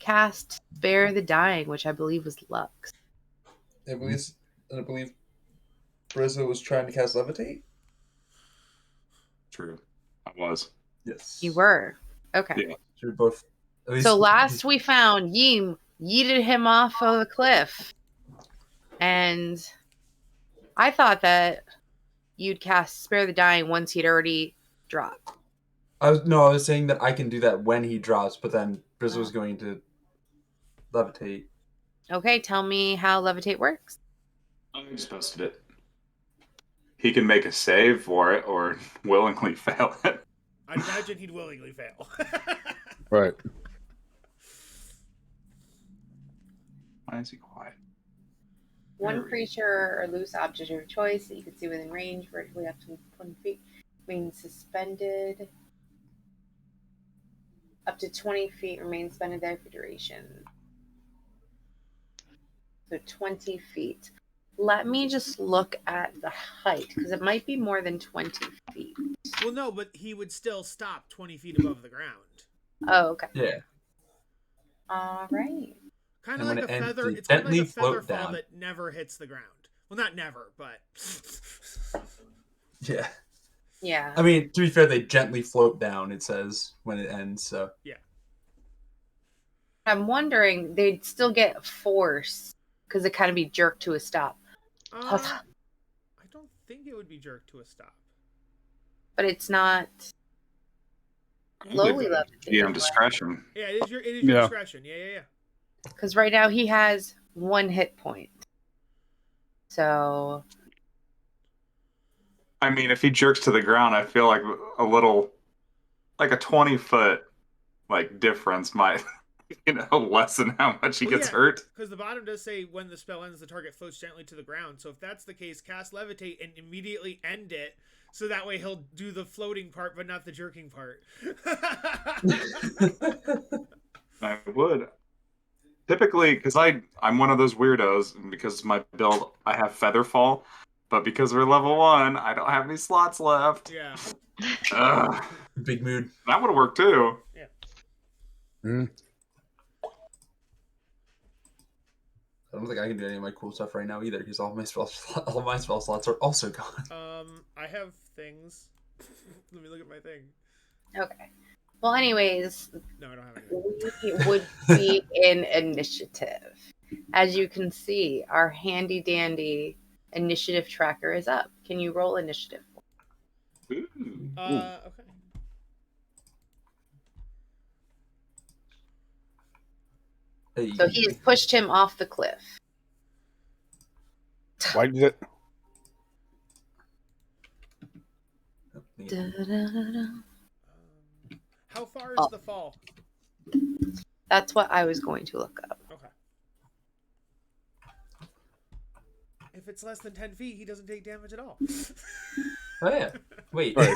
cast Spare the Dying, which I believe was Lux. I believe Brizzo was trying to cast Levitate. True. I was. Yes. You were. Okay. Yeah. So we both. So last we found, Yeem yeeted him off of a cliff. And I thought that you'd cast Spare the Dying once he'd already dropped. I was saying that I can do that when he drops, but then Brizzo was going to levitate. Okay, tell me how Levitate works. I just posted it. He can make a save for it or willingly fail it. I'd imagine he'd willingly fail. Right. Why is he quiet? One creature or loose object of your choice that you can see within range, vertically up to 20 feet, remains suspended. Up to 20 feet remains suspended there for duration. So 20 feet. Let me just look at the height, because it might be more than 20 feet. Well, no, but he would still stop 20 feet above the ground. Oh, okay. Yeah. All right. Kind of And like when a it feather. ends, It's kind of like a gently feather float fall down. that never hits the ground. Well, not never, but Yeah. Yeah. I mean, to be fair, they gently float down, it says, when it ends, so. yeah. I'm wondering, they'd still get force, because it kind of be jerked to a stop. I don't think it would be jerked to a stop. But it's not lowly levitated. GM discretion. Yeah, it is your Yeah. discretion. Yeah. Because right now he has 1 hit point. So I mean, if he jerks to the ground, I feel like a little, like a 20-foot, difference might, lessen how much he Well, gets yeah. hurt. Because the bottom does say when the spell ends, the target floats gently to the ground. So if that's the case, cast Levitate and immediately end it. So that way he'll do the floating part, but not the jerking part. I would. Typically, because I'm one of those weirdos, and because my build, I have Featherfall, but because we're level 1, I don't have any slots left. Yeah. Ugh. Big mood. That would have worked too. Yeah. Mm. I don't think I can do any of my cool stuff right now either, because all my spell slots are also gone. I have things. Let me look at my thing. okay. Well, anyways, No, I don't have anything. we would be in initiative. As you can see, our handy dandy initiative tracker is up. Can you roll initiative? Ooh. Okay. Hey. So he has pushed him off the cliff. Why did it? Da-da-da-da. How far is Oh. the fall? That's what I was going to look up. Okay. If it's less than 10 feet, he doesn't take damage at all. Oh, yeah. Wait. Right.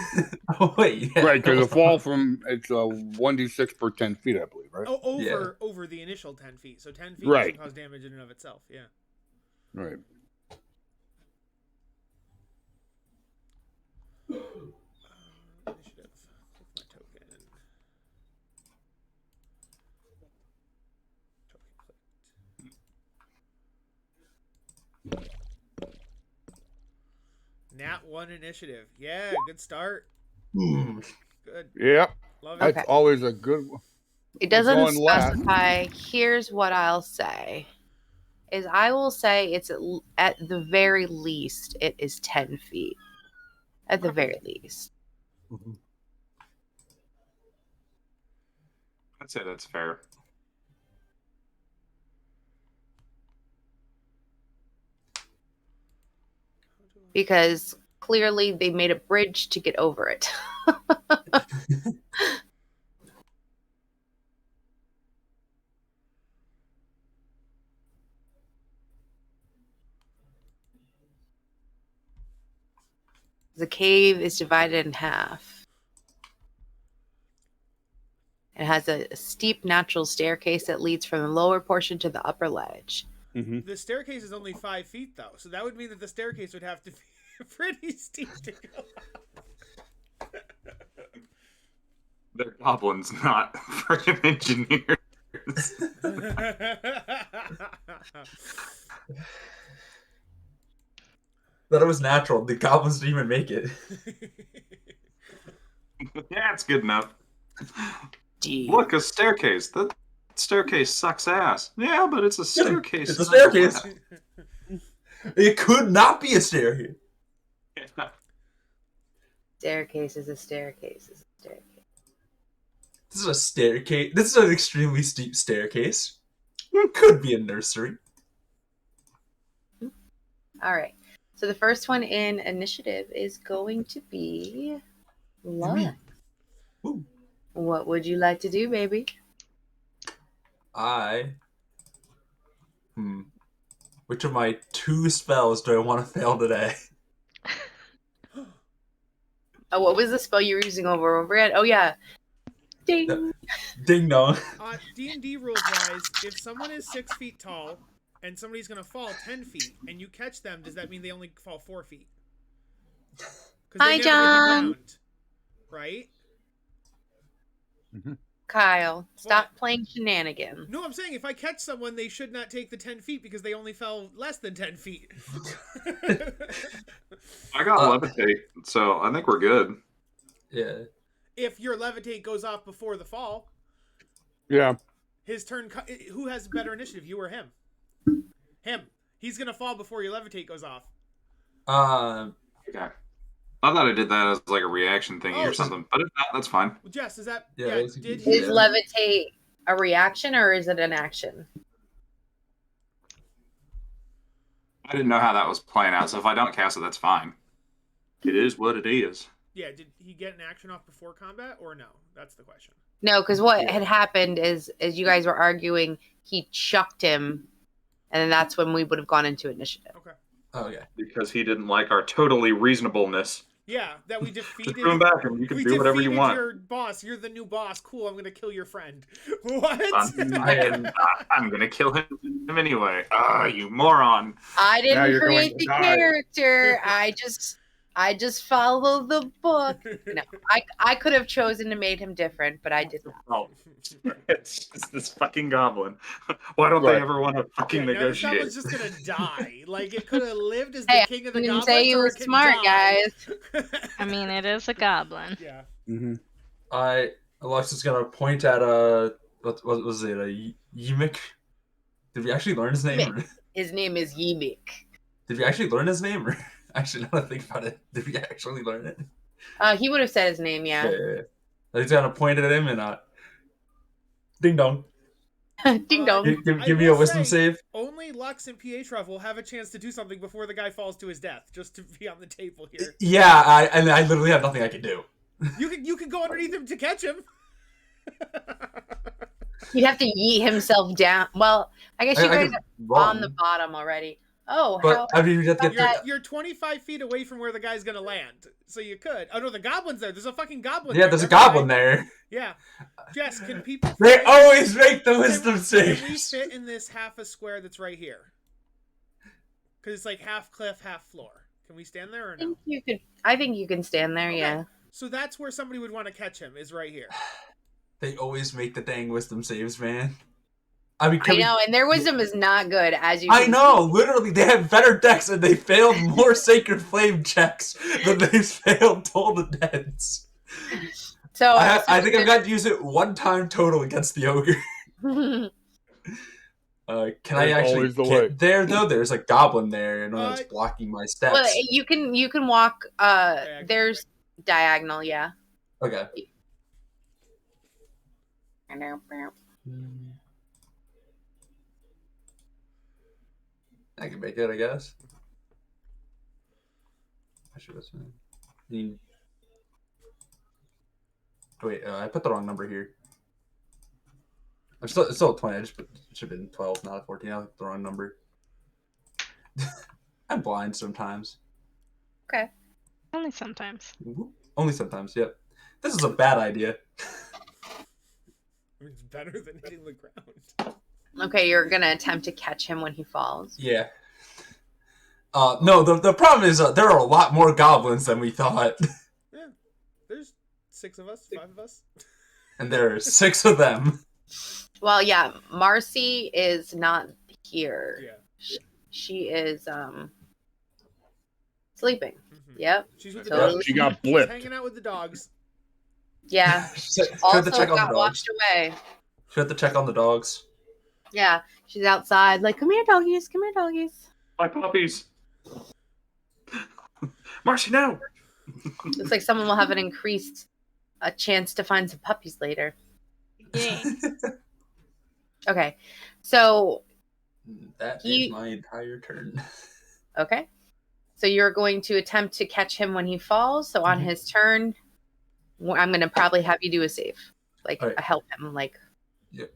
Oh, wait. Yeah. Right, because the fall from it's 1d6 per 10 feet, I believe, right? Oh, over the initial 10 feet. So 10 feet Right. doesn't cause damage in and of itself. Yeah. Right. Initiative. Click my token. Token clicked. Nat 1 initiative. Yeah, good start. Hmm. Good. Yep. Love it. That's Okay. always a good one. It doesn't Going last. specify. Here's what I'll say. Is I will say it's at the very least, it is 10 feet. At the very least. I'd say that's fair. Because clearly they made a bridge to get over it. The cave is divided in half. It has a steep natural staircase that leads from the lower portion to the upper ledge. Mm-hmm. The staircase is only 5 feet, though, so that would mean that the staircase would have to be pretty steep to go up. They're goblins, not freaking engineers. That it was natural. The goblins didn't even make it. Yeah, it's good enough. Deep. Look, a staircase. That staircase sucks ass. Yeah, but it's a staircase. It's a staircase. It could not be a staircase. Staircase is a staircase is a staircase. This is a staircase. This is an extremely steep staircase. It could be a nursery. All right. So the first one in initiative is going to be Lux. Ooh. What would you like to do, baby? Which of my 2 spells do I want to fail today? Oh, what was the spell you were using over again? Oh, yeah. Ding. Ding dong. D&D rules wise, if someone is 6 feet tall and somebody's going to fall 10 feet and you catch them, does that mean they only fall 4 feet? Hi, John. Right? Mm-hmm. Kyle, stop What? playing shenanigans. No, I'm saying if I catch someone, they should not take the 10 feet because they only fell less than 10 feet. I got levitate, so I think we're good. Yeah. If your levitate goes off before the fall, Yeah. his turn. Who has better initiative, you or him? Him. He's gonna fall before your levitate goes off. Okay. I thought I did that as like a reaction thingy Oh, or something, but if not, that's fine. Well, Jess, is that? Yeah, Yeah. it's- Did Is he? levitate a reaction or is it an action? I didn't know how that was playing out, so if I don't cast it, that's fine. It is what it is. Yeah. Did he get an action off before combat or no? That's the question. No, because what had happened is, as you guys were arguing, he chucked him, and then that's when we would have gone into initiative. Okay. Oh, yeah. Because he didn't like our totally reasonableness. Yeah, that we Just defeated. go back and you can We do whatever you defeated want. your boss. You're the new boss. Cool. I'm gonna kill your friend. What? I'm gonna kill him anyway. Ah, you moron. I Now didn't you're going create to the die. character. I just follow the book. No, I could have chosen to made him different, but I did not. Oh, it's this fucking goblin. Why don't Right. they ever want to fucking Yeah, now this negotiate? goblin's just gonna die. Like it could have lived as the Hey, king of I the didn't goblins. say he or was it can smart, die. guys. I mean, it is a goblin. Yeah. Mm-hmm. Alexa's gonna point at what was it, a Yimik? Did we actually learn his name? His name is Yimik. Did we actually learn his name? Actually, now that I think about it, did we actually learn it? He would have said his name, yeah. He's gonna point at him and ding dong. Ding dong. Give me a will wisdom say- save. Only Lux and Pietrov will have a chance to do something before the guy falls to his death. Just to be on the table here. Yeah, I literally have nothing I can do. You can go underneath him to catch him. He'd have to yeet himself down. Well, I guess you I guys could are run, on the bottom already. Oh, but how? I mean, you have to get You're 25 feet away from where the guy's gonna land, so you could. Oh no, the goblin's there. There's a fucking goblin. Yeah, there. there's a Never goblin mind. there. Yeah, Jess, can people? They always make the wisdom Can we saves. fit in this half a square that's right here? Because it's like half cliff, half floor. Can we stand there or no? I think you can stand there, Okay. yeah. So that's where somebody would want to catch him. Is right here. They always make the dang wisdom saves, man. I mean, I know, and their wisdom is not good, as you I can know, literally, they have better decks and they failed more Sacred Flame checks than they failed Toll the Deads. see. So I think I've got to use it one time total against the Ogre. Can I There's actually always the get way. there, though? There's a goblin there, and it's Uh, blocking my steps. well, you can walk. There's diagonal, yeah. Okay. I can make it, I guess. I should have said. Wait, I put the wrong number here. It's still 20. It should have been 12, not 14. I put the wrong number. I'm blind sometimes. Okay. Only sometimes. Only sometimes, yep. This is a bad idea. It's better than hitting the ground. Okay, you're gonna attempt to catch him when he falls. Yeah. No, the problem is there are a lot more goblins than we thought. Yeah, there's 6 of us, 5 of us. And there are 6 of them. Well, yeah, Marcy is not here. Yeah. She is sleeping. Mhm. Yep. She's with the Totally. dogs. She got She's blipped. hanging out with the dogs. Yeah. She had Also to check on the got dogs. washed away. She had to check on the dogs. Yeah. She's outside, like, come here, doggies. Come here, doggies. My puppies. Marcy, no. Looks like someone will have a chance to find some puppies later. Yay. Okay. So, That He- is my entire turn. okay. So you're going to attempt to catch him when he falls. So on his turn, I'm going to probably have you do a save. Like, All right. help him. Like, Yep.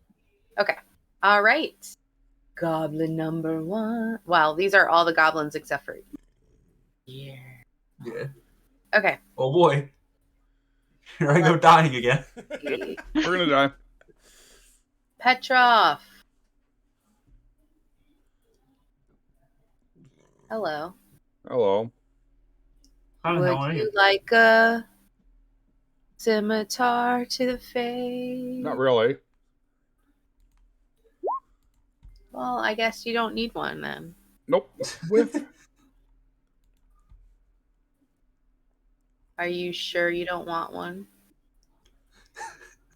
Okay. All right. Goblin number 1. Well, these are all the goblins except for you. Yeah. Okay. Oh boy. Here I go dying again. We're gonna die. Petrov. Hello. Hello. Hi, Would how are you you? like a scimitar to the face? Not really. Well, I guess you don't need one then. Nope. Whiff. Are you sure you don't want one?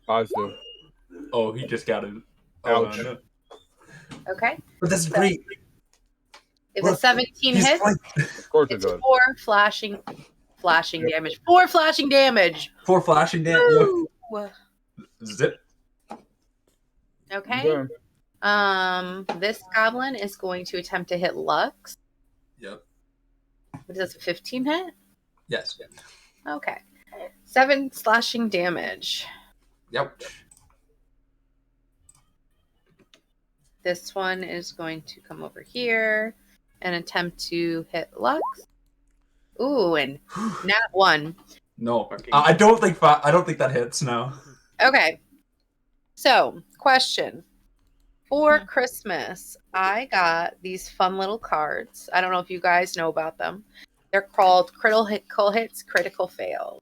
Positive. Oh, he just got it. Oh, Ouch. no. Okay. But that's great. If Look, a 17 He's hits, like Of course it it's does. 4 flashing damage. 4 flashing damage. 4 flashing damage. Woo! Zip. Okay. Okay. This goblin is going to attempt to hit Lux. Yep. Does a 15 hit? Yes. Okay. 7 slashing damage. Yep. This one is going to come over here and attempt to hit Lux. Ooh, and nat 1. No. I don't think that hits. No. Okay. So, question. For Christmas, I got these fun little cards. I don't know if you guys know about them. They're called critical hits, critical fail.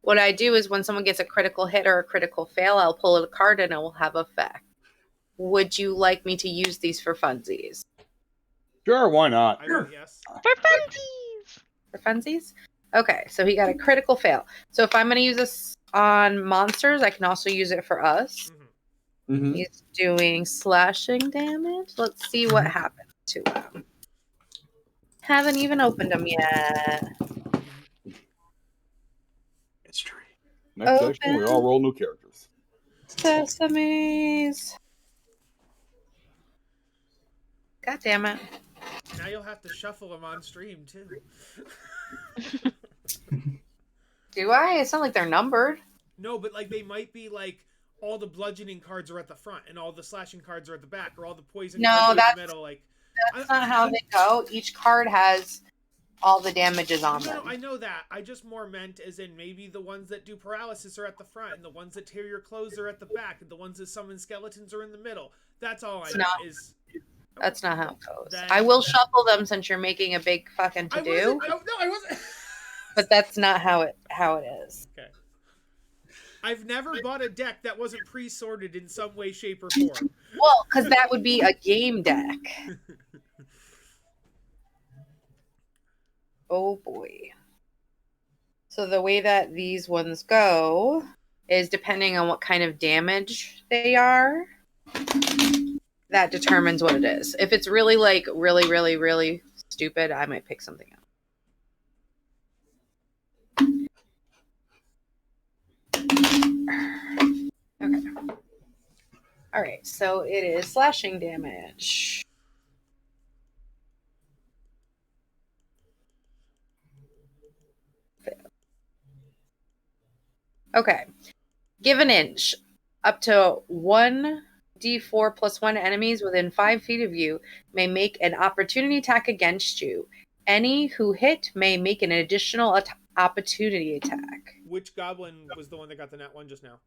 What I do is when someone gets a critical hit or a critical fail, I'll pull a card and it will have effect. Would you like me to use these for funsies? Sure, why not? I Sure. vote yes. For funsies! For funsies? Okay, so he got a critical fail. So if I'm going to use this on monsters, I can also use it for us. Mhm. Mm-hmm. He's doing slashing damage. Let's see what happens to him. Haven't even opened them yet. Mystery. Next Open. session, we all roll new characters. Sesames. God damn it. Now you'll have to shuffle them on stream too. Do I? It's not like they're numbered. No, but like they might be like all the bludgeoning cards are at the front and all the slashing cards are at the back, or all the poison No, cards are in that's- the middle. Like That's not how they go. Each card has all the damages on no, them. I know that. I just more meant as in maybe the ones that do paralysis are at the front, and the ones that tear your clothes are at the back, and the ones that summon skeletons are in the middle. That's all I It's know. not- Is That's not how it goes. Then- I will shuffle them since you're making a big fucking I to wasn't. do, No, I wasn't. but that's not how it is. Okay. I've never bought a deck that wasn't pre-sorted in some way, shape, or form. Well, because that would be a game deck. Oh boy. So the way that these ones go is depending on what kind of damage they are, that determines what it is. If it's really like really stupid, I might pick something else. Okay. All right, so it is slashing damage. Okay. Give an inch. Up to 1d4 plus 1 enemies within 5 feet of you may make an opportunity attack against you. Any who hit may make an additional opportunity attack. Which goblin was the one that got the nat 1 just now?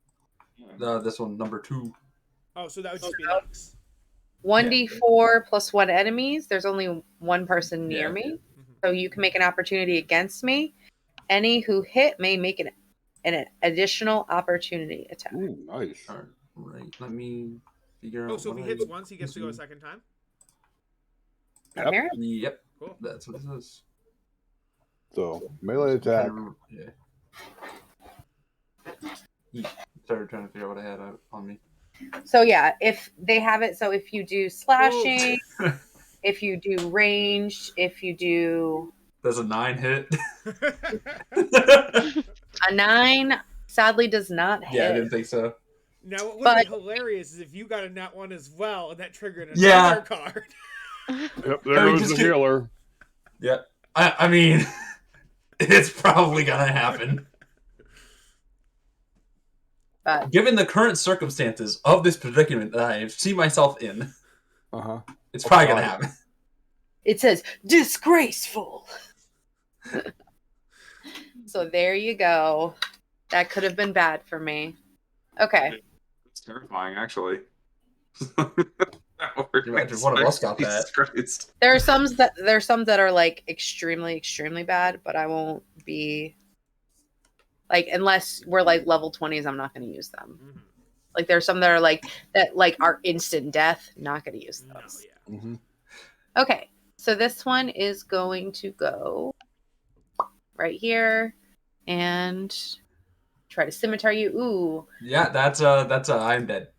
This one, number 2. Oh, so that would just be Lux. 1d4 plus 1 enemies. There's only one person near Yeah. me. Mhm. So you can make an opportunity against me. Any who hit may make an additional opportunity attack. Ooh, nice. All right. Right. Let me figure out. Oh, so if what he I- hits once, he gets to go a second time? Yep. Apparently. Yep. Cool. That's what it says. So melee attack. Yeah. Started trying to figure out what I had on me. So yeah, if they have it, so if you do slashing, if you do ranged, if you do Does a 9 hit? a 9, sadly does not hit. Yeah, I didn't think so. Now, what would But- be hilarious is if you got a nat 1 as well, and that triggered another Yeah. card. Yep, there I mean, goes just the get- healer. Yeah. I mean, it's probably gonna happen. But Given the current circumstances of this predicament that I see myself in, Uh-huh. it's probably gonna God. happen. it says disgraceful. So there you go. That could have been bad for me. Okay. It's terrifying, actually. Imagine one of us got that. Jesus Christ. There's some that are like extremely, extremely bad, but I won't be like, unless we're like level 20s, I'm not gonna use them. Mhm. Like there's some that are like are instant death, not gonna use No, those. yeah. Mm-hmm. Okay. So this one is going to go right here and try to scimitar you. Ooh. Yeah, that's I'm dead.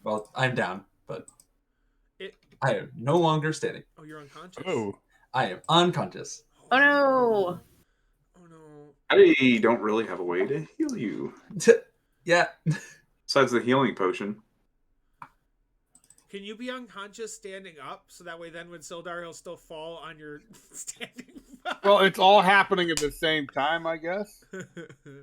Well, I'm down, but It- I am no longer standing. Oh, you're unconscious. Oh, I am unconscious. Oh no. Oh no. I don't really have a way to heal you. Yeah. Besides the healing potion. Can you be unconscious standing up so that way then when Sildar he'll still fall on your standing? well, it's all happening at the same time, I guess. No, I don't.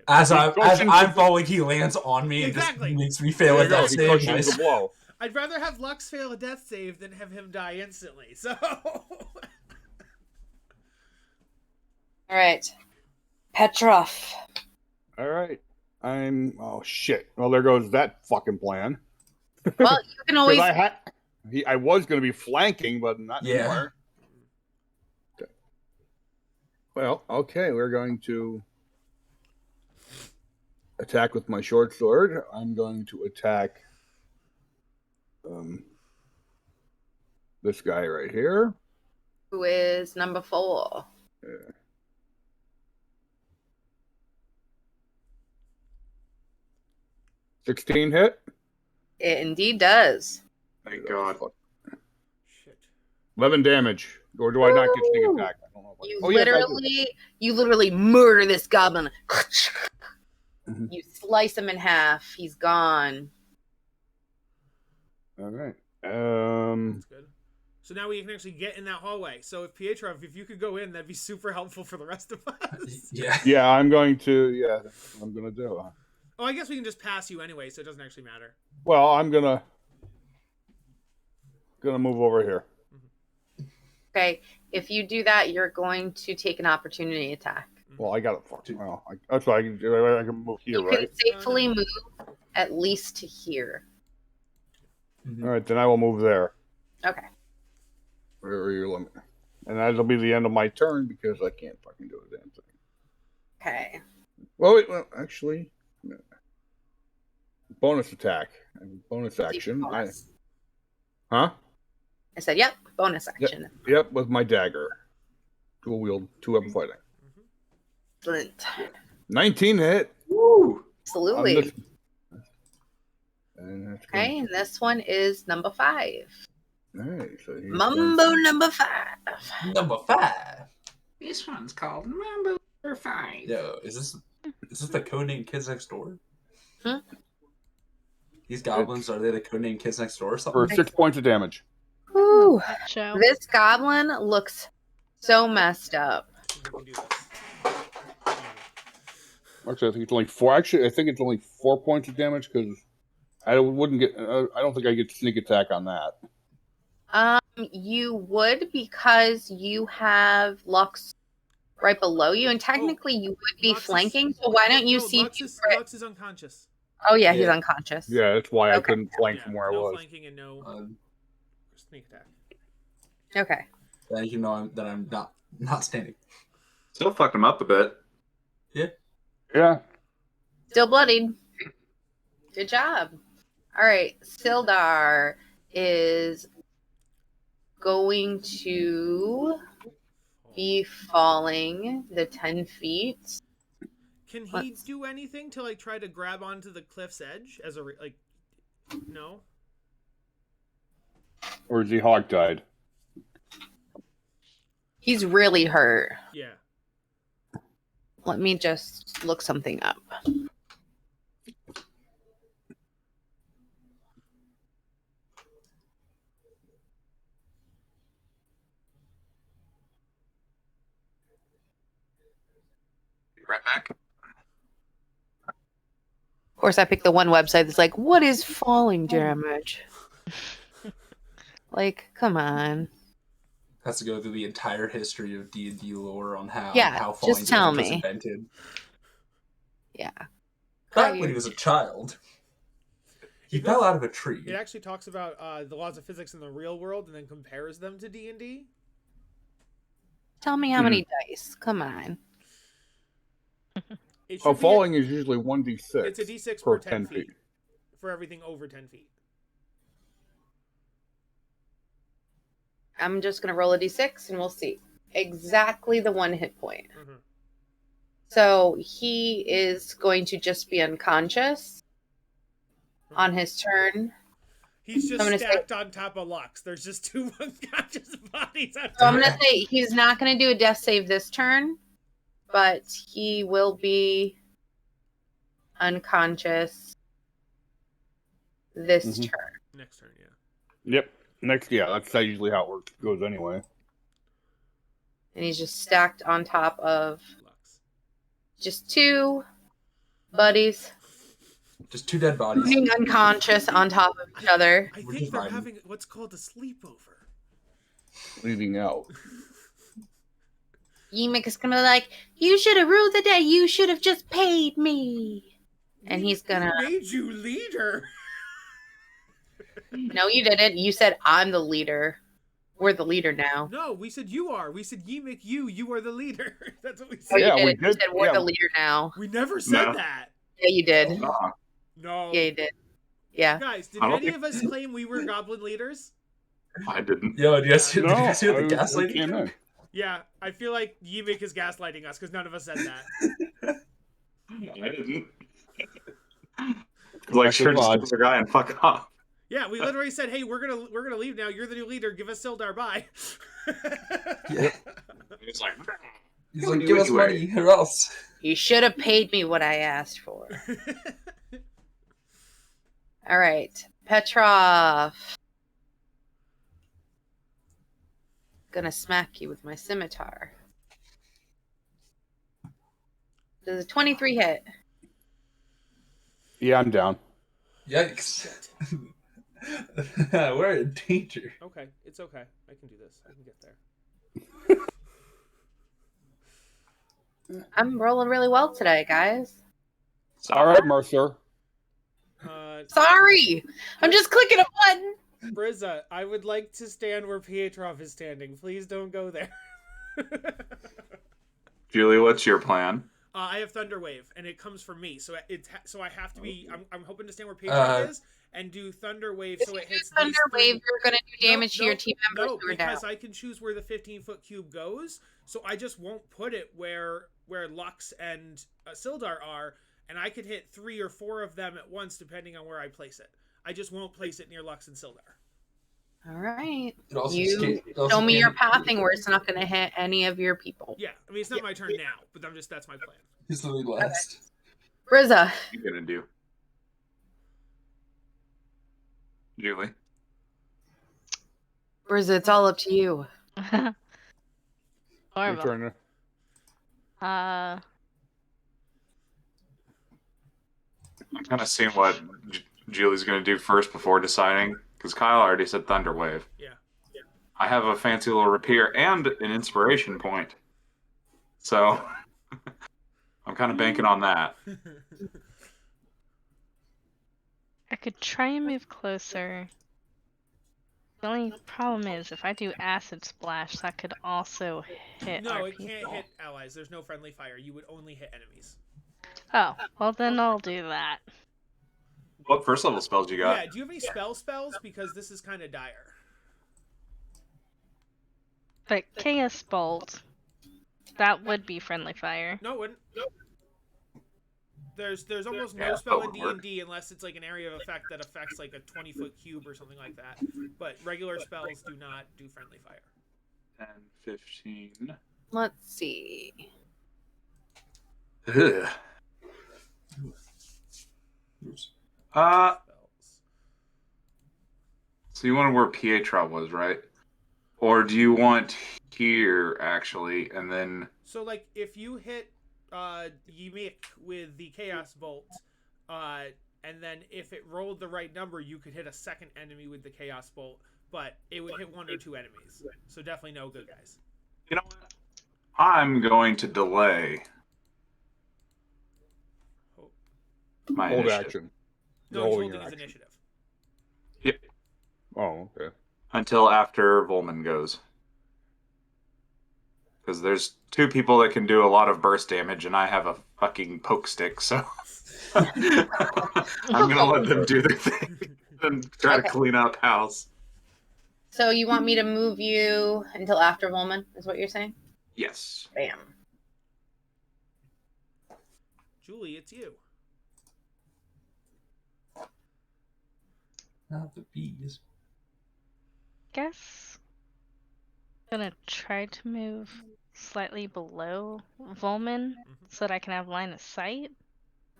As cushions I'm the- falling, he lands on me and Exactly. just makes me fail There at you go. that He save. cushions Nice. the blow. I'd rather have Lux fail a death save than have him die instantly. So. All right. Petrov. All right. Oh shit. Well, there goes that fucking plan. Well, you can 'Cause always I was going to be flanking, but not Yeah. anymore. Okay. Well, okay, we're going to attack with my short sword. I'm going to attack this guy right here. who is number 4. Yeah. 16 hit. It indeed does. Thank God. Shit. 11 damage. Or do I not get sneak Woo! attack? I don't know. You Yes, I do. you literally murder this goblin. Mhm. You slice him in half. He's gone. All right. That's good. So now we can actually get in that hallway. So if Pietro, if you could go in, that'd be super helpful for the rest of us. Yeah. Yeah, I'm going to. Yeah, that's what I'm going to do. Oh, I guess we can just pass you anyway, so it doesn't actually matter. Well, I'm gonna move over here. Okay. If you do that, you're going to take an opportunity attack. Well, I got it. Well, that's why I can do. I can move here, You right? can safely move at least to here. All right, then I will move there. Okay. Where you limit, and that'll be the end of my turn because I can't fucking do a damn thing. Okay. Well, wait, well, actually, no. Bonus attack, bonus action. Bonus. Huh? I said, yep, bonus action. Yep, with my dagger, dual wield, 2-weapon fighting. Excellent. 19 hit. Woo! Absolutely. On this- and that's Okay, and this one is number 5. All right, so he's Mumbo number 5. Number 5. This one's called Mambo 5. Yo, is this the codename Kids Next Door? Hmm? These goblins, are they the codename Kids Next Door or for something? 6 points of damage. Whew. Show. This goblin looks so messed up. We can do this. Actually, I think it's only 4. Actually, I think it's only 4 points of damage because I wouldn't get. I don't think I get sneak attack on that. You would because you have Lux right below you, and technically you would be Lux is- flanking. So why don't you No, see? Lux is unconscious. Oh yeah, he's Yeah. unconscious. Yeah, that's why I Okay. couldn't flank Yeah, from where I no was. flanking and no sneak attack. Okay. Then you know that I'm not standing. Still fucked him up a bit. Yeah. Still bloodied. Good job. All right, Sildar is going to be falling the 10 feet. Can he do anything to like try to grab onto the cliff's edge as a like? No. Or is he hog-tied? He's really hurt. Yeah. Let me just look something up. Be right back. Of course, I picked the one website that's like, what is falling damage? Like, come on. Has to go through the entire history of D&D lore on how Yeah, falling just tell damage was me. invented. Yeah. Back when he was a child, he fell out of a tree. It actually talks about the laws of physics in the real world and then compares them to D&D. Tell me how many dice. Come on. It should be Falling is usually 1d6. It's a d6 per per 10 feet. feet. For everything over 10 feet. I'm just going to roll a d6 and we'll see. Exactly the 1 hit point. Mm-hmm. So he is going to just be unconscious on his turn. He's I'm just gonna stacked on top of Lux. There's just 2 unconscious bodies on top. So I'm going to say he's not going to do a death save this turn, but he will be unconscious this turn. Next turn, yeah. Yep. Next, yeah, that's usually how it goes anyway. And he's just stacked on top of Lux. just 2 buddies Just 2 dead bodies. being unconscious on top of each other. I We're think just they're riding. having what's called a sleepover. Leading out. Yemek is gonna be like, you should have ruled the day. You should have just paid me. And he's gonna. We made you leader. No, you didn't. You said I'm the leader. We're the leader now. No, we said you are. We said Yemek, you are the leader. That's what we Oh, said. you Yeah, did. we You did. said we're Yeah. the leader now. We never said No. that. Yeah, you did. No. Yeah, you did. Yeah. Guys, did I don't any think- of us claim we were goblin leaders? I didn't. Yo, did you guys hear, No, did you guys hear the I gaslighting? came in. joke? Yeah, I feel like Yemek is gaslighting us because none of us said that. I didn't. Like, That's sure, just odd. kill the guy and fuck off. Yeah, we literally said, "Hey, we're gonna leave now. You're the new leader. Give us Sildar. Bye." Yeah. It's like, He's What like, do give you us anyway?" money or else. You should have paid me what I asked for. All right. Petrov. Gonna smack you with my scimitar. Does a 23 hit? Yeah, I'm down. Yikes. We're in danger. Okay, it's okay. I can do this. I can get there. I'm rolling really well today, guys. All right, Mercer. Sorry! I'm just clicking a button! Brizza, I would like to stand where Pietrov is standing. Please don't go there. Julie, what's your plan? I have Thunder Wave, and it comes from me, so so I have to be. I'm hoping to stand where Pietrov is and do Thunder Wave, so it hits. Thunder these Wave, three- you're gonna do damage to your team members No, who are down. because I can choose where the 15-foot cube goes, so I just won't put it where Lux and Sildar are, and I could hit 3 or 4 of them at once depending on where I place it. I just won't place it near Lux and Sildar. All right. It also You it also show me your can't- pathing where it's not gonna hit any of your people. Yeah, I mean it's not my turn now, but that's my plan. He's the lead last. Brizza. What are you gonna do? Julie? Brizza, it's all up to you. Your Horrible. turn. I'm kind of seeing what Julie's gonna do first before deciding, because Kyle already said Thunder Wave. Yeah. I have a fancy little rapier and an inspiration point, so I'm kind of banking on that. I could try and move closer. The only problem is, if I do Acid Splash, that could also hit No, our it can't people. hit allies. There's no friendly fire. You would only hit enemies. Oh, well then I'll do that. What first level spells you got? Yeah, do you have any spells? Because this is kind of dire. But Chaos Bolt, that would be friendly fire. No, it wouldn't. There's almost no Yeah, spell that in would work. D&D unless it's like an area of effect that affects like a 20-foot cube or something like that. But regular spells do not do friendly fire. 10, 15. Let's see. Ugh. Oops. Uh, Spells. so you wanted where Pietra was, right? Or do you want here actually, and then So like if you hit Ymik with the Chaos Bolt, and then if it rolled the right number, you could hit a second enemy with the Chaos Bolt, but it would hit 1 or 2 enemies. So definitely no good guys. you know what? I'm going to delay Oh. my Hold initiative action. No, You're he's holding holding your his action. initiative. Oh, okay. until after Volman goes. Because there's 2 people that can do a lot of burst damage, and I have a fucking poke stick, so I'm gonna let them do their thing and try to Okay. clean up house. So you want me to move you until after Volman, is what you're saying? Yes. Bam. Julie, it's you. Not the bees. Guess I'm gonna try to move slightly below Volman so that I can have line of sight.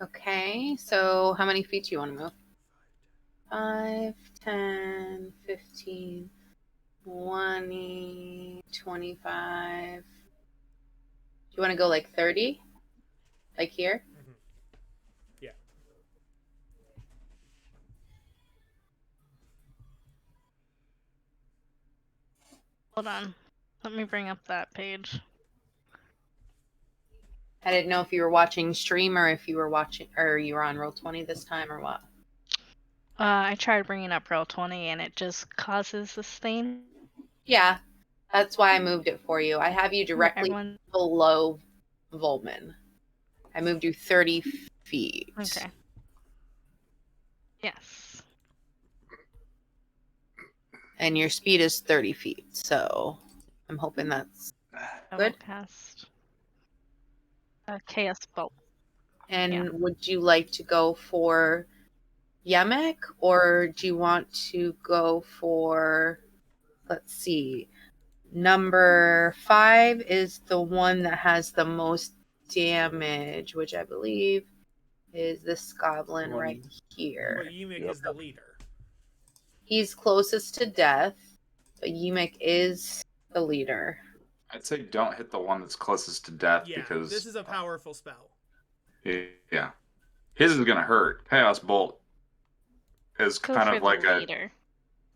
Okay, so how many feet do you want to move? 5, 10, 15, 20, 25. Do you want to go like 30? Like here? Yeah. Hold on. Let me bring up that page. I didn't know if you were watching stream or if you were watching or you were on Roll20 this time or what. I tried bringing up Roll20 and it just causes this thing. Yeah, that's why I moved it for you. I have you where directly everyone... below Volman. I moved you 30 feet. Okay. Yes. And your speed is 30 feet, so I'm hoping that's I good. will cast Chaos Bolt. And Yeah. would you like to go for Yemek, or do you want to go for, let's see, number 5 is the one that has the most damage, which I believe is this goblin The one- right here. But Ymik Yep. is the leader. He's closest to death, but Yemek is the leader. I'd say don't hit the one that's closest to death Yeah, because this is a powerful spell. yeah, his is gonna hurt. Chaos Bolt is Go kind for of the like leader.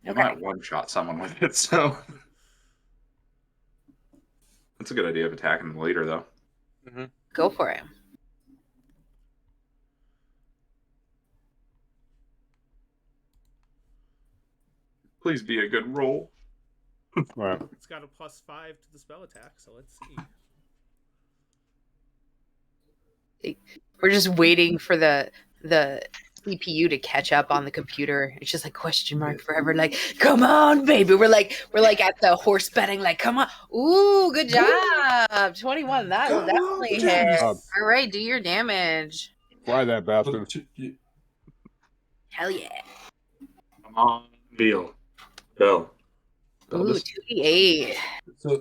you Okay. might one shot someone with it, so that's a good idea of attacking the leader though. Go for it. Please be a good roll. Right. It's got a +5 to the spell attack, so let's see. We're just waiting for the CPU to catch up on the computer. It's just like question mark forever. Like, come on, baby. We're like at the horse betting. Like, come on. Ooh, good job. 21. That will definitely hit. All right, do your damage. Fly that bastard. Hell yeah. Come on, Bill. Bill. Ooh, 2d8.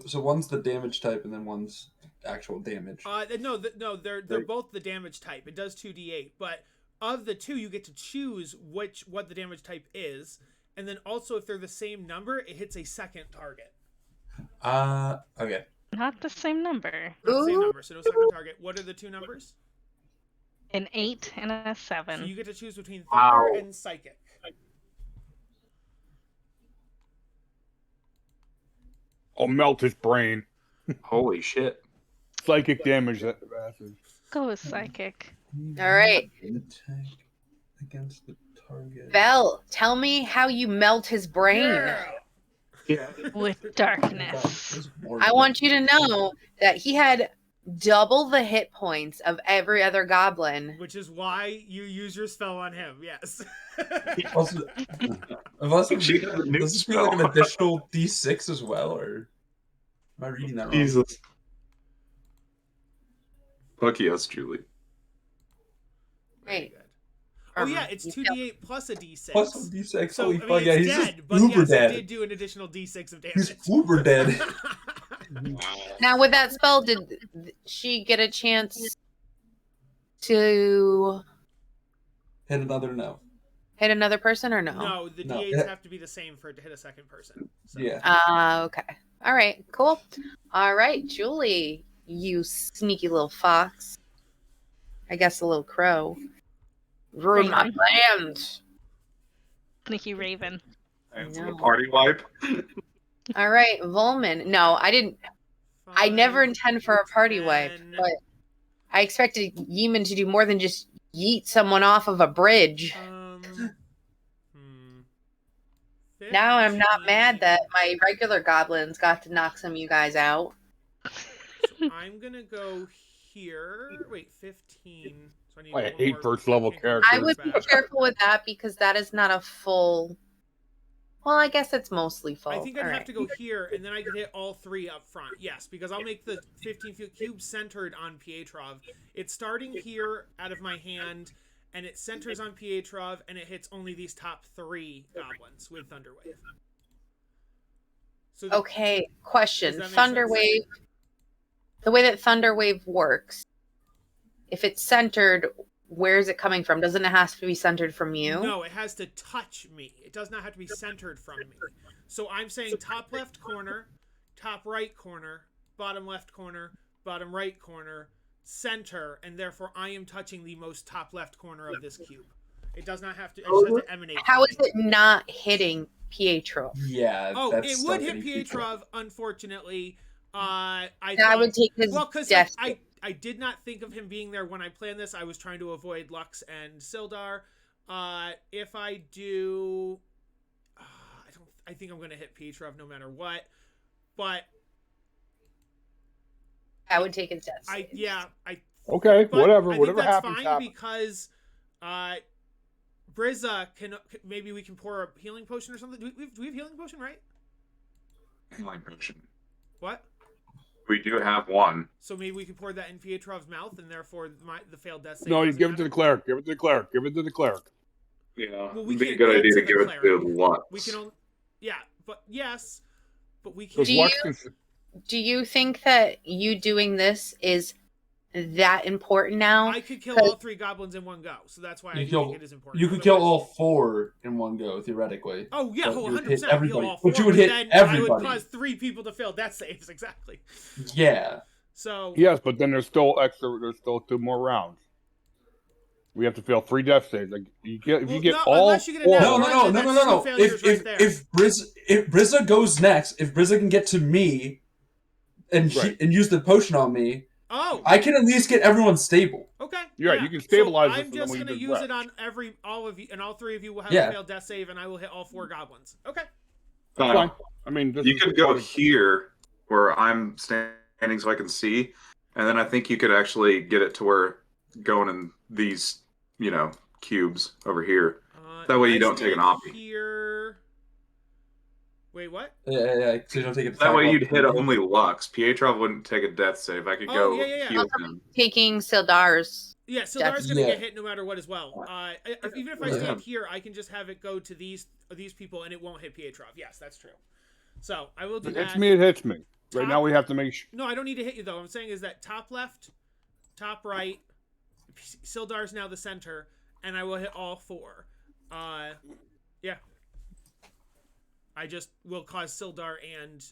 So one's the damage type and then one's actual damage. No, they're both the damage type. It does 2d8, but of the two, you get to choose what the damage type is, and then also if they're the same number, it hits a second target. Okay. Not the same number. Not the same Ooh. number, so no second target. What are the two numbers? An 8 and a 7. So you get to choose between Thunder Wow. and Psychic. I'll melt his brain. Holy shit. Psychic damage, that bastard. Go with Psychic. All right. Attack against the target. Belle, tell me how you melt his brain. Yeah. With darkness. This is more I want you to know that he had double the hit points of every other goblin. Which is why you use your spell on him. Yes. Also, unless She has a new does this mean like an spell. additional D6 as well, or am I reading that wrong? Jesus. Fuck yes, Julie. Very Right. good. Oh Um, yeah, it's you 2d8 plus a d6. Plus one D6. So Holy I mean, fuck! Yeah, it's he's dead, just but uber yes, dead. it did do an additional d6 of damage. He's uber dead. Now, with that spell, did she get a chance to Hit another no. hit another person or no? No, the No. d8s have to be the same for it to hit a second person. So. Yeah. Okay. All right. Cool. All right, Julie, you sneaky little fox. I guess a little crow. Ruin my Raven. plans. Sneaky Raven. And No. a party wipe. All right, Volman. No, I didn't. I never 5, intend for a party wipe, 10. but I expected Yeeman to do more than just yeet someone off of a bridge. Now I'm not mad that my regular goblins got to knock some of you guys out. So I'm gonna go here. Wait, 15. So I need I one hate more first level pink characters. I would be back. careful with that because that is not a full. Well, I guess it's mostly full. I think I'd All have right. to go here, and then I could hit all 3 up front. Yes, because I'll make the 15-foot cube centered on Pietrov. It's starting here out of my hand, and it centers on Pietrov, and it hits only these top 3 goblins with Thunderwave. So Okay, question. Does that make sense? Thunderwave. The way that Thunderwave works, if it's centered, where is it coming from? Doesn't it have to be centered from you? No, it has to touch me. It does not have to be centered from me. So I'm saying top left corner, top right corner, bottom left corner, bottom right corner, center, and therefore I am touching the most top left corner of this cube. It does not have to. It just has to emanate. How from is me. it not hitting Pietro? Yeah. Oh, that's it still would hit hitting people. Pietrov, unfortunately. I I would take his because death. I did not think of him being there when I planned this. I was trying to avoid Lux and Sildar. If I do, I think I'm gonna hit Pietrov no matter what. But I would take his death. Okay, but whatever. I think Whatever that's happens, fine happens. because Brizza can maybe we can pour a healing potion or something. Do we have healing potion, right? Healing potion. What? We do have one. So maybe we can pour that in Pietrov's mouth, and therefore the failed death save. No, you doesn't give it to matter? the cleric. Give it to the cleric. Give it to the cleric. Yeah. Well, we It'd be a can't good get idea to to the give it cleric. to Lux. We can only, but we can. Because Do Lux you- is Do you think that you doing this is that important now? I could kill all 3 goblins in one go, so that's why I think it is important. You could kill Otherwise- all 4 in one go, theoretically. Oh yeah, but you would 100%. hit Kill everybody. all 4, But you would hit then everybody. I would cause 3 people to fail death saves exactly. Yeah. So yes, but then there's still extra. There's still 2 more rounds. We have to fail 3 death saves. Like if you Well, get no, all unless you get a 4, nat No. one, then that's 2 failures right there. If Brizza goes next, if Brizza can get to me and Right. and use the potion on me, Oh, I can at least get everyone stable. okay. You're right, yeah. you can stabilize so it I'm for just when you gonna do use rest. it on all of you, and all 3 of you will have Yeah. a failed death save, and I will hit all 4 goblins. Okay. That's fine. I mean, this You is could go part of- here where I'm standing so I can see, and then I think you could actually get it to where going in these, cubes over here. That way you I don't take an stand oppie. Here. Wait, what? Yeah. So you don't take it. That way you'd hit only Lux. Pietrov wouldn't take a death save. I could Oh, go yeah. heal him. Taking Sildar's. Yeah, Sildar's gonna Yeah. get hit no matter what as well. Even if I Yeah. stand here, I can just have it go to these people, and it won't hit Pietrov. Yes, that's true. So I will do It that. hits me. It hits me. Right Top- now we have to make sure. No, I don't need to hit you though. I'm saying is that top left, top right. Sildar's now the center, and I will hit all 4. Yeah. I just will cause Sildar and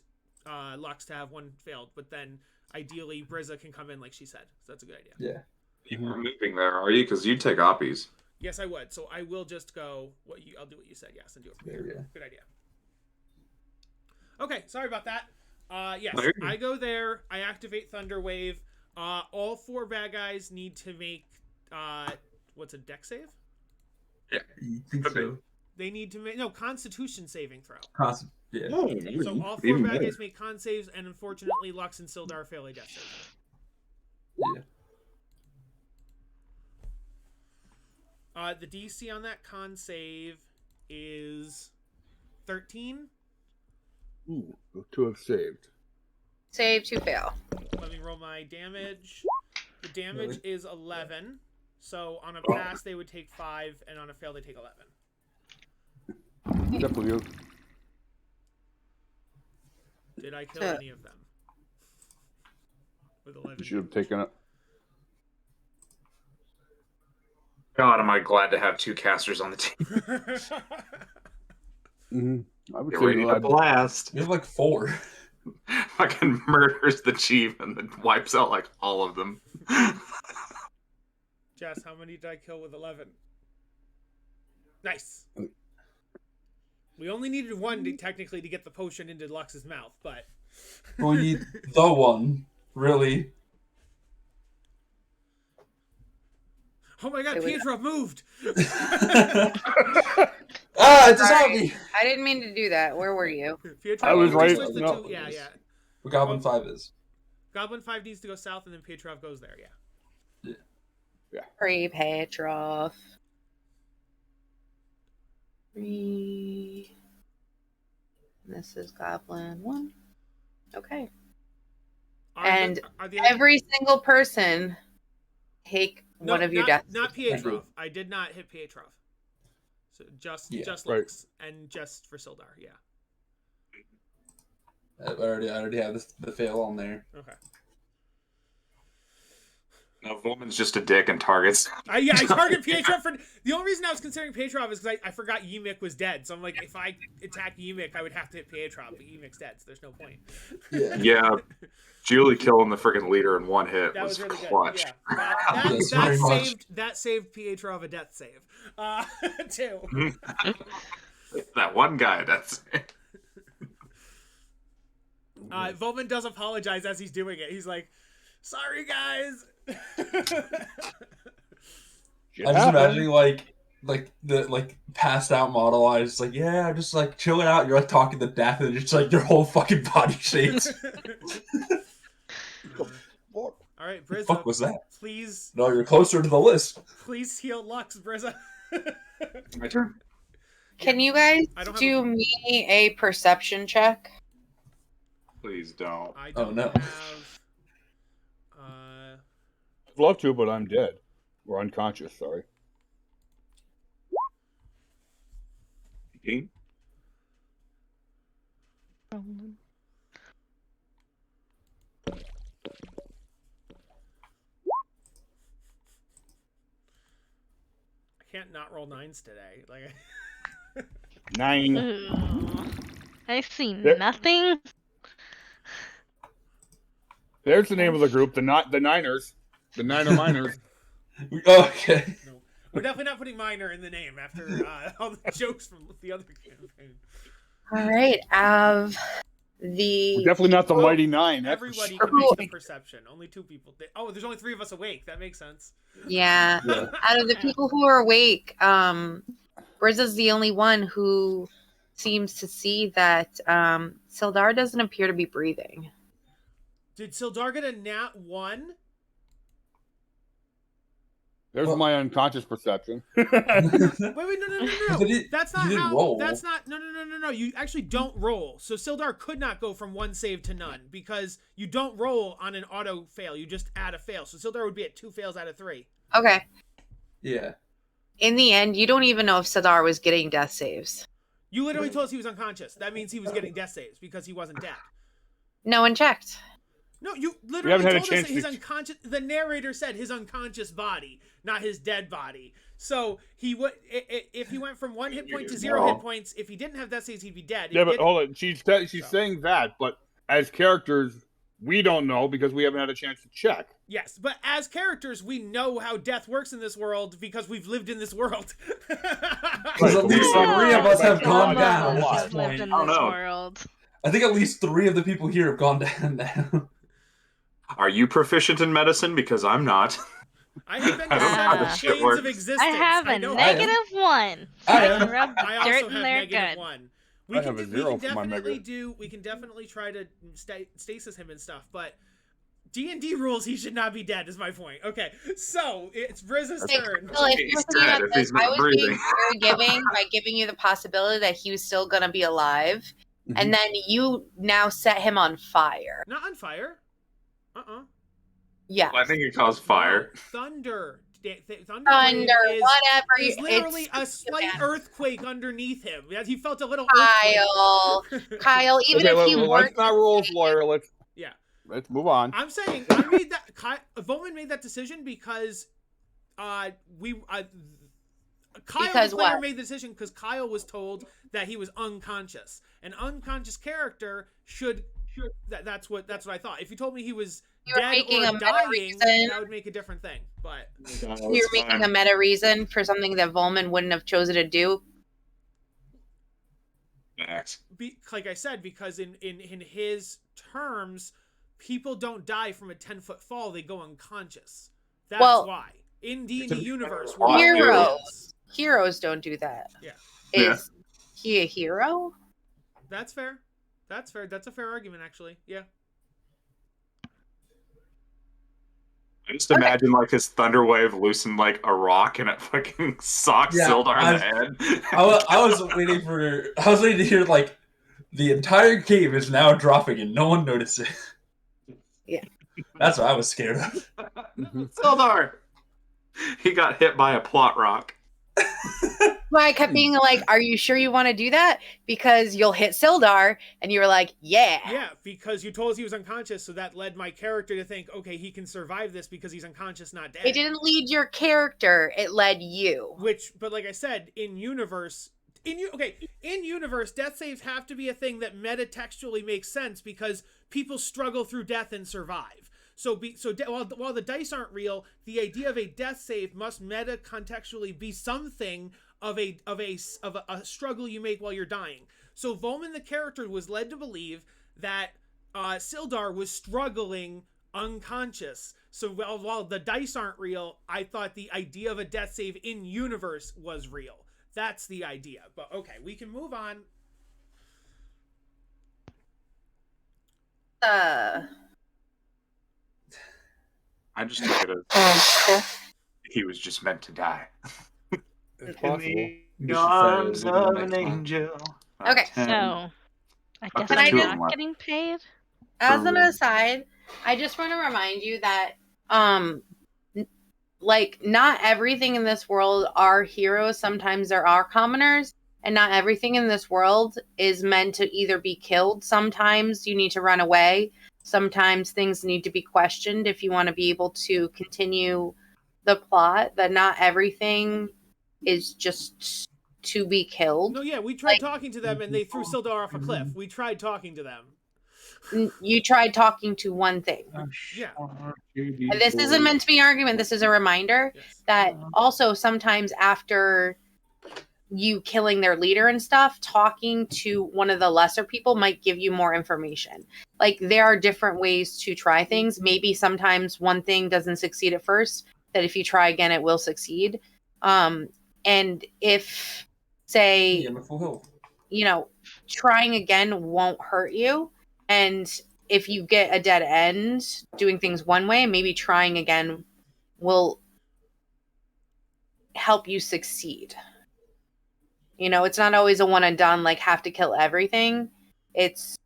Lux to have one failed, but then ideally Brizza can come in like she said. So that's a good idea. Yeah. You are moving there, are you? Because you take oppies. Yes, I would. So I will just go. I'll do what you said. Yes, and do it from There we here. go. Good idea. Okay, sorry about that. Yes, No, you're good. I go there. I activate Thunder Wave. All 4 bad guys need to make what's a dex save? You think Could be. so? They need to make Constitution saving throw. Yeah. So all 4 Even bad better. guys make con saves, and unfortunately, Lux and Sildar fail a death save. The DC on that con save is 13. Ooh, those two have saved. Save to fail. Let me roll my damage. The damage Really? is 11. So on a pass, they would take 5, and on a fail, they take 11. Except for you. Did I kill any of them? With 11. You should have taken it. God, am I glad to have 2 casters on the team. I would Get say ready to blast. You have like 4. Fucking murders the chief and then wipes out like all of them. Jess, how many did I kill with 11? Nice. We only needed 1 technically to get the potion into Lux's mouth, but... We need the one, really. Oh my god, Pietro moved! Ah, it's a Sorry. zombie! I didn't mean to do that. Where were you? Pietro, I was just right. with the No. two- Yeah, yeah. Where Goblin 5 is. Goblin 5 needs to go south, and then Pietrov goes there, yeah. Pre-Petrov. 3. This is Goblin 1. Okay. Are the other- Every single person take one of your deaths. Not Pietrov. I did not hit Pietrov. So just right. Lux and just for Sildar, yeah. I already have the fail on there. Okay. No, Volman's just a dick and targets. I target Pietrov for... The only reason I was considering Pietrov is because I forgot Yimik was dead. So I'm like, if I attack Yimik, I would have to hit Pietrov, but Yimik's dead, so there's no point. Yeah. Yeah, Julie killing the freaking leader in 1 hit That was was really clutch. good. Yeah. Yes, very much. That saved Pietrov a death save. Too. That one guy, that's it. Volman does apologize as he's doing it. He's like, sorry, guys. Shit I'm just happened. imagining the passed out model. I was like, yeah, I'm just like chilling out. You're like talking to death, and it's like your whole fucking body shakes. All right, What the Brizza, fuck was that? please No, you're closer to the list. heal Lux, Brizza. My turn. Can you guys I don't have do me a perception check? Please don't. I Oh, don't no. have... I'd love to, but I'm dead. Or unconscious, sorry. 18? I can't not roll 9s today. Like, 9. Ooh. I see There- nothing. There's the name of the group, the Niners. The Niner Miners. Okay. no. We're definitely not putting minor in the name after all the jokes from the other campaign. All right, Av. We're definitely not the Mighty Nine. That's for Everybody sure. can make the perception. Only 2 people. Oh, there's only 3 of us awake. That makes sense. Yeah. Yeah. Out of the people who are awake, Brizza's the only one who seems to see that Sildar doesn't appear to be breathing. Did Sildar get a nat 1? There's Well- my unconscious perception. Wait, no. Did he- That's not he didn't how. roll. That's not. No. You actually don't roll. So Sildar could not go from 1 save to none because you don't roll on an auto fail. You just add a fail. So Sildar would be at 2 fails out of 3. Okay. Yeah. In the end, you don't even know if Sildar was getting death saves. You literally told us he was unconscious. That means he was getting death saves because he wasn't dead. No one checked. No, you literally haven't had a told us chance that his to- unconscious. The narrator said his unconscious body, not his dead body. So he would, if he went from 1 hit point to 0 hit points, if he didn't have death saves, he'd be dead. If Yeah, he but didn't- hold on. She's saying that, but as characters, we don't know because we haven't had a chance to check. Yes, but as characters, we know how death works in this world because we've lived in this world. Because at least Yeah. 3 of us have Yeah. gone Some down of at us this have lived point. in I don't this know. world. I think at least 3 of the people here have gone down now. Are you proficient in medicine? Because I'm not. I have been I to don't know how 7 this shit planes works. of existence. I have a know. -1. I am. Rub I also dirt have in their negative gut. 1. I have a 0 for my definitely mega. we can definitely try to stasis him and stuff, but D&D rules, he should not be dead, is my point. Okay, so it's Briz's Like, turn. Kyle, if you were He's thinking dead about if this, he's not I was being breathing. very giving by giving you the possibility that he was still gonna be alive, and then you now set him on fire. Not on fire. Yeah, I think it caused fire. No, thunder. Thunder whatever. is literally It's a slight earthquake underneath him. Yeah, he felt a little Kyle. earthquake. Kyle, even if he let's weren't, not rules, lawyer. Let's move on. I'm saying I made that. Volman made that decision because Kyle Because the player what? made the decision because Kyle was told that he was unconscious. An unconscious character should that's what I thought. If you told me he was You're dead making or a meta dying, reason. that would make a different thing. But You're making a meta reason for something that Volman wouldn't have chosen to do. like I said, because in his terms, people don't die from a 10-foot fall; they go unconscious. That's why in D&D universe, Heroes don't do that. Yeah. Is he a hero? That's fair. That's fair. That's a fair argument, actually. Yeah. I just imagine like his thunder wave loosened like a rock and it fucking socked Sildar in the head. I was waiting to hear like the entire cave is now dropping and no one notices. Yeah. That's what I was scared of. Sildar! He got hit by a plot rock. Why I kept being like, "Are you sure you want to do that?" Because you'll hit Sildar, and you were like, "Yeah." Yeah, because you told us he was unconscious, so that led my character to think, okay, he can survive this because he's unconscious, not dead. It didn't lead your character; it led you. But like I said, in universe, death saves have to be a thing that metatextually makes sense because people struggle through death and survive. While the dice aren't real, the idea of a death save must meta contextually be something of a struggle you make while you're dying. So Volman the character was led to believe that Sildar was struggling unconscious. So while the dice aren't real, I thought the idea of a death save in universe was real. That's the idea. But okay, we can move on. I just took it as he was just meant to die. It's possible. In the arms of an angel. Okay. So, I guess Can I I'm just- not getting paid. As an aside, I just want to remind you that, like, not everything in this world are heroes. Sometimes there are commoners, and not everything in this world is meant to either be killed. Sometimes you need to run away. Sometimes things need to be questioned if you want to be able to continue the plot. That not everything is just to be killed. No, yeah, we tried talking to them and they threw Sildar off a cliff. We tried talking to them. You tried talking to one thing. Yeah. And this isn't meant to be an argument. This is a reminder Yes. that also sometimes after you killing their leader and stuff, talking to one of the lesser people might give you more information. Like, there are different ways to try things. Maybe sometimes one thing doesn't succeed at first, that if you try again, it will succeed. And if, say, trying again won't hurt you, and if you get a dead end doing things one way, maybe trying again will help you succeed. It's not always a one and done, like, have to kill everything. It's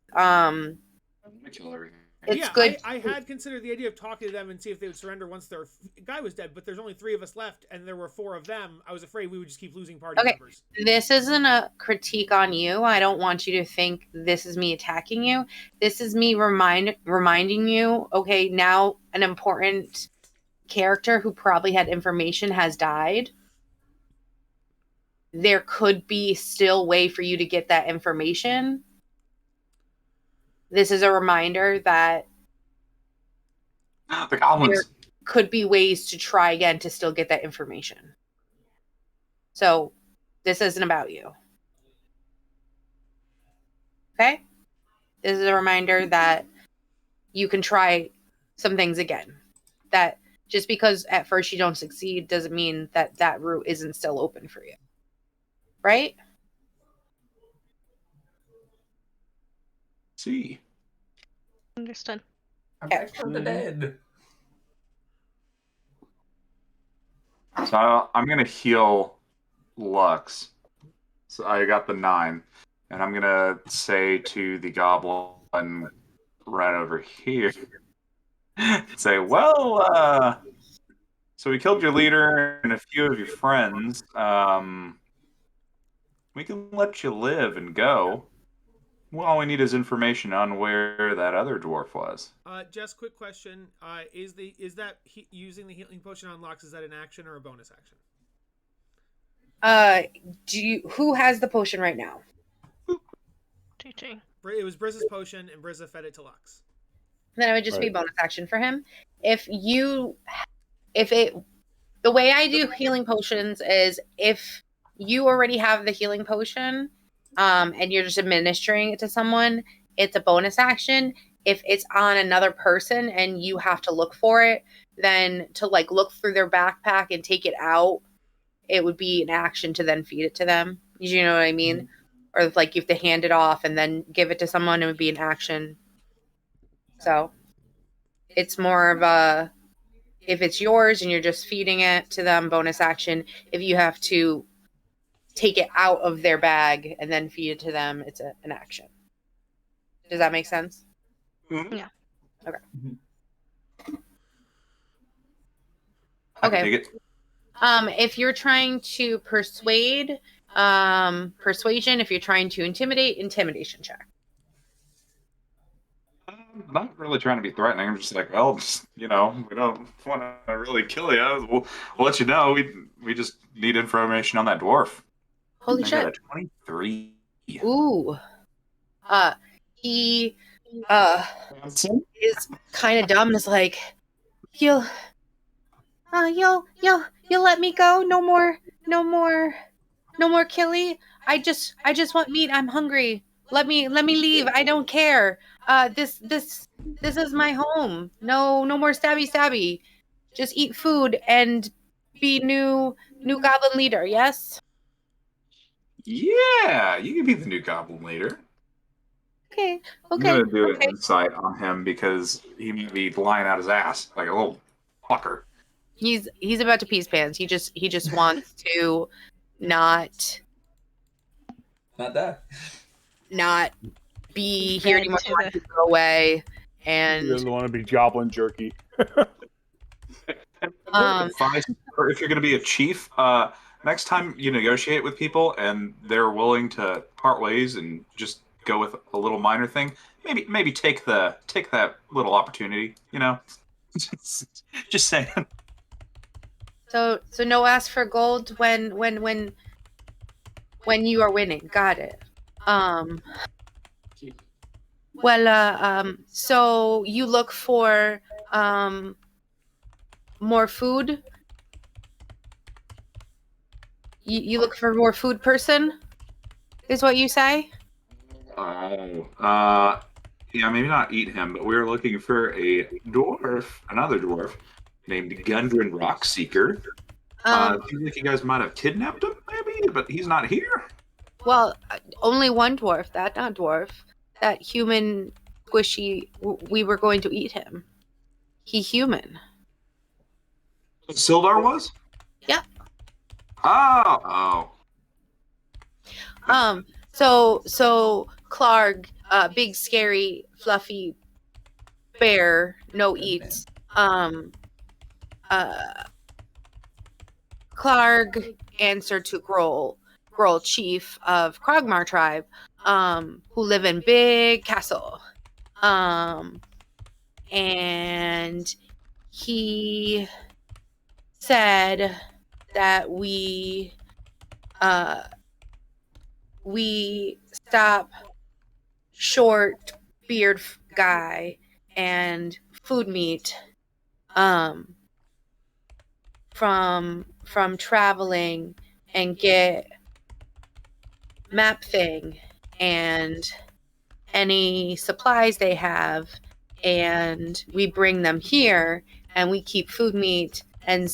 good. I had considered the idea of talking to them and see if they would surrender once their guy was dead, but there's only 3 of us left, and there were 4 of them. I was afraid we would just keep losing party members. This isn't a critique on you. I don't want you to think this is me attacking you. This is me reminding you, okay, now an important character who probably had information has died. There could be still way for you to get that information. This is a reminder that the goblins. there could be ways to try again to still get that information. So this isn't about you. Okay? This is a reminder that you can try some things again. That just because at first you don't succeed doesn't mean that that route isn't still open for you. Right? See. Understood. I'm back from the dead. So I'm gonna heal Lux. So I got the 9, and I'm gonna say to the goblin right over here, say, well, so we killed your leader and a few of your friends. We can let you live and go. Well, all we need is information on where that other dwarf was. Jess, quick question: is that using the healing potion on Lux, is that an action or a bonus action? Who has the potion right now? TJ. It was Brizza's potion, and Brizza fed it to Lux. Then it would just be Right. bonus action for him. The way I do healing potions is if you already have the healing potion, and you're just administering it to someone, it's a bonus action. If it's on another person and you have to look for it, then to like look through their backpack and take it out, it would be an action to then feed it to them. You know what I mean? Or if, like, you have to hand it off and then give it to someone, it would be an action. So it's more of a, if it's yours and you're just feeding it to them, bonus action. If you have to take it out of their bag and then feed it to them, it's an action. Does that make sense? Mm-hmm. Yeah. Okay. I can Okay. take it. If you're trying to persuade, persuasion. If you're trying to intimidate, intimidation check. I'm not really trying to be threatening. I'm just like, well, we don't want to really kill you. We'll let you know. We just need information on that dwarf. Holy I got a shit. 23. Ooh. He is kind of dumb and is like, you'll let me go? No more killy. I just want meat. I'm hungry. Let me leave. I don't care. This is my home. No more stabby. Just eat food and be new goblin leader. Yes. Yeah, you can be the new goblin leader. Okay. I'm gonna do an insight on him because he may be lying out his ass like a little fucker. He's about to pee his pants. He just wants to not Not be here Back anymore. to He wants to go away. He And doesn't want to be goblin jerky. Advice, or if you're gonna be a chief, next time you negotiate with people and they're willing to part ways and just go with a little minor thing, maybe take that little opportunity. Just saying. so no ask for gold when you are winning. Got it. So you look for more food. You look for more food person, is what you say? Oh, yeah, maybe not eat him, but we're looking for another dwarf named Gundren Rockseeker. Seems like you guys might have kidnapped him, maybe, but he's not here. Well, only one dwarf. That not dwarf. That human squishy. We were going to eat him. He human. Sildar was? Yeah. Oh. So Clark, big scary fluffy bear, no eats. Clark answered to Grohl chief of Krogmar tribe, who live in big castle. And he said that we stop short beard guy and food meat from traveling and get map thing and any supplies they have, and we bring them here and we keep food meat and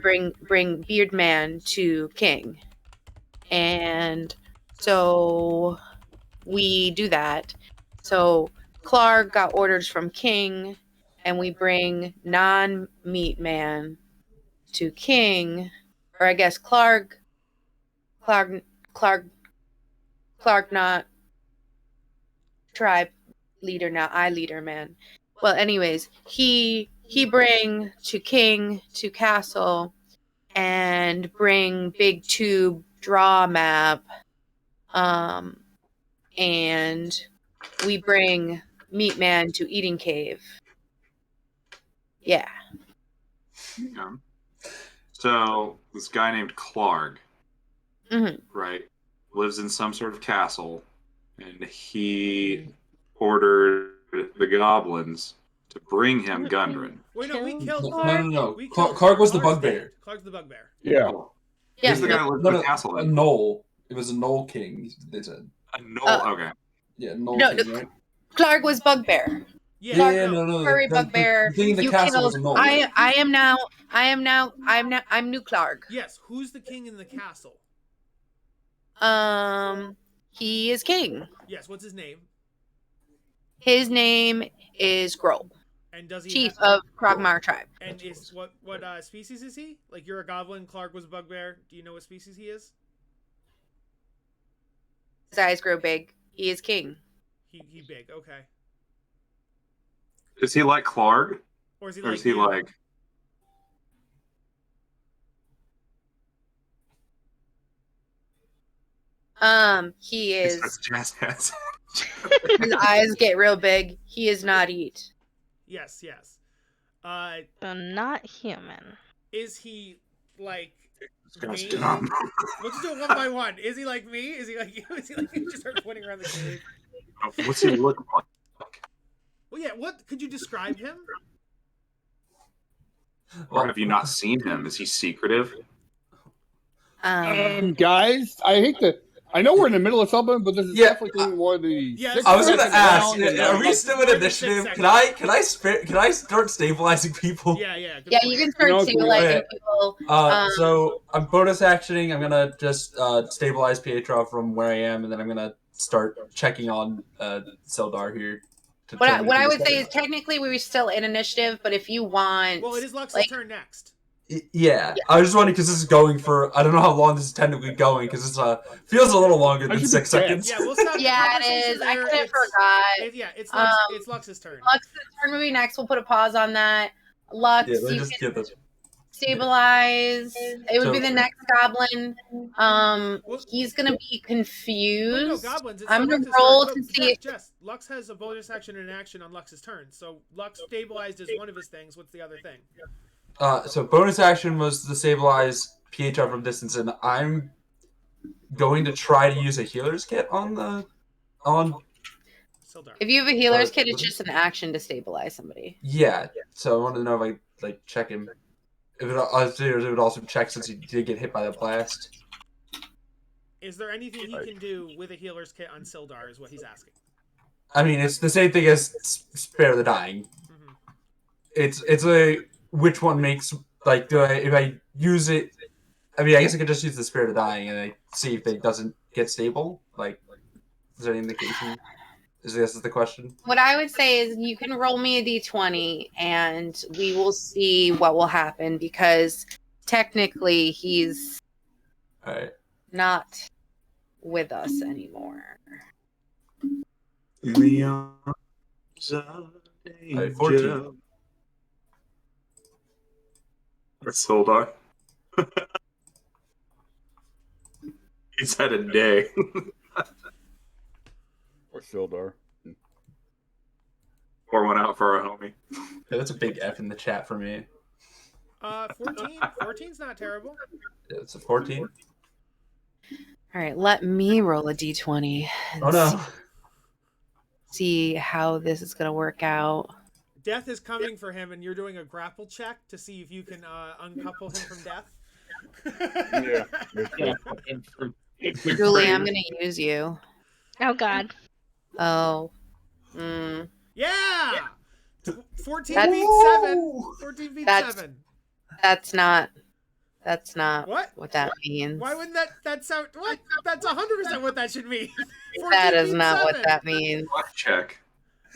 bring beard man to king. And so we do that. So Clark got orders from King, and we bring non-meat man to King, or I guess Clark, not tribe leader now, I leader man. Well, anyways, he bring to King to castle, and bring big tube draw map, and we bring meat man to eating cave. Yeah. Yeah. So this guy named Clark, right, lives in some sort of castle, and he ordered the goblins to bring him Gundren. Wait, no, we killed No, Clark. no, no. We killed Clark was the Clark's bugbear. dead. Clark's the bugbear. Yeah. Yeah. Who's the guy that lives No, in the no, castle a then? knoll. It was a knoll king, they said. A knoll. Okay. Yeah, knoll No, king, right? Clark was bugbear. Yeah, Yeah, no. no. Furry The bugbear. thing in the You castle killed. was a knoll. I'm new Clark. Yes, who's the king in the castle? He is king. Yes, what's his name? His name is Grob, And does he chief ha- of Krogmar tribe. And is what species is he? Like, you're a goblin, Clark was a bugbear. Do you know what species he is? His eyes grow big. He is king. He big, okay. Is he like Clark? Or is he Or like is he you? like? He is. That's jazz hands. His eyes get real big. He is not eat. Yes. So not human. Is he like Guy's me? dumb. Let's just do it one by one. Is he like me? Is he like you? Is he like you? Just start pointing around the cave. What's he look like? Well, yeah. What could you describe him? Or have you not seen him? Is he secretive? Guys, I know we're in the middle of something, but this is Yeah, definitely more the. Yeah, sixth I was gonna second ask, round, and are we Let's still do in it in 6 initiative? seconds. Can I start stabilizing people? Yeah. Yeah, you can start You know, stabilizing okay. people. So I'm bonus actioning. I'm gonna just stabilize Pietro from where I am, and then I'm gonna start checking on Sildar here. What I would say is technically we were still in initiative, but if you want, Well, it is Lux's turn next. Yeah, I was just wondering because this is going for I don't know how long this is technically going because it's feels a little longer I than should be 6 dead. seconds. Yeah, we'll stop. the Yeah, it conversation is. I there. couldn't forgot. It's Lux's turn. Lux's turn movie next. We'll put a pause on that. Lux, Yeah, let me you just can get this. stabilize. It would be So- the next goblin. He's gonna be Wait, no, confused. goblins. It's I'm not gonna Lux's roll turn. to Look, see if Jess, Lux has a bonus action and an action on Lux's turn. So Lux stabilized is one of his things. What's the other thing? So bonus action was to stabilize Pietro from distance, and I'm going to try to use a healer's kit on. Sildar. if you have a healer's kit, it's just an action to stabilize somebody. Yeah. So I wanted to know if I check him. If it would also check since he did get hit by the blast. Is there anything he can do with a healer's kit on Sildar? Is what he's asking. I mean, it's the same thing as Spare the Dying. Mm-hmm. It's a which one makes if I use it. I mean, I guess I could just use the Spirit of Dying and I see if it doesn't get stable. Like, is there any indication? This is the question. What I would say is you can roll me a d20 and we will see what will happen because technically he's All right. not with us anymore. In the arms of All right, 14. That's Sildar. He's had a day. Or Sildar. Pour one out for our homie. Yeah, that's a big F in the chat for me. 14. 14's not terrible. Yeah, it's a 14. All right, let me roll a d20 and Oh no. see how this is going to work out. Death is coming for him, and you're doing a grapple check to see if you can uncouple him from death. Julie, I'm going to use you. Oh God. Oh. Yeah! 14 That's- beats 7. 14 beats That's- 7. That's not What? that means. Why wouldn't that sound... What? That's 100% what that should mean. 14 That is beats not 7. what that means. Luck check.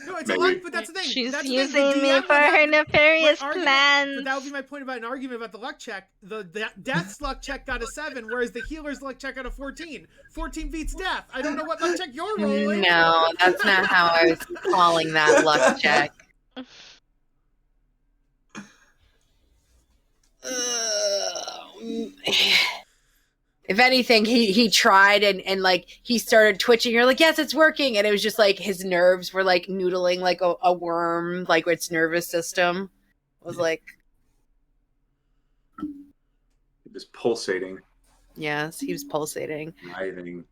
No, it's Maybe. a luck, but that's the thing. She's that's using the thing. me for her nefarious plans. But that would be my point about an argument about the luck check. The death's luck check got a 7, whereas the healer's luck check got a 14. 14 beats death. I don't know what luck check you're rolling. No, that's not how I was calling that luck check. If anything, he tried and like he started twitching. You're like, yes, it's working, and it was just like his nerves were like noodling like a worm, like its nervous system was like. It was pulsating, Yes, he was pulsating. writhing,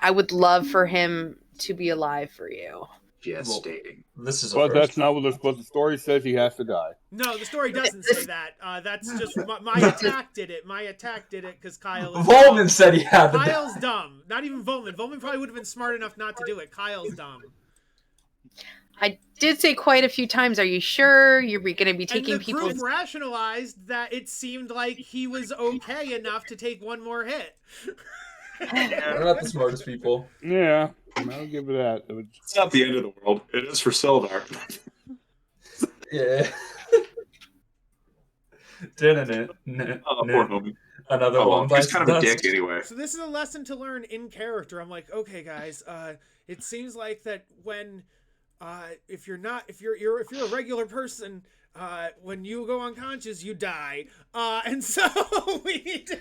I would love for him to be alive for you. gestating. This is a But first. that's not what the story says. He has to die. No, the story doesn't say that. That's just my attack did it. My attack did it because Kyle is Volman dumb. said he had the Kyle's dumb. Not even Volman. Volman probably would have been smart enough not to do it. Kyle's dumb. I did say quite a few times, are you sure you're going to be taking And the people? group rationalized that it seemed like he was okay enough to take one more hit. We're not the smartest people. Yeah, I'll give it that. It was, It's not the end of the world. It is for Sildar. Yeah. Oh, poor homie. Another Oh, one well, he's bites kind of a dust. dick anyway. So this is a lesson to learn in character. I'm like, okay, guys, it seems like that when, if you're a regular person, when you go unconscious, you die. And so we need to.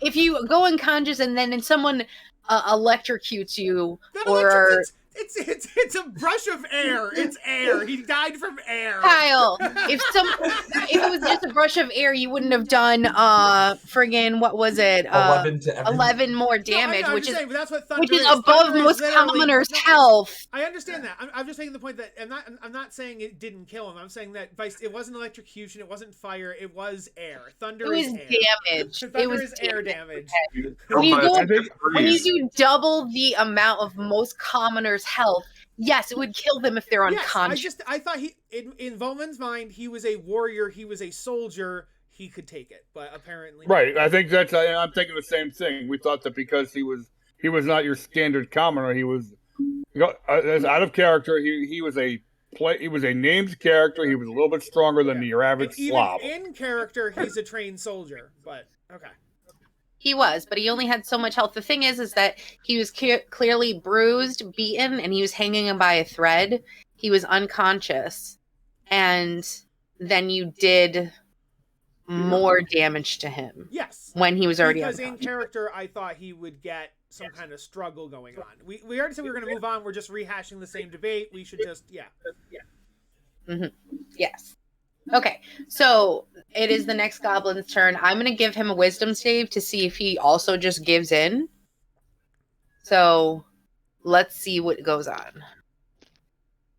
If you go unconscious and then someone electrocutes you, Not or it's a brush of air. It's air. He died from air. Kyle, if it was just a brush of air, you wouldn't have done friggin' what was it? 11 to every- 11 more No, damage, I know, which is saying, but that's what Thunder which is is. above Thunder is most literally- commoners' no, health. I understand that. I'm just making the point that I'm not saying it didn't kill him. I'm saying that it wasn't electrocution, it wasn't fire, it was air. Thunder It is was air. damage. Thunder It was is air damage. When you go- I think When you do double the amount of most commoners' health, yes, it would kill them if they're Yes, unconscious. I thought in Volman's mind, he was a warrior, he was a soldier, he could take it, but apparently right. I think I'm thinking the same thing. We thought that because he was not your standard commoner. He was out of character. He was a named character. He was a little bit stronger than your average even slob. in character, he's a trained soldier. But okay. He was, but he only had so much health. The thing is that he was clearly bruised, beaten, and he was hanging by a thread. He was unconscious, and then you did more damage to him Yes. when he was already Because in unconscious. character, I thought he would get some kind of struggle going on. We already said we were going to move on. We're just rehashing the same debate. We should just Yes. Okay, so it is the next goblin's turn. I'm going to give him a wisdom save to see if he also just gives in. So let's see what goes on.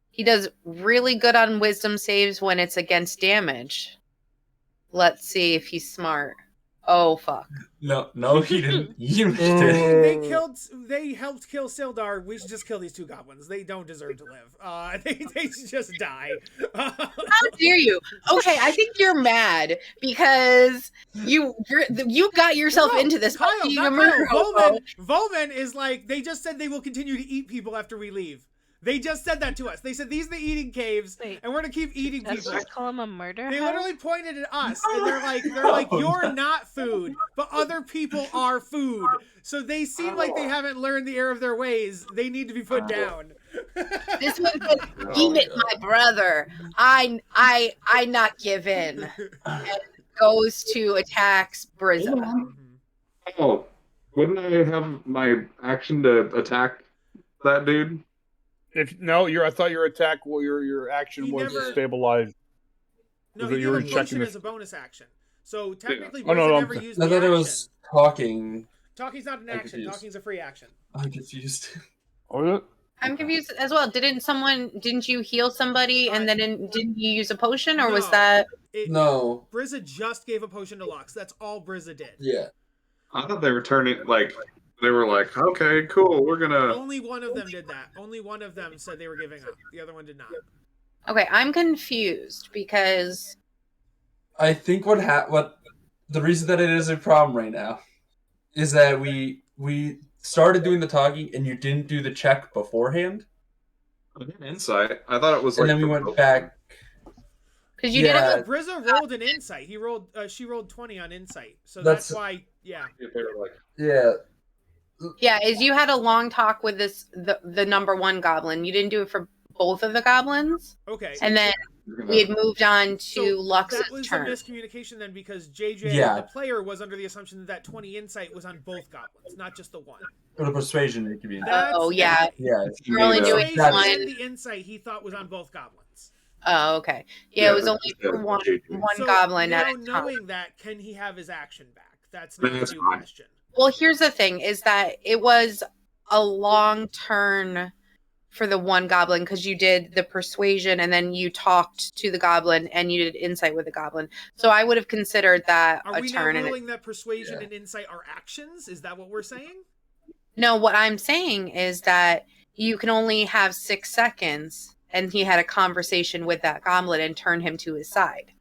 He does really good on wisdom saves when it's against damage. Let's see if he's smart. Oh, fuck. No, he didn't. You did. They helped kill Sildar. We should just kill these two goblins. They don't deserve to live. They should just die. How dare you? Okay, I think you're mad because you got yourself No, into this. Kyle, You not remember Kyle. Volman is like, they just said they will continue to eat people after we leave. They just said that to us. They said these are the eating caves, Wait, and we're gonna keep eating Let's people. just call him a murder They house? literally pointed at us, and they're like, you're not food, but other people are food. So they seem like they haven't learned the error of their ways. They need to be put down. This one says, "Give it, my brother. I not give in." And goes to attacks Brizza. Oh, wouldn't I have my action to attack that dude? I thought your attack, your action He was never- stabilized. No, Was it he you did were a checking potion this- as a bonus action. So technically, Oh, no, Brizza no, never used I the thought action. it was talking. Talking's not an I'm action. confused. Talking's a free action. I'm confused. Was it? I'm confused as well. Didn't you heal somebody and then didn't you use a potion, or was No. that? No. Brizza just gave a potion to Lux. That's all Brizza did. Yeah. I thought they were they were like, okay, cool, we're gonna. Only one of them did that. Only one of them said they were giving up. The other one did not. Okay, I'm confused because I think what the reason that it is a problem right now is that we started doing the talking and you didn't do the check beforehand. Insight. I thought it was And like then we the went book back. Because you didn't. Yeah, Brizza rolled an insight. She rolled 20 on insight. So That's- that's why, yeah. yeah. Yeah, is you had a long talk with the number one goblin. You didn't do it for both of the goblins, Okay. and then we had moved on to Lux's that was turn. a miscommunication then, because JJ, Yeah. the player, was under the assumption that 20 insight was on both goblins, not just the one. For the persuasion, it could be. Oh yeah, Yeah. you're only Yeah. doing Persuasion one. and the insight he thought was on both goblins. Oh okay. Yeah, it was only for one So goblin now, at a time. knowing that, can he have his action back? That's now That's the new fine. question. Well, here's the thing: is that it was a long turn for the one goblin because you did the persuasion and then you talked to the goblin and you did insight with the goblin. So I would have considered that Are a we now turn. And ruling that persuasion and insight are actions? Is that what we're saying? no, what I'm saying is that you can only have 6 seconds, and he had a conversation with that goblin and turned him to his side,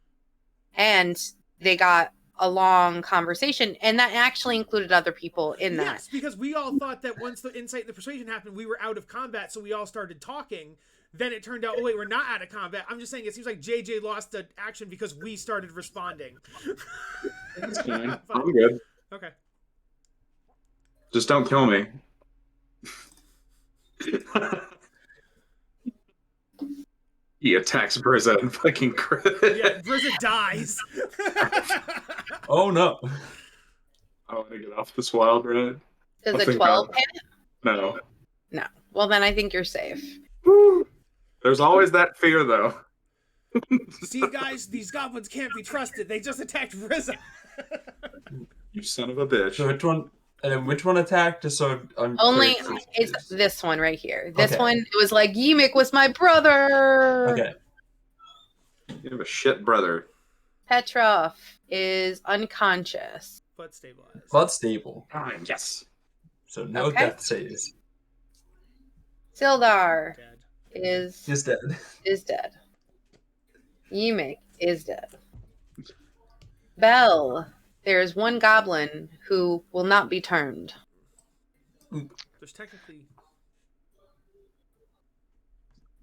and they got a long conversation, and that actually included other people in that. Yes, because we all thought that once the insight and the persuasion happened, we were out of combat, so we all started talking. Then it turned out, oh wait, we're not out of combat. I'm just saying, it seems like JJ lost the action because we started responding. That's fine. I'm good. Okay. Just don't kill me. He attacks Brizza and fucking crit. Yeah, Brizza dies. Oh no. I want to get off this wild ride. Does I a think 12 I'll- hit? No. No. Well, then I think you're safe. Woo. There's always that fear, though. See, guys, these goblins can't be trusted. They just attacked Brizza. You son of a bitch. So which one attacked? Just so I'm Only clear. it's this one right here. This Okay. one, it was like, Yimik was my brother. Okay. You have a shit brother. Petrov is unconscious. But stabilized. Blood stable. Ah, yes. So no Okay. death saves. Sildar Dead. is He's dead. dead. Yimik is dead. Bell, there is one goblin who will not be turned. There's technically...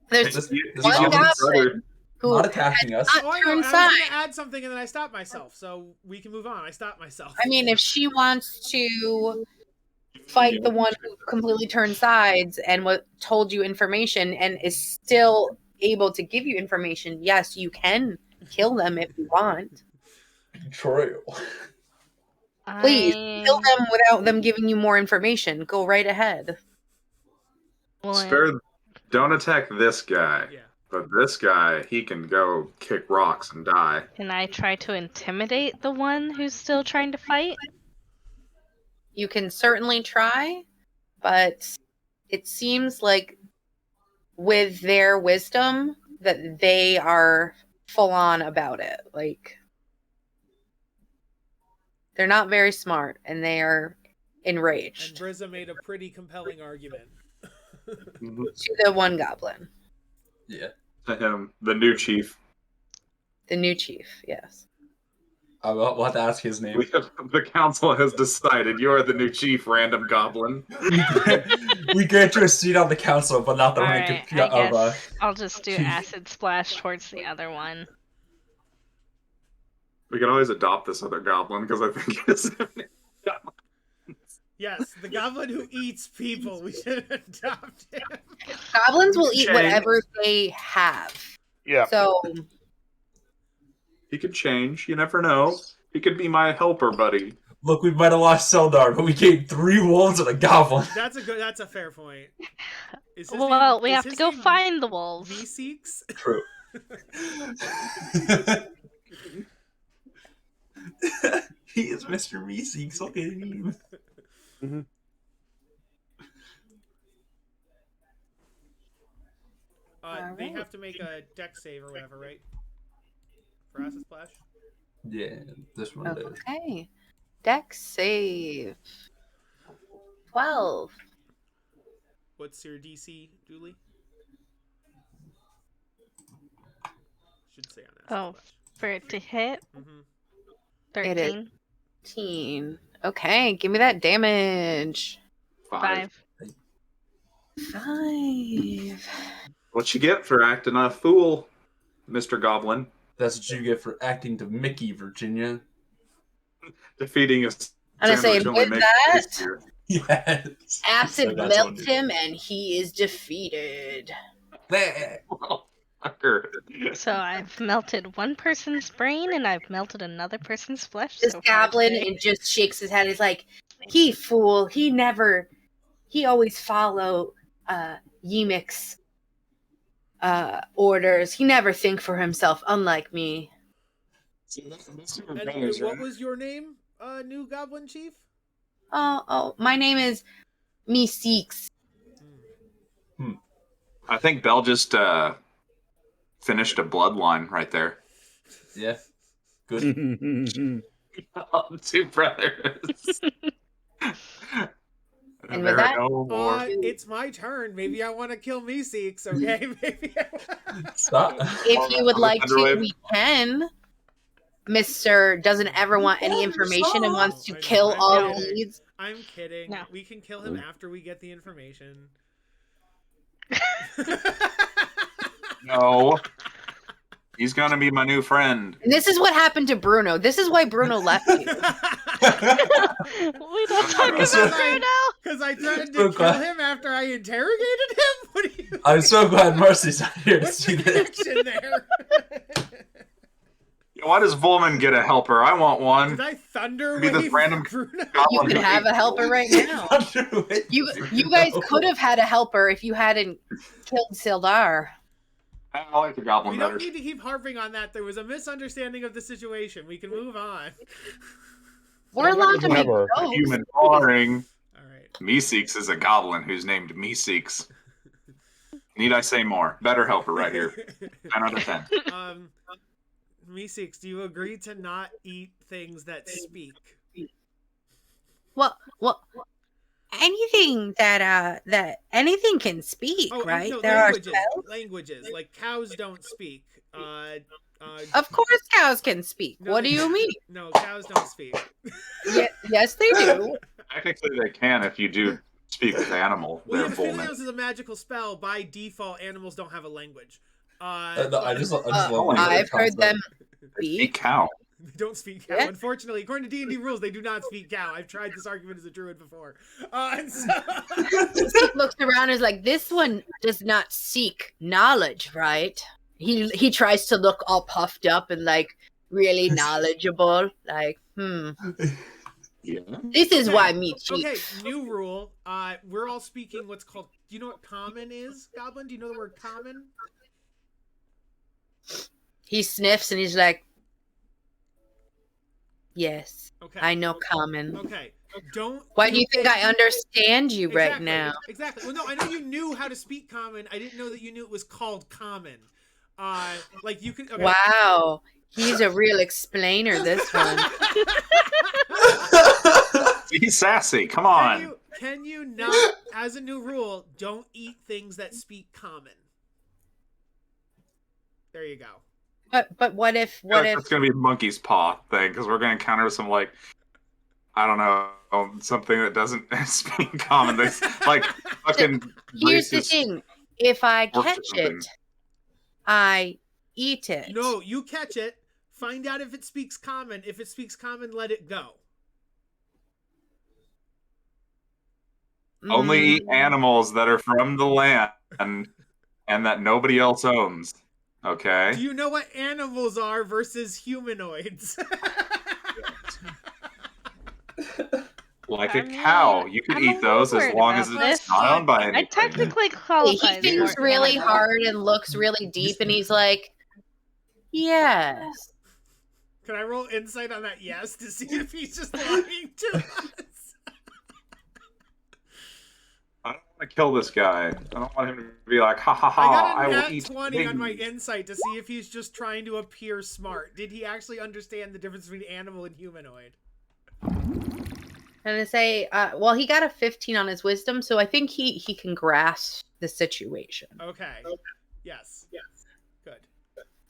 There's This one goblin's goblin who not attacking us. not Oh, I know. I turned was going side. to add something and then I stopped myself. So we can move on. I stopped myself. I mean, if she wants to fight the one who completely turned sides and what told you information and is still able to give you information, yes, you can kill them if you want. True. Please kill I... them without them giving you more information. Go right ahead. Well, Spare, don't attack this guy. Yeah. But this guy, he can go kick rocks and die. can I try to intimidate the one who's still trying to fight? You can certainly try, but it seems like with their wisdom that they are full on about it. Like, they're not very smart and they are And enraged Brizza made a pretty compelling argument. to the one goblin, Yeah. To him, the new chief. the new chief. Yes. We'll have to ask his name. The council has decided you are the new chief, random goblin. We grant you a seat on the council, but not the rank Alright, of, I of guess I'll just do chief. acid splash towards the other one. We can always adopt this other goblin because I think it's. Yes, the goblin who eats people. We should adopt him. Goblins will eat Change. whatever they have. Yeah. So He could change. You never know. He could be my helper buddy. Look, we might have lost Seldar, but we gained 3 wolves and a goblin. That's a fair point. Is his Well, name- we is have to his go name find the wolves. Meeseeks? True. He is Mr. Meeseeks. Look at him. They Alright. have to make a deck save or whatever, right? For acid splash? Yeah, this one does. okay. Dex save 12. What's your DC, Julie? Should say on acid Oh, for it to hit, splash. Mm-hmm. 13. It is. 15. Okay, give me that damage. 5. 5. 5. What you get for acting a fool, Mr. Goblin? That's what you get for acting to Mickey, Virginia. Defeating a And I say, sandwich only with makes that, it easier. Yes. acid So that's what melts it- him and he is defeated. There. Well, fucker. So I've melted one person's brain and I've melted another person's flesh. This so far goblin today. and just shakes his head. He's like, he fool. He always follow Yemik's orders. He never think for himself, unlike me. And what was your name, new Goblin Chief? Oh, my name is Me Seeks. I think Bell just finished a bloodline right there. Yeah. Good. Two brothers. And There with that, are no more. It's my turn. Maybe I want to kill Meeseeks, okay? Maybe Stop. if you would On the like to, Thunderwave? we can. Mr. doesn't ever want any information and wants to kill all No. needs. I'm kidding. No. We can kill him after we get the information. No. He's gonna be my new friend. And this is what happened to Bruno. This is why Bruno left you. We don't talk Because about Bruno. Because I threatened So to kill glad. him after I interrogated him? What are you... I'm so glad Marcy's not here to What's see the this. connection there? Why does Volman get a helper? I want one. Did I thunder Be this wave random Bruno? You goblin could who have a hates helper right now. You guys could have had a helper if you hadn't killed Sildar. I like the goblin We better. don't need to keep harping on that. There was a misunderstanding of the situation. We can move on. We're allowed to make Whatever. jokes. Human boring. All right. Meeseeks is a goblin who's named Meeseeks. Need I say more? Better helper right here. 10 out of 10. Meeseeks, do you agree to not eat things that speak? Well, anything that anything can speak, right? No, There are languages. spells. Languages. Like cows don't speak. Of course, cows can speak. No, What do you mean? No, cows don't speak. Yes, they do. Technically, they can if you do speak with animal. Well, They're yeah, Volman. Philios is a magical spell. By default, animals don't have a language. No, I just love I've the heard them Speak speak. cow. They don't speak cow. Yeah. Unfortunately, according to D&D rules, they do not speak cow. I've tried this argument as a druid before. And so... He looks around and is like, this one does not seek knowledge, right? He tries to look all puffed up and like really knowledgeable. Like, Yeah. this is Okay. why me cheat. Okay, new rule. We're all speaking what's called... Do you know what common is, Goblin? Do you know the word common? He sniffs and he's like, yes, Okay. I know common. Okay. Don't... Why do you think I understand you right Exactly, now? Exactly. Well, no, I know you knew how to speak common. I didn't know that you knew it was called common. Like you could... Okay. Wow, he's a real explainer, this one. Be sassy. Come on. Can you not, as a new rule, don't eat things that speak common? There you go. But what if It's gonna be a monkey's paw thing because we're gonna encounter some like I don't know something that doesn't speak common. Things like fucking. here's the racist thing, if I or catch something. it, I eat it. No, you catch it. Find out if it speaks common. If it speaks common, let it go. Only eat animals that are from the land and that nobody else owns. Okay. Do you know what animals are versus humanoids? Like I a mean, cow, you could I'm eat a those little as worried long as about it's this. not owned by I anybody. technically He qualify. as thinks more really than hard and looks really deep, and he's like, yes. Can I roll insight on that yes to see if he's just lying to us? I don't want to kill this guy. I don't want him to be like, ha ha I ha, got I a will nat eat 20 on my pigs." insight to see if he's just trying to appear smart. Did he actually understand the difference between animal and humanoid? And I say, well, he got a 15 on his wisdom, so I think he can grasp the situation. Okay. Yes. Good.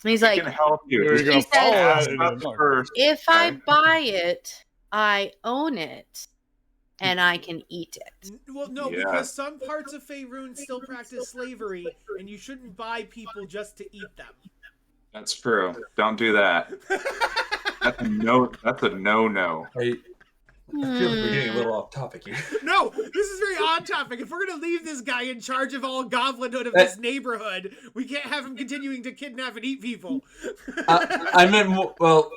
And he's He like, can help you. You're Just gonna He said- follow ask that. us first. if I Okay. buy it, I own it. and I can eat it. Well, no, Yeah. because some parts of Faerun still practice slavery, and you shouldn't buy people just to eat them. That's true. Don't do that. That's a no. That's a no-no. I feel like we're getting a little off topic here. No, this is very on topic. If we're gonna leave this guy in charge of all goblinhood of this neighborhood, we can't have him continuing to kidnap and eat people. I meant more, well,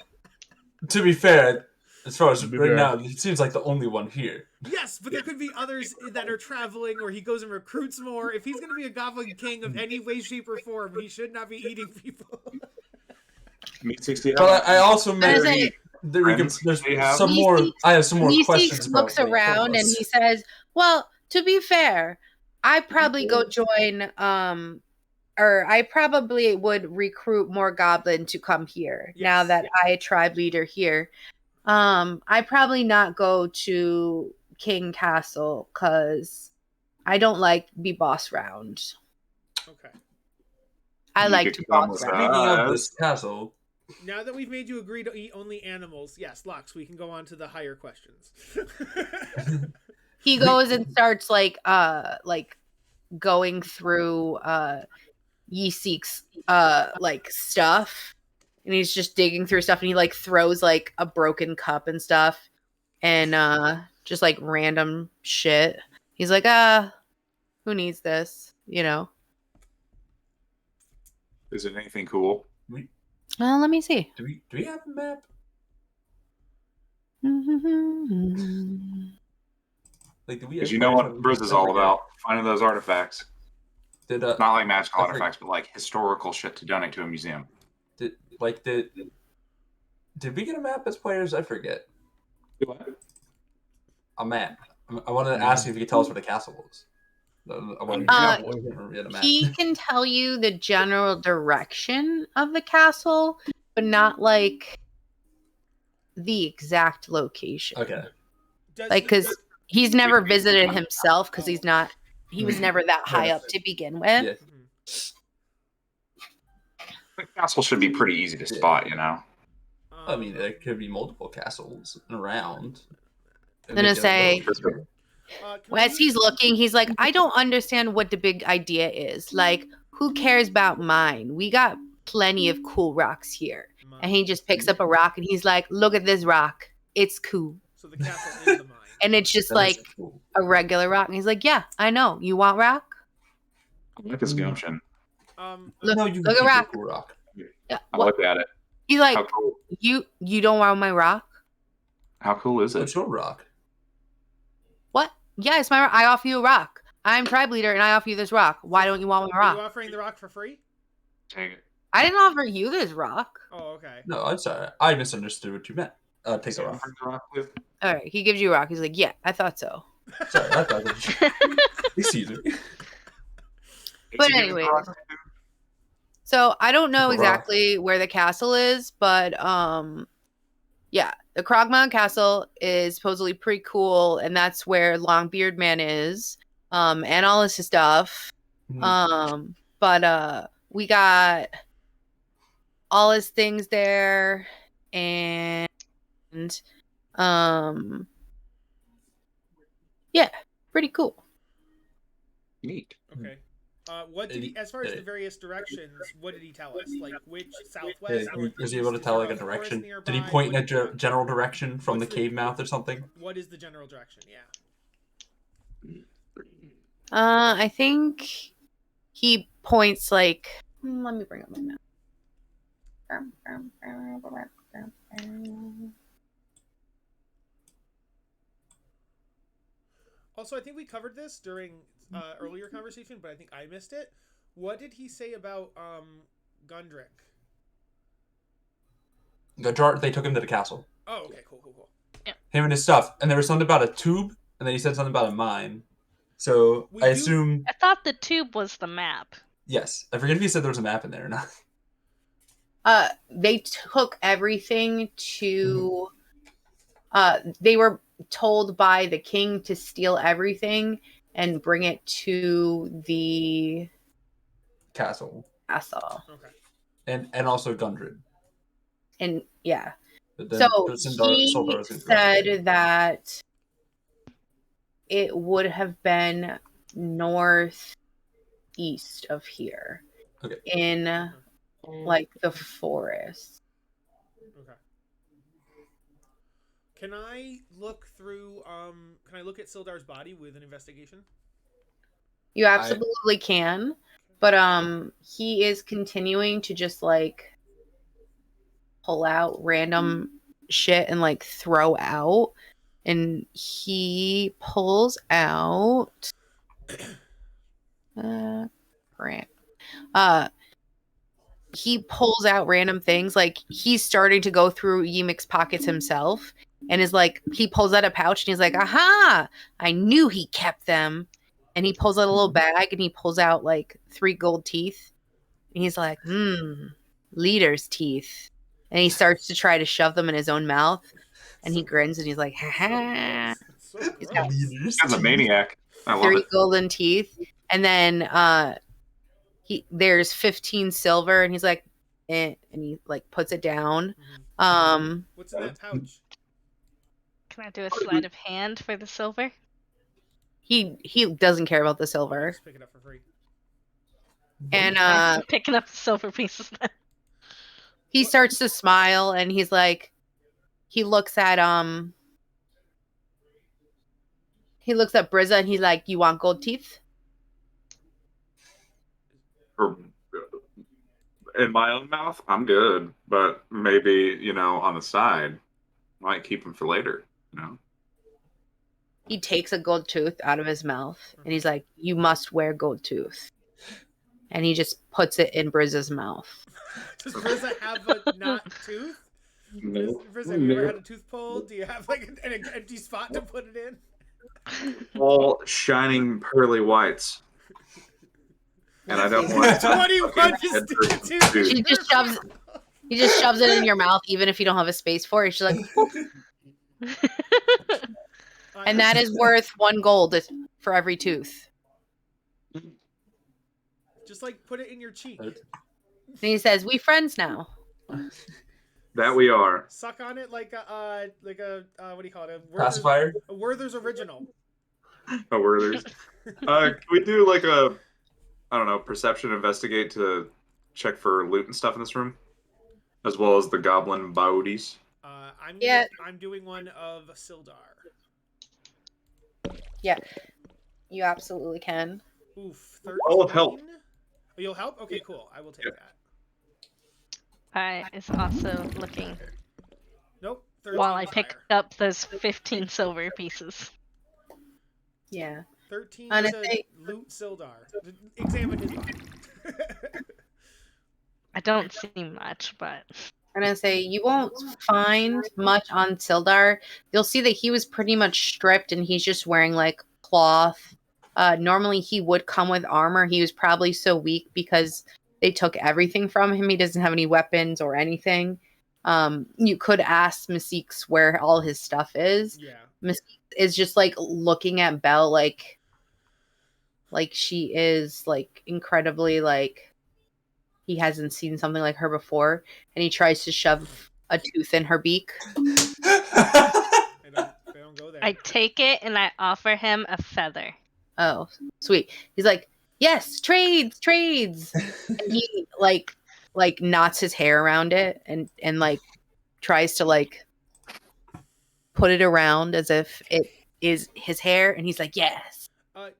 to be fair, as far as To be right fair. now, he seems like the only one here. Yes, but there could be others that are traveling, or he goes and recruits more. If he's gonna be a goblin king of any way, shape, or form, he should not be eating people. Me 60. But I also meant say- that we can, there's They have- some more. I have some more Meeseeks questions about. looks around and he says, "Well, to be fair, I probably go join or I probably would recruit more goblin to come here now Yes. that I tribe leader here. I probably not go to King Castle cuz I don't like be boss round. Okay. I You like could to come boss with round. Speaking of this castle, Now that we've made you agree to eat only animals, yes, Lux, we can go on to the higher questions. He goes and starts like going through Yeeseek's like stuff, and he's just digging through stuff, and he like throws like a broken cup and stuff, and just like random shit. He's like, who needs this, you know? Is it anything cool? Well, let me see. do we have a map? Like, do we? Because have you know what plans? Briz is I all forget. about. Finding those artifacts. Did Not like magical I forget- artifacts, but like historical shit to donate to a museum. did we get a map as players? I forget. A map. I wanted to ask you if you could tell us where the castle was. I wanted Uh, to remember we had a map. He can tell you the general direction of the castle, but not like the exact location. Okay. Does Like, the- because he's never visited himself because he was never that high up to begin with. Yeah. Mhm. The castle should be pretty easy to spot, you know. I mean, there could be multiple castles around. I'm gonna say- can As we- he's looking, he's like, I don't understand what the big idea is. Like, who cares about mine? We got plenty of cool rocks here. And he just picks up a rock and he's like, look at this rock. It's cool. So the castle is the mine. And it's just That like is cool. a regular rock. And he's like, yeah, I know. You want rock? I like his gumption. Look, No, you look at keep rock. a cool rock. Yeah, I what? look at it. He's like, How cool? you don't want my rock? How cool is it? What's your rock? What? Yeah, it's my rock. I offer you a rock. I'm tribe leader and I offer you this rock. Why don't you want my Are you rock? offering the rock for free? Take it. I didn't offer you this rock. Oh, okay. No, I'm sorry. I misunderstood what you meant. Take a rock. Bring the rock with. All right, he gives you a rock. He's like, yeah, I thought so. Sorry, I thought that Excuse me. But Did you give anyway. the rock? So I don't know Rock. exactly where the castle is, but yeah, the Krogmount Castle is supposedly pretty cool, and that's where Longbeard Man is, and all this stuff. But we got all his things there, and yeah, pretty cool. Neat. Okay. What did he, as far as the various directions, what did he tell us? Like which southwest? Was he able to northeast? tell Is like there a forest direction? nearby? Did he point in a What did he- general direction from the What's cave mouth or something? What is the general direction? Yeah. I think he points like. Let me bring up my map. Also, I think we covered this during earlier conversation, but I think I missed it. What did he say about Gundrick? They took him to the castle. Oh, okay, cool. Him and his stuff. And there was something about a tube, and then he said something about a mine. So We I do- assume, I thought the tube was the map. yes. I forget if he said there was a map in there or not. They took everything to. They were told by the king to steal everything and bring it to the Castle. castle. Okay. And also Gundred. And yeah. But then So Sildar he was gonna be right there. said that it would have been northeast of here. Okay. In like the forest. Okay. Can I look through? Can I look at Sildar's body with an investigation? You absolutely can, but he is continuing to just like pull out random shit and like throw out, and he pulls out Grant. He pulls out random things. Like he's starting to go through Yimik's pockets himself, and is like, he pulls out a pouch and he's like, aha, I knew he kept them. And he pulls out a little bag and he pulls out like 3 gold teeth. And he's like, leader's teeth. And he starts to try to shove them in his own mouth. And he grins and he's like, ha ha. So He's got gross. As a maniac. I love 3 it. golden teeth. And then there's 15 silver, and he's like, and he like puts it down. What's in that pouch? Can I do a sleight of hand for the silver? He doesn't care about the silver. Just pick it up for free. And I'm picking up the silver pieces then. he starts to smile, and he's like, he looks at Brizza, and he's like, you want gold teeth? Or, in my own mouth, I'm good. But maybe, on the side, might keep them for later, He takes a gold tooth out of his mouth, and he's like, you must wear gold tooth. And he just puts it in Brizza's mouth. Does Brizza have a not tooth? No. Brizza, have you ever had a tooth pulled? Do you have like an empty spot to put it in? All shining pearly whites. And I don't want 21 distinct tooth. He just shoves it in your mouth, even if you don't have a space for it. She's like, and that is worth 1 gold for every tooth. Just like put it in your cheek. And he says, "We friends now." That we are. Suck on it like a what do you call it? Pacifier? A Werther's original. Oh, Werther's. Can we do like a, I don't know, perception investigate to check for loot and stuff in this room, as well as the goblin bodies? I'm doing one of Sildar. Yeah, you absolutely can. Oof, 13. I'll help. Oh, you'll help? Okay, cool. I will take that. I is also looking Nope. 13 while I is pick higher. up those 15 silver pieces. Yeah. 13 And is I a think- loot Sildar. Examine his body. I don't see much, but I'm gonna say you won't find much on Sildar. You'll see that he was pretty much stripped, and he's just wearing like cloth. Normally he would come with armor. He was probably so weak because they took everything from him. He doesn't have any weapons or anything. You could ask Mystique's where all his stuff is. Yeah. Mystique is just like looking at Belle like she is like incredibly like he hasn't seen something like her before, and he tries to shove a tooth in her beak. They don't go there. I take it and I offer him a feather. Oh, sweet. He's like, yes, trades. And he like knots his hair around it and like tries to like put it around as if it is his hair, and he's like, yes.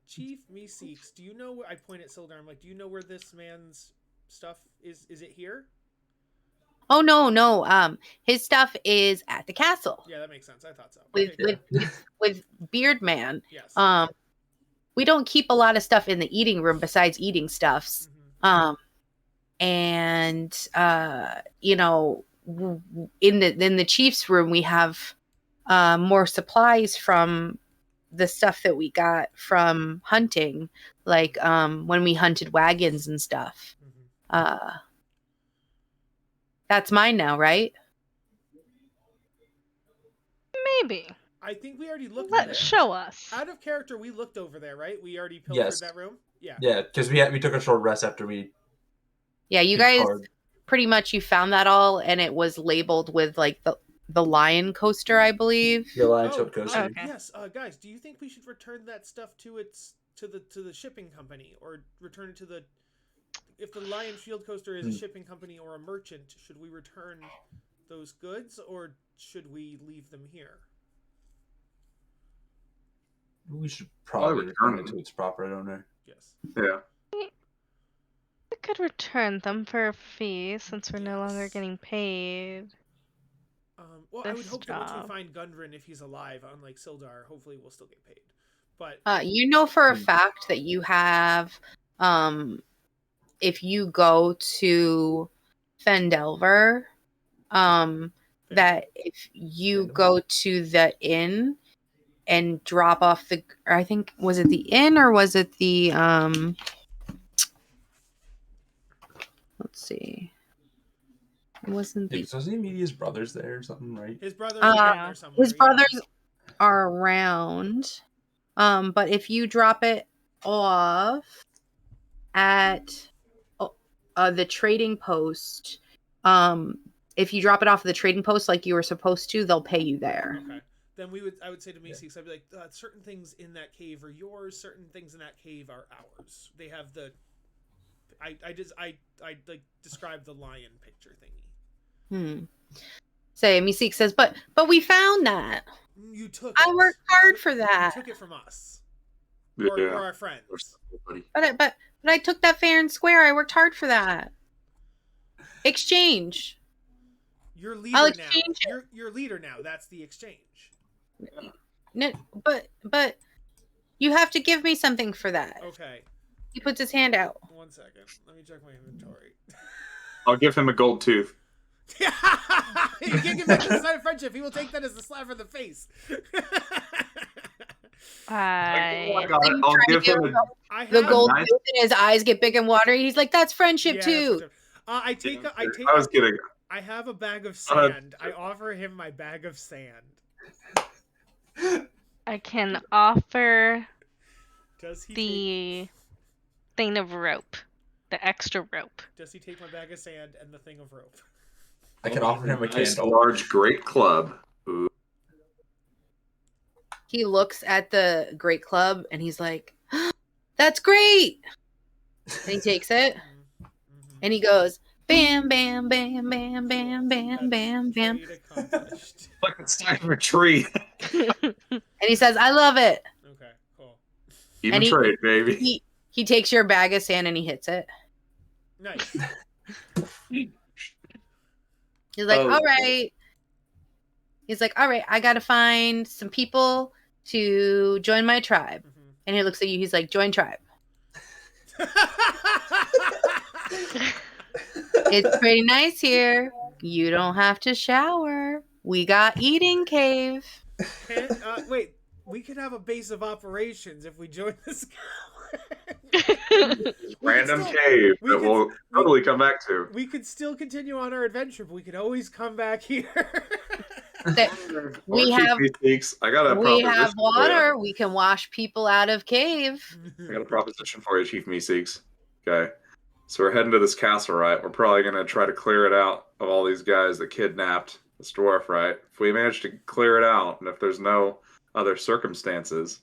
Chief Meeseeks, do you know? I point at Sildar. I'm like, do you know where this man's stuff is? Is it here? Oh no. His stuff is at the castle Yeah, that makes sense. I thought so. with Okay, good. with Beard Man. Yes. We don't keep a lot of stuff in the eating room besides eating stuffs. Mhm. And you know, in the chief's room we have more supplies from the stuff that we got from hunting, like when we hunted wagons and stuff. Mhm. That's mine now, right? Maybe. I think we already looked at Let's it. show us. Out of character, we looked over there, right? We already pilfered Yes. that room. Yeah. Yeah, because we took a short rest after we. Yeah, you picked guys card. pretty much you found that all, and it was labeled with like the lion coaster, I believe. The Lion Ship Coaster. Okay. Yes, guys, do you think we should return that stuff to the shipping company, or return it to the? If the Lion Shield Coaster is a shipping company or a merchant, should we return those goods, or should we leave them here? We should probably return it them. to its proper owner. Yes. Yeah. We could return them for a fee since we're no longer getting paid. Well, I would This hope that once we job. find Gundren, if he's alive, unlike Sildar, hopefully we'll still get paid. But You know for a fact that you have, if you go to Phandelver, that if you go to the inn and drop off or I think, was it the inn or was it the, let's see. It wasn't the, Doesn't he meet his brothers there or something, right? his brothers are down there somewhere. his brothers are around. But if you drop it off at the trading post, if you drop it off at the trading post like you were supposed to, they'll pay you there. Okay. Then I would say to Meeseeks, I'd be like, certain things in that cave are yours, certain things in that cave are ours. They have the I like describe the lion picture thingy. Say Meeseeks says, but we found that. You took I it. worked hard for that. You took it from us. Yeah. Or our friends. But I took that fair and square. I worked hard for that. Exchange. You're leader I'll now. exchange it. You're leader now. That's the exchange. No, but you have to give me something for that. Okay. He puts his hand out. 1 second. Let me check my inventory. I'll give him a gold tooth. You can't give back the sign of friendship. He will take that as a slap in the face. I I'll give him a. I have The gold nice- tooth and his eyes get big and watery. He's like, that's friendship Yeah, too. I take. I was kidding. I have a bag of sand. I offer him my bag of sand. I can offer Does he? the thing of rope, the extra rope. Does he take my bag of sand and the thing of rope? I can offer him a Nice candle. large great club. Ooh. He looks at the great club and he's like, that's great. And he takes it and he goes, bam, bam, bam, bam, bam, bam, bam, bam. Trade accomplished. Like the side of a tree. And he says, I love it. Okay, cool. Even And he- trade, baby. He takes your bag of sand and he hits it. Nice. He's like, Oh. all right. He's like, all right, I got to find some people to join my tribe. And he looks at you. He's like, join tribe. It's pretty nice here. You don't have to shower. We got eating cave. Wait, we could have a base of operations if we join this. Random still- cave we that could- we'll totally come back to. We could still continue on our adventure, but we could always come back here. We Or have- Meeseeks. I got a We proposition have for you. water. We can wash people out of cave. I got a proposition for you, Chief Meeseeks. Okay. So we're heading to this castle, right? We're probably going to try to clear it out of all these guys that kidnapped this dwarf, right? If we manage to clear it out, and if there's no other circumstances,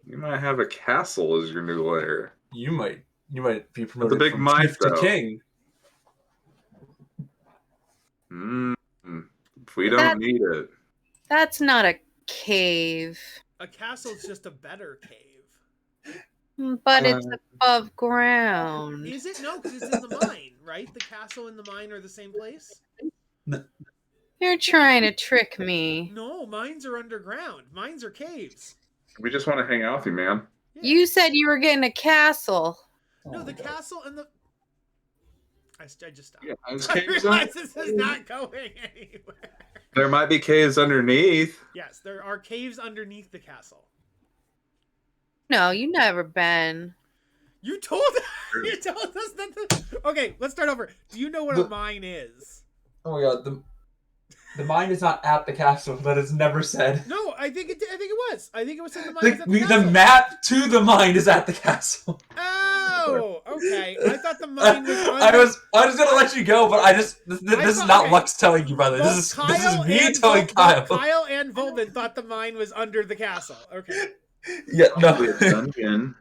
you might have a castle as your new lair. You might be promoted big from might, chief to though. king. If we don't That- need it. That's not a cave, A castle's just a better cave. but it's above ground. Is it? No, because it's in the mine, right? The castle and the mine are the same place? You're trying to trick me. No, mines are underground. Mines are caves. We just want to hang out with you, man. Yeah. You said you were getting a castle. No, the castle and the... I just stopped. Yeah, there's I caves realize this is not going anywhere. There might be caves underneath. Yes, there are caves underneath the castle. No, you never been. You told us that Okay, let's start over. Do you know what a mine is? Oh my god, the mine is not at the castle. That is never said. No, I think it was. I think it was in the mine. The map to the mine is at the castle. Oh, Sildar. Oh, okay. I thought the mine was under. I was gonna let you go, but this is thought- not okay. Lux telling you, brother. This is me telling Kyle. Both Kyle and Volman thought the mine was under the castle. Okay. Yeah, Probably no. a dungeon.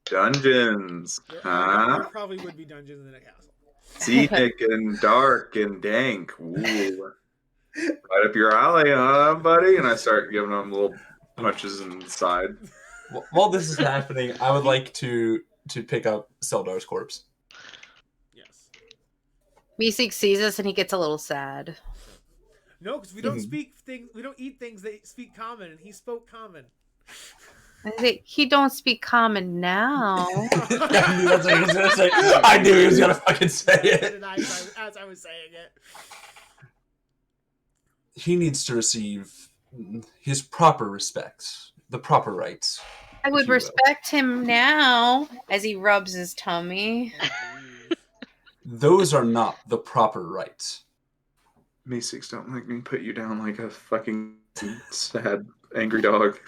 Dungeons. There Huh? probably would be dungeons in a castle. Scenic and dark and dank. Ooh. Right up your alley, huh, buddy? And I start giving them little punches inside. While this is happening, I would like to pick up Seldar's corpse. Yes. Meeseek sees us and he gets a little sad. No, because we don't speak things. We don't eat things that speak common, and he spoke common. I think he don't speak common now. I knew that's what he was gonna say. I knew he was gonna fucking say it. As I was saying it. He needs to receive his proper respect, the proper rights. I would if you will. respect him now as he rubs his tummy. Those are not the proper rights. Me6, don't make me put you down like a fucking sad, angry dog.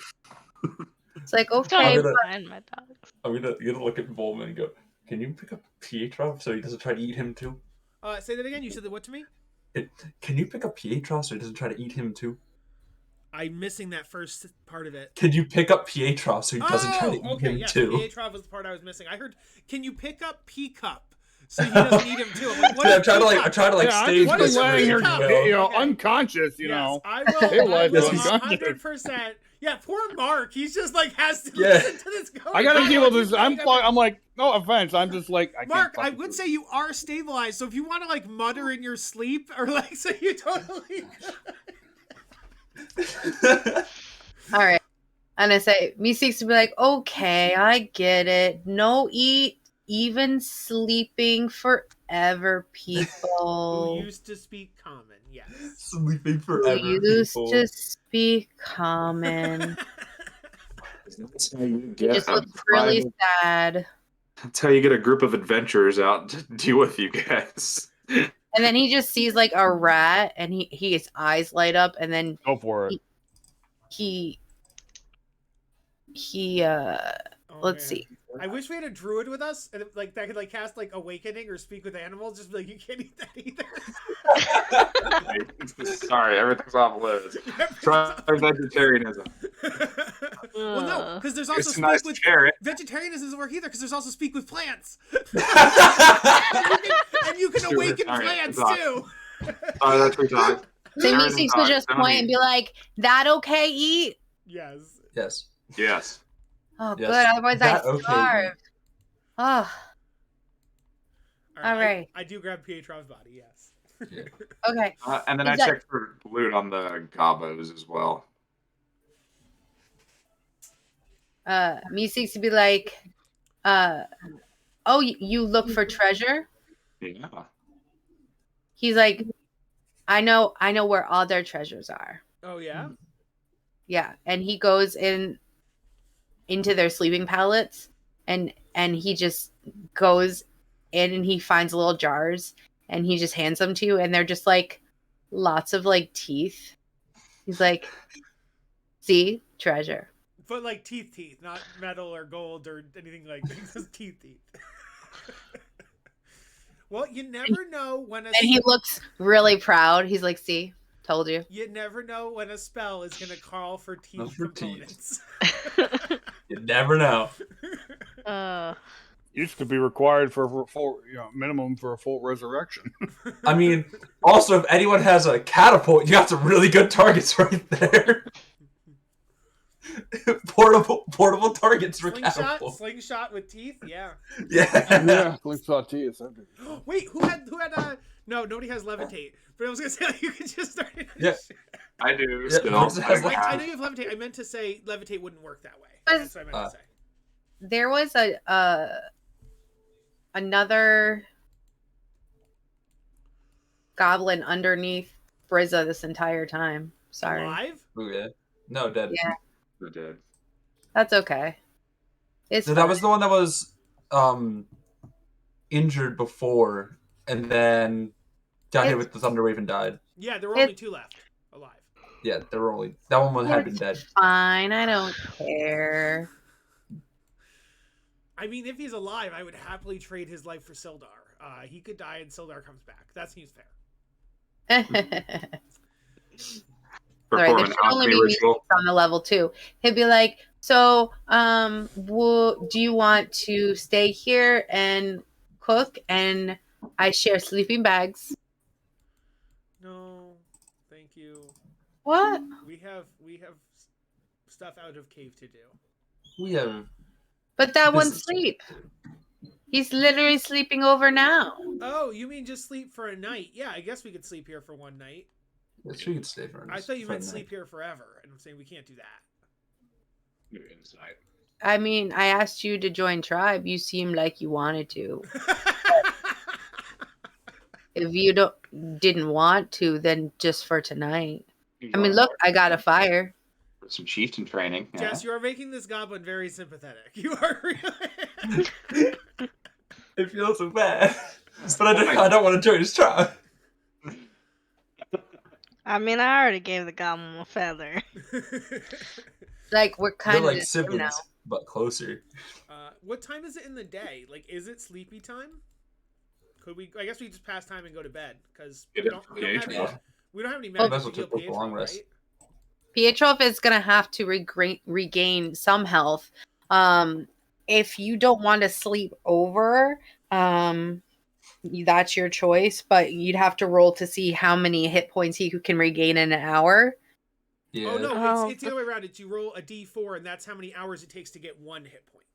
It's like, Don't okay, gonna- mind my dog. I'm gonna look at Volman and go, can you pick up Pietro so he doesn't try to eat him too? Say that again. You said what to me? Can you pick up Pietro so he doesn't try to eat him too? I'm missing that first part of it. Can you pick up Pietro so he doesn't try to eat him yes, too? Pietrov was the part I was missing. I heard, can you pick up P-Cup so he doesn't eat him too? I'm like, what Yeah, is I'm trying to like Yeah, stage I'm What is just laying here, P-cup? you know, unconscious. You know. I Hey, will life is 100%. Yeah, poor Mark. He's just like has to Yeah. listen to this. I gotta deal with this. Just I'm laying on like, no offense. I'm just like, I Mark, can't I would say you are stabilized, so if you want to like mutter in your sleep or like so you totally. all right. And I say, Meeseeks to be like, okay, I get it. No eat, even sleeping forever, Who people. used to speak common? Yes. Sleeping Who forever. used people. to speak common. That's how you He get just looks really sad. That's how you get a group of adventurers out to deal with you guys. And then he just sees like a rat and his eyes light up and then go for it. he Oh, let's man. see. I wish we had a druid with us and like that could like cast like awakening or speak with animals. Just be like, you can't eat that either. Sorry, everything's off limits. Try vegetarianism. Well, no, because there's also It's speak nice with carrot. vegetarianism doesn't work either because there's also speak with plants. and you can awaken All right, plants it's on. too. Sorry, that's retarded. So Everything's Meeseeks will fine. just Don't point eat. and be like, that okay, eat? Yes. Yes. Yes. Oh, Yes. good. Otherwise, That I'd okay, starve. Oh, all right. I do grab Pietrov's body. Yes. okay. And then Is I that- checked for loot on the gobos as well. Meeseeks to be like, oh, you look for treasure? Yeah. He's like, I know where all their treasures are. Oh yeah. Yeah, and he goes into their sleeping pallets, and he just goes in and he finds little jars, and he just hands them to you, and they're just like lots of like teeth. He's like, see, treasure. But like teeth, not metal or gold or anything like that. Just teeth. Well, you never know when a And he looks really proud. He's like, see, told you. you never know when a spell is gonna call for teeth Not for components. You never know. Used to be required for a full, minimum for a full resurrection. I mean, also, if anyone has a catapult, you got some really good targets right there. portable targets for catapult. Slingshot with teeth. Yeah. Yeah. Yeah, slingshot teeth. Wait, who had no, nobody has levitate. But I was gonna say like, you could just start. Yeah. I do Yeah, still. Versus has I know you have levitate. I meant to say levitate wouldn't work that way. That's what I meant to say. There was another goblin underneath Brizza this entire time. Sorry. Alive? Ooh, yeah. No, dead. Yeah, They're dead. that's okay. It's So that was the one that was injured before and then got hit with the Thunderwave and died. Yeah, there were only two left alive. Yeah, there were only that one had been dead. fine. I don't care. I mean, if he's alive, I would happily trade his life for Sildar. He could die and Sildar comes back. That seems fair. All right, Perform there an should only alchemy be music ritual. on the level 2. He'd be like, so, do you want to stay here and cook? And I share sleeping bags. No, thank you. What? We have stuff out of cave to do. We have. But that This one's is- sleep. He's literally sleeping over now. Oh, you mean just sleep for a night? Yeah, I guess we could sleep here for one night. Yes, we could stay for. I thought you for meant a sleep night. here forever, and I'm saying we can't do that. You're inside. I mean, I asked you to join tribe. You seemed like you wanted to. If you didn't want to, then just for tonight. I mean, look, I got a fire. Some chieftain training. Yeah. Jess, you are making this goblin very sympathetic. You are really. It feels so bad, but I don't want to join his tribe. I mean, I already gave the goblin a feather. Like, we're They're kind of like the same now. siblings, but closer. What time is it in the day? Like, is it sleepy time? Could we? I guess we just pass time and go to bed because we don't have any Well, magic that's to what heal took the long Pietro, rest. right? Pietro is going to have to regain some health. If you don't want to sleep over, that's your choice, but you'd have to roll to see how many hit points he can regain in an hour. Yeah. Oh no, Oh, it's the other way around. It's you roll a d4, and that's how many hours it takes to get 1 hit point.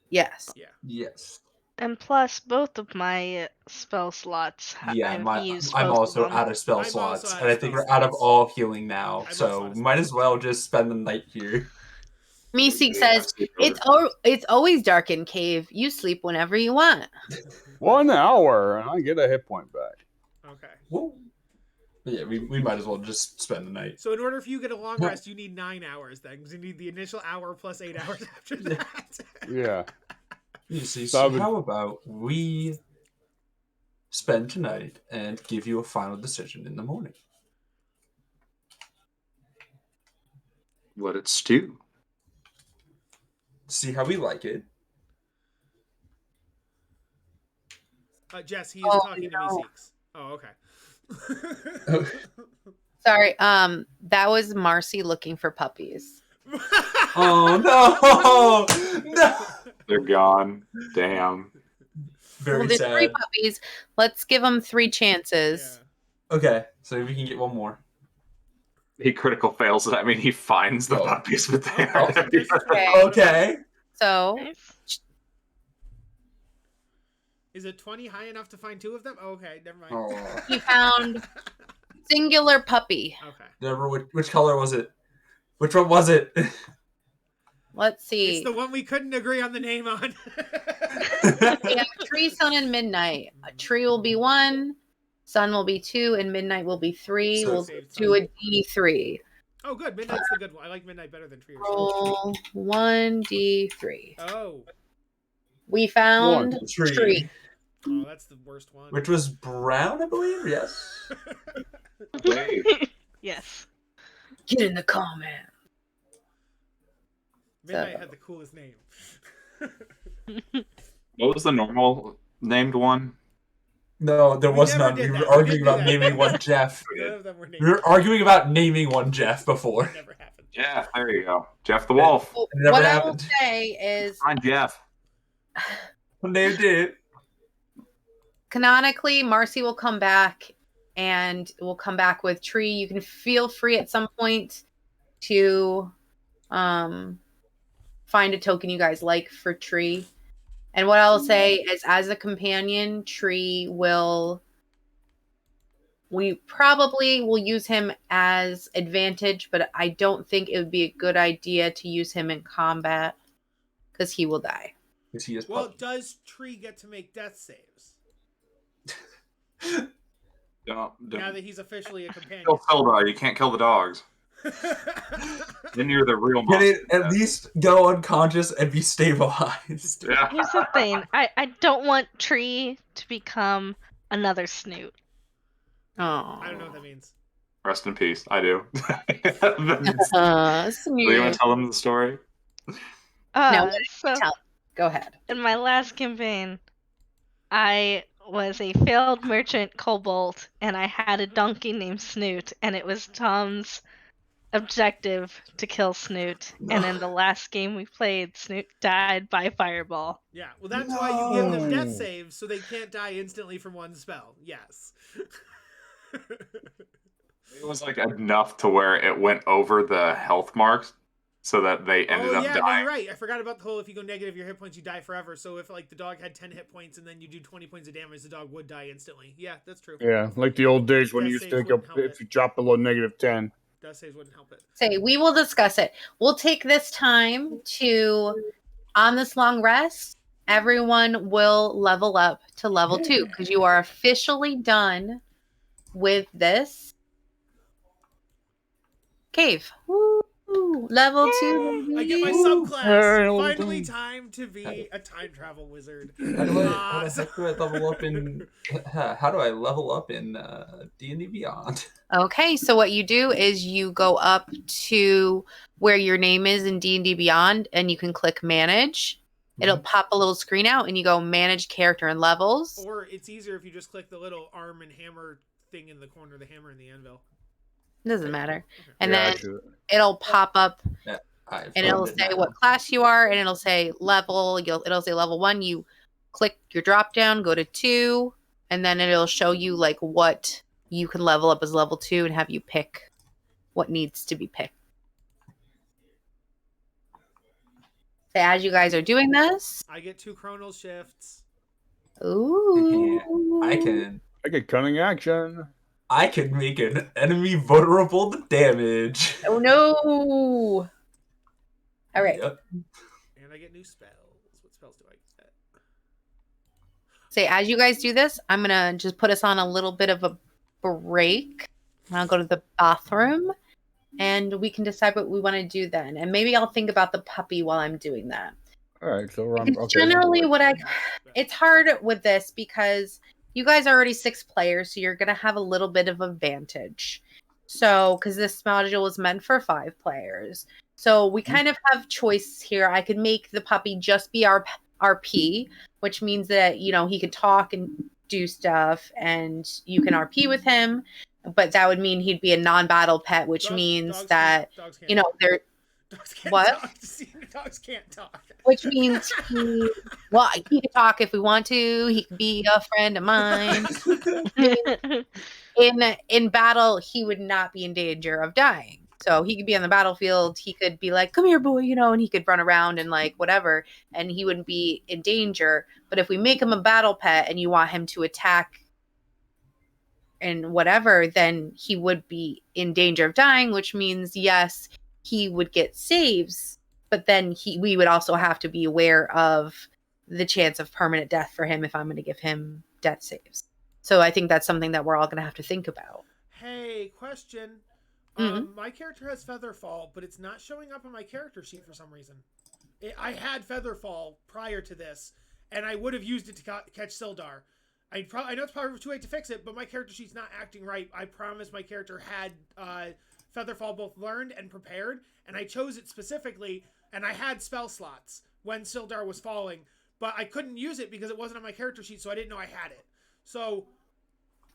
Yes. Yeah. Yes. And plus, both of my spell slots, Yeah, I've used I'm both also of them. out of spell I'm also slots, out and of I think spell we're out of slots. all healing now, I'm also so out of might spell as well just spend the night here. Meeseek says, it's always dark in cave. You sleep whenever you want. 1 hour, and I get a hit point back. Okay. Whoa. But yeah, we might as well just spend the night. So in order for you to get a long rest, you need 9 hours then, because you need the initial hour plus 8 hours after that. Yeah. You see, So I so would- how about we spend tonight and give you a final decision in the morning? Let it stew. See how we like it. Jess, he is Oh, talking to me, no. Seeks. Oh, okay. Sorry, that was Marcy looking for puppies. Oh no! No! They're gone. Damn. Very Well, there's 3 sad. puppies. Let's give them 3 chances. Okay, so we can get one more. He critical fails it. I mean, he finds the Oh. puppies, but they Oh, are. there's 20. Okay. Okay. So, Nice. Is it 20 high enough to find 2 of them? Oh, okay, never mind. Oh. we found singular puppy. Okay. Never. Which color was it? Which one was it? Let's see. It's the one we couldn't agree on the name on. We have tree, sun, and midnight. A tree will be 1, sun will be 2, and midnight will be 3. So- We'll Saved do a sun. D3. Oh, good. Midnight's the good one. I like Midnight better than Tree or Sun. Roll 1D3. Oh. We found One, tree. tree. Oh, that's the worst one. Which was brown, I believe. Yes. Wave. Yes. Get in the comment. Midnight had the coolest name. What was the normal named one? No, there We was never none. did We that. were We arguing didn't do about that. naming one Jeff. None of them were named. We were arguing about naming one Jeff before. It never happened. Jeff. There you go. Jeff the Wolf. Well, It never what happened. I will say is, Find Jeff. Named it. canonically, Marcy will come back and will come back with tree. You can feel free at some point to find a token you guys like for tree. And what I'll say is, as a companion, tree we probably will use him as advantage, but I don't think it would be a good idea to use him in combat because he will die. Is he just Well, does Tree get to make death saves Don't now that he's officially a companion? kill Sildar. You can't kill the dogs. Then you're the real Can monster. it at least go unconscious and be stabilized? Yeah. Here's the thing. I don't want Tree to become another Snoot. Oh, I don't know what that means. Rest in peace. I do. Do you want Snoot. to tell them the story? No, So tell. Go ahead. In my last campaign, I was a failed merchant kobold, and I had a donkey named Snoot, and it was Tom's objective to kill Snoot. And in the last game we played, Snoot died by fireball. Yeah, well, that's why you give them death No. saves so they can't die instantly from one spell. Yes. It was like enough to where it went over the health marks, so that they ended up no, dying. you're right. I forgot about the whole if you go negative your hit points, you die forever. So if like the dog had 10 hit points and then you do 20 points of damage, the dog would die instantly. Yeah, that's true. Yeah, like the old days when Death you used to saves take up wouldn't help if you drop below -10. Death saves wouldn't help it. Say, we will discuss it. We'll take this time to, on this long rest, everyone will level up to level 2 because you are officially done with this cave. Woo! Level 2. I get my baby. subclass. Hey, well Finally, done. time to be a time travel wizard. How do I level up in? How do I level up in D&D Beyond? Okay, so what you do is you go up to where your name is in D&D Beyond, and you can click Manage. It'll pop a little screen out, and you go Manage Character and Levels. Or it's easier if you just click the little arm and hammer thing in the corner, the hammer and the anvil. Doesn't matter. Okay. And Yeah, then actually. it'll pop up, I've and it'll found say now. what class you are, and it'll say level. It'll say level 1. You click your drop down, go to 2, and then it'll show you like what you can level up as level 2 and have you pick what needs to be picked. So as you guys are doing this, I get 2 chronal shifts. ooh, I can get cunning action. make an enemy vulnerable to damage. Oh no! All right. Yep. And I get new spells. What spells do I get? Say, as you guys do this, I'm gonna just put us on a little bit of a break. I'll go to the bathroom, and we can decide what we want to do then. And maybe I'll think about the puppy while I'm doing that. All right, so I'm Because okay. generally, it's hard with this because you guys are already 6 players, so you're gonna have a little bit of advantage. So, because this module was meant for 5 players, so we kind of have choices here. I could make the puppy just be our RP, which means that he can talk and do stuff, and you can RP with him. But that would mean he'd be a non-battle pet, which means dogs that can't they're. dogs can't What? talk. Dogs can't talk. Which means he can talk if we want to. He could be a friend of mine. In battle, he would not be in danger of dying. So he could be on the battlefield. He could be like, "Come here, boy," and he could run around and like whatever, and he wouldn't be in danger. But if we make him a battle pet and you want him to attack and whatever, then he would be in danger of dying, which means yes, he would get saves, but then we would also have to be aware of the chance of permanent death for him if I'm going to give him death saves. So I think that's something that we're all going to have to think about. Hey, question. Mhm. My character has Featherfall, but it's not showing up on my character sheet for some reason. I had Featherfall prior to this, and I would have used it to catch Sildar. I know it's probably too late to fix it, but my character sheet's not acting right. I promised my character had Featherfall both learned and prepared, and I chose it specifically, and I had spell slots when Sildar was falling, but I couldn't use it because it wasn't on my character sheet, so I didn't know I had it. So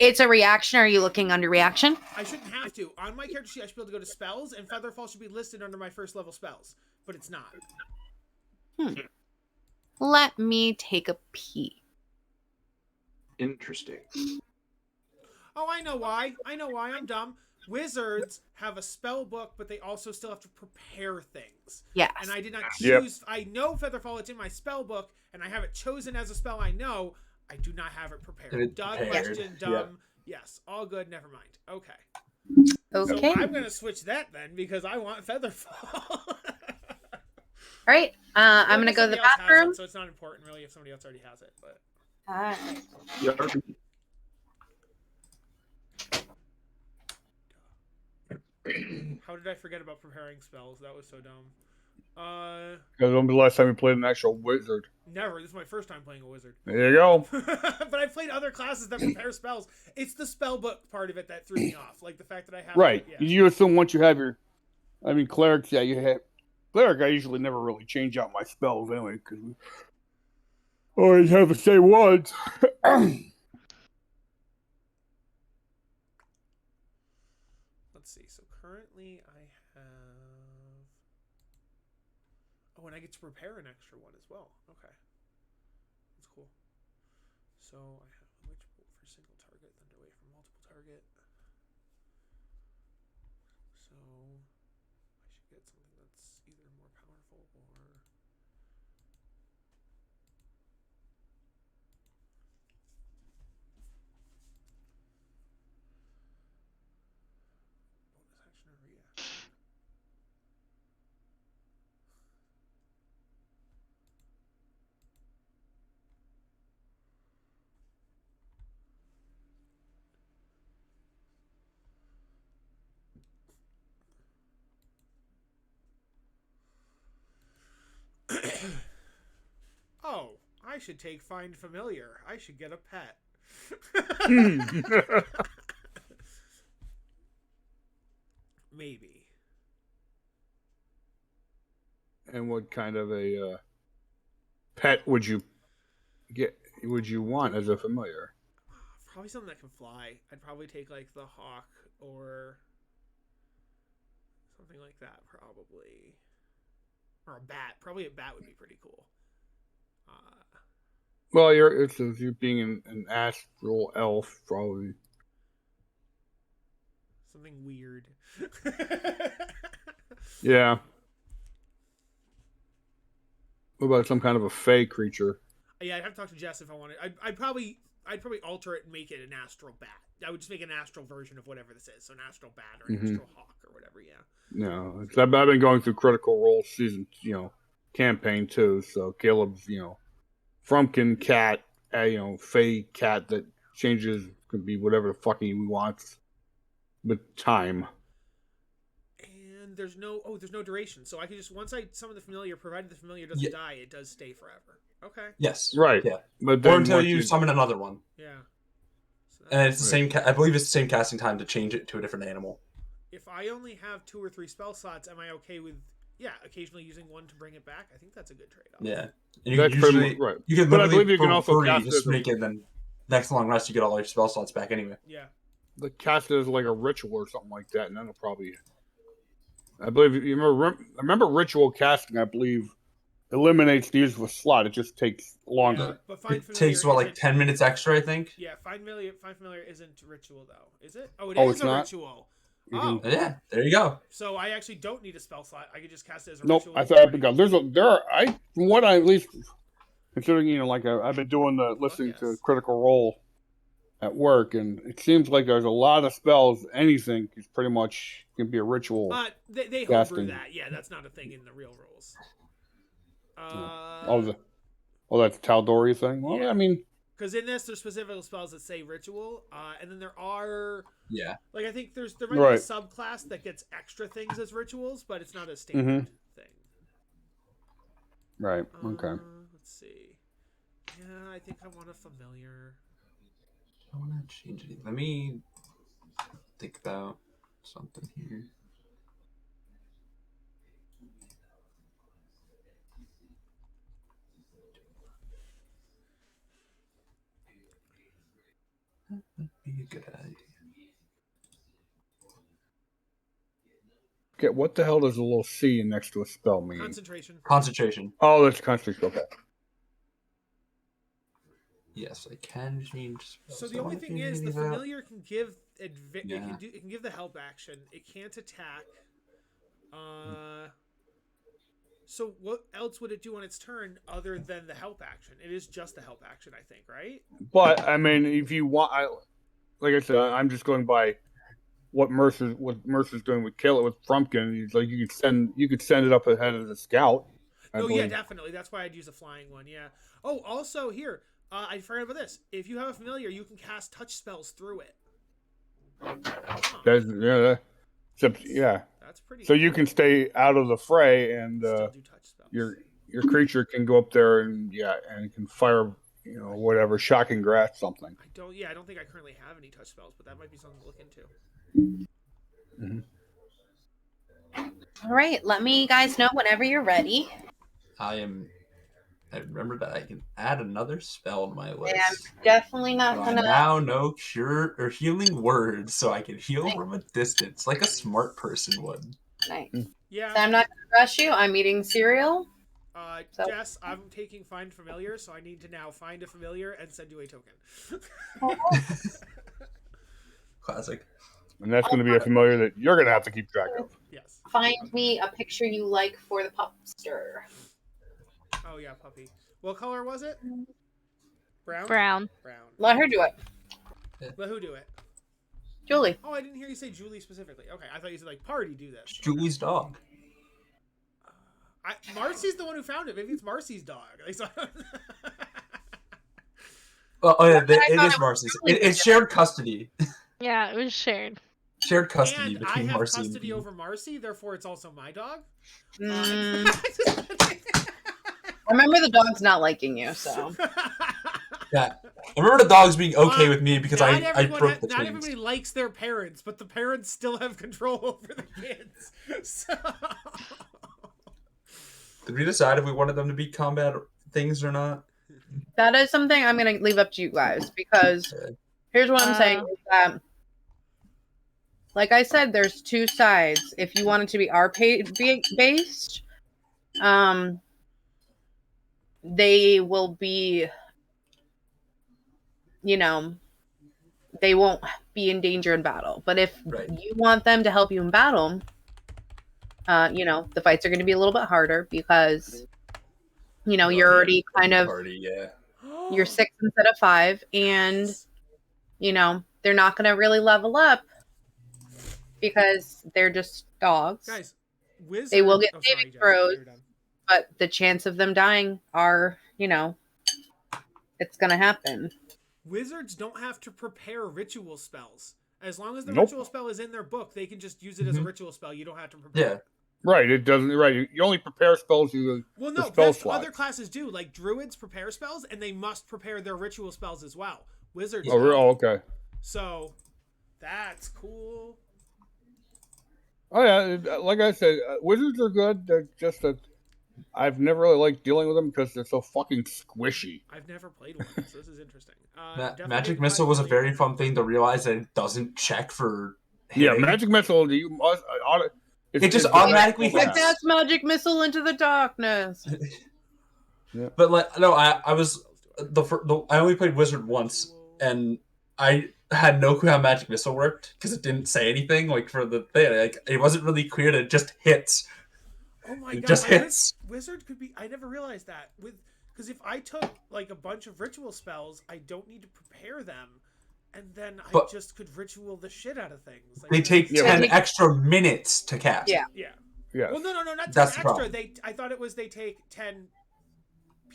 It's a reaction. Are you looking under reaction? I shouldn't have to. On my character sheet, I should be able to go to spells, and Featherfall should be listed under my first level spells, but it's not. Let me take a peek. Interesting. Oh, I know why. I'm dumb. Wizards have a spell book, but they also still have to prepare things. Yes. And I did not Yep. choose. I know Featherfall, it's in my spell book, and I have it chosen as a spell I know. I do not have it prepared. It's Dumb prepared. question, dumb. Yep. Yes, all good, never mind. Okay. Okay. So I'm going to switch that then, because I want Featherfall. All right. I'm going to go to the Somebody else has bathroom. it, so it's not important, really, if somebody else already has it. But All right. how did I forget about preparing spells? That was so dumb. Because when was the last time you played an actual wizard? Never. This is my first time playing a wizard. There you go. But I've played other classes that prepare spells. It's the spell book part of it that threw me off. Like the fact that I have Right. Yeah. You assume once you have your, clerics. Yeah, you have cleric. I usually never really change out my spells anyway because Always have the same ones. Let's see. So currently I have. Oh, and I get to prepare an extra one as well. Okay. That's cool. So I have a witch bolt for single target, thunderwave for multiple target. So I should get something that's either more powerful or. Bonus action or reaction. Oh, I should take Find Familiar. I should get a pet. Maybe. And what kind of a pet would you get? Would you want as a familiar? Probably something that can fly. I'd probably take like the hawk or something like that. Probably, or a bat. Probably a bat would be pretty cool. Well, you're being an astral elf, probably. Something weird. Yeah. What about some kind of a fey creature? Yeah, I'd have to talk to Jess if I wanted. I'd probably alter it and make it an astral bat. I would just make an astral version of whatever this is. So an astral bat or an astral hawk or whatever. Yeah. No, I've been going through Critical Role season, campaign too. So Caleb's, Frumpkin cat, fey cat that changes, could be whatever the fuck he wants with time. And there's no duration, so I could just once I summon the familiar, provided the familiar doesn't die, it does stay forever. Okay. Yes. Right. Yeah. But Or until you summon another one. Yeah. So And it's the same. I believe it's the same casting time to change it to a different animal. if I only have 2 or 3 spell slots, am I okay with occasionally using one to bring it back? I think that's a good trade-off. Yeah. And you That's can pretty usually, right. you can But I literally believe you can for also free cast just it as make it, then next long rest you get all your spell slots back anyway. Yeah. the cast it as like a ritual or something like that, and then it'll probably. I believe you remember ritual casting. I believe eliminates the use of a slot. It just takes longer. Yeah, but Find It Familiar takes, what, like isn't- 10 minutes extra, I think? Yeah, Find Familiar isn't ritual though, is it? Oh, Oh, is it's a not? ritual. You Oh, can- Yeah, there you go. so I actually don't need a spell slot. I could just cast it as a Nope, ritual. I thought I forgot. From what I at least considering, I've been doing the listening to yes. Critical Role at work, and it seems like there's a lot of spells. Anything is pretty much can be a ritual. They homebrew casting. that. Yeah, that's not a thing in the real rules. That's Tal'Dori thing. Well, yeah. I mean, Because in this, there's specific spells that say ritual, and then there are Yeah. like I think there might be a Right. subclass that gets extra things as rituals, but it's not a standard thing. right? Okay. Let's see. Yeah, I think I want a familiar. I want to change it. Let me think about something here. That would be a good idea. Okay, what the hell does a little C next to a spell mean? Concentration. Concentration. Oh, that's concentration. Okay. Yes, I can change. So the I only wanna thing change is, any the of that. familiar can give Yeah. it can give the help action. It can't attack. So what else would it do on its turn other than the help action? It is just the help action, I think, right? But I mean, if you want, like I said, I'm just going by what Mercer's doing with Caleb with Frumpkin. He's like, you could send it up ahead of the scout. I Yeah, believe. definitely. That's why I'd use a flying one. Yeah. Oh, also here, I forgot about this. If you have a familiar, you can cast touch spells through it. Yeah. That's pretty. So you can stay out of the fray, and still do touch spells. your creature can go up there and can fire, whatever, shocking grasp something. I don't think I currently have any touch spells, but that might be something to look into. All right, let me guys know whenever you're ready. I am I remembered that I can add another spell to my And list. I'm definitely not So I gonna. now know cure or healing words, so I can heal from a distance, like a smart person would. Nice. Yeah. So I'm not gonna rush you. I'm eating cereal. So- Jess, I'm taking Find Familiar, so I need to now find a familiar and send you a token. Classic. And that's going to be a familiar that you're going to have to keep track of. Yes. Find me a picture you like for the pupster. Oh yeah, puppy. What color was it? Brown? Brown. Brown. Let her do it. Let who do it? Julie. Oh, I didn't hear you say Julie specifically. Okay, I thought you said like party do this. Julie's dog. Marcy's the one who found it. Maybe it's Marcy's dog. Oh yeah, I it thought is it was Marcy's. Julie's It's shared custody. Yeah, it was shared. Shared custody And I between have Marcy custody and over Marcy, therefore it's also my dog. Mm, remember the dog's not liking you, so. Yeah. I remember the dogs being okay with me because I broke the not twins. everybody likes their parents, but the parents still have control over the kids. So Did we decide if we wanted them to be combat things or not? That is something I'm going to leave up to you guys because here's what I'm saying. Is that, like I said, there's two sides. If you want it to be based, they will be, they won't be in danger in battle. But if you want them to help you in battle, the fights are going to be a little bit harder because, you're already kind of, you're 6 instead of 5, and, they're not going to really level up because they're just dogs. guys, Wizard, they will get sorry, saving Jess, throws, you're done. but the chance of them dying are, it's going to happen. Wizards don't have to prepare ritual spells. As long as the Nope. ritual spell is in their book, they can just use it as a ritual spell. You don't have to prepare. Yeah. it. Right, it doesn't. Right, you only prepare spells you. Well, the no, spell that's slots. other classes do. Like druids prepare spells, and they must prepare their ritual spells as well. Wizards. Oh, don't. okay. So that's cool. Oh yeah, like I said, wizards are good. They're just that I've never really liked dealing with them because they're so fucking squishy. I've never played one, so this is interesting. Magic Missile was a very fun thing to realize that it doesn't check for hitting. Yeah, Magic Missile. You must. It just automatically hits. Like that's magic missile into the darkness. Yeah. But I was I only played Wizard once, and I had no clue how Magic Missile worked because it didn't say anything. Like for the thing, like it wasn't really clear that it just hits. Oh my It god! just hits. Wizard could be. I never realized that because if I took like a bunch of ritual spells, I don't need to prepare them. And then I just could ritual the shit out of things. Like, they take 10 extra minutes to cast. Yeah. Yeah. Yeah. Well, no, not 10 That's the extra. problem. I thought it was they take 10.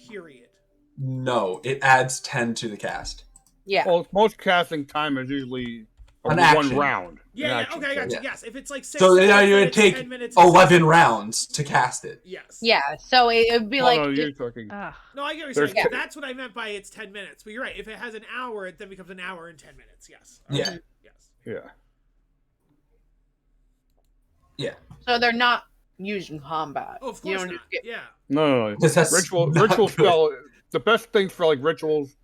Period. No, it adds 10 to the cast. Yeah. Well, most casting time is usually An one action. round. Yeah. Action, Okay, I got you. Yeah. Yes, if it's like 6 So minutes, you then would it's take 10 minutes. 11 rounds to cast it. Yes. Yeah. So it would be like. No, you're talking. No, I get what you're There's saying. two- That's what I meant by it's 10 minutes. But you're right. If it has an hour, it then becomes an hour and 10 minutes. Yes. Yeah. Yes. Yeah. Yeah. So they're not used in combat. Oh, of You course don't not. just get- Yeah. No. That's Ritual not good. spell. The best things for like rituals,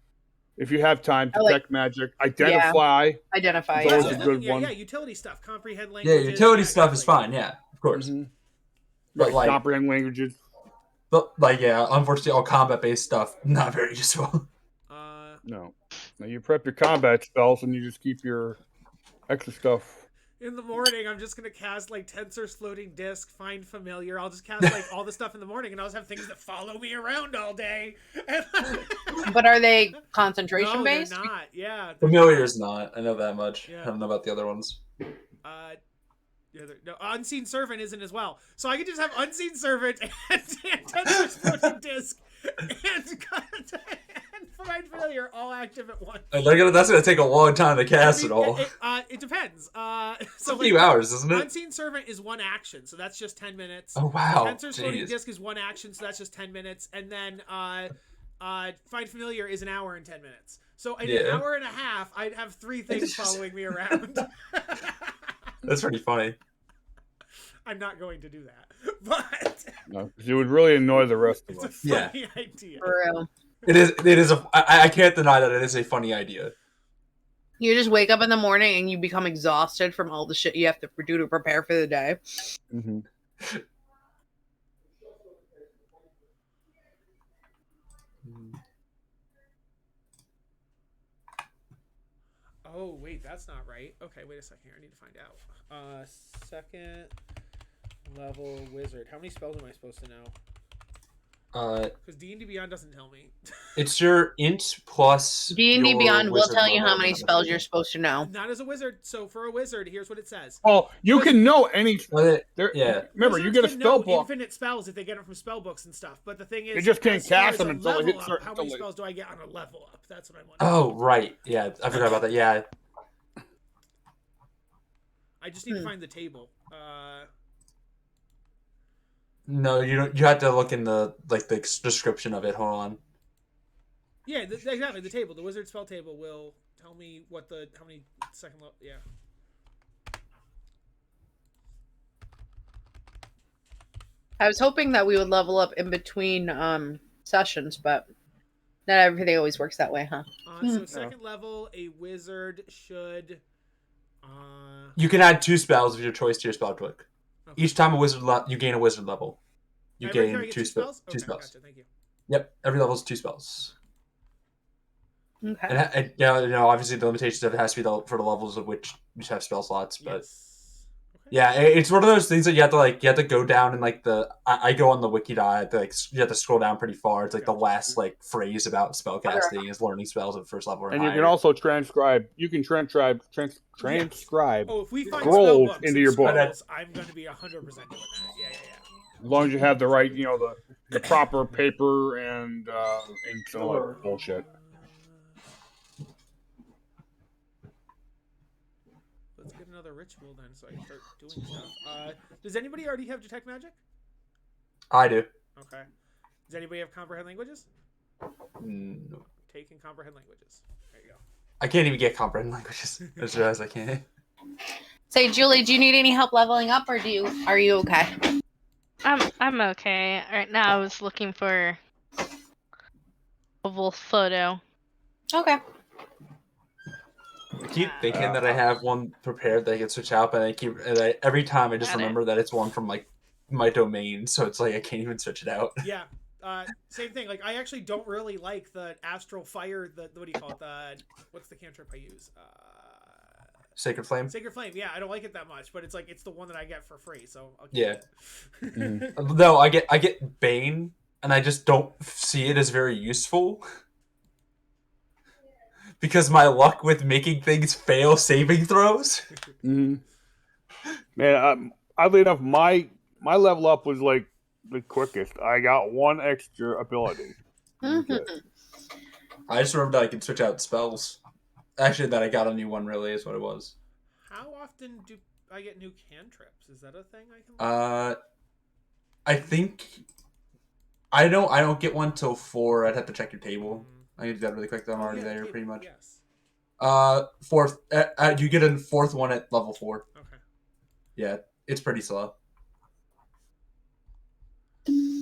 if you have time, detect magic, identify. Identify. Those I are was a looking good at, one. yeah, utility stuff, comprehend Yeah, languages. utility stuff is exactly. fine. Yeah, of course. Mhm. But Right, like, comprehend languages. but unfortunately, all combat-based stuff not very useful. No. Now you prep your combat spells and you just keep your extra stuff. In the morning, I'm just gonna cast like Tensor's floating disc, find familiar. I'll just cast like all the stuff in the morning, and I'll just have things that follow me around all day. But are they concentration No, based? they're not. Yeah. Familiar's not. I know that much. Yeah. I don't know about the other ones. No, Unseen Servant isn't as well. So I could just have Unseen Servant and Tensor's floating disc and Find Familiar all active at once. That's gonna take a long time to cast it all. It depends. It's a few hours, isn't it? Unseen Servant is 1 action, so that's just 10 minutes. Oh wow! Tensor's floating Jeez. disc is 1 action, so that's just 10 minutes, and then Find Familiar is an hour and 10 minutes. So in an hour and a half, I'd have 3 things following me around. That's pretty funny. I'm not going to do that, but No, 'cause it would really annoy the rest of it's a us. Yeah. funny idea. For real. It is I can't deny that it is a funny idea. You just wake up in the morning and you become exhausted from all the shit you have to do to prepare for the day. Mm-hmm. Oh wait, that's not right. Okay, wait a second here. I need to find out. Second level wizard. How many spells am I supposed to know? Because D&D Beyond doesn't tell me. It's your int plus D&D your Beyond will wizard tell you level how many on the spells table. you're supposed to know. Not as a wizard. So for a wizard, here's what it says. Oh, you can know any. Yeah. Remember, you Wizards get a can spell know book. infinite spells if they get them from spell books and stuff. But the thing is, You just can't as far cast as them a until it level hits up, certain- how many until it- spells do I get on a level up? That's what I'm wondering. Oh right, yeah, I forgot about that. Yeah, I just need to find the table. no, you don't. You have to look in the description of it. Hold on. Yeah, exactly. The table, the wizard spell table, will tell me how many second level. Yeah. I was hoping that we would level up in between sessions, but not everything always works that way, huh? So second level, a wizard should. You can add 2 spells of your choice to your spell book. Okay. Each time you gain a wizard level, you Every time gain I get 2 spells. Okay, 2 spells. Gotcha, thank you. Yep, every level is 2 spells. Okay. And obviously the limitations of it has to be for the levels of which you have spell slots, but. Yes. Okay. Yeah, it's one of those things that you have to go down and I go on the wiki diet, you have to scroll down pretty far. It's like the last phrase about spellcasting is learning spells at first level. And you can also transcribe. You can transcribe Oh, if we find scrolls spell books into your book. scrolls, I'm going to be 100% doing that. Yeah. as long as you have the right, the proper paper and ink and all that bullshit. Let's get another ritual then, so I can start doing stuff. Does anybody already have detect magic? I do. Okay. Does anybody have comprehend languages? No. Take and comprehend languages. There you go. I can't even get comprehend languages. I just realized I can't. Say, Julie, do you need any help leveling up, or are you okay? I'm okay. Right now I was looking for a wolf photo. Okay. I keep thinking that I have one prepared that I can switch out, but every time I just Got it. remember that it's one from my domain, so it's I can't even switch it out. Yeah. Same thing. I actually don't really like the astral fire. What do you call it? What's the cantrip I use? Sacred Flame. Sacred Flame. Yeah, I don't like it that much, but it's the one that I get for free, so I'll keep Yeah. it. No, I get Bane, and I just don't see it as very useful. Because my luck with making things fail saving throws. Mm-hmm. Man, oddly enough, my level up was the quickest. I got 1 extra ability. Mm-hmm. I just remember that I could switch out spells. Actually, that I got a new one. Really, is what it was. How often do I get new cantrips? Is that a thing I can? I think I don't get one till 4. I'd have to check your table. I need to do that really quick. I'm already there, pretty much. Yes. 4th. You get a 4th one at level 4. Okay. Yeah, it's pretty slow. I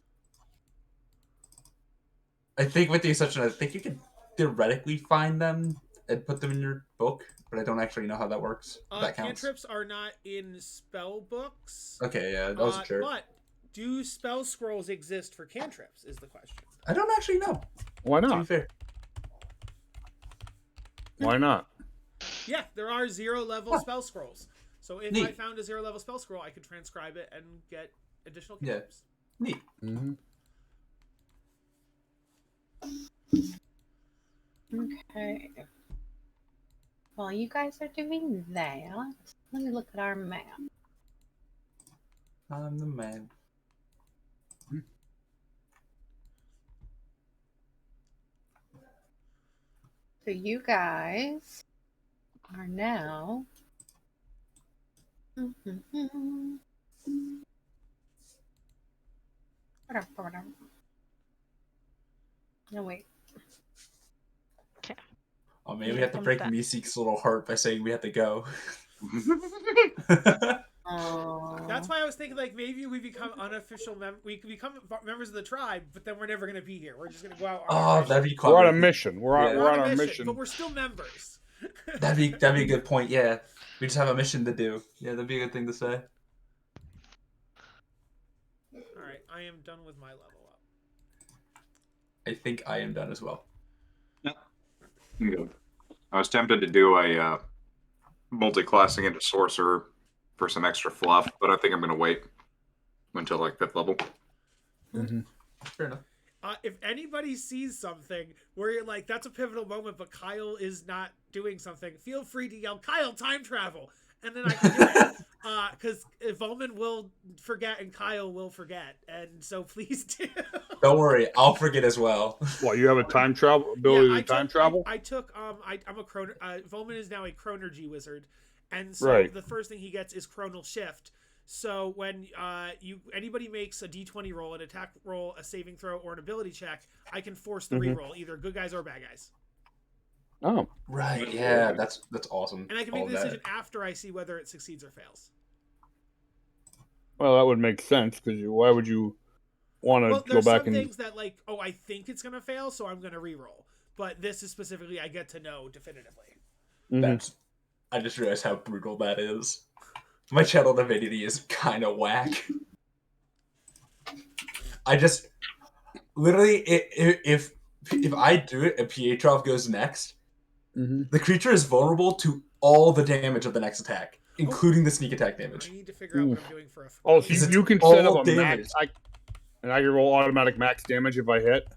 think, with the exception, I think you can theoretically find them and put them in your book, but I don't actually know how that works. If that counts. Cantrips are not in spell books. Okay, yeah, I wasn't sure. But do spell scrolls exist for cantrips? Is the question. I don't actually know. Why To be not? fair. Why not? Yeah, there are 0 level spell scrolls. So if Neat. I found a 0 level spell scroll, I could transcribe it and get additional Yeah. cantrips. Neat. Mm-hmm. Okay. While you guys are doing that, let me look at our map. I'm the man. So you guys are now. No, wait. Oh, maybe we Yeah, have to I'm break back. Meeseek's little heart by saying we have to go. Oh. That's why I was thinking like maybe we become unofficial we can become members of the tribe, but then we're never gonna be here. We're just gonna go out on our mission. That'd be clever. We're on a mission. We're Yeah. on our mission. but we're still members. That'd be a good point. Yeah, we just have a mission to do. Yeah, that'd be a good thing to say. All right, I am done with my level up. I think I am done as well. Good. I was tempted to do a multi-classing into sorcerer for some extra fluff, but I think I'm gonna wait until like 5th level. Mm-hmm. Fair enough. If anybody sees something where you're like, that's a pivotal moment, but Kyle is not doing something, feel free to yell, Kyle, time travel! And then I can do it. Because Volman will forget and Kyle will forget. And so please do. Don't worry, I'll forget as well. Well, you have a time travel ability to time travel? I'm a chrono. Volman is now a chronergy wizard. And so Right. the first thing he gets is chronal shift. So when anybody makes a d20 roll, an attack roll, a saving throw, or an ability check, I can force the reroll, either good guys or bad guys. Oh. Right, yeah, that's awesome. And I can make the decision after I see whether it succeeds or fails. Well, that would make sense, because why would you want to go there's back some and... things that, like, I think it's going to fail, so I'm going to reroll. But this is specifically, I get to know definitively. That's. I just realized how brutal that is. My channel divinity is kind of whack. I just literally, if I do it, and Pietrov goes next, the creature is vulnerable to all the damage of the next attack, including the sneak attack damage. I need to figure out what I'm doing for a... Oh, so It's you can set up all a damage. max... and I can roll automatic max damage if I hit?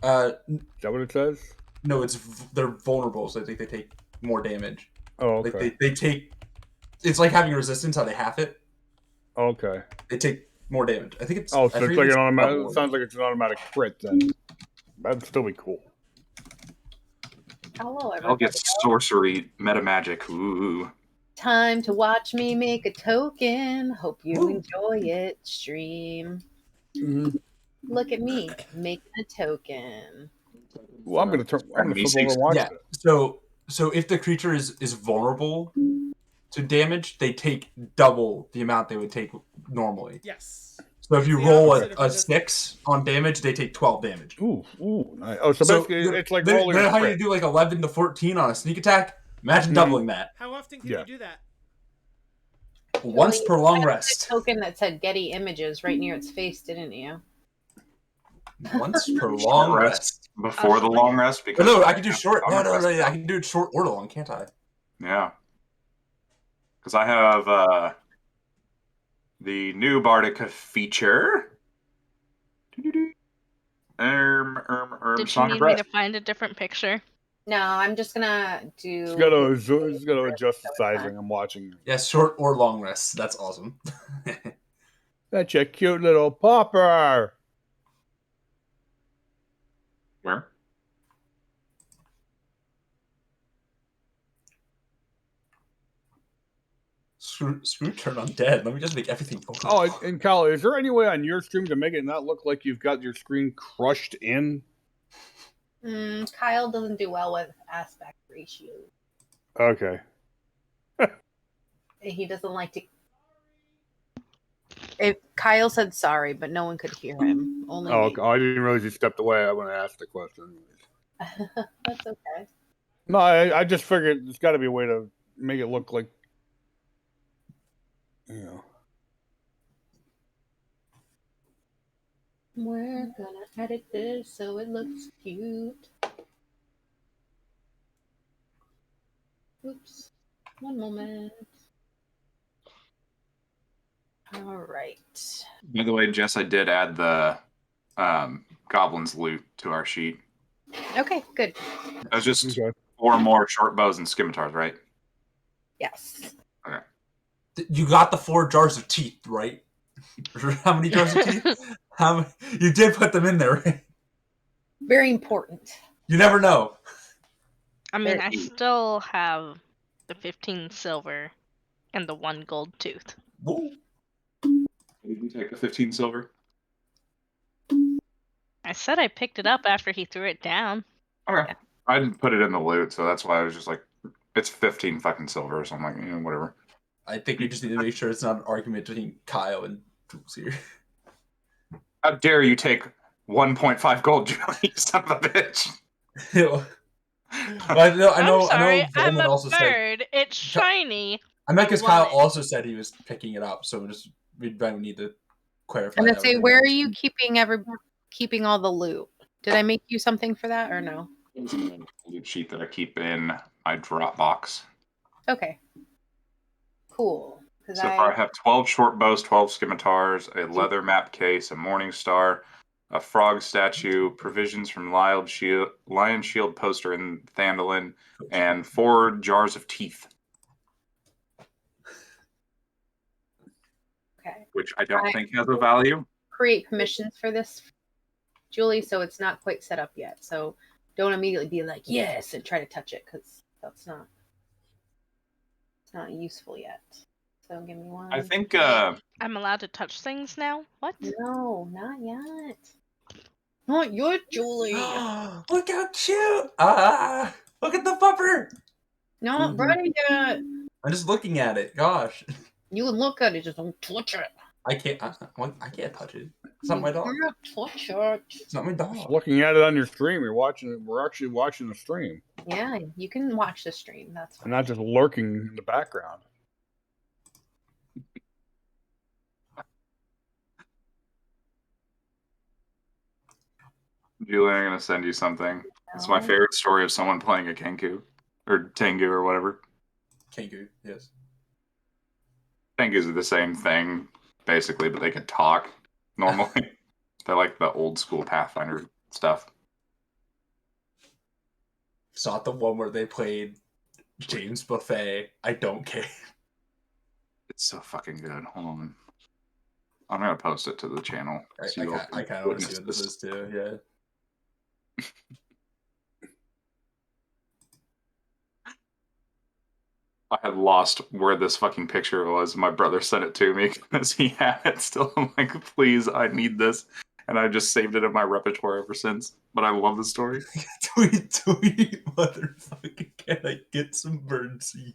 Is that what it says? No, they're vulnerable, so I think they take more damage. Oh, okay. Like they take... It's like having resistance, how they half it. Okay. They take more damage. I think it's... Oh, so it's like an automatic... double. It sounds like it's an automatic crit, then. That'd still be cool. Hello, everybody. I'll get sorcery, meta magic. Ooh. Time to watch me make a token. Hope you Woo. enjoy it, stream. Look at me making a token. Well, I'm gonna flip over and watch Yeah. it. So if the creature is vulnerable to damage, they take double the amount they would take normally. Yes. So if you The roll opposite of a resistance. 6 on damage, they take 12 damage. Ooh, nice. Oh, so basically, it's like rolling then a how you crit. do like 11 to 14 on a sneak attack? Imagine doubling that. How often can Yeah. you do that? Once per long You had rest. a token that said Getty Images right near its face, didn't you? Once per long rest. Before the long rest? Oh, Because no, I can do short. I'm No, impressed. I can do it short or long, can't I? Yeah. Because I have the new Bardic feature. Did you Song need of me Rest. to find a different picture? No, I'm just gonna do. It's gotta adjust the sizing. I'm watching. Yeah, short or long rests. That's awesome. That's a cute little popper. Where? Screw turn undead. Let me just make everything focus. Oh, and Kyle, is there any way on your stream to make it not look like you've got your screen crushed in? Kyle doesn't do well with aspect ratio. Okay. He doesn't like to. If Kyle said sorry, but no one could hear him. Only Oh, me. okay. I didn't realize you stepped away. I want to ask the question. That's okay. No, I just figured there's got to be a way to make it look like, you know. We're gonna edit this so it looks cute. Oops. One moment. All right. By the way, Jess, I did add the Goblin's loot to our sheet. Okay, good. That was just Okay. 4 more short bows and scimitars, right? Yes. You got the 4 jars of teeth, right? How many jars of teeth? You did put them in there, right? Very important. You never know. I mean, I still have the 15 silver and the 1 gold tooth. Woo. Did you take the 15 silver? I said I picked it up after he threw it down. Okay. I didn't put it in the loot, so that's why I was just like, it's 15 fucking silver, so I'm like, whatever. I think we just need to make sure it's not an argument between Kyle and Jules here. How dare you take 1.5 gold, Julie, you son of a bitch. But no, I know. I'm sorry. I know. I'm Volman a also said. bird. It's shiny. I meant I because want Kyle it. also said he was picking it up, so we might need to clarify. And then that say, with where him. are you keeping all the loot? Did I make you something for that or no? It's a loot sheet that I keep in my Dropbox. Okay. Cool. So far, I have 12 short bows, 12 scimitars, a leather map case, a morning star, a frog statue, provisions from Lion Shield poster in Phandelver, and 4 jars of teeth. Okay. Which I don't think has a value. Create permissions for this, Julie, so it's not quite set up yet. So don't immediately be like, yes, and try to touch it, because it's not useful yet. So give me one. I think I'm allowed to touch things now? What? No, not yet. Not yet, Julie. Look how cute! Look at the pupper. Not ready yet. I'm just looking at it. Gosh, You can look at it, just don't touch it. I can't. I can't touch it. It's not my dog. You can't touch it. It's not my Just dog. looking at it on your stream, you're watching it. We're actually watching the stream, Yeah, you can watch the stream. That's and fine. not just lurking in the background. Julie, I'm going to send you something. It's my favorite story of someone playing a Kenku. Or Tengu or whatever. Kenku, yes. Tengus are the same thing, basically, but they can talk normally. They're like the old school Pathfinder stuff. It's not the one where they played James Buffet. I don't care. It's so fucking good. Hold on. I'm going to post it to the channel. I so you all kind can of want to witness see what this is too. Yeah. I had lost where this fucking picture was. My brother sent it to me because he had it still. I'm like, please, I need this. And I just saved it in my repertoire ever since. But I love the story. tweet, motherfucker, can I get some birdseed?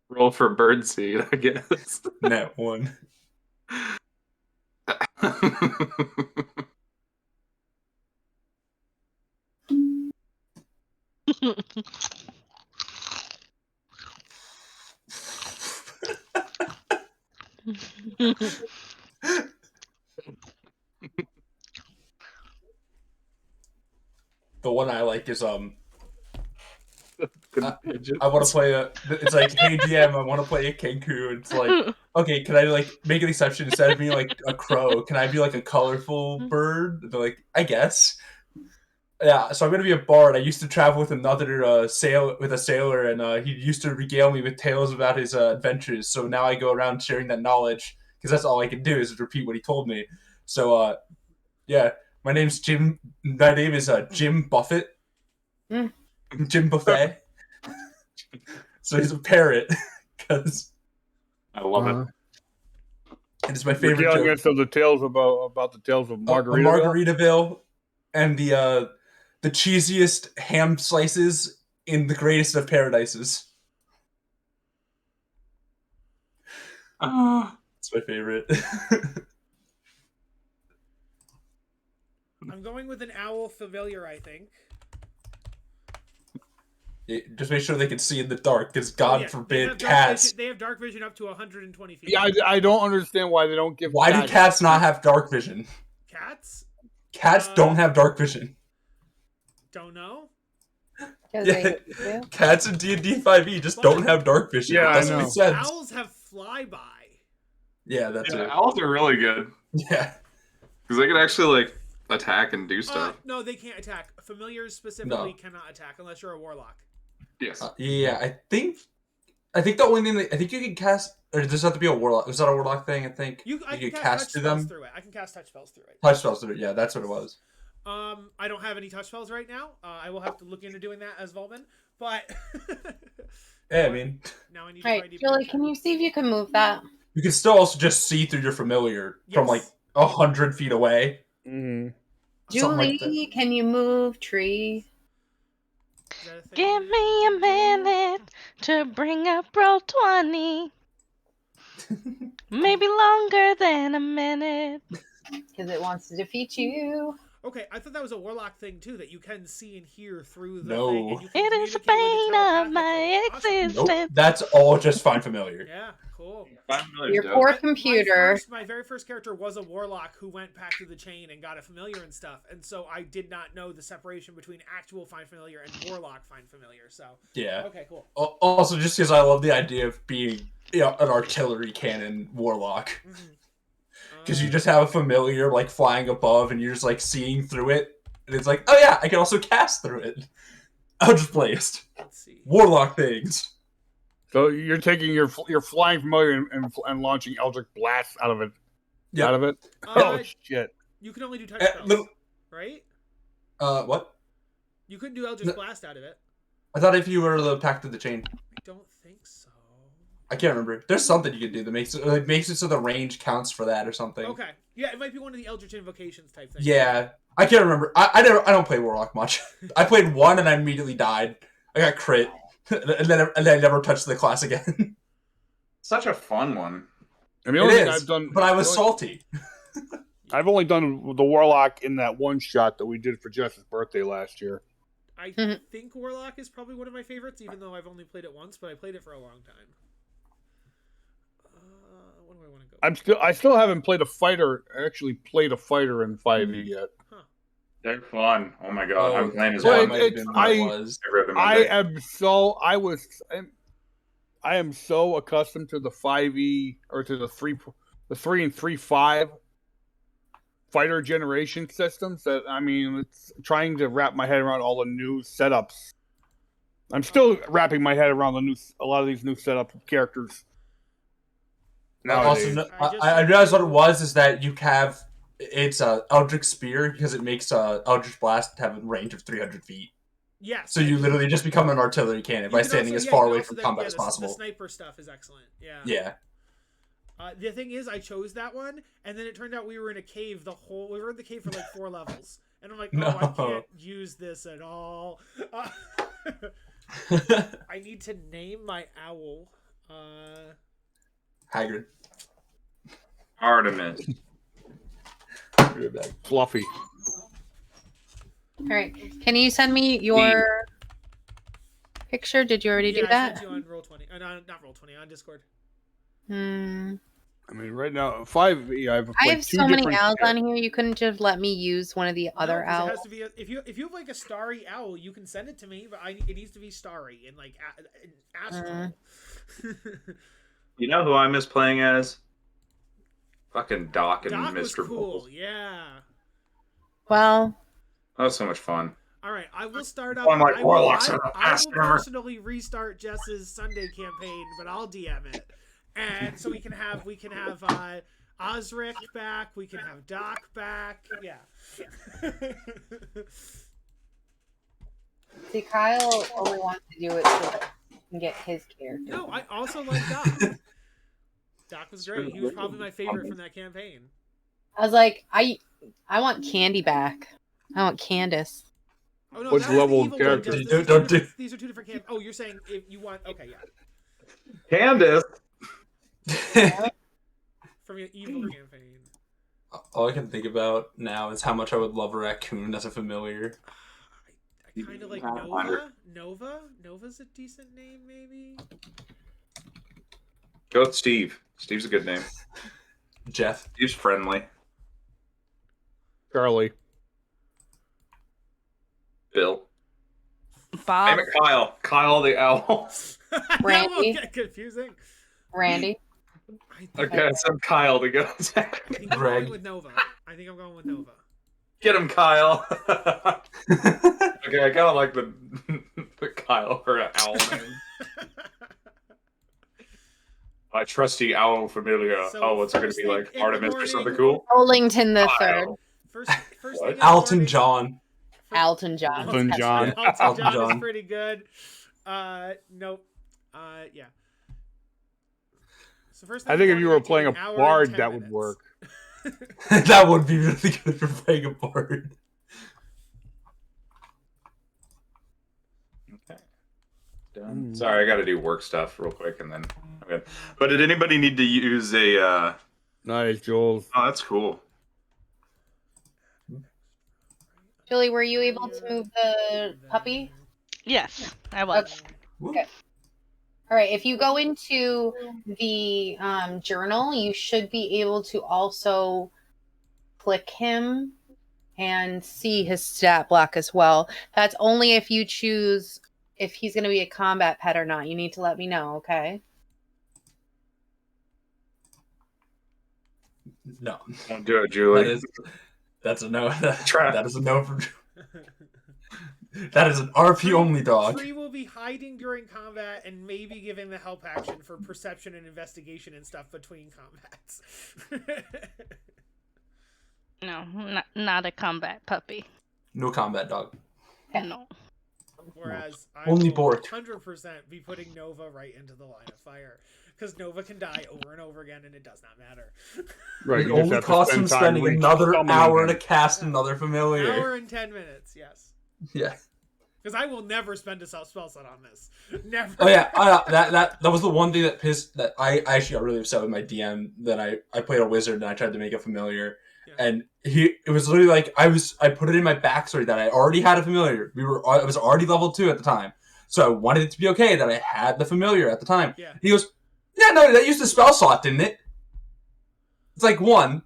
Roll for birdseed, I guess. Net one. The one I like is I want to play it's like, hey DM, I want to play a Kenku. It's like, okay, can I like make an exception instead of being like a crow? Can I be like a colorful bird? They're like, I guess. Yeah, so I'm gonna be a bard. I used to travel with another sailor, and he used to regale me with tales about his adventures. So now I go around sharing that knowledge because that's all I can do is repeat what he told me. So yeah, my name is Jim. My name is Jim Buffett. Jim Buffet. So he's a parrot because I love it. it's my favorite You're telling joke. us of the tales about the tales of Margaritaville. Margaritaville, and the cheesiest ham slices in the greatest of paradises. It's my favorite. I'm going with an owl familiar, I think. Just make sure they can see in the dark, because God forbid they cats. They have dark vision up to 120 feet. Yeah, I don't understand why they don't give. Why do cats not have dark vision? Cats? Cats don't have dark vision. Don't know. Yeah, cats in D&D 5e just don't have dark vision. Yeah, It doesn't I know. make sense. Owls have flyby. Yeah, that's it. Owls are really good. Yeah. Because they can actually, like, attack and do stuff. No, they can't attack. Familiars specifically cannot attack unless you're a warlock. Yes. Yeah, I think the only thing I think you can cast, or does it have to be a warlock? Was that a warlock thing? I think You can cast cast touch to them. spells through it. I can cast touch spells through it. Touch spells through it. Yeah, that's what it was. I don't have any touch spells right now. I will have to look into doing that as Volman. But Yeah, I mean, now I need All to right, Julie, can you see if you can move that? you can still also just see through your familiar from like 100 feet away. Mm-hmm. Something like Julie, can you move tree? Is that a thing? Give me a minute to bring up roll 20. Maybe longer than a minute. Because it wants to defeat you. Okay, I thought that was a warlock thing too, that you can see and hear through the No. thing, and you can It is the communicate with it bane of my telepathically. Awesome. existence. Nope. That's all just Find Familiar. Yeah, cool. Your poor My- computer. My very first character was a warlock who went back through the chain and got a familiar and stuff, and so I did not know the separation between actual Find Familiar and warlock Find Familiar. So Yeah. okay, cool. Also, just because I love the idea of being, an artillery cannon warlock. Because you just have a familiar like flying above, and you're just like seeing through it, and it's like, oh yeah, I can also cast through it. Eldritch Blast, Let's see. warlock things. So you're taking your flying familiar and launching Eldritch Blast out of it. Yep. Out of it. Uh, Oh shit! You can only do touch spells, right? What? You couldn't do Eldritch Blast out of it. I thought if you were the Pact of the Chain. I don't think so. I can't remember. There's something you can do that makes it so the range counts for that or something. Okay, yeah, it might be one of the Eldritch Invocations type things. Yeah, I can't remember. I don't play warlock much. I played one and I immediately died. I got crit, and then I never touched the class again. Such a fun one. I mean, the It only thing is, I've done, but I was salty. I've only done the warlock in that one shot that we did for Jess's birthday last year. I think Warlock is probably one of my favorites, even though I've only played it once, but I played it for a long time. What do I want to go? I still haven't played a fighter. Actually, played a fighder in 5e yet. They're fun. Oh my god, I'm playing as Well, one. I am so accustomed to the 5e or to the 3 and 3.5 fighter generation systems that it's trying to wrap my head around all the new setups. I'm still wrapping my head around a lot of these new setup characters. Also, I realized what it was is that you have it's a Eldritch Spear because it makes Eldritch Blast have a range of 300 feet. Yes. So you literally just become an artillery cannon by standing as far away from combat as possible. The sniper stuff is excellent. Yeah. Yeah. The thing is, I chose that one, and then it turned out we were in a cave we were in the cave for like 4 levels, and I'm like, No. I can't use this at all. I need to name my owl. Hagrid. Artemis. Fluffy. All right. Can you send me your picture? Did you already do I that? sent you on Roll20. Not Roll20, on Discord. I mean, right now 5e, I have so many owls on here. You couldn't just let me use one of the other 'cause owls. It has to be if you have like a starry owl, you can send it to me, but it needs to be starry and like astral. You know who I miss playing as? Fucking Doc and Doc Mr. was cool. Bowles. Yeah. Well, That was so much fun. All right, I will start up. Oh, my warlocks are the I best will ever. personally restart Jess's Sunday campaign, but I'll DM it, and so we can have Osric back. We can have Doc back. Yeah. see, Kyle only wants to do it so that he can get his character. No, I also like Doc. Doc was great. He was probably my favorite from that campaign. I was like, I want Candy back. I want Candace. Oh no, Which that was the level of evil character? one. These are two different camp. Oh, you're saying if you want? Okay, yeah. Candace. From your evil campaign. All I can think about now is how much I would love a raccoon as a familiar. I kind of like Nova. Nova's a decent name, maybe. Go with Steve. Steve's a good name. Jeff. Steve's friendly. Charlie. Bill. Bob. Name it Kyle. Kyle the owl. That Randy. won't get confusing. Randy. Okay, some Kyle to go. I think I'm Greg. going with Nova. Get him, Kyle. Okay, I kind of like the Kyle for an owl name. My trusty owl familiar. So, What's it going to first be thing like? in the Artemis or morning- something cool? Olington the Kyle. third. First thing in the Alton morning- Alton John. Alton John. Alton John John. is pretty good. Nope. Yeah. So first thing I in the think if you morning, were playing a an hour and bard, 10 that would minutes. work. That would be really good for playing a bard. Done. Sorry, I got to do work stuff real quick, and then I'm good. But did anybody need to use a? Nice, Jules. Oh, that's cool. Julie, were you able to move the puppy? Yes, I was. Okay. All right. If you go into the journal, you should be able to also click him and see his stat block as well. That's only if you choose if he's going to be a combat pet or not. You need to let me know, okay? No. Don't do it, Julie. That's a no. Trap. That is a no from. That is an RP only dog. Tree will be hiding during combat and maybe giving the help action for perception and investigation and stuff between combats. No, not a combat puppy. No combat dog. No. Whereas I Only will Bork. 100% be putting Nova right into the line of fire. Because Nova can die over and over again and it does not matter. Right. It you just only have to costs spend him time spending another summoning hour them. to cast another familiar. Hour and 10 minutes, yes. Yeah. Because I will never spend a spell slot on this. Never. Oh yeah, that was the one thing that I actually got really upset with my DM. That I played a wizard and I tried to make a familiar, Yeah. and it was literally like I put it in my backstory that I already had a familiar. I was already level 2 at the time, so I wanted it to be okay that I had the familiar at the time. Yeah. He goes, yeah, no, that used a spell slot, didn't it? It's like, one,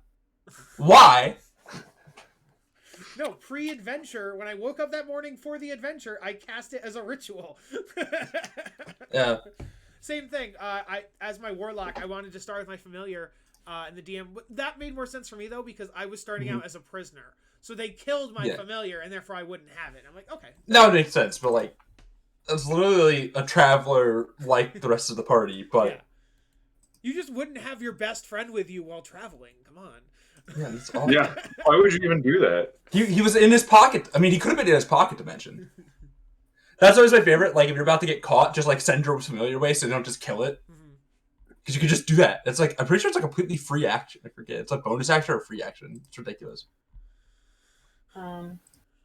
why? No, pre-adventure, when I woke up that morning for the adventure, I cast it as a ritual. Yeah. Same thing. As my warlock, I wanted to start with my familiar, and the DM. That made more sense for me though because I was starting out as a prisoner, so they killed my familiar, and therefore I wouldn't have it. I'm like, okay. That would make sense, but like, that's literally a traveler like the rest of the party, but. Yeah. You just wouldn't have your best friend with you while traveling. Come on. Yeah, that's awful. Yeah. Why would you even do that? He was in his pocket. I mean, he could have been in his pocket dimension. That's always my favorite. Like, if you're about to get caught, just like send your familiar away so they don't just kill it. Because you could just do that. It's like, I'm pretty sure it's a completely free action. I forget. It's a bonus action or a free action. It's ridiculous. Find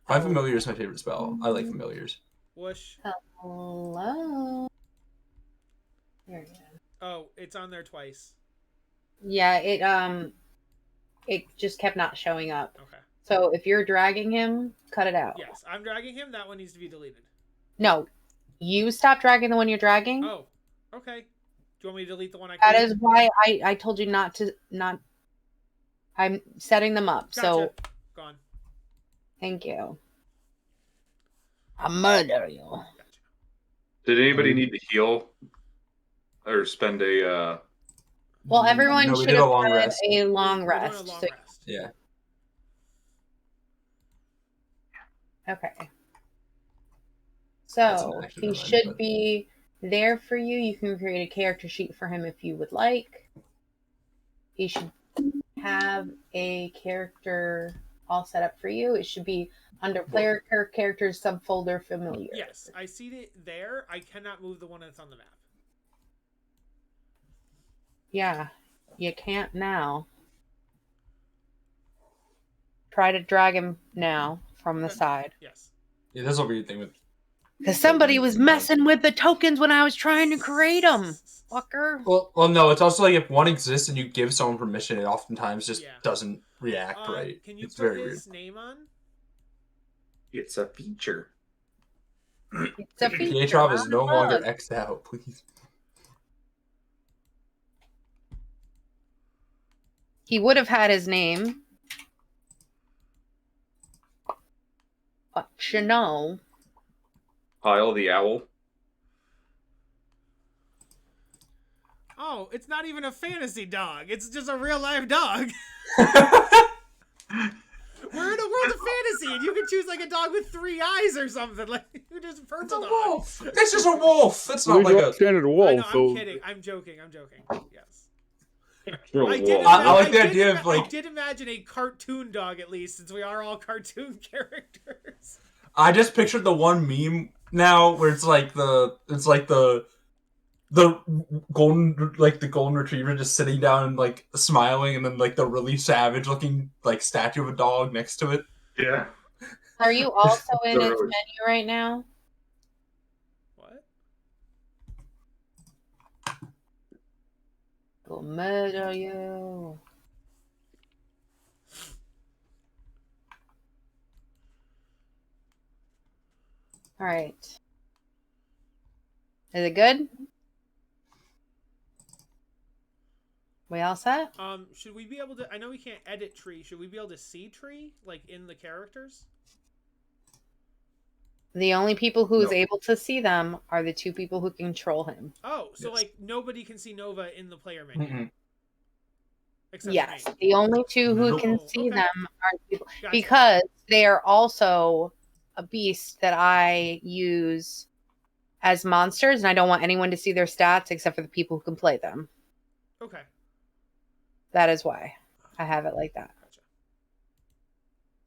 familiar is my favorite spell. I like familiars. Whoosh. Hello. There you go. Oh, it's on there twice. Yeah, it just kept not showing up. Okay. So if you're dragging him, cut it out. Yes, I'm dragging him. That one needs to be deleted. No, you stop dragging the one you're dragging. Oh, okay. Do you want me to delete the one I That created? is why I told you not to. I'm setting them up. Gotcha. So Gone. thank you. I'll murder you. Gotcha. Did anybody need to heal or spend a? Well, everyone No, we should did a have long had rest. a long We're doing rest. a long So- rest. Yeah. Okay. That's So an action he already, should but- be there for you. You can create a character sheet for him if you would like. He should have a character all set up for you. It should be under player characters subfolder familiar. Yes, I see it there. I cannot move the one that's on the map. Yeah, you can't now. Try to drag him now from the Okay. side. Yes. Yeah, that's a weird thing with. Because somebody was messing with the tokens when I was trying to create them. Fucker. Well, no. It's also like if one exists and you give someone permission, it oftentimes just Yeah. doesn't react right. Can you It's put very his name on? It's a feature. It's a feature, Pietrov is not no a longer bug. X'd out, please. He would have had his name. But you know. Pile the owl. Oh, it's not even a fantasy dog. It's just a real life dog. We're in a world of fantasy, and you can choose like a dog with 3 eyes or something. Like you're just a It's purple a dog. wolf. It's just a wolf. It's not We like don't a. standard I wolf, know, so I'm kidding. I'm joking. Yes. You're a I did, wolf. I like the did idea of, like- I did imagine a cartoon dog at least, since we are all cartoon characters. I just pictured the one meme now where it's like the golden retriever just sitting down and like smiling, and then like the really savage looking like statue of a dog next to it. Yeah. Are you also in his Totally. menu right now? What? Go murder you. All right. Is it good? We all set? Should we be able to? I know we can't edit tree. Should we be able to see tree like in the characters? The only people who's No. able to see them are the two people who control him. Oh, so Yes. like nobody can see Nova in the player menu. Mm-mm. Except Yes, for me. the only two who Nope. can Oh, see okay. them are people Gotcha. because they are also a beast that I use as monsters, and I don't want anyone to see their stats except for the people who can play them. Okay. That is why I have it like that. Gotcha.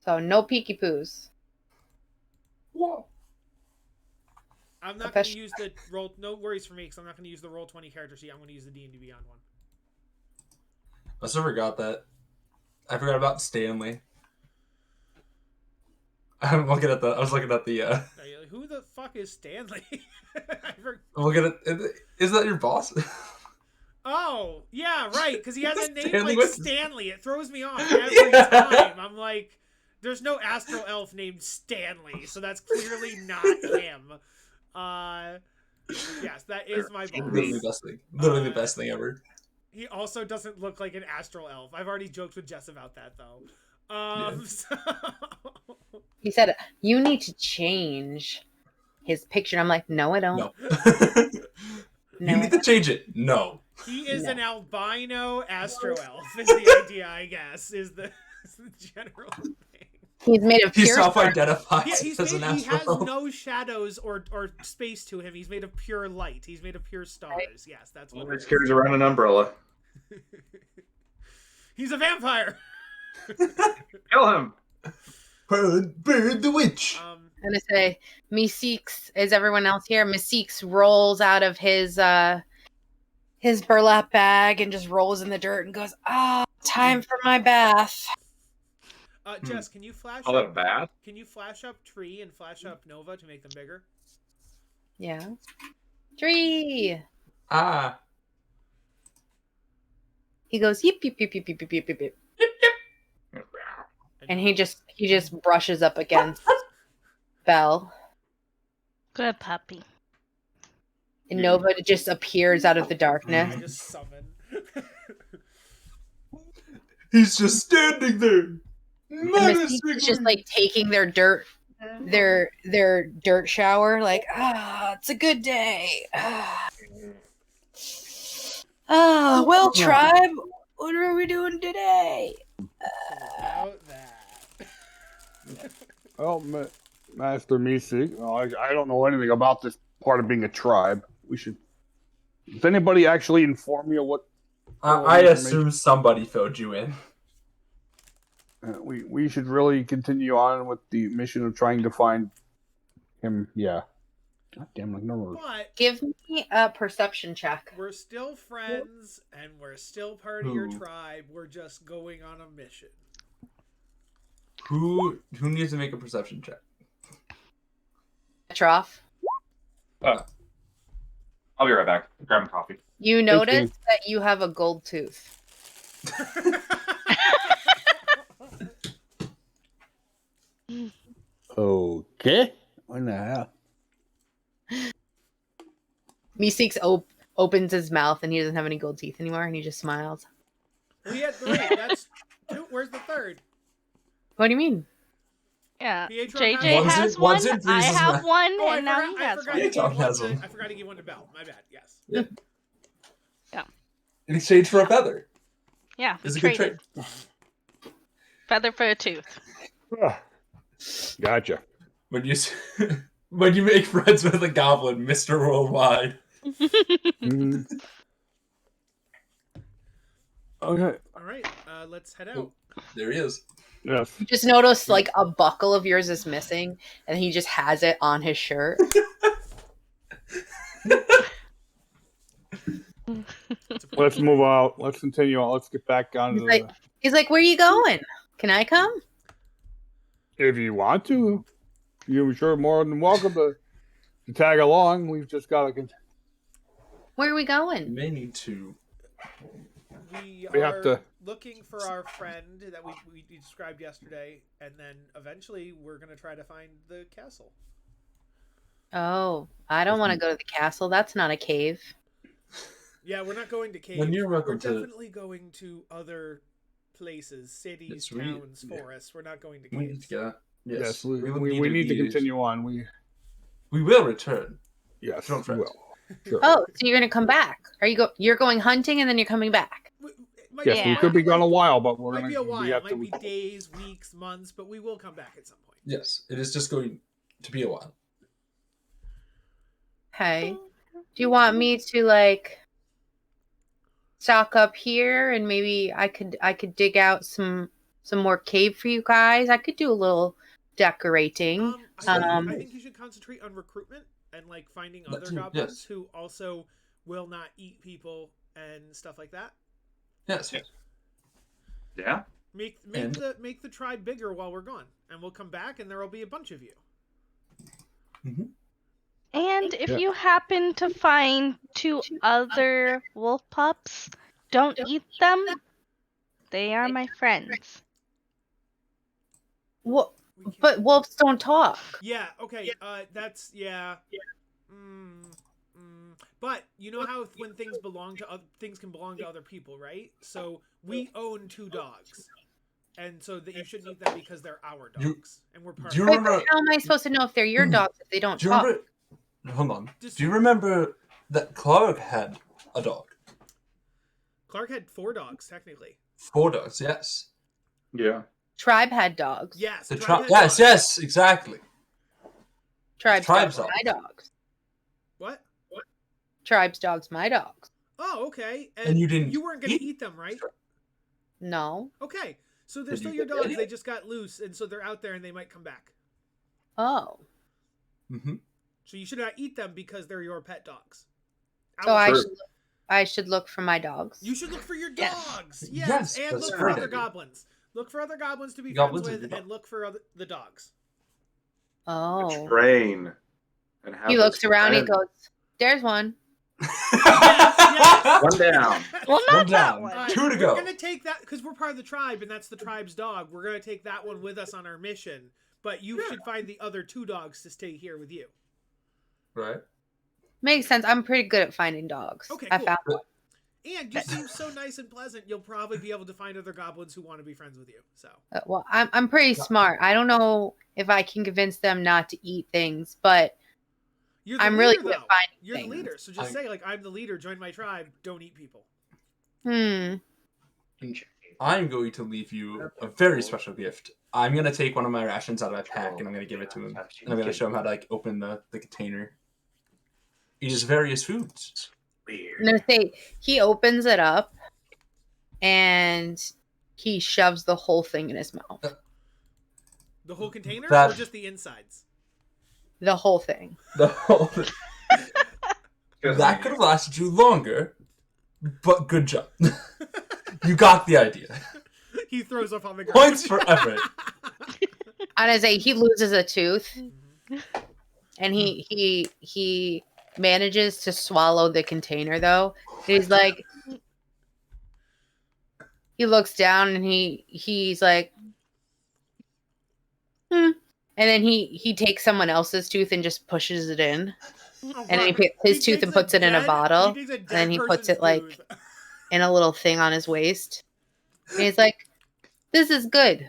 So no peeky poos. Whoa. I'm not going to Profession- use the roll. No worries for me, because I'm not going to use the roll 20 character sheet. I'm going to use the D&D Beyond one. I still forgot that. I forgot about Stanley. I was looking at the. Are you like, who the fuck is Stanley? I'm looking at. Is that your boss? Oh, yeah, right. Because he has a name Stanley like with- Stanley. It throws me off every Yeah. time. I'm like, there's no astral elf named Stanley, so that's clearly not him. Yes, that is my Literally the boss. best thing. Literally the best thing ever. He also doesn't look like an astral elf. I've already joked with Jess about that, though. So... He said, "You need to change his picture." I'm like, "No, I don't. No. No, You need to change it. No. He is No. an albino astro elf, is the idea, I guess, is the general thing. He's made of He pure dark. self-identifies Yeah, as an he has astro. no shadows or space to him. He's made of pure light. He's made of pure stars. Yes, that's what it Always is. carries around an umbrella. He's a vampire. Kill him. Burn the witch. I'm gonna say, Meeseeks, is everyone else here? Meeseeks rolls out of his burlap bag and just rolls in the dirt and goes, time for my bath. Jess, can you flash Call it up? bad. Can you flash up Tree and flash up Nova to make them bigger? Yeah. Tree. Ah. He goes, yip, yip, yip, yip, yip, yip, yip, yip, yip. And he just brushes up against Belle. Good puppy. And Nova just appears out of the I darkness. just summon. He's just standing there. And Meeseeks is just like taking their dirt shower, like, it's a good day. Well, tribe, what are we doing today? About that. Oh, Master Meeseek, I don't know anything about this part of being a tribe. We should. Does anybody actually inform you of what? I assume somebody filled you in. We should really continue on with the mission of trying to find him. Yeah. God damn, like no. But Give me a perception check. we're still friends, and we're still part of your Who? tribe. We're just going on a mission. Who needs to make a perception check? Trough. I'll be right back. Grab coffee. You notice that you have a gold tooth. Okay. What the hell? Meeseeks opens his mouth and he doesn't have any gold teeth anymore, and he just smiles. We had three. That's two. Where's the third? What do you mean? Yeah. Pietro JJ has- has One's one. in I Breeze's have mouth. one, Oh, and now he has forgot one. to give Tom one has to- one. I forgot to give one to Belle. My bad. Yes. In exchange for a feather. Yeah, we It's a good trade. traded. Feather for a tooth. Gotcha. When you when you make friends with a goblin, Mr. Worldwide. Mhm. Okay. All right. Let's head out. Oh. There he is. Yes. You just notice like a buckle of yours is missing, and he just has it on his shirt. Let's move out. Let's continue on. Let's get back on He's to like, he's like, "Where you going? Can I come?" if you want to. You're sure more than welcome to tag along. We've just got to. Where are we You going? may need to we We are have to- looking for our friend that we described yesterday, and then eventually we're gonna try to find the castle. Oh, I don't want to go to the castle. That's not a cave. Yeah, we're not going to caves. Then you're welcome We're to- definitely going to other places, cities, Yes, we- towns, yeah. forests. We're not going to We need caves. to get. Yes, we will need to continue on. We will return. Yes, Don't we fret. will. Sure. Oh, so you're gonna come back? You're going hunting and then you're coming back? It might Yes, be- we Yeah. might could be gone a like- while, but we're Might gonna. be a while. We have Might to. be days, weeks, months, but we will come back at some point. Yes, it is just going to be a while. Hey, do you want me to like stock up here and maybe I could dig out some more cave for you guys? I could do a little decorating. I think you should concentrate on recruitment and like finding That other too, goblins yes. who also will not eat people and stuff like that. Yes. Yeah. Make And- the tribe bigger while we're gone, and we'll come back and there will be a bunch of you. And if Yeah. you happen to find 2 other wolf pups, don't eat them. They are my friends. What? We can't- But wolves don't talk. Yeah. Okay. That's yeah. But you know how when things belong to things can belong to other people, right? So we own 2 dogs, and so that you shouldn't eat them because they're our You- dogs, and we're part. do you of Wait, it. remember- but how am I supposed to know if they're your dogs if they don't Do you talk? remember? Hold on. Just- Do you remember that Clark had a dog? Clark had 4 dogs technically. 4 dogs. Yes. Yeah. Tribe had dogs. Yes. The Tribe tribe. had Yes. dogs. Yes. Exactly. Tribe's Tribe's dogs, my dogs. What? Tribe's dogs, my dogs. Oh, okay. And you didn't You weren't going to eat eat them, right? No. Okay. So they're Did still you your get dogs. any? They just got loose, and so they're out there, and they might come back. Oh. Mm-hmm. So you should not eat them because they're your pet dogs. So Sure. I should look for my dogs. You should look for your Yes. dogs. Yes, Yes, and that's look a for great other idea. goblins. Look for other goblins to be Goblins friends and with, your and look for the dogs. Oh. Train. And have He those looks around. He friends. goes, "There's one." Yes. One down. Well, not One that down. one. Alright, 2 to go. We're gonna take that because we're part of the tribe, and that's the tribe's dog. We're gonna take that one with us on our mission. But you should find the other 2 dogs to stay here with you. Right. Makes sense. I'm pretty good at finding dogs. Okay, I cool. found one. And you seem so nice and pleasant. You'll probably be able to find other goblins who want to be friends with you. So Well, I'm pretty smart. I don't know if I can convince them not to eat things, but you're the I'm leader, really good at though. finding You're the things. leader. So just say like, "I'm the leader. Join my tribe. Don't eat people." Hmm. I'm going to leave you a very special gift. I'm gonna take one of my rations out of my pack and I'm gonna give it to him. And I'm gonna show him how to like open the container. It is various foods. I'm gonna say he opens it up and he shoves the whole thing in his mouth. The whole container, That- or just the insides? The whole thing. The whole that could have lasted you longer, but good job. You got the idea. He throws up on the ground. Points for effort. And I say he loses a tooth, and he manages to swallow the container though. He's like, he looks down and he's like, and then he takes someone else's tooth and just pushes it in, Oh, and then he wow. picks his He tooth takes and puts it in a dead- bottle, he takes a and then dead he puts person's it like tooth. in a little thing on his waist. And he's like, "This is good,"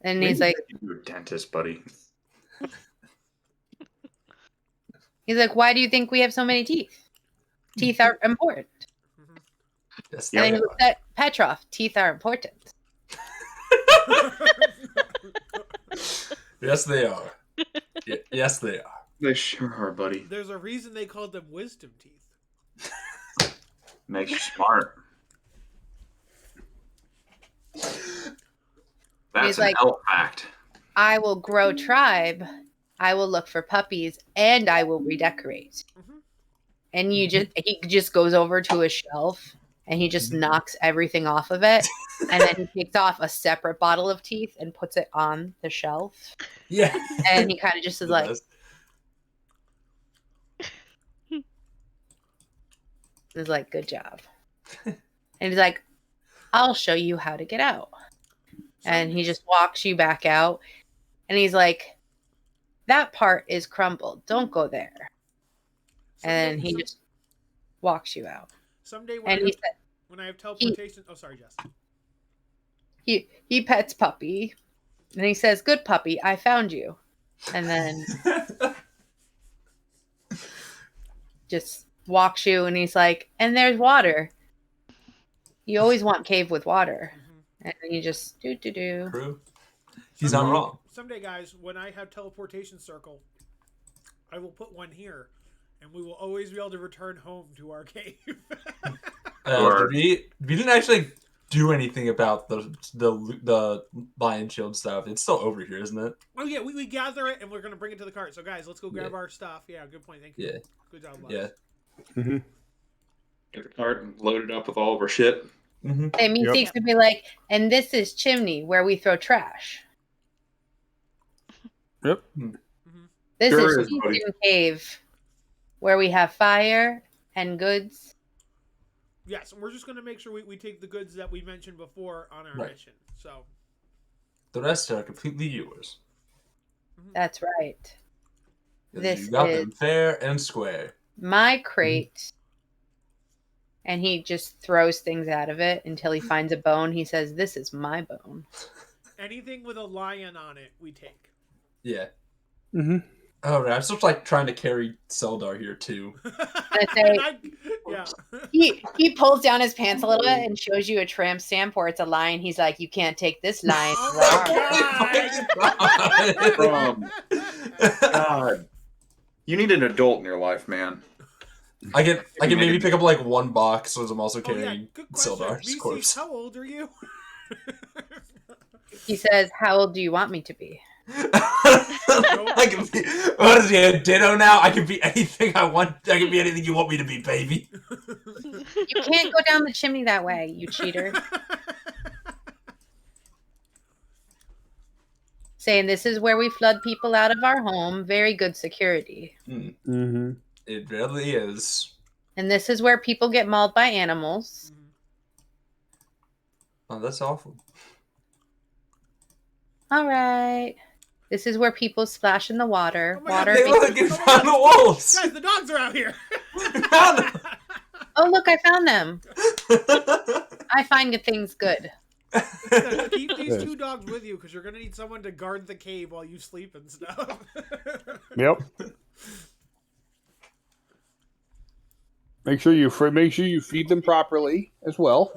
and he's like, You're a dentist, buddy. "Why do you think we have so many teeth? Teeth are important." Yes, And then they he are. looks at Petrov. Teeth are important. Yes, they are. Yes, they are. They sure are, buddy. There's a reason they called them wisdom teeth. Makes you smart. That's He's an like- elf fact. I will grow tribe. I will look for puppies, and I will redecorate. Mhm. And he just goes over to a shelf and he just knocks everything off of it, and then he takes off a separate bottle of teeth and puts it on the shelf. Yeah. And he kind of just is like, "Good job." And he's like, I'll show you how to get out. And he just walks you back out. And he's like, that part is crumbled. Don't go there. And he just walks you out. Someday And he said, when I have teleportation... sorry, Jess. He pets Puppy. And he says, good puppy, I found you. And then just walks you, and he's like, and there's water. You always want cave with water. And you just do. True. He's not wrong. Someday, guys, when I have teleportation circle, I will put one here, and we will always be able to return home to our cave. We didn't actually do anything about the lion shield stuff. It's still over here, isn't it? Oh yeah, we gather it and we're gonna bring it to the cart. So guys, let's go grab our stuff. Yeah, good point. Thank you. Yeah. Good job, Bob. Yeah. Get the cart and load it up with all of our shit. And he seems to be like, and this is chimney where we throw trash. Yep. This Sure is is, buddy. Chieftain Cave where we have fire and goods. Yes, and we're just gonna make sure we take the goods that we mentioned before on our mission. So the rest are completely yours. That's right. This You got is them fair and square. my crate. And he just throws things out of it until he finds a bone. He says, this is my bone. anything with a lion on it, we take. Yeah. Mm-hmm. Oh, man, I'm still like trying to carry Seldar here too. Yeah. He pulls down his pants a little bit and shows you a tramp stamp where it's a lion. He's like, you can't take this lion. God. You need an adult in your life, man. I can maybe pick up like one box, so I'm also Oh, yeah. carrying Good question. Sildar's VC, corpse. how old are you? He says, how old do you want me to be? I can be. What is he, a ditto now? I can be anything I want. I can be anything you want me to be, baby. You can't go down the chimney that way, you cheater. Saying this is where we flood people out of our home. Very good security. Mm-hmm. It really is. And this is where people get mauled by animals. Oh, that's awful. All right. This is where people splash in the water. Oh my Water. They look and found the wolves. Guys, the dogs are out here. Oh, look, I found them. I find good things good. Keep these two dogs with you because you're gonna need someone to guard the cave while you sleep and stuff. Yep. Make sure you feed them properly as well.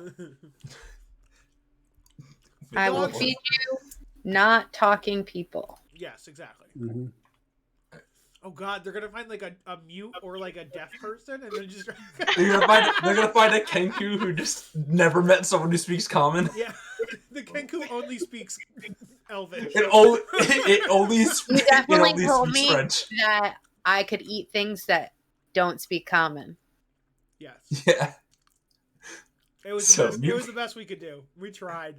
I will feed you not talking people. Yes, exactly. Mm-hmm. Oh God, they're gonna find like a mute or like a deaf person, and then just They're gonna find a Kenku who just never met someone who speaks common. yeah, the Kenku only speaks Elvish. It only You definitely told speaks me French. that I could eat things that don't speak common. Yes, Yeah. it was So the best, you- it was the best we could do. We tried.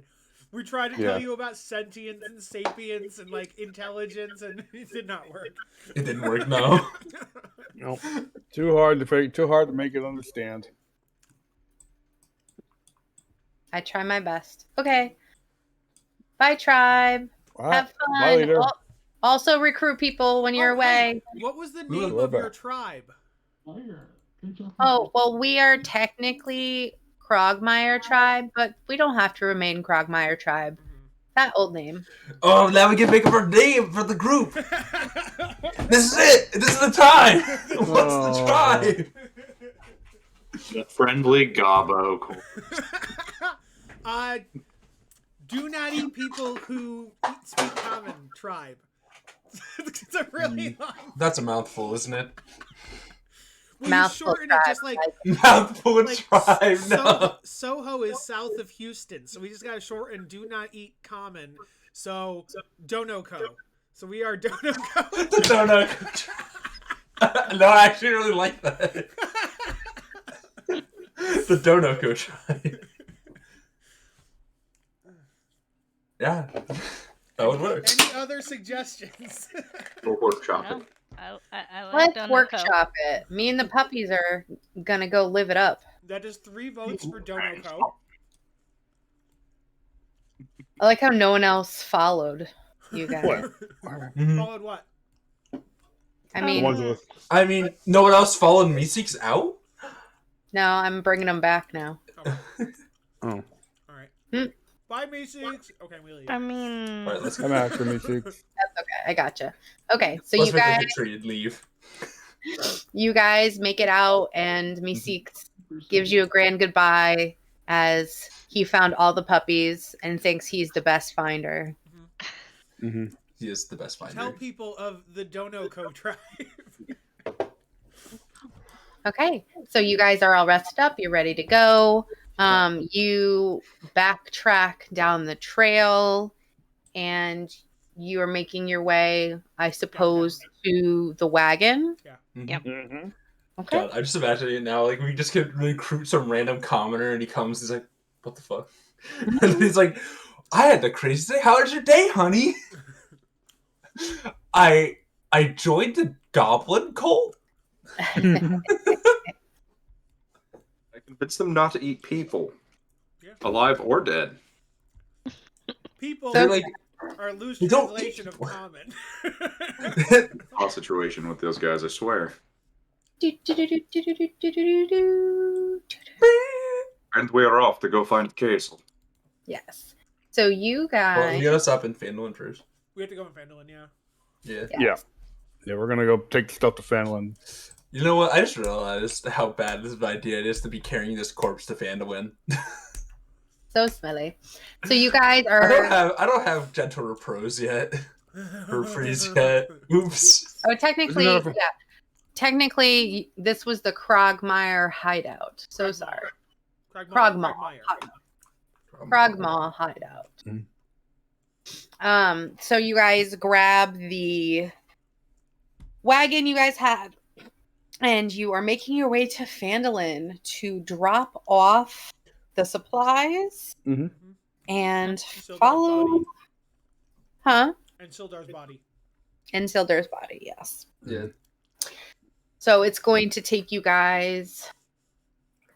We tried to tell you about sentience and sapience and like intelligence, and it did not work. It didn't work. No. Nope. Too hard to make it understand. I try my best. Okay. Bye, tribe. Wow. Have Bye, fun. leader. Also recruit people when you're away. What was the Ooh, I name love of your that. tribe? Oh, well, we are technically Krogmeyer tribe, but we don't have to remain Krogmeyer tribe. That old name. Oh, now we can make up our name for the group. This is it. This is the time. What's the tribe? The friendly Gobbo. Do not eat people who speak common tribe. It's a really long. That's a mouthful, isn't it? Well, Mouthful you shorten tribe, it just like Mouthful of like tribe. No. Soho is south of Houston, so we just gotta shorten do not eat common. So Donoco. So we are Donoco. The Donoko. No, I actually really like that. The Donoko tribe. Yeah, that would work. Any other suggestions? We'll workshop No, it. I like Let's Donoco. workshop it. Me and the puppies are gonna go live it up. That is 3 votes for Donoko. I like how no one else followed you guys. What? Mhm. Followed what? I The mean, ones with I mean, no one else followed Meeseeks out? no, I'm bringing them back now. Okay. Oh. All right. Hmm. Bye, me6. Okay, we leave. I mean, All right, let's I'm after me, Six. That's okay. I gotcha. Okay, so let's you make guys, a good trade and leave. make it out, and Meeseeks gives you a grand goodbye as he found all the puppies and thinks he's the best finder. Mm-hmm. He is the best finder. Tell people of the Donoko tribe. Okay, so you guys are all rested up. You're ready to go. You backtrack down the trail, and you are making your way, I suppose, to the wagon. Yep. Mm-hmm. Okay. God, I'm just imagining it now. Like, we just could recruit some random commoner, and he comes. He's like, "What the fuck?" And he's like, "I had the craziest day. How was your day, honey?" I joined the goblin cult. I convinced them not to eat people, Yeah. alive or dead. People They're like, are a loose "We don't translation eat of people." common. All situation with those guys, I swear. And we're off to go find the castle. Yes. So you Well, guys. you gotta stop in Phandelver first. We have to go in Phandalin, yeah. Yeah. Yeah. Yeah, we're gonna go take the stuff to Phandelver. You know what? I just realized how bad this idea it is to be carrying this corpse to Phandelver. So smelly. So you guys I are. don't have gentle repose yet. Or freeze yet. Oops. Oh, technically, Isn't that a- yeah. Technically, this was the Krogmeyer hideout. So sorry. Krogmaw. Krogmaw hideout. Mhm. So you guys grab the wagon you guys had, and you are making your way to Phandalin to drop off the supplies Mm-hmm. and Sildar's follow. body. Huh? And Sildar's body. And Sildar's body, yes. Yeah. So it's going to take you guys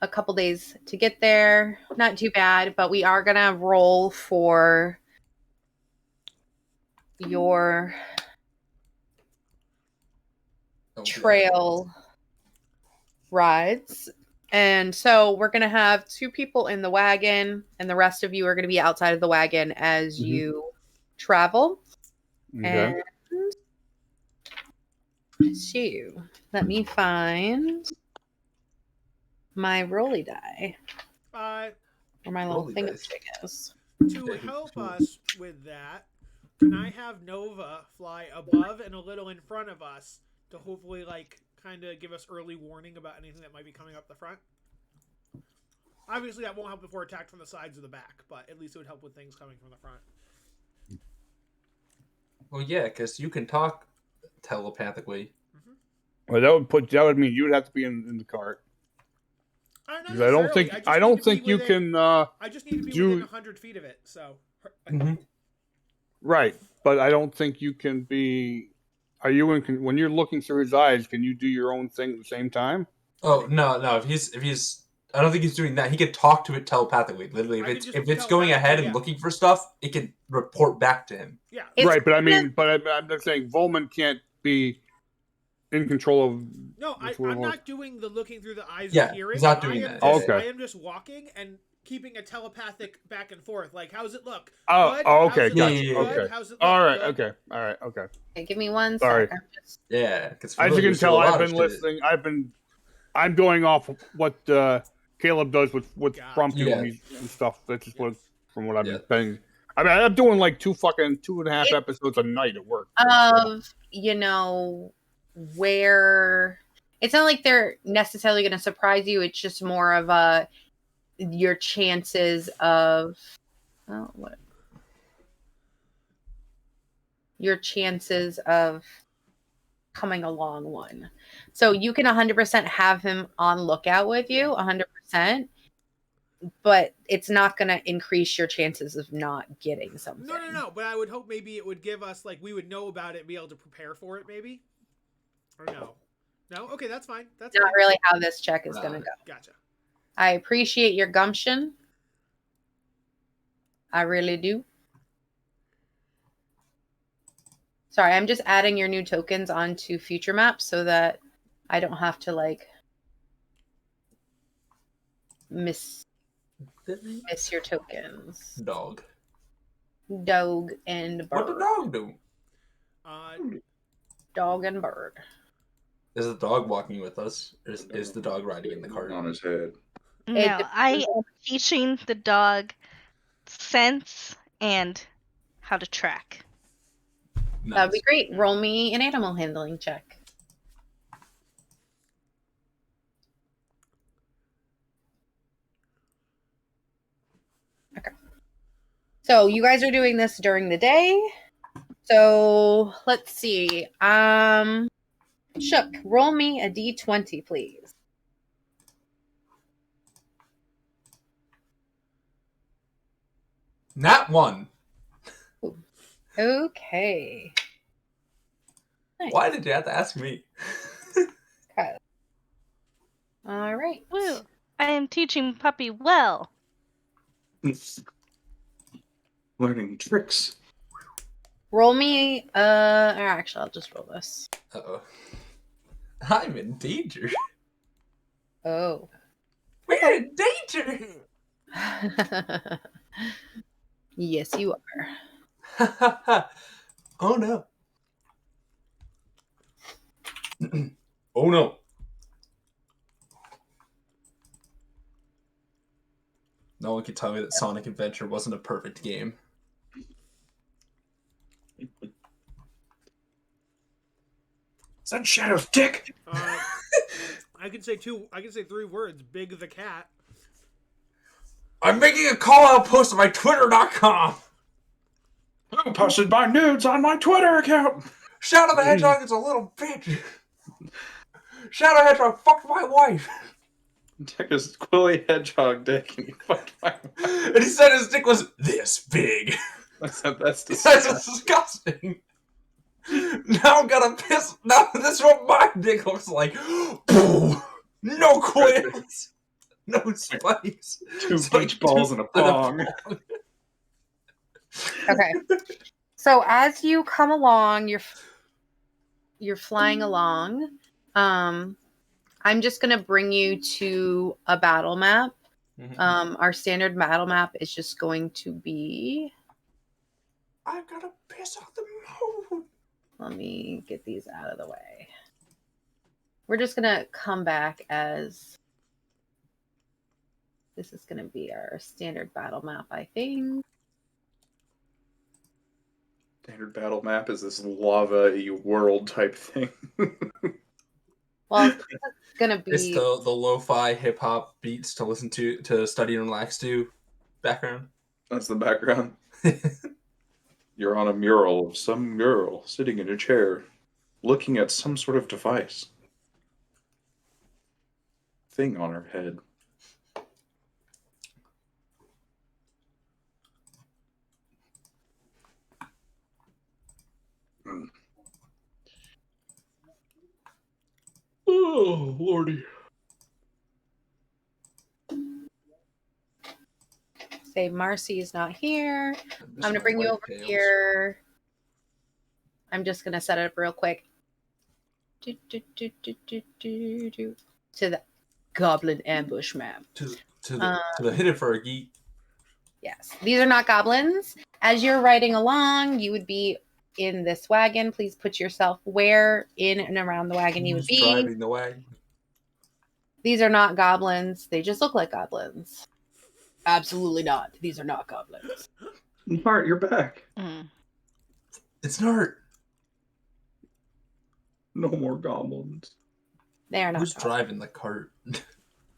a couple days to get there. Not too bad, but we are going to roll for your trail rides. And so we're going to have 2 people in the wagon, and the rest of you are going to be outside of the wagon as Mhm. you travel. Okay. And so let me find my rolly die, or my little Rolly thing dice. is. To help us with that, can I have Nova fly above and a little in front of us to hopefully, like, kind of give us early warning about anything that might be coming up the front? Obviously, that won't help if we're attacked from the sides or the back, but at least it would help with things coming from the front. Well, yeah, because you can talk telepathically. Well, that would mean you'd have to be in the cart. Not 'Cause I don't necessarily. think I don't think you within, can. I just need to be do- within 100 feet of it, so... Right, but I don't think you can be. Are you when you're looking through his eyes? Can you do your own thing at the same time? Oh no! If he's, I don't think he's doing that. He can talk to it telepathically. Literally, I can just if it's going ahead and yeah. looking for stuff, it can report back to him. Yeah. It's Right, but I kinda- mean, I'm just saying Volman can't be in control of. No, I'm not doing the looking through the eyes Yeah, and hearing. he's not doing I am that. Just, Okay. I am just walking and keeping a telepathic back and forth. Like, how's it look? Oh, Good? oh, How's okay, it gotcha. look? Yeah, Good? okay. How's it look? All right, Good? okay. Okay, give me one Sorry. sec. I'm just... Yeah, because As you can tell, I've been listening. I'm going off what Caleb does with Gotcha. Frumpkin Yeah. and stuff. That's just what from what I've Yeah. been saying. I mean, I'm doing like 2.5 episodes a night at work. Of, where it's not like they're necessarily going to surprise you. It's just more of your chances of your chances of coming along one. So you can 100% have him on lookout with you 100%, but it's not going to increase your chances of not getting something. No. But I would hope maybe it would give us, like, we would know about it and be able to prepare for it, maybe? Or no? No? Okay, that's fine. That's Not fine. really how this check is going to go. Gotcha. I appreciate your gumption. I really do. Sorry, I'm just adding your new tokens onto future maps so that I don't have to like miss your tokens. Dog. Dog and bird. What the dog do? Dog and bird. Is the dog walking with us? Or is the dog riding in the cart? On his head. No, I am teaching the dog sense and how to track. Nice. That'd be great. Roll me an animal handling check. Okay. So you guys are doing this during the day. So let's see. Shook, roll me a d20, please. Not one. Okay. Nice. Why did you have to ask me? Okay. All right. Woo! I am teaching Puppy well. Learning tricks. Roll me. Actually, I'll just roll this. Uh-oh. I'm in danger. Oh. We're in danger. Yes, you are. Oh no. Oh no. No one could tell me that Sonic Adventure wasn't a perfect game. Sunshadow's dick. I can say 3 words. Big the cat. I'm making a call-out post on my Twitter.com. I posted my nudes on my Twitter account. Shadow the Hedgehog is a little bitch. Shadow Hedgehog fucked my wife. Took his Quilly Hedgehog dick and he fucked my wife. And he said his dick was this big. That's That's disgusting. disgusting. Now I'm gonna piss. Now this is what my dick looks like. Boom. No quills. No spikes. Two It's like beach balls and a bong. Okay. So as you come along, you're flying along. I'm just gonna bring you to a battle map. Our standard battle map is just going to be. I gotta piss off the moon. Let me get these out of the way. We're just gonna come back as. This is gonna be our standard battle map, I think. Standard battle map is this lava-y world type thing. Well, it's gonna be. It's the lo-fi hip hop beats to listen to study and relax to background. That's the background. You're on a mural of some girl sitting in a chair, looking at some sort of device. Thing on her head. Oh, lordy. Say Marcy is not here. I'm gonna my bring you white over tails. here. I'm just gonna set it up real quick. To the Goblin ambush map. To the hidden Fergie. Yes, these are not goblins. As you're riding along, you would be in this wagon. Please put yourself where in and around the wagon you would Who's be. driving the wagon? These are not goblins. They just look like goblins. Absolutely not. These are not goblins. Bart, you're back. It's Nart. No more goblins. They are not. Who's goblins. driving the cart?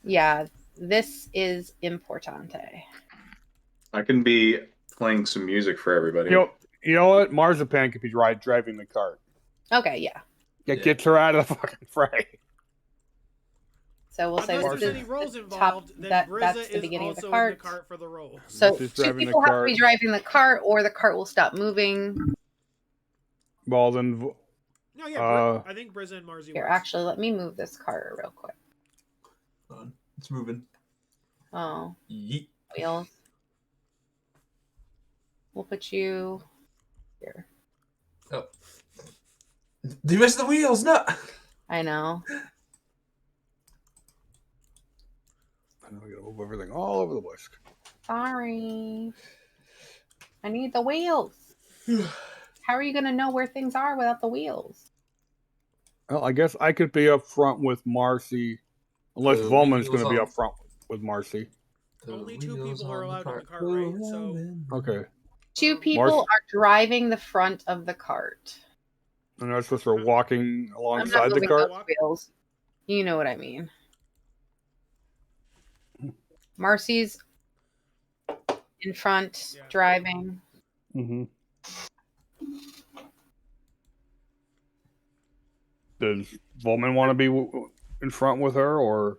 Yeah, this is importante. I can be playing some music for everybody. You know what? Marzipan could be driving the cart. Okay, yeah. It gets her out of the fucking fray. So we'll say Unless this there's is any rolls top- involved, then that's Brizza the is beginning of the also in cart. the cart for the roll. So She's two driving the people have to cart. be driving the cart, or the cart will stop moving. Well, then, No, yeah, I think Brizza and Marzi Here, works. actually, let me move this cart real quick. It's moving. Oh, Yeet. wheels. We'll put you here. Oh. You missed the wheels, no! I know. I know I gotta move everything all over the place. Sorry. I need the wheels. How are you going to know where things are without the wheels? Well, I guess I could be up front with Marcy, unless The Volman's going wheels to be on- up front with Marcy. Only 2 wheels people are on allowed in the cart, go right? So round. Okay. 2 people Marcy- are driving the front of the cart. And that's just for walking I'm not alongside the moving cart. those wheels. You know what I mean. Marcy's in front, Yeah. driving. Mm-hmm. Does Volman want to be in front with her, or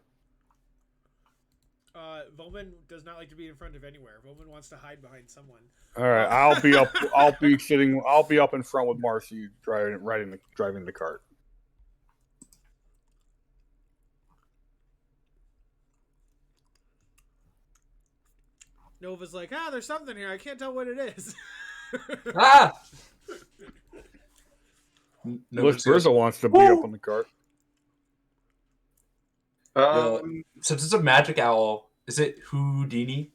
Volman does not like to be in front of anywhere. Volman wants to hide behind someone. all right? I'll be up. I'll be sitting. I'll be up in front with Marcy, driving the cart. Nova's like, there's something here. I can't tell what it is. Ah! Unless Brizzo wants to be up on the cart. Since it's a magic owl, is it Houdini?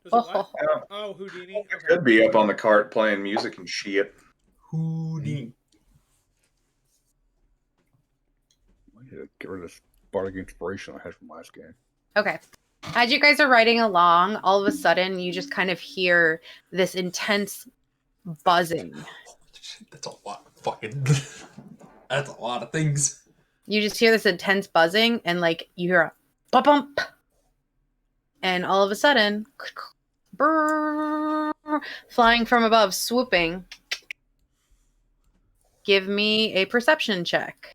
Was it what? Oh, Oh, Houdini. I Okay. could be up on the cart playing music and shit. Houdini. I need to get rid of this bardic inspiration I had from last game. okay. As you guys are riding along, all of a sudden you just kind of hear this intense buzzing. That's a lot of fucking. That's a lot of things. You just hear this intense buzzing, and like you hear a bump bump, and all of a sudden, brrr, flying from above, swooping. Give me a perception check.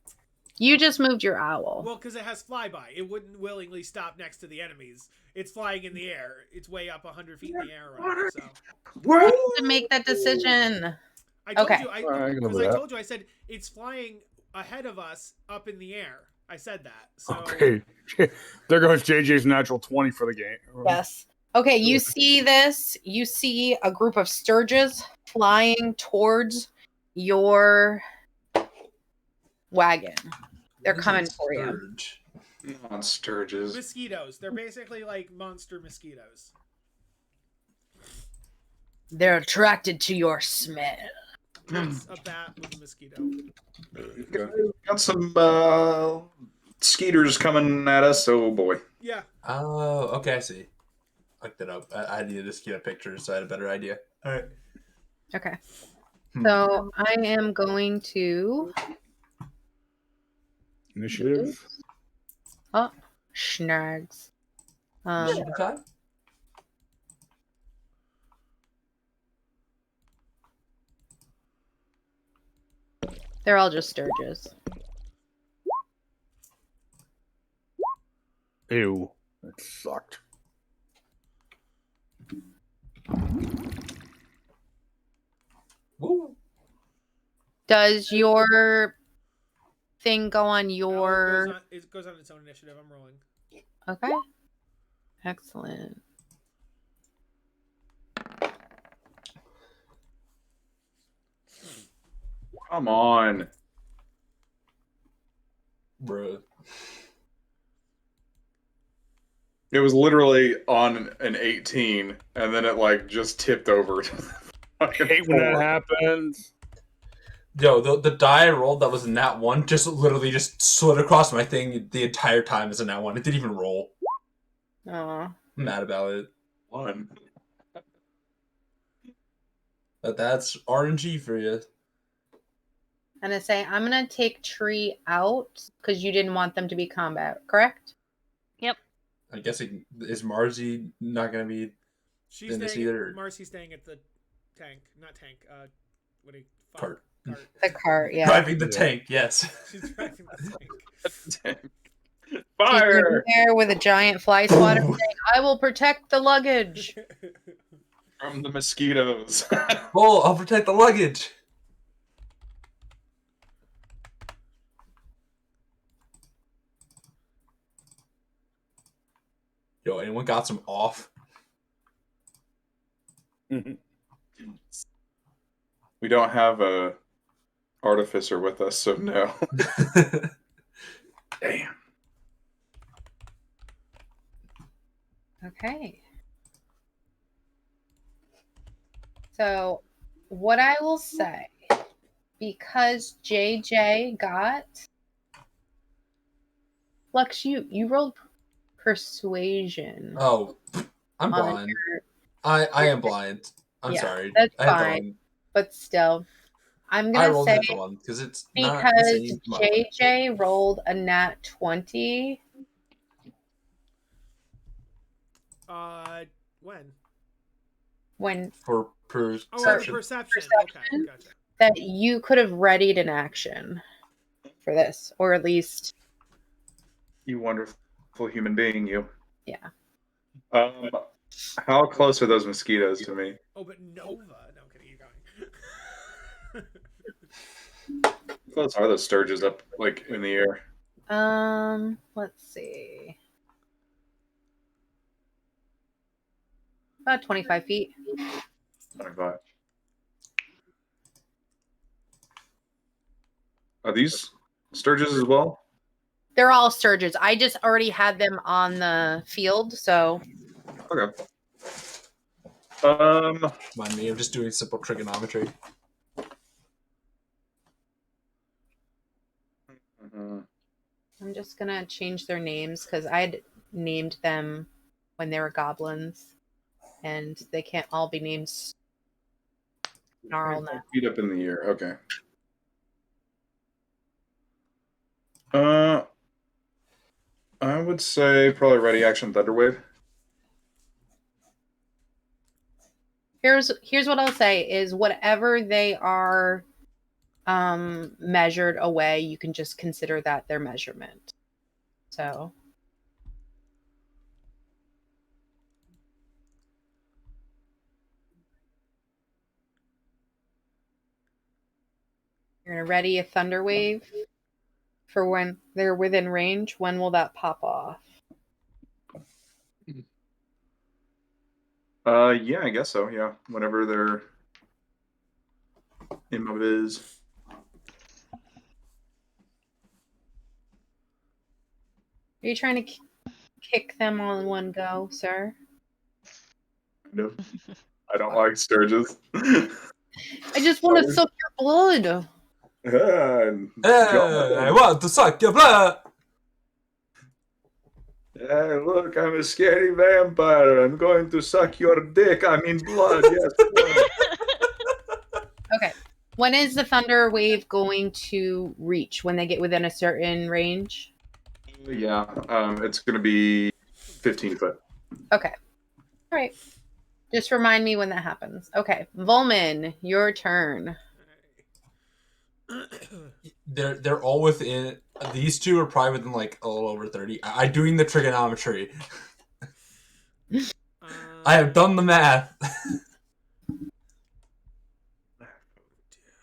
You just moved your owl. Well, because it has flyby. It wouldn't willingly stop next to the enemies. It's flying in the air. It's way up 100 feet in the air or whatever. So You need to make that decision. I told Okay. you, I can live because with I that. told you, I said it's flying ahead of us up in the air. I said that. So Okay, there goes JJ's natural 20 for the game. Yes. Okay, you see this. You see a group of sturges flying towards your wagon. They're coming for you. Sturge. On Sturges. mosquitoes. They're basically like monster mosquitoes. They're attracted to your smell. It's a bat with a mosquito. Got some skeeters coming at us. Oh boy. Yeah. Oh, okay, I see. Looked it up. I needed to just get a picture so I had a better idea. All right. Okay. Hmm. So I am going to Initiative. Schnags. Initiative time? They're all just sturges. Ew, that sucked. Woo. Does your thing go on your... It goes on its own initiative. I'm rolling. Okay. Excellent. Come on. Bruh. It was literally on an 18, and then it like just tipped over. I hate when that happens. Yo, the die I rolled that was a nat 1 just literally just slid across my thing the entire time as a nat 1. It didn't even roll. Aw. I'm mad about it. One. But that's RNG for you. I'm going to say, I'm going to take Tree out because you didn't want them to be combat, correct? I guess is Marzi not going to be... She's In this staying. either- Marcy's staying at the tank, not tank. What do you? Cart. Cart. The cart, yeah. Driving the tank, yes. She's driving the tank. She's Fire! living there with a giant fly swatter saying, I will protect the luggage. From the mosquitoes. Oh, I'll protect the luggage. Yo, anyone got some off? We don't have a artificer with us, so no. Damn. Okay. So, what I will say, because JJ got Lux, you rolled persuasion. Oh, I'm on blind. your- I am blind. I'm Yeah, sorry. that's I had the fine. wrong. But still, I'm I gonna rolled say it the one because it's not the because same. JJ rolled a nat 20. When? When For Oh, perception. perception. Okay, Perception? gotcha. that you could have readied an action for this, or at least, You wonderful human being, you. yeah. How close are those mosquitoes to me? Oh, but Nova. No, I'm kidding. You're going. How close are those sturges up, like, in the air? Let's see. About 25 feet. 25. Are these sturges as well? They're all sturges. I just already had them on the field, so Okay. Mind me, I'm just doing simple trigonometry. I'm just gonna change their names because I'd named them when they were goblins, and they can't all be named Snarl now. Feet up in the air. Okay. I would say probably ready action Thunderwave. Here's what I'll say is whatever they are measured away, you can just consider that their measurement. So you're gonna ready a thunder wave for when they're within range. When will that pop off? Yeah, I guess so. Yeah, whenever they're in my viz. Are you trying to kick them all in one go, sir? Kind of. I don't like sturges. I just want to suck your blood. I want to suck your blood. Hey, look, I'm a scary vampire. I'm going to suck your dick. I mean blood, yes. Blood. Okay. When is the thunder wave going to reach? When they get within a certain range? Yeah, it's going to be 15 foot. Okay. All right. Just remind me when that happens. Okay. Volman, your turn. They're all within. These two are probably within like a little over 30. I'm doing the trigonometry. I have done the math. I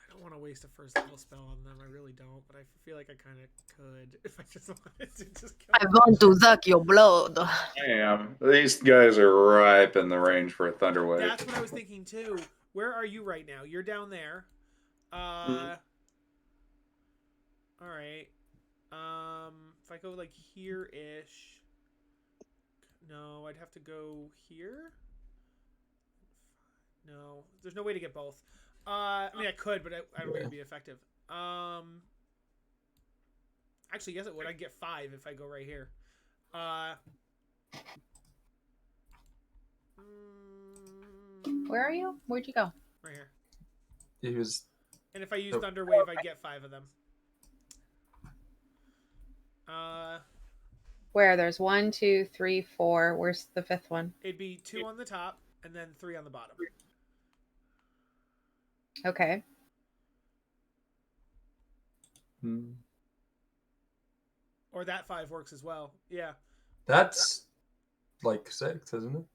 don't want to waste a first level spell on them. I really don't, but I feel like I kind of could if I just wanted to just kill I want to suck your blood. Damn, these guys are ripe in the range for a thunder wave. That's what I was thinking too. Where are you right now? You're down there. All right. If I go like here-ish. No, I'd have to go here. No, there's no way to get both. I mean, I could, but I don't think it'd be effective. Actually, yes, it would. I'd get 5 if I go right here. Where are you? Where'd you go? Right here. He was. And if I use Thunder Wave, I get 5 of them. Where? There's 1, 2, 3, 4. Where's the 5th one? It'd be 2 on the top and then 3 on the bottom. Okay. Or that 5 works as well. Yeah. That's like 6, isn't it?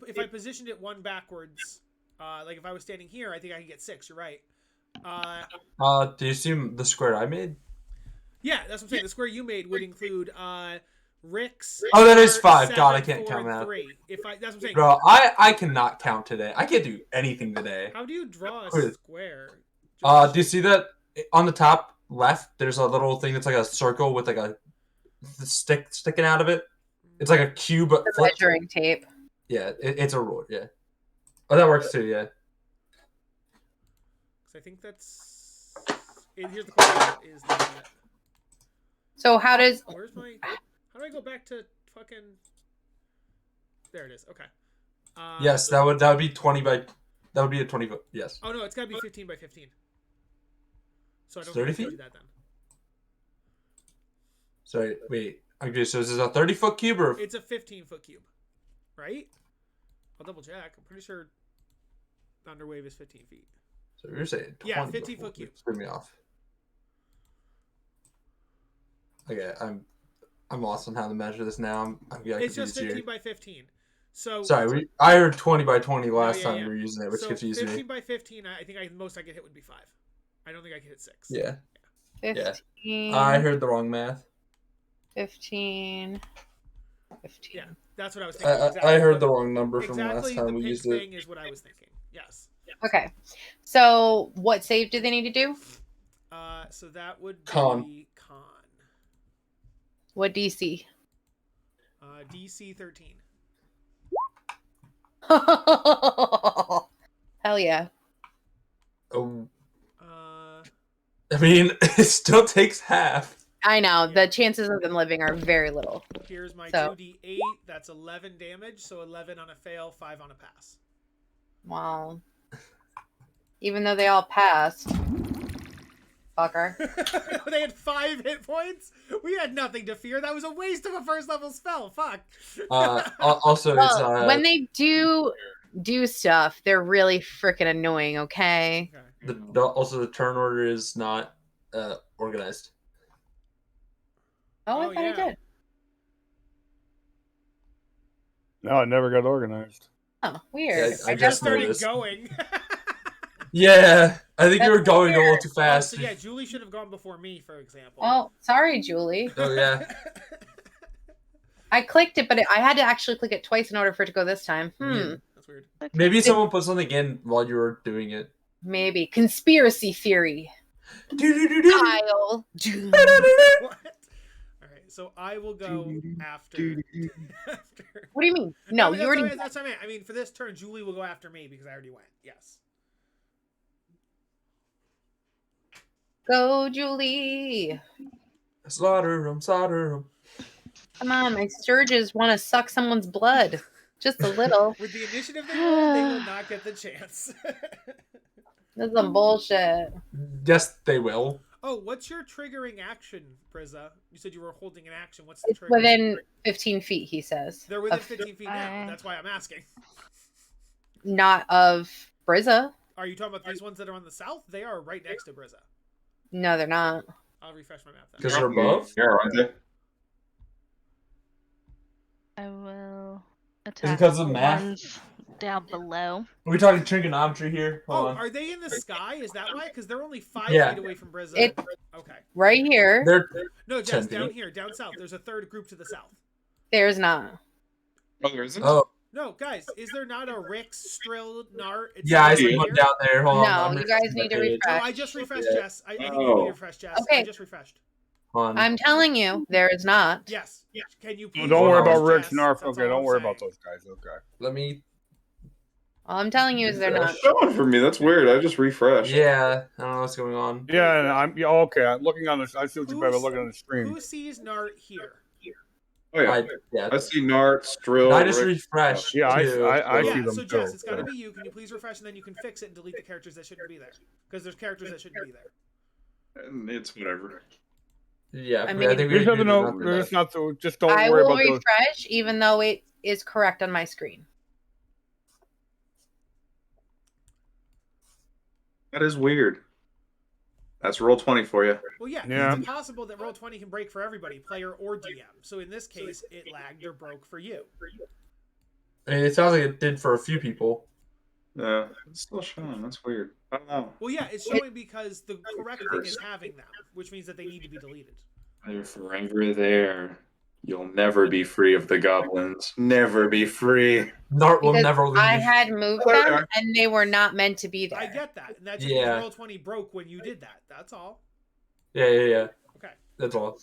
If I positioned it 1 backwards, like if I was standing here, I think I could get 6. You're right. Do you see the square I made? Yeah, that's what I'm saying. The square you made would include Rick's. Oh, that is are 5. God, I 7, can't 4, count and that. 3. That's what I'm saying. Bro, I cannot count today. I can't do anything today. How do you draw a Quiz. square? Do you see that on the top left? There's a little thing that's like a circle with like a stick sticking out of it. It's like a cube, but The flipped. measuring tape. Yeah, it's a ruler. Yeah. Oh, that works too. Yeah. I think that's. Here's the question: is that? So how does Where's my? How do I go back to fucking? There it is. Okay. Yes, that would be 20 by. That would be a 20 foot. Yes. Oh no, it's gotta be 15 by 15. So I don't 30 think I can feet? do that then. Sorry, wait. Okay, so is this a 30-foot cube or? It's a 15-foot cube, right? I'll double check. I'm pretty sure Thunderwave is 15 feet. So you're saying 20 Yeah, 15-foot cube. Screw me off. Okay, I'm lost on how to measure this now. I'm getting It's just confused 15 here. by 15. So Sorry, I heard 20 by 20 last yeah, time yeah. we were using it, which so confused 15 me. by 15. I think most I could hit would be 5. I don't think I could hit 6. Yeah. 15? I heard the wrong math. 15. Yeah, that's what I was thinking. I heard the wrong number from exactly last time the we pink used thing it. is what I was thinking. Yes. Okay. So what save do they need to do? So that would be Con. con. What DC? DC 13. Hell yeah. Oh, Uh, I mean, it still takes half. I know. The chances of them living are very little. here's my So- 2d8. That's 11 damage. So 11 on a fail, 5 on a pass. Wow. Even though they all passed. Fucker. They had 5 hit points. We had nothing to fear. That was a waste of a first level spell. Fuck. Also, Well, it's when they do stuff, they're really freaking annoying, okay? Okay. also the turn order is not organized. Oh, I Oh, thought yeah. I did. No, it never got organized. Oh, weird. Yeah, I I just just started noticed. going. Yeah, I think you were That's going a little weird. too Oh, fast. so yeah, Julie should have gone before me, for example. Oh, sorry, Julie. Oh yeah. I clicked it, but I had to actually click it twice in order for it to go this time. That's weird. Maybe someone put something in while you were doing it. Maybe. Conspiracy theory. Do-do-do-do. Kyle. What? All right, so I will go after. after. What do you mean? No, you already. That's what I meant. I mean, for this turn, Julie will go after me because I already went. Yes. Go, Julie. Slaughter 'em, slaughter 'em. Come on, my Sturges want to suck someone's blood. Just a little. With the initiative they rolled, they will not get the chance. This is some bullshit. Yes, they will. Oh, what's your triggering action, Priza? You said you were holding an action. What's the It's trigger? within 15 feet, he says. They're within Of- 15 feet now. That's why I'm asking. Not of Brizza. Are you talking about these ones that are on the south? They are right next to Brizza. No, they're not. I'll refresh my map then. Because they're above? Yeah, aren't they? I will Is attack it because of the math? ones down below. Are we talking trigonometry here? Oh, Hold on. are they in the sky? Is that why? Because they're only 5 Yeah. feet away from Brizza. It- Okay. Right here. They're No, Jess, 10 down feet. here, down south. There's a third group to the south. There's not. Oh, there isn't? oh No, guys, is there not a Rick, Strill, Nart? yeah, I right see one here? down there. Hold on. No, I'm you refreshing guys the need to page. No, refresh. I just refreshed, Yeah. Jess. I need you Oh. to refresh, Jess. I Okay. just refreshed. Hold on. I'm telling you, there is not. Yes. Can you please? Well, don't worry refresh, about Rick Jess? Snarf. That's Okay, all don't I'm worry saying. about those guys. Okay. Let me. All I'm telling you is they're not. It's showing for me. That's weird. I just refreshed. Yeah, I don't know what's going on. Yeah, and okay. I'm looking on this. I see what you're by looking on the stream. Who sees Nart here? Oh, yeah. Yeah. I see Nart, Strill, I just Rick. refreshed. Yeah, I- too, I so- see Yeah, them so Jess, too. it's got to be you. Can you please refresh and then you can fix it and delete the characters that shouldn't be there? Because there's characters that shouldn't be there. And it's whatever. Yeah, I I, mean- think You we just have to do know. nothing There's about not to. Just don't I worry will about those. refresh, even though it is correct on my screen. That is weird. That's roll 20 for you. Well, yeah, 'cause Yeah. it's impossible that Roll20 can break for everybody, player or DM. So in this case, it lagged or broke for you. I mean, it sounds like it did for a few people. Yeah, it's still showing. That's weird. I don't know. Well, yeah, it's showing because the correct thing is having them, which means that they need to be deleted. They're forever there. You'll never be free of the goblins. Never be free. We'll Because never leave. I had moved There they them are. and they were not meant to be there. I get that. And that just Yeah. means Roll20 broke when you did that. That's all. Yeah. Okay. That's all.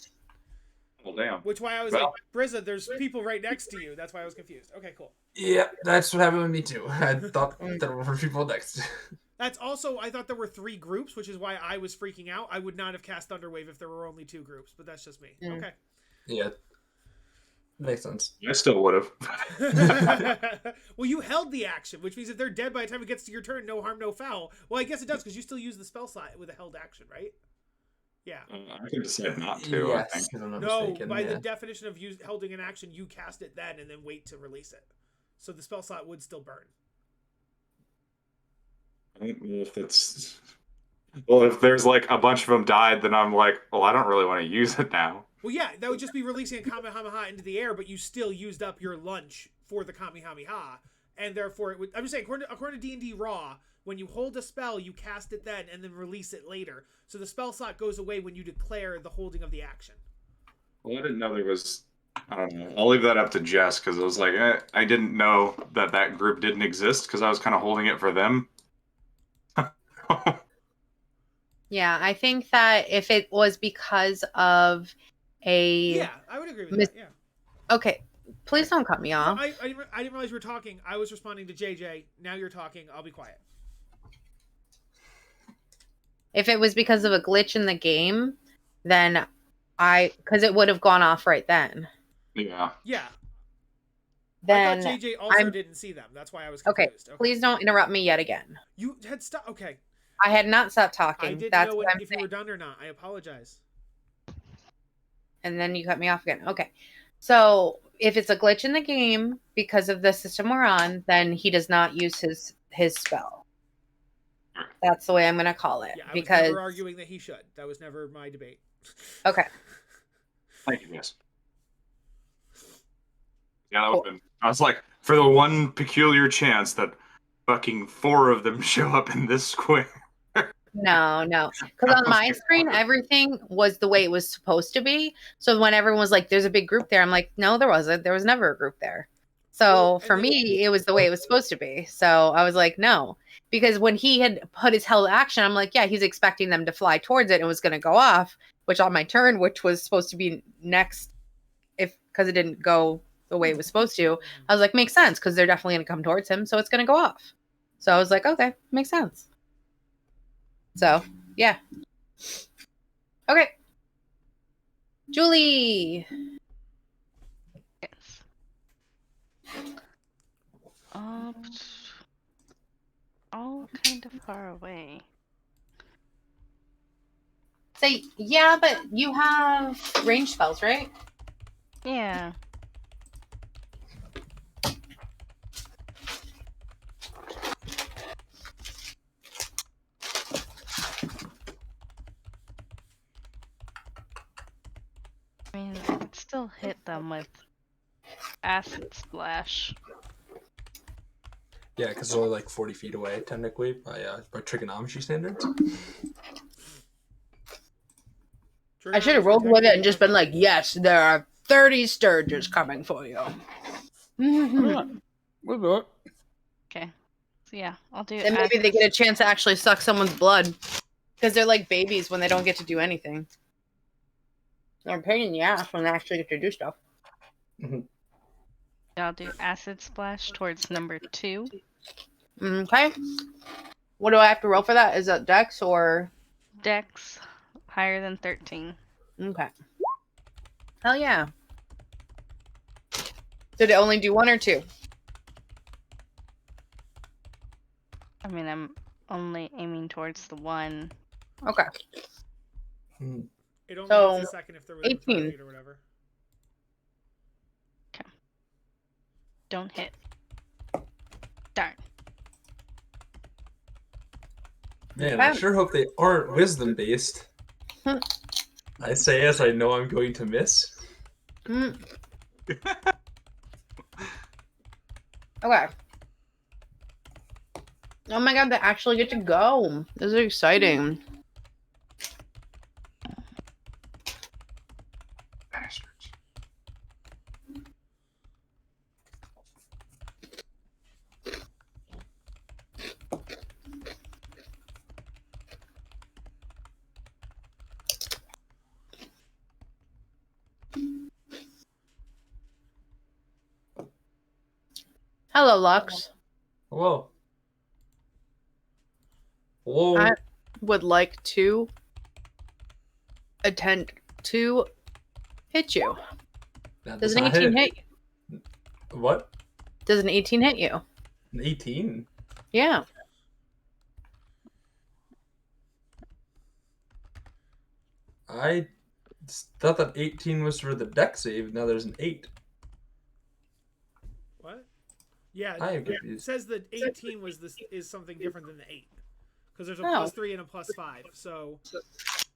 Well, damn. Which why I was Well- like, Brizza, there's people right next to you. That's why I was confused. Okay, cool. Yeah, that's what happened with me too. I thought there were people next. That's also, I thought there were 3 groups, which is why I was freaking out. I would not have cast Thunderwave if there were only 2 groups, but that's just me. Mm. Okay. Yeah. Makes sense. I still would have. Well, you held the action, which means if they're dead by the time it gets to your turn, no harm, no foul. Well, I guess it does, because you still use the spell slot with a held action, right? Yeah. I could decide not to, Yes, I think. if I'm not No, mistaken, by yeah. the definition of holding an action, you cast it then and then wait to release it. So the spell slot would still burn. I don't know if it's... Well, if there's like a bunch of them died, then I'm like, well, I don't really want to use it now. Well, yeah, that would just be releasing a Kamehameha into the air, but you still used up your lunch for the Kamehameha, and therefore it would... I'm just saying, according to D&D Raw, when you hold a spell, you cast it then and then release it later. So the spell slot goes away when you declare the holding of the action. Well, I didn't know there was... I don't know. I'll leave that up to Jess, because I was like, I didn't know that group didn't exist, because I was kind of holding it for them. Yeah, I think that if it was because of a... Yeah, I would agree with that, yeah. Okay, please don't cut me off. I didn't realize you were talking. I was responding to JJ. Now you're talking. I'll be quiet. If it was because of a glitch in the game, then because it would have gone off right then. Yeah. Yeah. Then I thought JJ also didn't see them. That's why I was okay, confused. please don't interrupt me yet again. You had stopped. Okay. I had not stopped I talking. didn't That's know what I'm if you saying. were done or not. I apologize. And then you cut me off again. Okay. So if it's a glitch in the game because of the system we're on, then he does not use his spell. That's the way I'm going to call it. Yeah, I was because never arguing that he should. That was never my debate. Okay. Thank you, guys. Yeah, that would have been... I was like, for the one peculiar chance that fucking 4 of them show up in this square. No. Because on my screen, everything was the way it was supposed to be. So when everyone was like, there's a big group there, I'm like, no, there wasn't. There was never a group there. So Well, for and then- me, it was the way it was supposed to be. So I was like, no. Because when he had put his held action, I'm like, yeah, he's expecting them to fly towards it and it was going to go off, which on my turn, which was supposed to be next, because it didn't go the way it was supposed to, I was like, makes sense, because they're definitely going to come towards him, so it's going to go off. So I was like, okay, makes sense. So, yeah. Okay. Julie. Yes. All kind of far away. Say, yeah, but you have range spells, right? Yeah. I mean, I could still hit them with acid splash. Yeah, because it's only like 40 feet away, technically, by trigonometry standards. I should have rolled with it and just been like, yes, there are 30 Sturges coming for you. We'll do it. Okay. So yeah, I'll do And maybe they get a chance to actually suck someone's blood. Because they're like babies when they don't get to do anything. They're a pain in the ass when they actually get to do stuff. I'll do acid splash towards number 2. Okay. What do I have to roll for that? Is that Dex or... Dex higher than 13. Okay. Hell yeah. Did it only do 1 or 2? I mean, I'm only aiming towards the 1. Okay. It only So, takes a second if they're within 18. 20 feet or whatever. Don't hit. Darn. Man, I sure hope they aren't wisdom based. I say as I know I'm going to miss. Mm. Okay. Oh my god, they actually get to go. This is exciting. Bastards. Hello, Lux. Hello. Hello. I would like to attempt to hit you. That Does does an not 18 hit you? What? Does an 18 hit you? An 18? Yeah. I thought that 18 was for the deck save. Now there's an 8. What? Yeah, I am it confused. says that 18 is something different than the 8. Because there's a Oh. +3 and a +5. So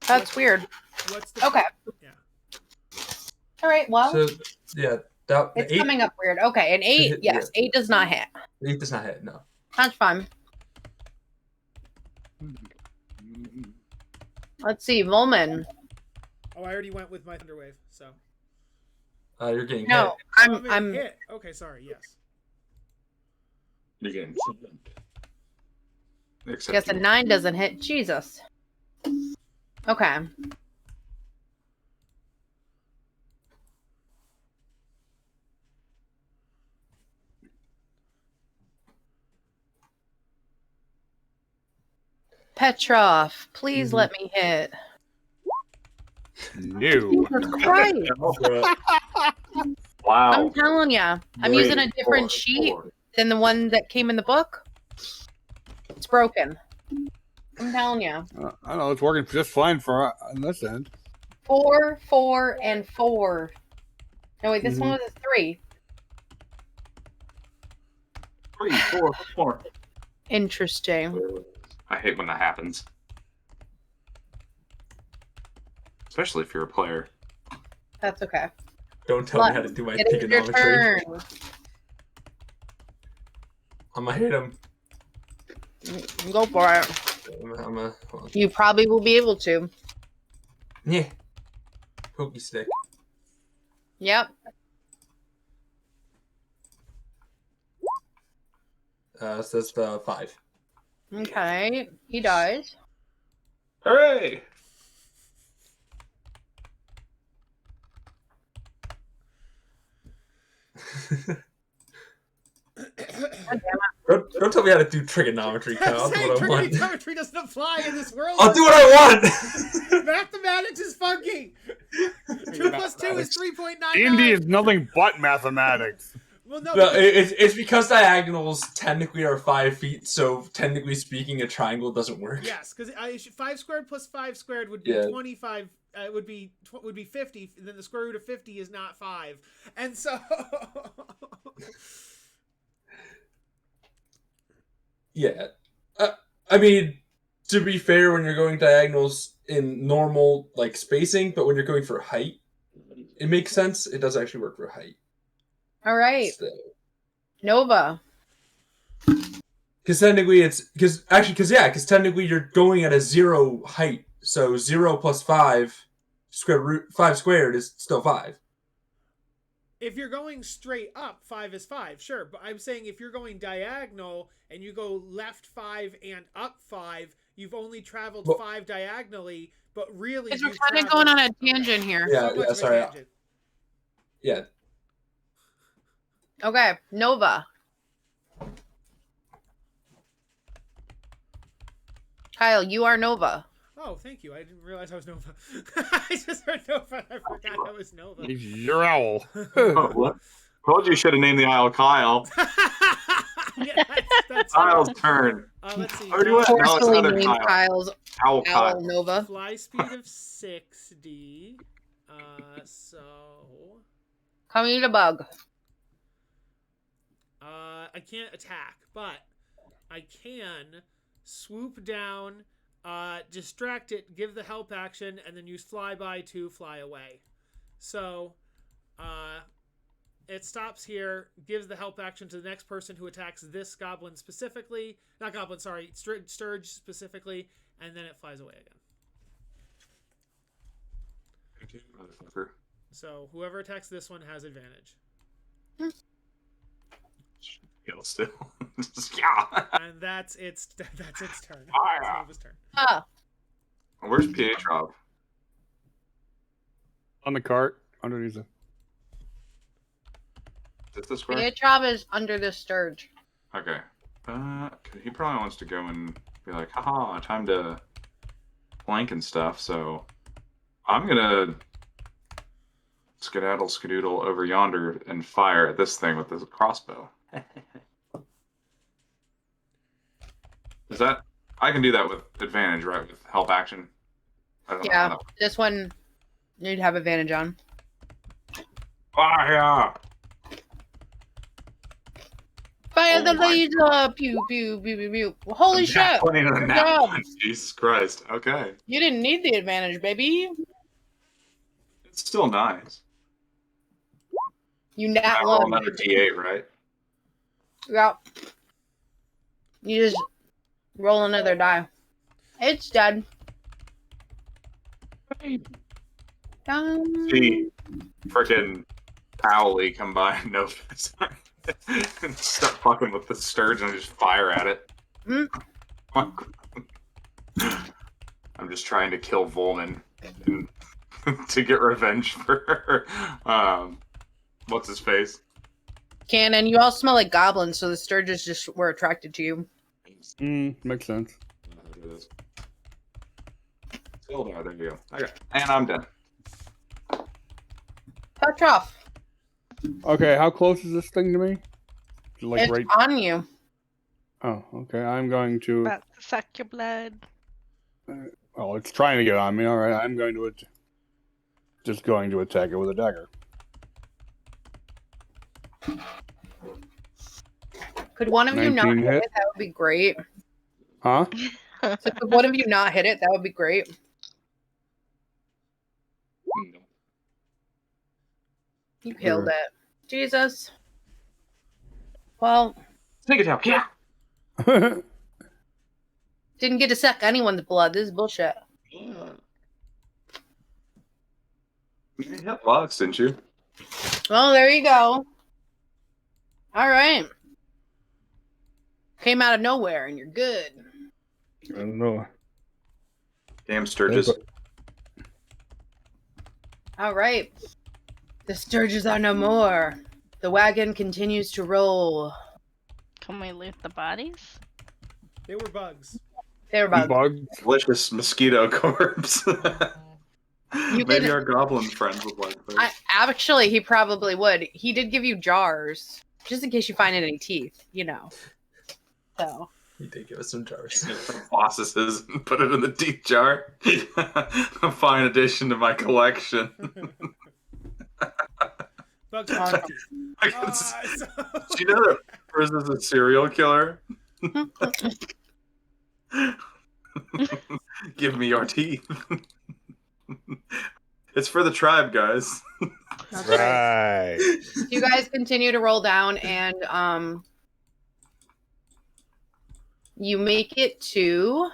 That's weird. what's the Okay. Yeah. All right, well, So, yeah, that, it's the 8, coming up weird. Okay, an 8, Yeah. yes, 8 does not hit. 8 does not hit, no. That's fine. Let's see, Volman. Oh, I already went with my Thunderwave, so. You're getting No, hit. I'm hit. Okay, sorry, yes. You're getting Except guess a you- 9 doesn't hit. Jesus. Okay. Petrov, please let me hit. No. Jesus Christ. Wow. I'm telling ya. I'm Three, using a different four, sheet four. than the one that came in the book. It's broken. I'm telling ya. I know it's working just fine for on this end. 4, 4, and 4. No, wait, this one was a 3. 3, 4, 4. Interesting. I hate when that happens. Especially if you're a player. That's okay. Don't tell me how to do my It is your trigonometry. turn. I'm gonna hit him. Go for it. I'm a hold on. You probably will be able to. Yeah. Pokey stick. Yep. So that's the 5. Okay. He dies. Hooray! Don't tell me how to do trigonometry, Kyle. I'll do Saying what I want. trigonometry doesn't apply in this world. I'll do what I want! Mathematics is funky. 2 + 2 is 3.99. D&D is nothing but mathematics. Well, no, No, because- it's because diagonals technically are 5 feet, so technically speaking, a triangle doesn't work. yes, because 5 squared plus 5 squared would be Yeah. 25. Would be 50. And then the square root of 50 is not 5, and so. Yeah. I mean, to be fair, when you're going diagonals in normal, like, spacing, but when you're going for height, it makes sense. It does actually work for height. All right. So. Nova. Because technically because technically you're going at a 0 height. So 0 plus 5 5 squared is still 5. If you're going straight up, 5 is 5, sure. But I'm saying if you're going diagonal and you go left 5 and up 5, you've only traveled 5 diagonally, but really Because we're you've kind of going traveled on a tangent here. Yeah, so much of a sorry. tangent. Yeah. Okay. Nova. Kyle, you are Nova. Oh, thank you. I didn't realize I was Nova. I just heard Nova and I forgot I was Nova. He's your owl. Oh, what? Told you should have named the Isle Kyle. Yeah, that's Kyle's turn. let's see. Or do you want- No, it's Forcefully another named Kyle. Kyle's Owl Owl Kyle. Nova. Fly speed of 60. So Coming to bug. I can't attack, but I can swoop down, distract it, give the help action, and then use flyby to fly away. So it stops here, gives the help action to the next person who attacks this goblin specifically. Not goblin, sorry, Sturge specifically, and then it flies away again. Motherfucker. So whoever attacks this one has advantage. Kill still. Yeah. And that's its turn. That's Nova's turn. Ah. Where's PH Rob? On the cart, underneath the... Is this square? Pietro is under the sturge. Okay. 'Cause he probably wants to go and be like, haha, time to flank and stuff, so I'm gonna skedaddle skadoodle over yonder and fire at this thing with this crossbow. Is that... I can do that with advantage, right? With help action? I don't know how Yeah, that... this one you'd have advantage on. Fire! Fire Oh the my laser! Pew, pew, pew, pew, pew. Well, holy shit! Putting in a Good nap. job. Jesus Christ. Okay. You didn't need the advantage, baby. It's still nice. You I nat roll one. another D8, right? Yeah. You just roll another die. It's dead. See, freaking Owly come by and no and start fucking with the sturgeon and just fire at it. Mm. I'm just trying to kill Volman and to get revenge for what's his face? Cannon, you all smell like goblins, so the sturges just were attracted to you. Makes sense. Sildar, there you go. Okay, and I'm done. Touch off. Okay, how close is this thing to me? Like It's right. on you. Oh, okay. I'm going to. About to suck your blood. Oh, it's trying to get on me. All right, I'm going to. Just going to attack it with a dagger. Could one of you not 19 hit hit. it? That would be great. Huh? So could one of you not hit it? That would be great. You killed it. Jesus. Well, Sneak attack, yeah. didn't get to suck anyone's blood. This is bullshit. You hit Lux, didn't you? Well, there you go. All right. Came out of nowhere and you're good. I don't know. Damn Sturgis. All right. The sturges are no more. The wagon continues to roll. Can we loot the bodies? They were bugs. They're bugs. Bug. Delicious mosquito corpse. You Maybe can- our goblin friends would like those. Actually, he probably would. He did give you jars, just in case you find any teeth, you know. So. He did give us some jars. Bosses and put it in the teeth jar. A fine addition to my collection. Bugs are teeth. I can s- So... Do you know that Friz is a serial killer? Give me your teeth. It's for the tribe, guys. Okay. Right. You guys continue to roll down, and you make it to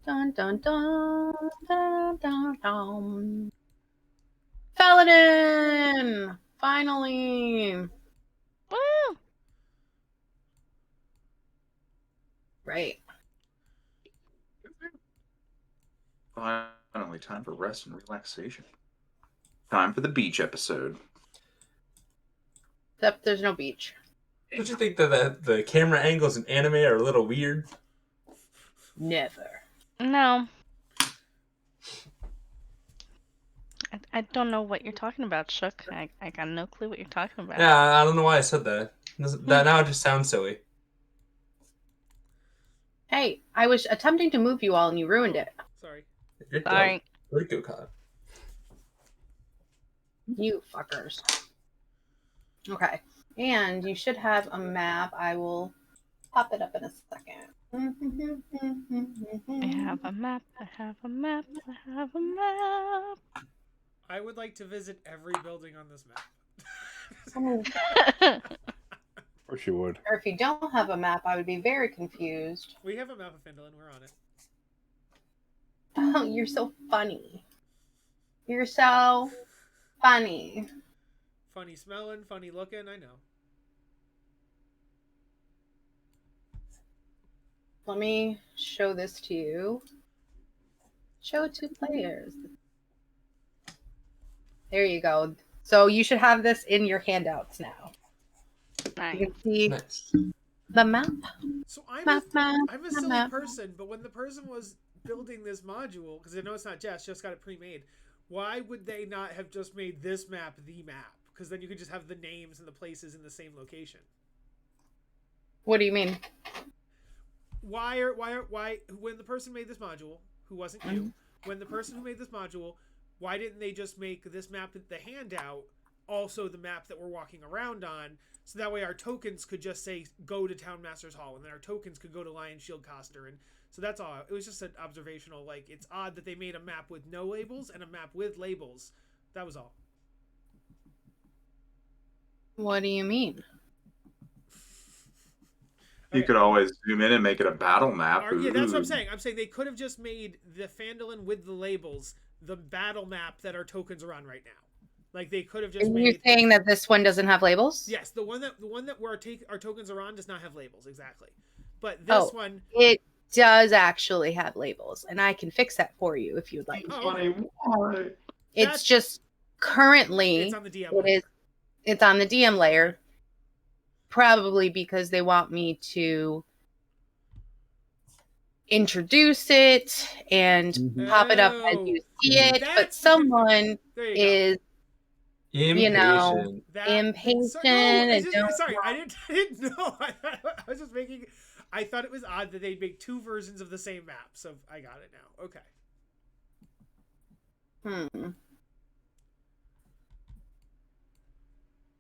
dun dun dun dun dun dun. Paladin! Finally! Woo! Right. Finally, time for rest and relaxation. Time for the beach episode. Except there's no beach. Don't you think that the camera angles in anime are a little weird? Never. No. I don't know what you're talking about, Shook. I got no clue what you're talking about. Yeah, I don't know why I said that. That now just sounds silly. Hey, I was attempting to move you all and you ruined it. Sorry. You're dumb. Sorry. Where'd it go, Cod? You fuckers. Okay. And you should have a map. I will pop it up in a second. I have a map, I have a map, I have a map. I would like to visit every building on this map. Of course you would. Or if you don't have a map, I would be very confused. We have a map of Phandelver. We're on it. Oh, you're so funny. You're so funny. Funny smelling, funny looking, I know. Let me show this to you. Show it to players. There you go. So you should have this in your handouts now. You can see Nice. the map. So I'm Map, map, I'm a map, silly map. person, but when the person was building this module, because I know it's not just got it pre-made, why would they not have just made this map the map? Because then you could just have the names and the places in the same location. What do you mean? Why when the person made this module, who wasn't you, when the person who made this module, why didn't they just make this map, the handout, also the map that we're walking around on, so that way our tokens could just say go to Town Master's Hall, and then our tokens could go to Lion Shield Coster, and so that's all. It was just an observational, like, it's odd that they made a map with no labels and a map with labels. That was all. What do you mean? You Okay. could always zoom in and make it a battle map. Yeah, that's what I'm Ooh. saying. I'm saying they could have just made the Phandelver with the labels the battle map that our tokens are on right now. Like, they could have just Are you made. saying that this one doesn't have labels? Yes, the one that where our tokens are on does not have labels, exactly. But this one, It does actually have labels, and I can fix that for you if you'd like. Oh, okay. It's That's- just currently it's on the DM. it's on the DM layer, probably because they want me to introduce it and pop it up as you see it. But That's- someone There you go. is Impatient. impatient I and didn't know. I was just making. I thought it was odd that they'd make two versions of the same map. So I got it now. Okay.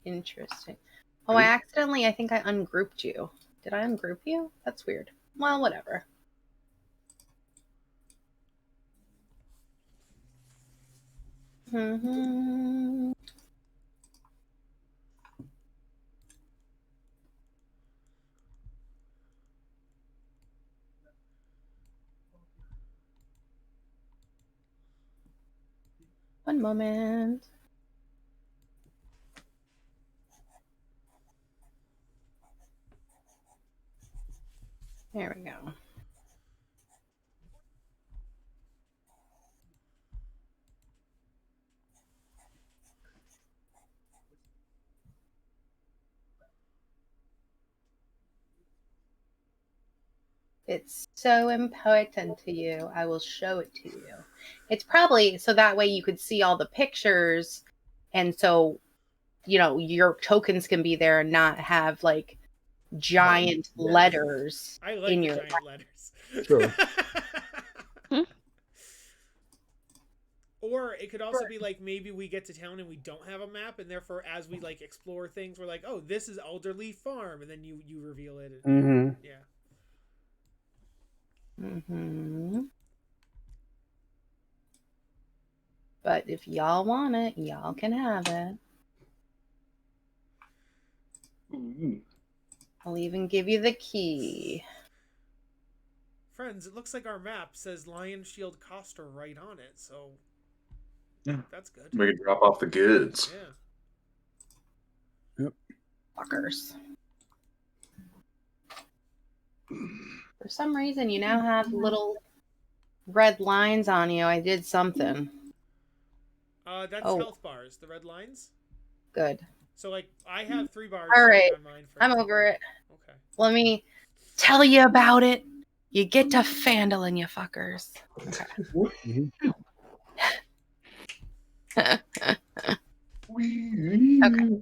Interesting. Oh, I think I ungrouped you. Did I ungroup you? That's weird. Well, whatever. One moment. There we go. It's so important to you. I will show it to you. It's probably so that way you could see all the pictures, and so your tokens can be there and not have like giant letters I like in the your giant letters. Sure. Or it could also be like maybe we get to town and we don't have a map, and therefore as we like explore things, we're like, oh, this is Alderleaf Farm, and then you reveal it. And, yeah. But if y'all want it, y'all can have it. I'll even give you the key. Friends, it looks like our map says Lion Shield Coster right on it, so Yeah. that's good. We could drop off the goods. Yeah. Yep. Fuckers. For some reason, you now have little red lines on you. I did something. That's Oh. health bars, the red lines. Good. So like I have 3 bars. All right. On mine for I'm over it. Okay. Let me tell you about it. You get to Phandelver, you fuckers. Okay.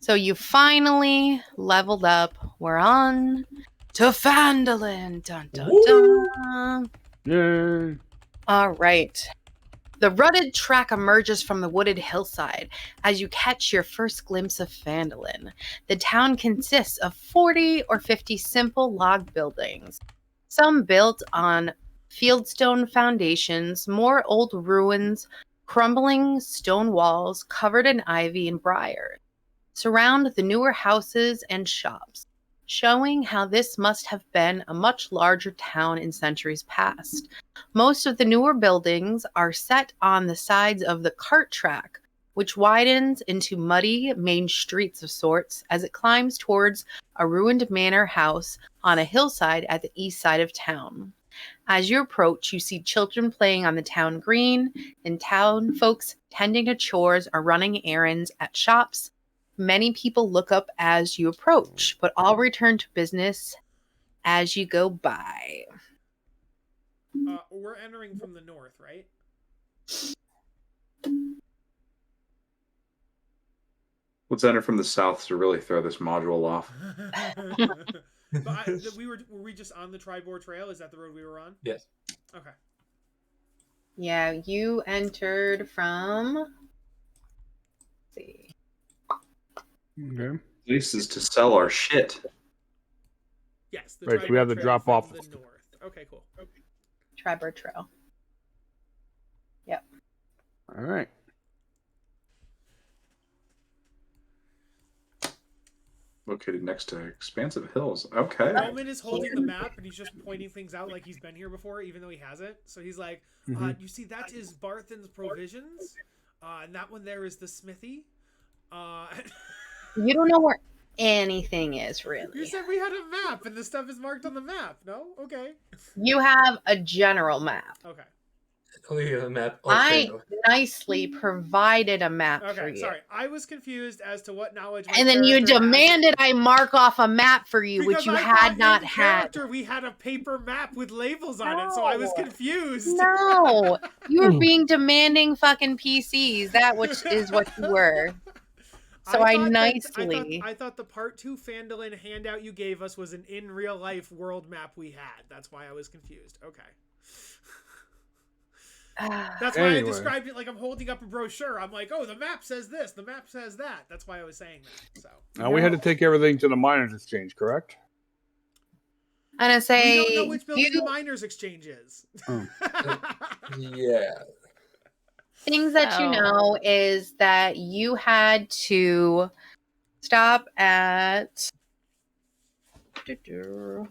So you finally leveled up. We're on to Phandelver. Dun, dun, dun. Yay. All right. The rutted track emerges from the wooded hillside as you catch your first glimpse of Phandelver. The town consists of 40 or 50 simple log buildings, some built on fieldstone foundations, more old ruins, crumbling stone walls covered in ivy and briar. Surround the newer houses and shops, showing how this must have been a much larger town in centuries past. Most of the newer buildings are set on the sides of the cart track, which widens into muddy main streets of sorts as it climbs towards a ruined manor house on a hillside at the east side of town. As you approach, you see children playing on the town green and town folks tending to chores or running errands at shops Many people look up as you approach, but all return to business as you go by. We're entering from the north, right? Let's enter from the south to really throw this module off. But were we just on the Tribor Trail? Is that the road we were on? Yes. Okay. Yeah, you entered from. Let's see. Okay. This is to sell our shit. Yes, the Right, so we Tribor have the Trail drop from off. the north. Okay, cool. Tribor Trail. Yep. All right. Located next to expansive hills. Okay. Roman is holding the map and he's just pointing things out like he's been here before, even though he hasn't. So he's like, you see, that is Barthen's provisions. And that one there is the smithy. You don't know where anything is, really. You said we had a map and the stuff is marked on the map. No? Okay. You have a general map. Okay. Only a map. I nicely provided a map for Okay, you. sorry. I was confused as to what knowledge my And then you character has. demanded I mark off a map for you, Because which you I had thought not in had. character we had a paper map with labels on it, so I was confused. No, you were being demanding fucking PCs. That which is what you were. So I nicely. I thought the Part 2 Phandelver handout you gave us was an in real life world map we had. That's why I was confused. Okay. That's why I described it like I'm holding up a brochure. I'm like, oh, the map says this, the map says that. That's why I was saying that. So Now we had to take everything to the miners' exchange, correct? I'm gonna say we don't know which building the miners' exchange is. Oh. Yeah. things that you know is that you had to stop at. The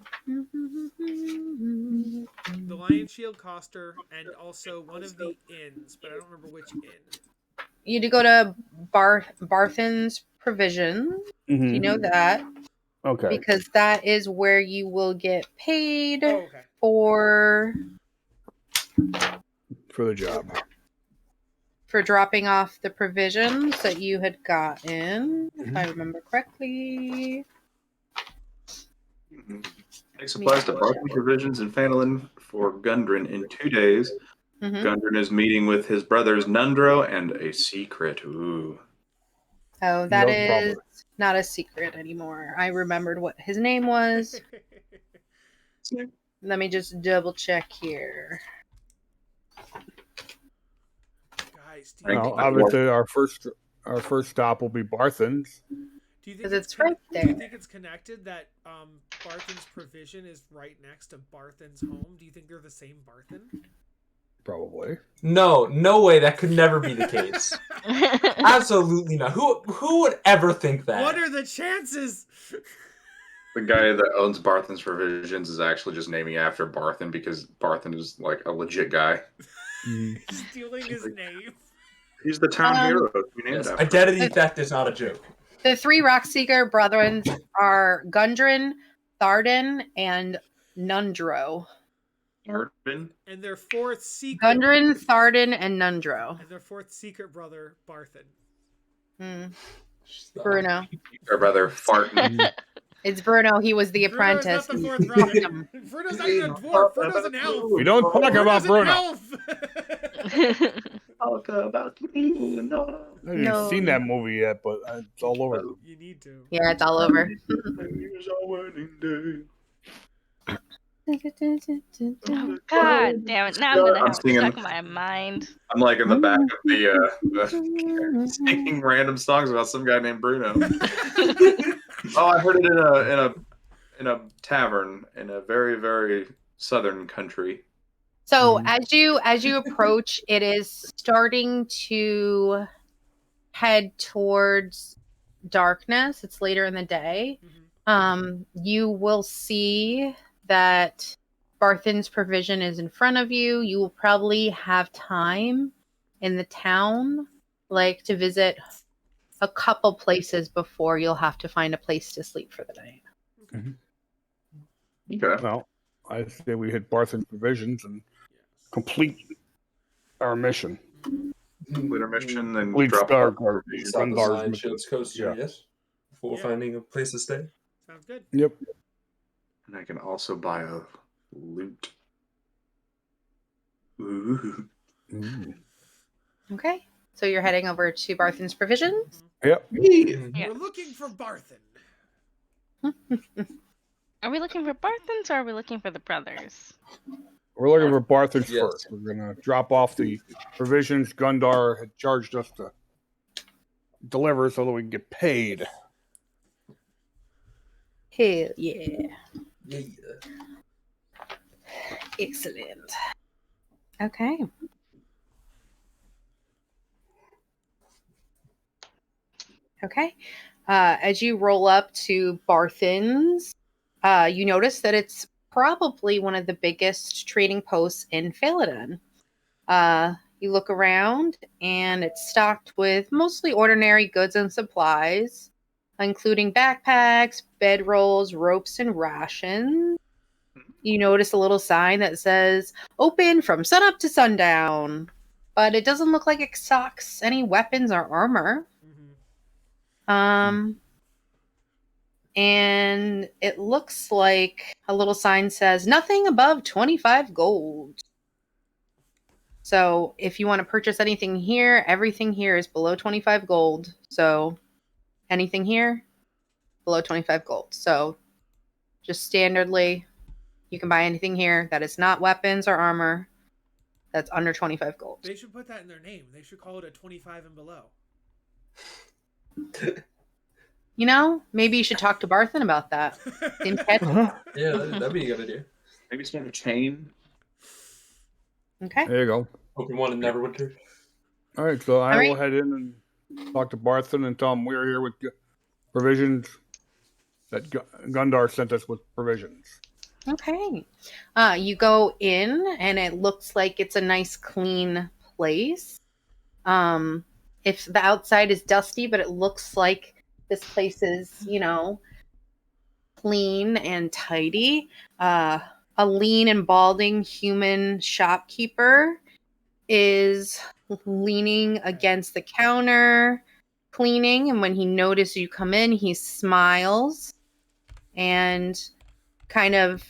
Lion Shield Coster and also one of the inns, but I don't remember which inn. You had to go to Barthen's Provision. You know that. Okay. Because that is where you will get paid okay. for the job. For dropping off the provisions that you had gotten, if I remember correctly. Take supplies to Barton Provisions in Phandelver for Gundren in 2 days. Gundren is meeting with his brothers Nundro and a secret. Ooh. Oh, that is not a secret anymore. I remembered what his name was. Let me just double check here. Guys, obviously our first stop will be Barthen's. Do you think it's right there? Do you think it's connected that Barthen's Provision is right next to Barthen's home? Do you think they're the same Barthen? Probably. No way. That could never be the case. Absolutely not. Who would ever think that? What are the chances? The guy that owns Barthen's Provisions is actually just naming after Barthen because Barthen is like a legit guy. Stealing his name. He's the town hero. Yes, identity theft is not a joke. The 3 Rockseeker brethren are Gundren, Tharden, and Nundro. Tharden? And their 4th secret. Gundren, Tharden, and Nundro. And their 4th secret brother, Barthen. Bruno. Our brother, Farton. It's Bruno. He was the apprentice. Bruno's not the 4th brother. Bruno's not even a dwarf. Bruno's an elf. We don't talk about Bruno. Talk about Bruno. I haven't seen that movie yet, but it's all over. You need to. Yeah, it's all over. Oh, God damn it. Now I'm going to have it stuck in my mind. I'm like in the back of the singing random songs about some guy named Bruno. Oh, I heard it in a tavern in a very, very southern country. So as you approach, it is starting to head towards darkness. It's later in the day. You will see that Barthen's Provision is in front of you. You will probably have time in the town, like to visit a couple places before you'll have to find a place to sleep for the night. Okay. Well, I say we hit Barthen's Provisions and complete our mission. Complete our mission, then Complete drop Star off Guard. Stop the Gundar's sign, mission. Shields Coaster, Yeah. yes. Before Yeah. finding a place to stay. Sounds good. Yep. And I can also buy a loot. Ooh. Ooh. Okay. So you're heading over to Barthen's Provisions? Yep. Yeah. We're looking for Barthen. Are we looking for Barthens or are we looking for the brothers? We're looking for Barthens Yes. first. We're gonna drop off the provisions Gundar had charged us to deliver so that we can get paid. Hell yeah. Yeah. Excellent. Okay. Okay. As you roll up to Barthen's, you notice that it's probably one of the biggest trading posts in Phaladon. You look around, and it's stocked with mostly ordinary goods and supplies, including backpacks, bedrolls, ropes, and rations. You notice a little sign that says, open from sunup to sundown. But it doesn't look like it stocks any weapons or armor. And it looks like a little sign says, nothing above 25 gold. So if you want to purchase anything here, everything here is below 25 gold. So anything here, below 25 gold. So just standardly, you can buy anything here that is not weapons or armor that's under 25 gold. They should put that in their name. They should call it a 25 and below. You know, maybe you should talk to Barthen about that. Seems catchy. Yeah, that'd be a good idea. Maybe spend a chain. Okay. There you go. Open one in Neverwinter. All right, so I All will right. head in and talk to Barthen and tell him we're here with provisions that Gundar sent us with provisions. Okay. You go in, and it looks like it's a nice, clean place. If the outside is dusty, but it looks like this place is, clean and tidy. A lean and balding human shopkeeper is leaning against the counter, cleaning, and when he notices you come in, he smiles and kind of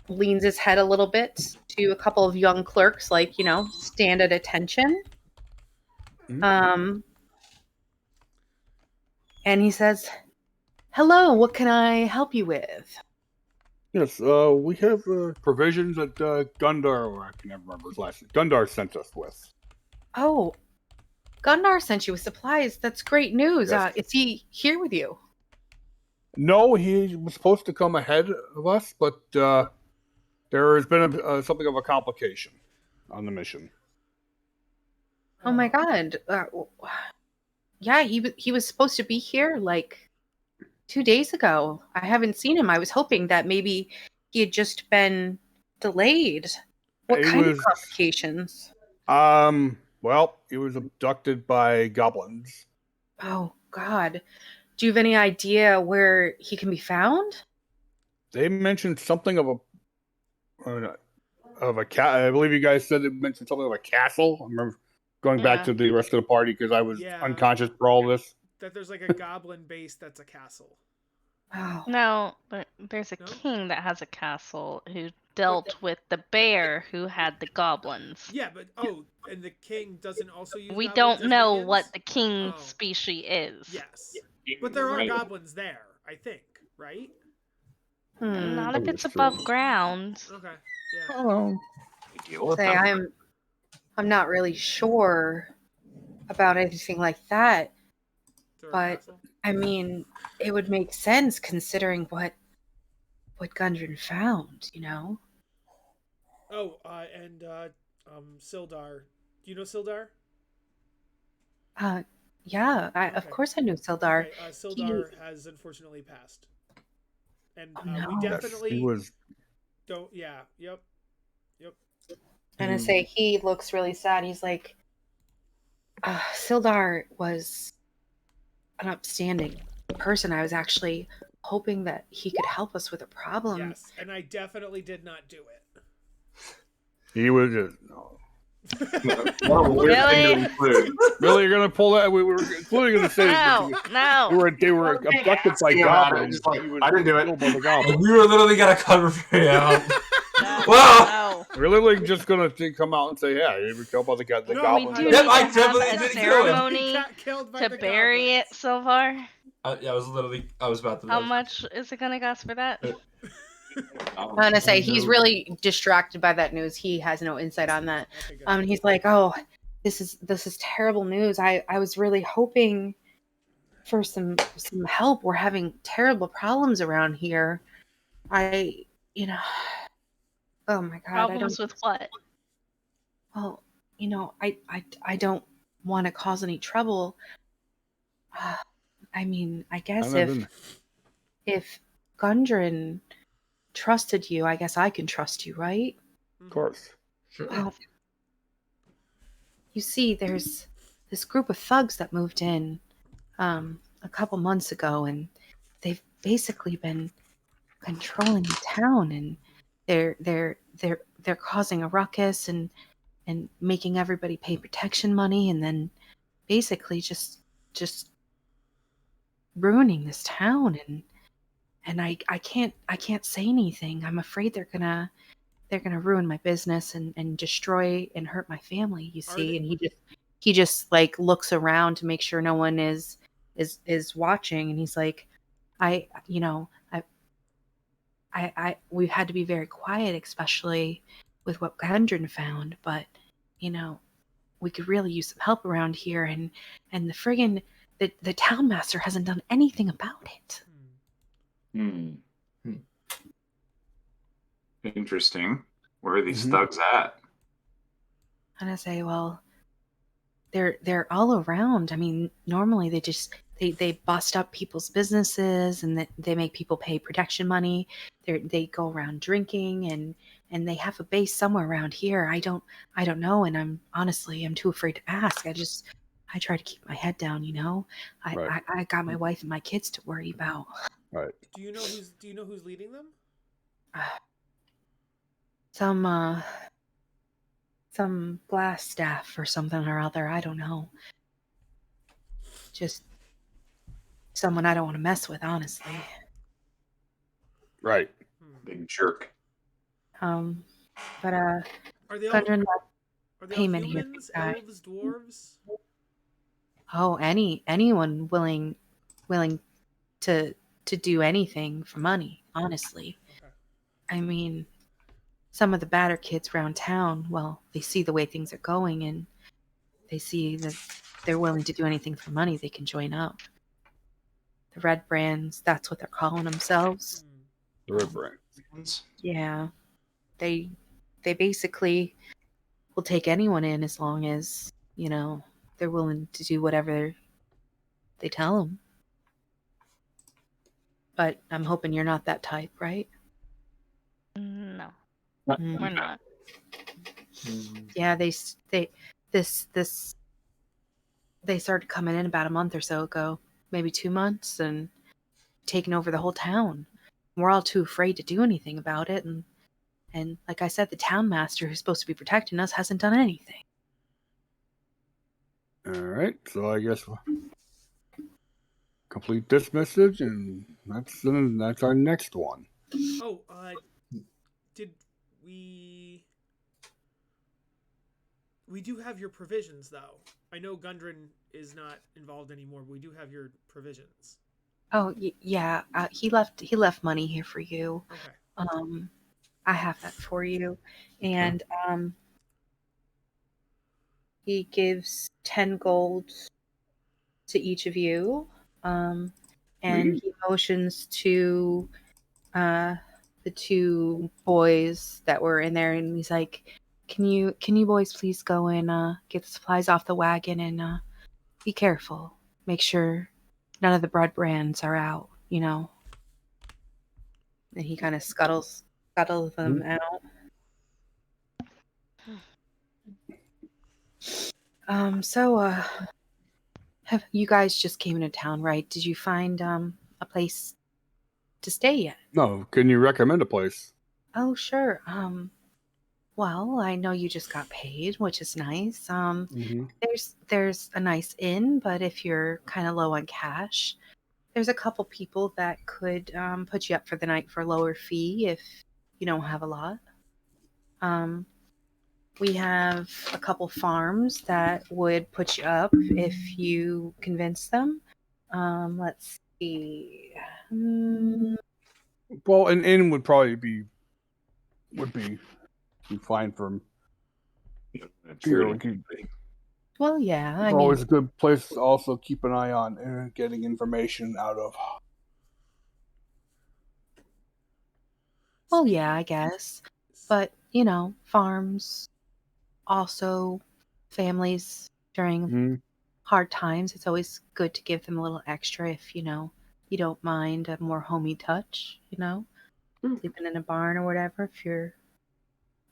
leans his head a little bit to a couple of young clerks, like, stand at attention. And he says, hello, what can I help you with? Yes, we have provisions that Gundar, or I can never remember his last name, Gundar sent us with. Oh, Gundar sent you with supplies. That's great news. Yes. Is he here with you? No, he was supposed to come ahead of us, but there has been something of a complication on the mission. Oh my god. Yeah, he was supposed to be here like 2 days ago. I haven't seen him. I was hoping that maybe he had just been delayed. What kind of complications? Well, he was abducted by goblins. Oh god. Do you have any idea where he can be found? They mentioned something of a cat. I believe you guys said they mentioned something of a castle. I remember going back to the rest of the party because I was unconscious for all this. That there's like a goblin base that's a castle. Oh. No, but there's a king that has a castle who dealt with the bear who had the goblins. Yeah, but and the king doesn't also use We goblins don't as know minions? what the king species is. Yes. But there are goblins there, I think, right? Not if it's above ground. Okay. Yeah. Oh. Say, I'm not really sure about anything like that. But I mean, it would make sense considering what Gundren found, Oh, and Sildar. Do you know Sildar? Yeah, of course I knew Sildar. Okay, Sildar has unfortunately passed. And no. we definitely He was... don't. Yeah. Yep. And I say he looks really sad. He's like, Sildar was an upstanding person. I was actually hoping that he could help us with a problem. Yes, and I definitely did not do it. He was What a weird thing to include. Really, you're gonna pull that? We were including going to say No, no. they were abducted by Asking about it, goblins. just like, He was I didn't do it. killed by the Like, goblins. we were literally gonna cover for you. No, Wow. no. We're literally just gonna come out and say, "Yeah, you were killed by the No, goblins." We do Yep, need I to have definitely a didn't kill him. ceremony Got killed by to the bury it, goblins. Silvar. Yeah, I was about to. How much is it gonna cost for that? I'm gonna say he's really distracted by that news. He has no insight on that. Okay, good. He's like, "Oh, this is terrible news. I was really hoping for some help. We're having terrible problems around here. I, you know, oh my god, Problems with what? well, I don't want to cause any trouble. I mean, I guess if Gundren trusted you, I guess I can trust you, right? Of course. Sure. Well, you see, there's this group of thugs that moved in a couple months ago, and they've basically been controlling the town, and they're causing a ruckus and making everybody pay protection money, and then basically just ruining this town, and I can't say anything. I'm afraid they're gonna ruin my business and destroy and hurt my family, you see. And he just like looks around to make sure no one is watching, and he's like, we've had to be very quiet, especially with what Gundren found, but we could really use some help around here, and the friggin' the town master hasn't done anything about it. Interesting. Where are these Mhm. thugs at? And I say, well, they're all around. I mean, normally they bust up people's businesses, and they make people pay protection money. They go around drinking, and they have a base somewhere around here. I don't know, and I'm too afraid to ask. I try to keep my head down, Right. I got my wife and my kids to worry about. Right. Do you know who's leading them? Some glass staff or something or other. I don't know. Just someone I don't want to mess with, honestly. Right. Big jerk. But Are they all Gundren, are they all payment here, humans, guy. elves, dwarves? oh, anyone willing to do anything for money, honestly. Okay. I mean, some of the badder kids around town, well, they see the way things are going, and they see that they're willing to do anything for money. They can join up. The Red Brands, that's what they're calling themselves. The red brand. Yeah. They basically will take anyone in as long as, they're willing to do whatever they tell them. But I'm hoping you're not that type, right? No, Mm. we're not. Yeah, they started coming in about a month or so ago, maybe 2 months, and taking over the whole town. We're all too afraid to do anything about it, and like I said, the town master who's supposed to be protecting us hasn't done anything. All right. So I guess we'll complete this message, and that's our next one. Oh, did we? We do have your provisions, though. I know Gundren is not involved anymore, but we do have your provisions. Oh yeah, he left money here for you. Okay. I have that for you, and he gives 10 gold to each of you, and he motions to the 2 boys that were in there, and he's like, "Can you boys please go and get the supplies off the wagon, and be careful. Make sure none of the bread brands are out, And he kind of scuttles them out. Have you guys just came into town, right? Did you find a place to stay yet? No, can you recommend a place? Oh, sure. Well, I know you just got paid, which is nice. Mm-hmm. There's a nice inn, but if you're kind of low on cash, there's a couple people that could put you up for the night for a lower fee if you don't have a lot. We have a couple farms that would put you up if you convince them. Let's see. Well, an inn would probably be fine for Trading. Well, yeah. I mean, always a good place to also keep an eye on getting information out of. well, yeah, I guess. But farms, also families during Mhm. hard times. It's always good to give them a little extra if you don't mind a more homey touch. Sleeping in a barn or whatever. If you're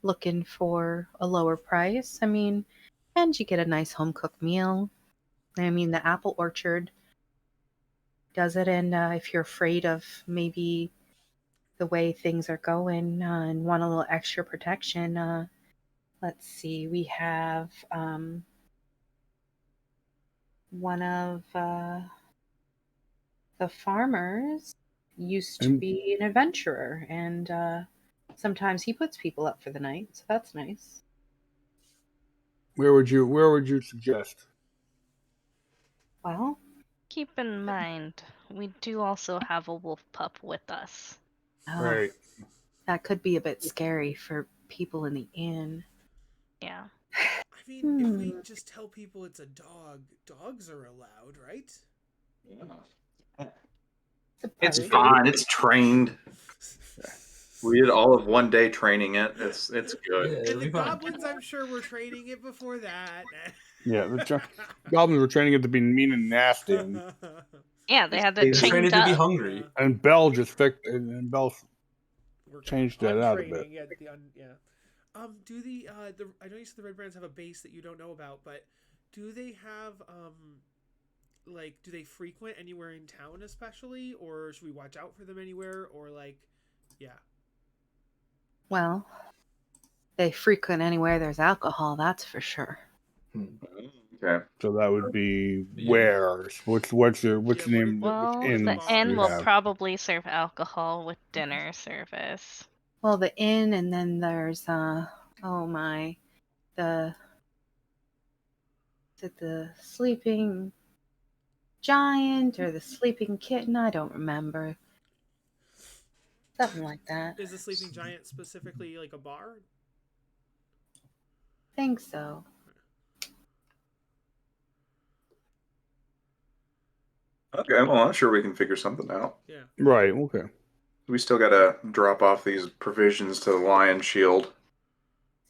looking for a lower price, I mean, and you get a nice home cooked meal. I mean, the apple orchard does it, and if you're afraid of maybe the way things are going and want a little extra protection, let's see, we have one of the farmers used to And- be an adventurer, and sometimes he puts people up for the night, so that's nice. Where would you suggest? Well, Keep in mind, we do also have a wolf pup with us. Right. that could be a bit scary for people in the inn. Yeah. I mean, if we just tell people it's a dog, dogs are allowed, right? It's Suppose. fine. It's trained. We did all of 1 day training it. It's good. Yeah, And it'll the be fine. goblins, I'm sure, were training it before that. Yeah, the goblins were training it to be mean and nasty, and, Yeah, they had They it were trained chained to be up. hungry. and Bell just fixed and Bell We're changed that out a bit. untraining at the do the I know you said the Red Brands have a base that you don't know about, but do they have like, do they frequent anywhere in town especially, or should we watch out for them anywhere, or like, yeah. Well, they frequent anywhere there's alcohol, that's for sure. Okay. So that would be Yeah. wares. What's the Yeah, name? Well, which the inns inn we will have? probably serve alcohol with dinner service. Well, the inn, and then there's the is it the sleeping giant or the sleeping kitten? I don't remember. Something like that. Is the Sleeping Giant specifically like a bar? Think so. Okay. Well, I'm sure we can figure something out. Yeah. Right. Okay. We still gotta drop off these provisions to the Lion Shield.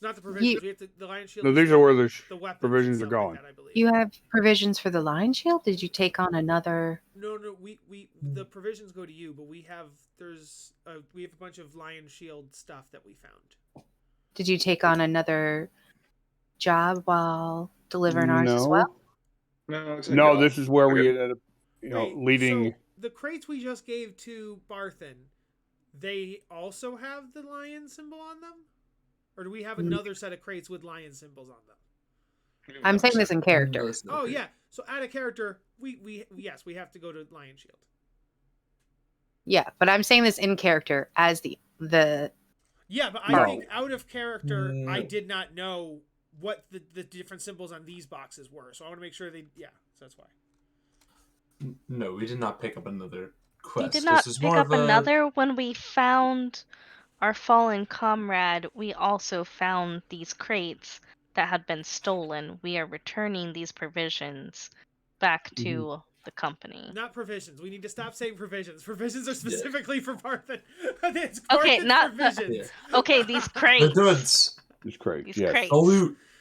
Not the provisions. We have to, the Lion Shield. No, is these are where the weapons provisions and are stuff going. Like that, I believe. You have provisions for the lion shield? Did you take on another? No, we the provisions go to you, but we have we have a bunch of Lion Shield stuff that we found. Did you take on another job while delivering ours as No. well? No, this is where we Okay. ended up, Wait, leading. So the crates we just gave to Barthen, they also have the lion symbol on them, or do we have another set of crates with lion symbols on them? I'm saying this in character. Oh yeah. So out of character, we have to go to Lion Shield. Yeah, but I'm saying this in character as the Yeah, but I No. think out of character, I No. did not know what the different symbols on these boxes were. So I want to make sure so that's why. No, we did not pick up another quest. We did not This is pick more up of a... another. When we found our fallen comrade, we also found these crates that had been stolen. We are returning these provisions back to the company. Not provisions. We need to stop saying provisions. Provisions are specifically for Barthen. It's Okay, Barthen's not the- provisions. Okay, these The crates. goods. These crates. These Yes. crates.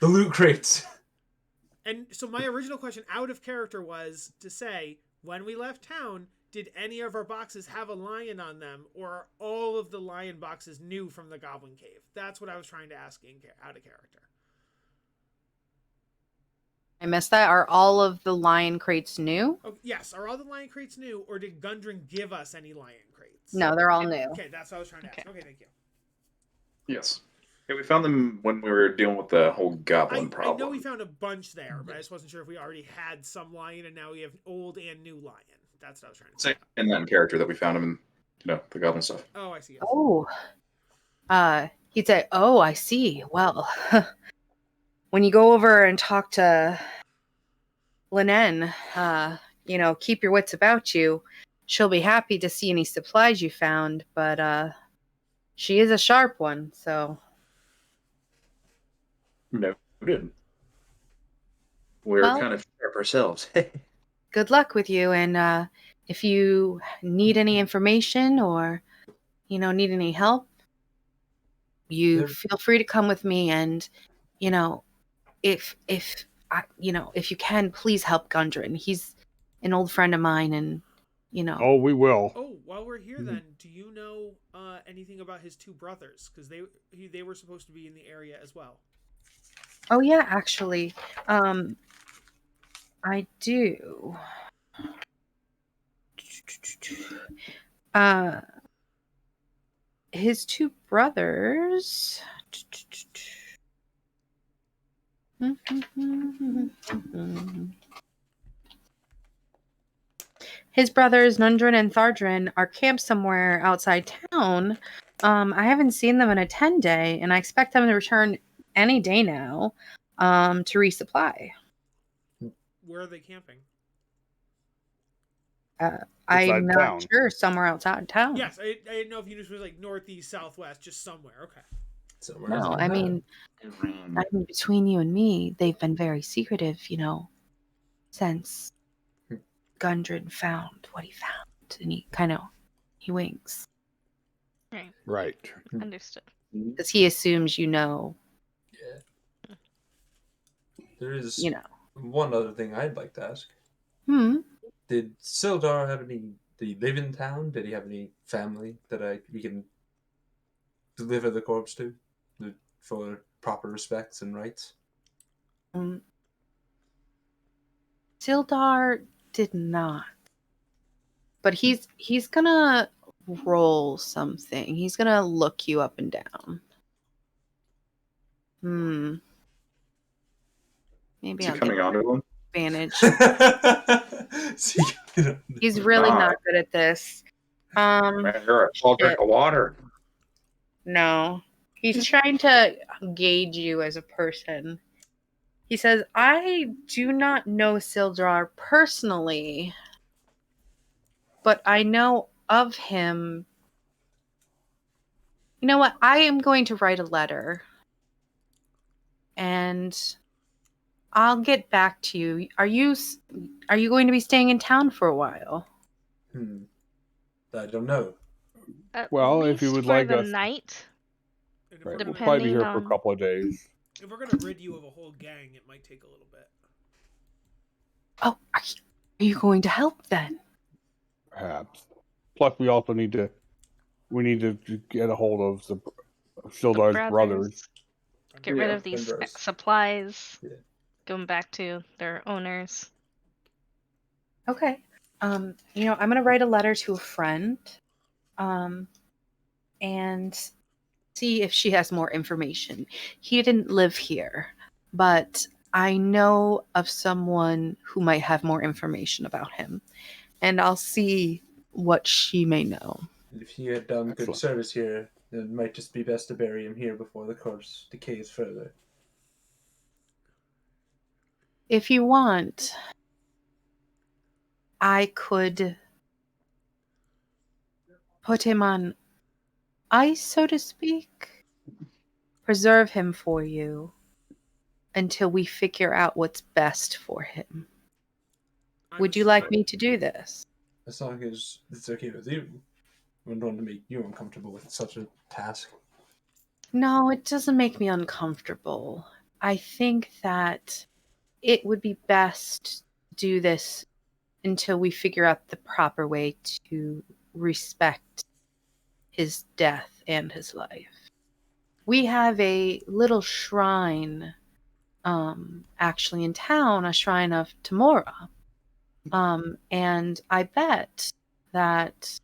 The loot crates. And so my original question out of character was to say, when we left town, did any of our boxes have a lion on them, or are all of the lion boxes new from the Goblin Cave? That's what I was trying to ask out of character. I missed that. Are all of the lion crates new? Oh, yes, are all the lion crates new, or did Gundren give us any lion crates? No, they're all new. Okay, that's what I was trying to ask. Okay, thank you. Yes. Yeah, we found them when we were dealing with the whole goblin I problem. know we found a bunch there, but I just wasn't sure if we already had some lion, and now we have old and new lion. That's what I was trying to say. In that character that we found him in, the goblin stuff. Oh, I see. Yes. Oh. He'd say, "Oh, I see. Well, when you go over and talk to Linen, keep your wits about you. She'll be happy to see any supplies you found, but she is a sharp one, so." Noted. We're Well- kind of sharp ourselves. Good luck with you, and if you need any information or need any help, you feel free to come with me, and if you can, please help Gundren. He's an old friend of mine, and Oh, we will. Oh, while we're here, then, do you know anything about his two brothers? Because they were supposed to be in the area as well. Oh yeah, actually, I do. His two brothers. His brothers, Nundrin and Thardrin, are camped somewhere outside town. I haven't seen them in a 10-day, and I expect them to return any day now to resupply. Where are they camping? I'm not town. sure. Somewhere outside town. Yes, I didn't know if you just was like northeast, southwest, just somewhere. Okay. Somewhere No, else. I mean, between you and me, they've been very secretive, since Gundren found what he found. And he winks. Right. Understood. Because he assumes Yeah. There is one other thing I'd like to ask. Did Sildar have any... Did he live in town? Did he have any family that we can deliver the corpse to for proper respects and rights? Sildar did not. But he's gonna roll something. He's gonna look you up and down. Maybe Is he I'll coming get onto him? advantage. See, He's really Nah. not good at this. Man, you're a tall drink of water. No. He's trying to gauge you as a person. He says, "I do not know Sildar personally, but I know of him. You know what? I am going to write a letter, and I'll get back to you. Are you going to be staying in town for a while?" I don't know. At Well, if you least would for like the us- night. And if, Right. we're We'll gonna, probably be here Depending for a on- couple of days. if we're gonna rid you of a whole gang, it might take a little bit. Oh, are you going to help then? Perhaps. Plus, we also need to get a hold of Sildar's brothers. Get rid Yeah, of these brothers. supplies. Yeah. Going back to their owners. Okay. I'm gonna write a letter to a friend, and see if she has more information. He didn't live here, but I know of someone who might have more information about him, and I'll see what she may know. If he had done good Excellent. service here, it might just be best to bury him here before the corpse decays further. If you want, I could put him on ice, so to speak. Preserve him for you until we figure out what's best for him. Would you like me to do this? As long as it's okay with you. I wouldn't want to make you uncomfortable with such a task. No, it doesn't make me uncomfortable. I think that it would be best to do this until we figure out the proper way to respect his death and his life. We have a little shrine, actually in town, a shrine of Tamora. And I bet that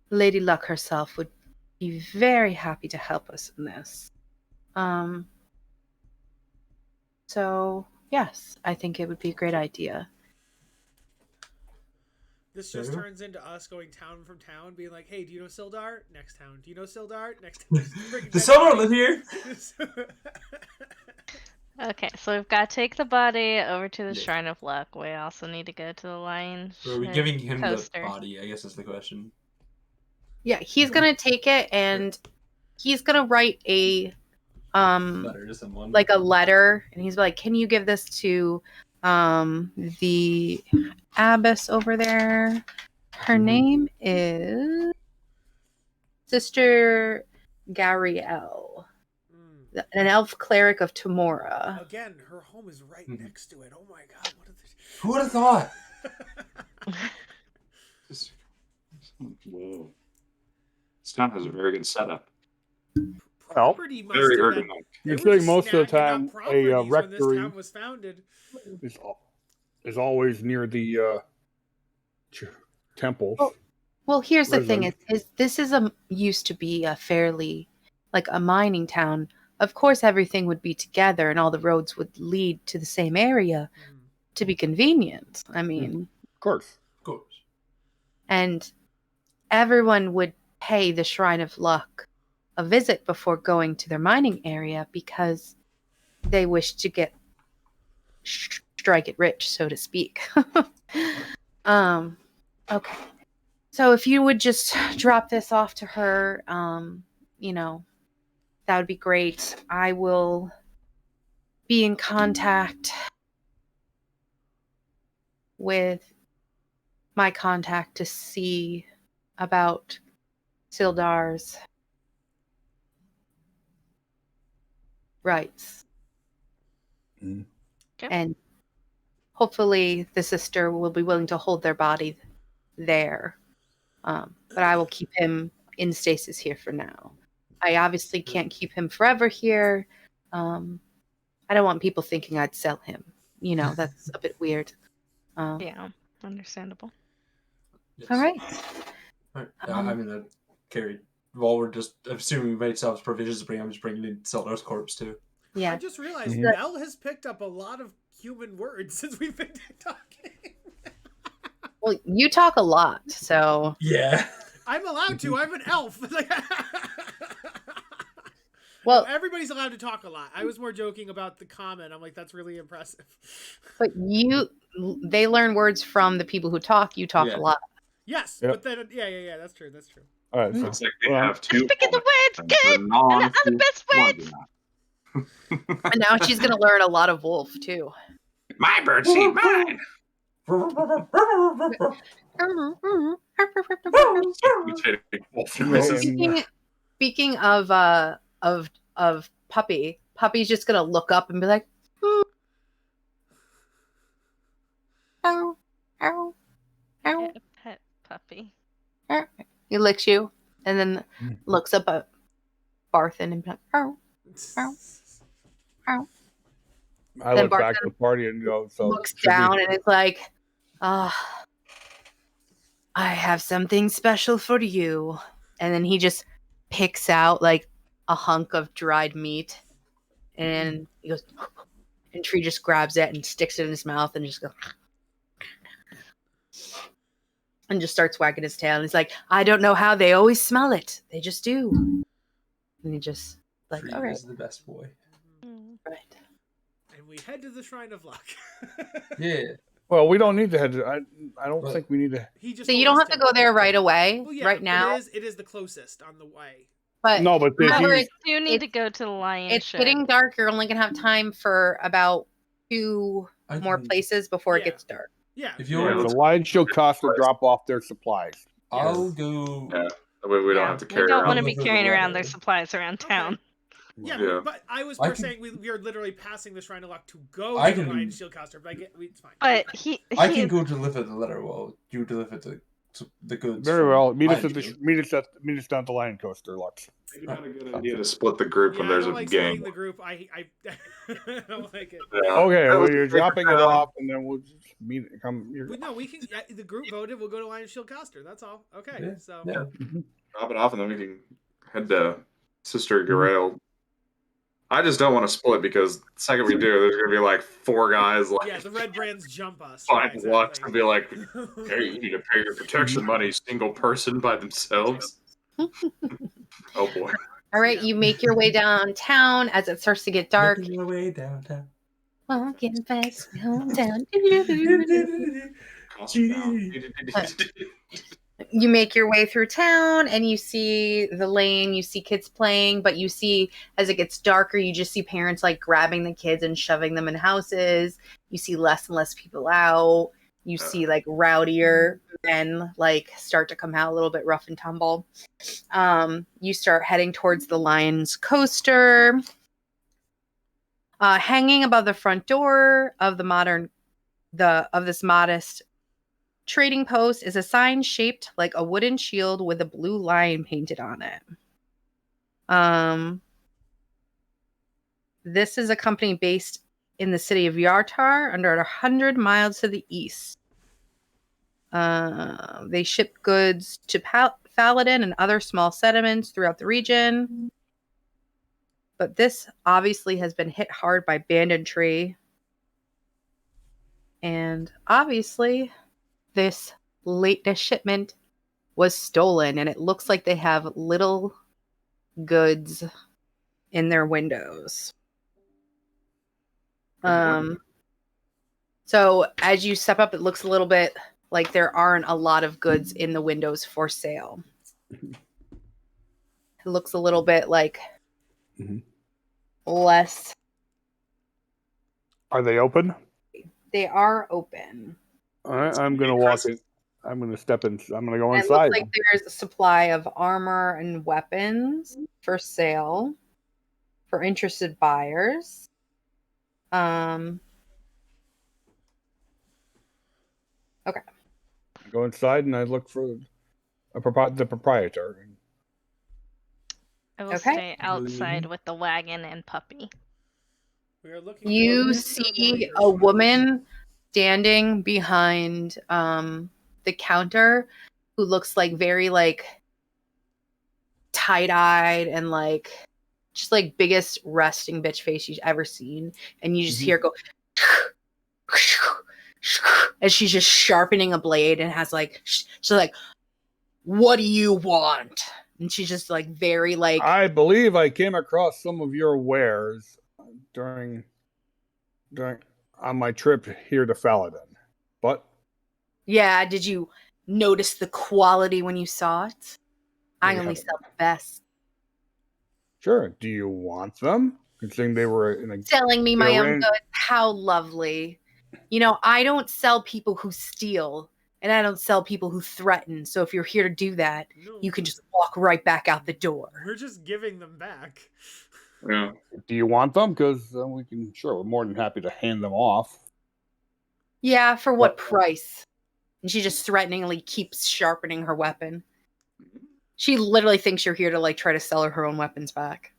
Lady Luck herself would be very happy to help us in this. So yes, I think it would be a great idea. This just Fair. turns into us going town from town, being like, "Hey, do you know Sildar? Next town. Do you know Sildar? Next town." Does someone live here? Okay, so we've got to take the body over to the Yeah. Shrine of Luck. We also need to go to the Lion Or are we Ship giving him coaster. the body? I guess is the question. Yeah, he's gonna take it and he's gonna write a Letter to someone. like a letter, and he's like, "Can you give this to the abbess over there? Her name is Sister Gariel, an elf cleric of Tamora." Again, her home is right next to it. Oh my god, what are they? Who would have thought? Whoa. This town has a very good setup. Property must Very have been. ergonomic. They You're were saying just most of the snacking up time properties a when this rectory town was founded. is always near the temples. Well, here's the thing: Resident. is this is used to be a fairly like a mining town. Of course, everything would be together, and all the roads would lead to the same area to be convenient. I mean, Of course. Of course. and everyone would pay the Shrine of Luck a visit before going to their mining area because they wish to get strike it rich, so to speak. Okay. So if you would just drop this off to her, you know, that would be great. I will be in contact with my contact to see about Sildar's rights. Mm. Okay. And hopefully the sister will be willing to hold their body there. But I will keep him in stasis here for now. I obviously can't keep him forever here. I don't want people thinking I'd sell him. You know, that's a bit weird. Yeah, understandable. Yes. All right. Alright. I mean, that carried. While we're just assuming we made self provisions to bring, I'm just bringing in Sildar's corpse too. I Yeah. just realized Mhm. Mel has picked up a lot of human words since we've been talking. Well, you talk a lot, so Yeah. I'm allowed to. I'm an elf. well, No, everybody's allowed to talk a lot. I was more joking about the comment. I'm like, that's really impressive. but they learn words from the people who talk. You talk Yeah. a lot. Yes, Yep. but then yeah, that's true. That's true. All right. So, It's like they well, have two. Speaking the words, and good, they're and the other best words. And now she's gonna learn a lot of wolf too. My birdseed, mine. Speaking of Puppy's just gonna look up and be like, ow, ow, ow. Pet puppy. He licks you and then looks up at Barthen and be like, ow, ow, ow. I Then look back Barton to the party and go, so Looks should we- down and it's like, I have something special for you. And then he just picks out like a hunk of dried meat and he goes, and Tree just grabs it and sticks it in his mouth and just goes, and just starts wagging his tail. And he's like, I don't know how, they always smell it. They just do. And he just like, Tree all right, is the best boy. right. And we head to the Shrine of Luck. Yeah. Well, we don't need to head to. I don't What? think we need to. He just So you told don't us have to go there right away, Well, yeah, right now. It is the closest on the way. But No, but remember, he's, You need to go to the Lion it's Ship. getting dark. You're only gonna have time for about 2 I more can- places before it Yeah. gets dark. Yeah. If you Yeah, want, the let's- Lion Show cost to drop off their supplies. I'll go. Yeah. That way we don't have to carry We don't around. want to be with the carrying around their letter. supplies around Okay. town. Yeah, Yeah. but I was I more can- saying we are literally passing the Shrine of Luck to go I to the can- Lion Shield Coaster, but it's fine. But I can go deliver the letter while you deliver the goods. Very from well. Meet us Lion at the Shield. meet us down at the Lion Coaster, Lux. It's not a good idea to split the group Yeah, when I there's don't a like gang. splitting the group. I don't like it. Yeah. Okay, That well was you're a dropping it great off, and then we'll just meet. But no, we can. The group voted. We'll go to Lion Shield Coaster. That's all. Okay, Yeah, so yeah. Drop it off, and then we can head to Sister Garail. I just don't want to split because the second we do, there's gonna be like 4 guys like Yeah, the red brands jump us. find Yeah, Lux exactly. and be like, "Hey, you need to pay your protection money, single person by themselves." Oh boy. All right, you make your way downtown as it starts to get dark. Making your way downtown. Walking fast downtown. You make your way through town and you see the lane, you see kids playing, but you see as it gets darker, you just see parents like grabbing the kids and shoving them in houses. You see less and less people out. You see like rowdier men like start to come out a little bit rough and tumble. You start heading towards the Lion's Coaster. Hanging above the front door of this modest trading post is a sign shaped like a wooden shield with a blue lion painted on it. This is a company based in the city of Yartar, under 100 miles to the east. They ship goods to Faladin and other small settlements throughout the region. But this obviously has been hit hard by banditry. And obviously, this latest shipment was stolen, and it looks like they have little goods in their windows. So as you step up, it looks a little bit like there aren't a lot of goods in the windows for sale. It looks a little bit like less. Are they open? They are open. All right, I'm gonna walk in. I'm gonna step in. I'm gonna go And it inside. looks like there's a supply of armor and weapons for sale for interested buyers. Okay. I go inside and I look for the proprietor. I will Okay. stay outside with the wagon and puppy. We are looking You for see a woman standing behind the counter who looks like very like tie-dyed and like just like biggest resting bitch face you've ever seen, and you just hear her go and she's just sharpening a blade and has like she's like, "What do you want?" And she's just like very like, I believe I came across some of your wares during on my trip here to Faladin. But yeah, did you notice the quality when you saw it? I We only haven't. sell the best. Sure, do you want them? Considering they were in a Selling me my They're own in- goods. How lovely. You know, I don't sell people who steal, and I don't sell people who threaten. So if you're here to do that, No, you can just walk right back out the door. we're just giving them back. Yeah. Do you want them? Because we can. Sure, we're more than happy to hand them off. Yeah, for what What? price? And she just threateningly keeps sharpening her weapon. She literally thinks you're here to like try to sell her own weapons back.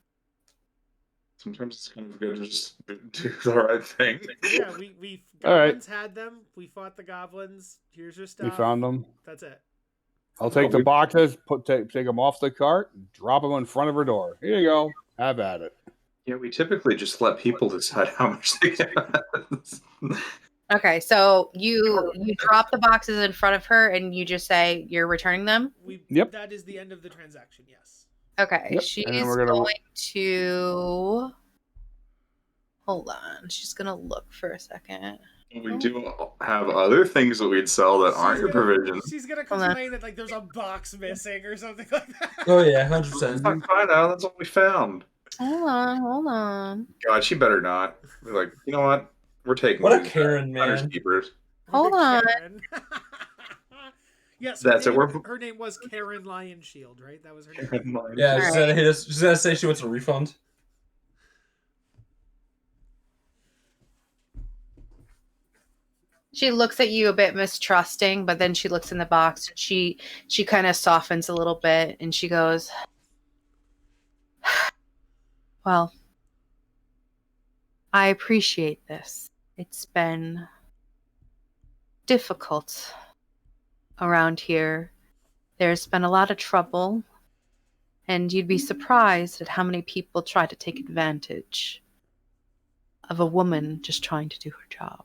Sometimes it's kind of good to just do the right thing. Yeah, we All right. goblins had them. We fought the goblins. Here's your stuff. We found them. That's it. I'll take the boxes, take them off the cart, and drop them in front of her door. Here you go. Have at it. Yeah, we typically just let people decide how much they get. Okay, so you drop the boxes in front of her and you just say you're returning them? Yep. That is the end of the transaction. Yes. Okay, Yep, she's and then we're gonna- going to hold on. She's gonna look for a second. We do have other things that we'd sell that aren't your provisions. She's gonna Hold on. complain that like there's a box missing or something like that. Oh yeah, 100%. Find out. That's what we found. Hold on. God, she better not. We're like, you know what? We're taking What a these Karen, finders man. keepers. Hold on. Karen. Yes, That's it, we're- her name was Karen Lion Shield, right? That was her name. Yeah, All she's gonna say she wants a refund. She looks at you a bit mistrusting, but then she looks in the box. She kind of softens a little bit and she goes, "Well, I appreciate this. It's been difficult around here. There's been a lot of trouble, And you'd be surprised at how many people try to take advantage of a woman just trying to do her job.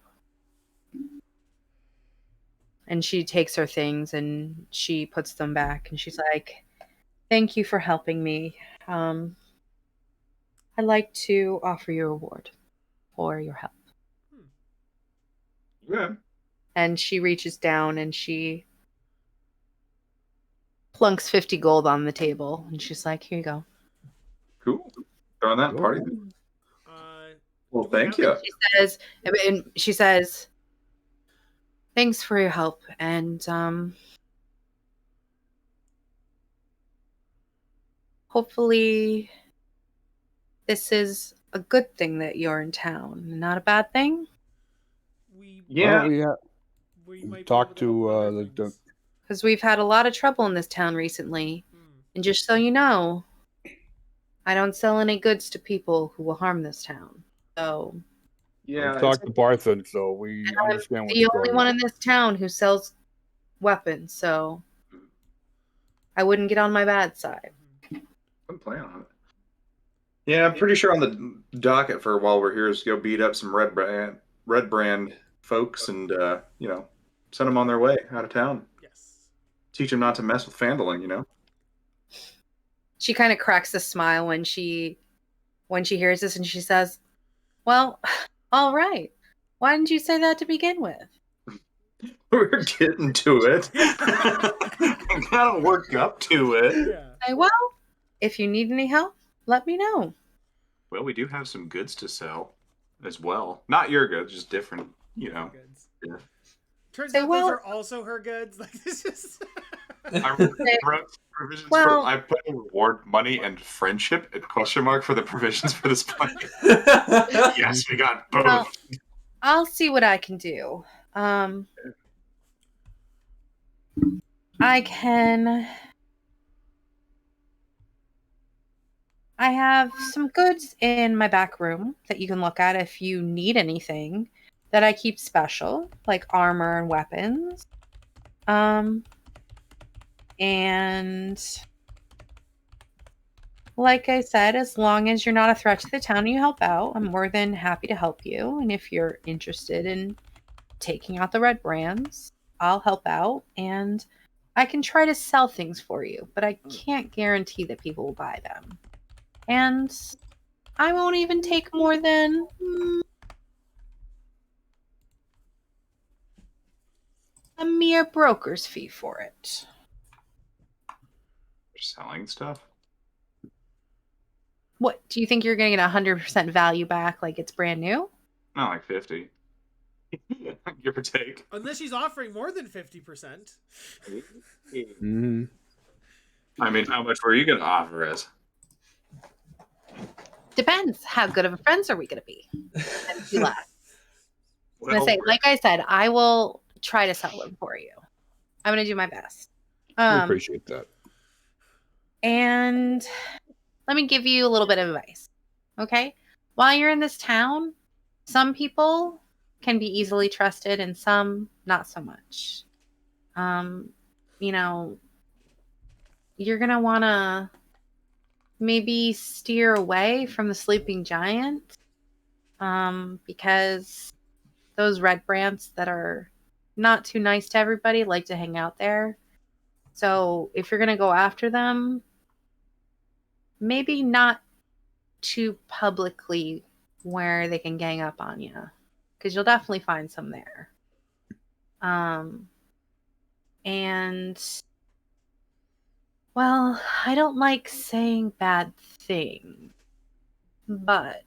And she takes her things and she puts them back and she's like, thank you for helping me. I'd like to offer you a reward for your help. Yeah. And she reaches down and she plunks 50 gold on the table. And she's like, here you go. Cool. Throwing that Cool. party. Well, do we thank have- you. She says, thanks for your help. And hopefully this is a good thing that you're in town, not a bad thing. Yeah. Well, we might be talked able to help other the things. Because we've had a lot of trouble in this town recently. And just so you know, I don't sell any goods to people who will harm this town. So Yeah. we talked to Barthen, so we understand what's the going only on. one in this town who sells weapons, so I wouldn't get on my bad side. I'm planning on it. Yeah, I'm pretty sure on the docket for while we're here is go beat up some red brand folks and send them on their way out of town. Yes. Teach them not to mess with Phandelver. She kind of cracks a smile when she hears this, and she says, well, all right. Why didn't you say that to begin with? We're getting to it. I gotta work up to it. Yeah. Say, well, if you need any help, let me know. Well, we do have some goods to sell as well. Not your goods, just different, Goods. Yeah. Turns Say, out well- those are also her goods. Like this is. I wrote provisions Well- I put in reward money and friendship and question mark for the provisions for this plan. Yes, we got both. Well, I'll see what I can do. I have some goods in my back room that you can look at if you need anything that I keep special, like armor and weapons. And like I said, as long as you're not a threat to the town and you help out, I'm more than happy to help you. And if you're interested in taking out the red brands, I'll help out and I can try to sell things for you, but I can't guarantee that people will buy them. And I won't even take more than a mere broker's fee for it. Selling stuff. What, do you think you're going to get 100% value back like it's brand new? Not like 50. Give or take. Unless she's offering more than 50%. Mm-hmm. I mean, how much were you going to offer us? Depends. How good of a friends are we going to be? And she laughs. I'm Well, going to say, like I said, I will try to sell them for you. I'm going to do my best. We appreciate that. And let me give you a little bit of advice. Okay? While you're in this town, some people can be easily trusted and some not so much. You're going to want to maybe steer away from the sleeping giant because those red brands that are not too nice to everybody like to hang out there. So if you're going to go after them, maybe not too publicly where they can gang up on you, because you'll definitely find some there. And well, I don't like saying bad things, but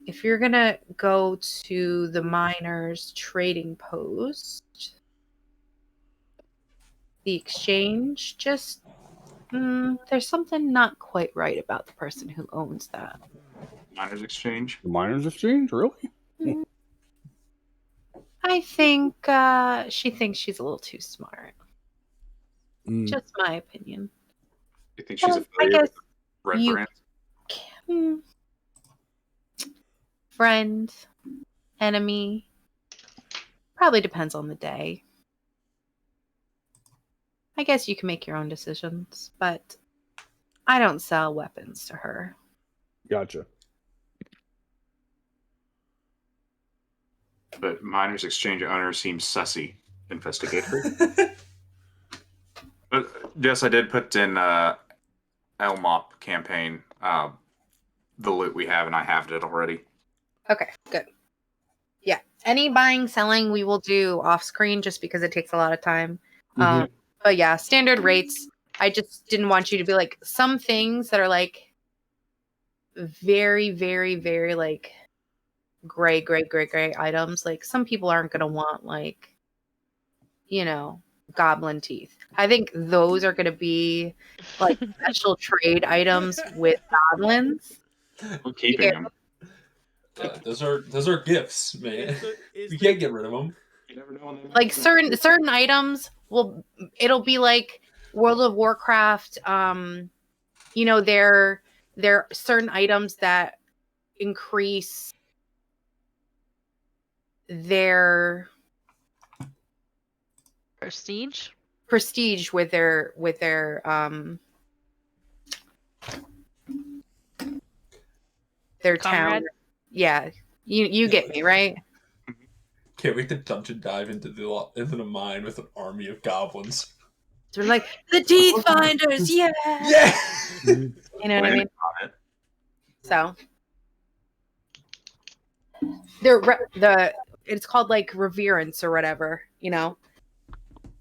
if you're gonna go to the miners' trading post, the exchange, just there's something not quite right about the person who owns that. Miners Exchange. The Miners Exchange, really? I think she thinks she's a little too smart. Just my opinion. You think she's Well, I affiliated guess with Red you- Brand? Friend, enemy, probably depends on the day. I guess you can make your own decisions, but I don't sell weapons to her. Gotcha. But miners exchange owner seems sussy. Investigate her. But yes, I did put in LMOP campaign the loot we have, and I halved it already. Okay, good. Yeah, any buying, selling, we will do off screen just because it takes a lot of time. Mhm. But yeah, standard rates. I just didn't want you to be like some things that are like very, very, very like gray items. Like some people aren't gonna want like, you know, goblin teeth. I think those are gonna be like special trade items with goblins. I'm keeping them. Those are gifts, man. Is We there- can't get rid of them. You never know when they Like certain items it'll be like World of Warcraft. You know, there are certain items that increase their Prestige. with their their town. Comrade? Yeah, you get me, right? Can't wait to dungeon dive into the mine with an army of goblins. So we're like the teeth finders, yeah. Yeah. You know what I mean? on it. So it's called like reverence or whatever, you know.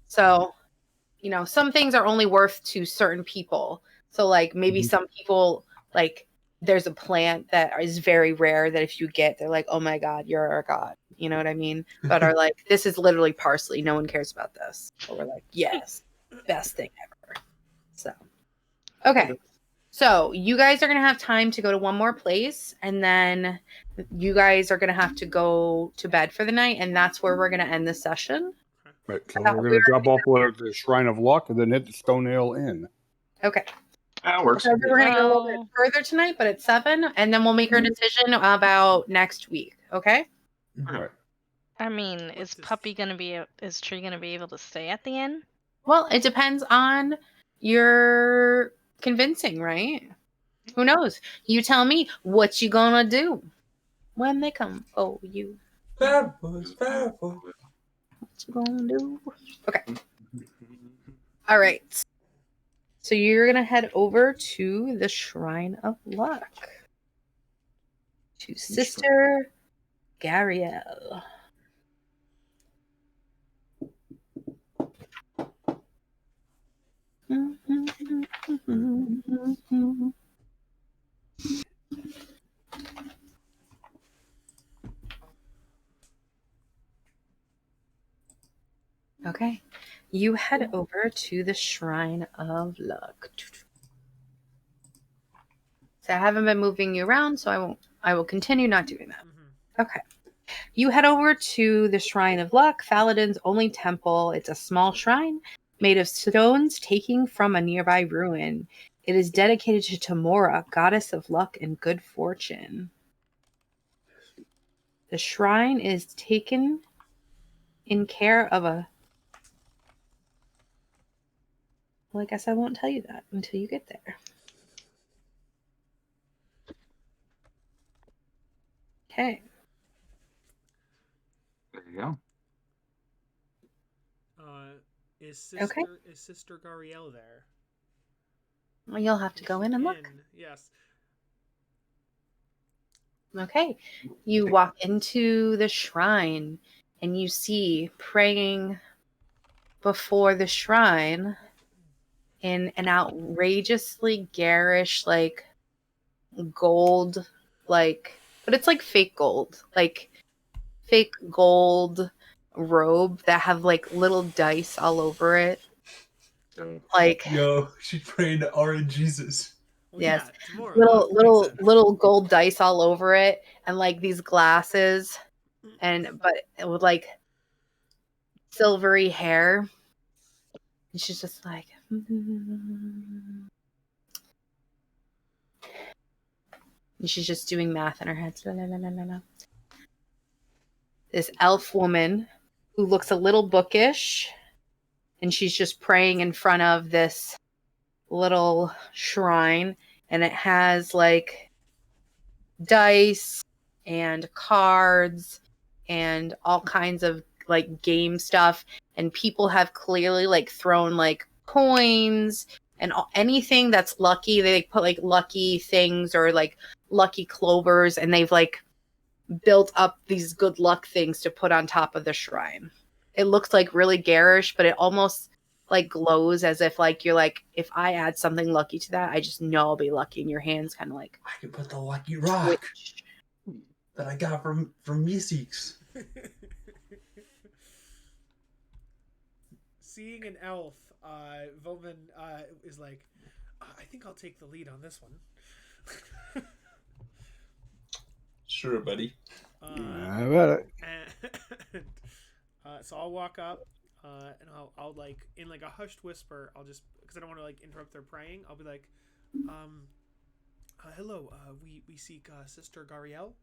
So, you know, some things are only worth to certain people. So like maybe some people like there's a plant that is very rare that if you get, they're like, oh my God, you're our God. You know what I mean? But are like, this is literally parsley. No one cares about this. But we're like, yes, best thing ever. So, okay. So you guys are going to have time to go to one more place. And then you guys are going to have to go to bed for the night. And that's where we're going to end the session. Right. So we're going to drop off the Shrine of Luck and then hit the Stonehill Inn. Okay. That works. So we're going to go a little bit further tonight, but it's 7. And then we'll make our decision about next week. Okay? Right. I mean, is Tree gonna be able to stay at the inn? Well, it depends on your convincing, right? Who knows? You tell me what you gonna do when they come for you. Bad boys, bad boys. What you gonna do? Okay. All right. So you're gonna head over to the Shrine of Luck to Sister Gariel. Okay. You head over to the Shrine of Luck. So I haven't been moving you around, so I will continue not doing that. Okay. You head over to the Shrine of Luck, Thaladin's only temple. It's a small shrine made of stones taken from a nearby ruin. It is dedicated to Tamora, goddess of luck and good fortune. The shrine is taken in care of a... Well, I guess I won't tell you that until you get there. Okay. There you go. Is Sister Gariel there? Well, you'll have to go in and look. Yes. Okay. You walk into the shrine and you see praying before the shrine in an outrageously garish, like, gold, like, but it's like fake gold robe that have like little dice all over it. Like, Yo, she's praying to RNGesus. Well, yes, yeah, little gold dice all over it, and like these glasses, but with like silvery hair. And she's just like, and she's just doing math in her head. La, la, la, la, la. This elf woman who looks a little bookish, and she's just praying in front of this little shrine, and it has like dice and cards and all kinds of like game stuff, and people have clearly like thrown like coins and anything that's lucky. They like, put like lucky things or like lucky clovers, and they've like built up these good luck things to put on top of the shrine. It looks like really garish, but it almost like glows as if like you're like, if I add something lucky to that, I just know I'll be lucky. And your hands kind of like I can put the lucky rock twitch. that I got from Meeseeks. Seeing an elf, Volman is like, I think I'll take the lead on this one. Sure, buddy. I bet it. And, so I'll walk up, and I'll like in like a hushed whisper. I'll just, because I don't want to like interrupt their praying. I'll be like, hello. We seek Sister Gariel.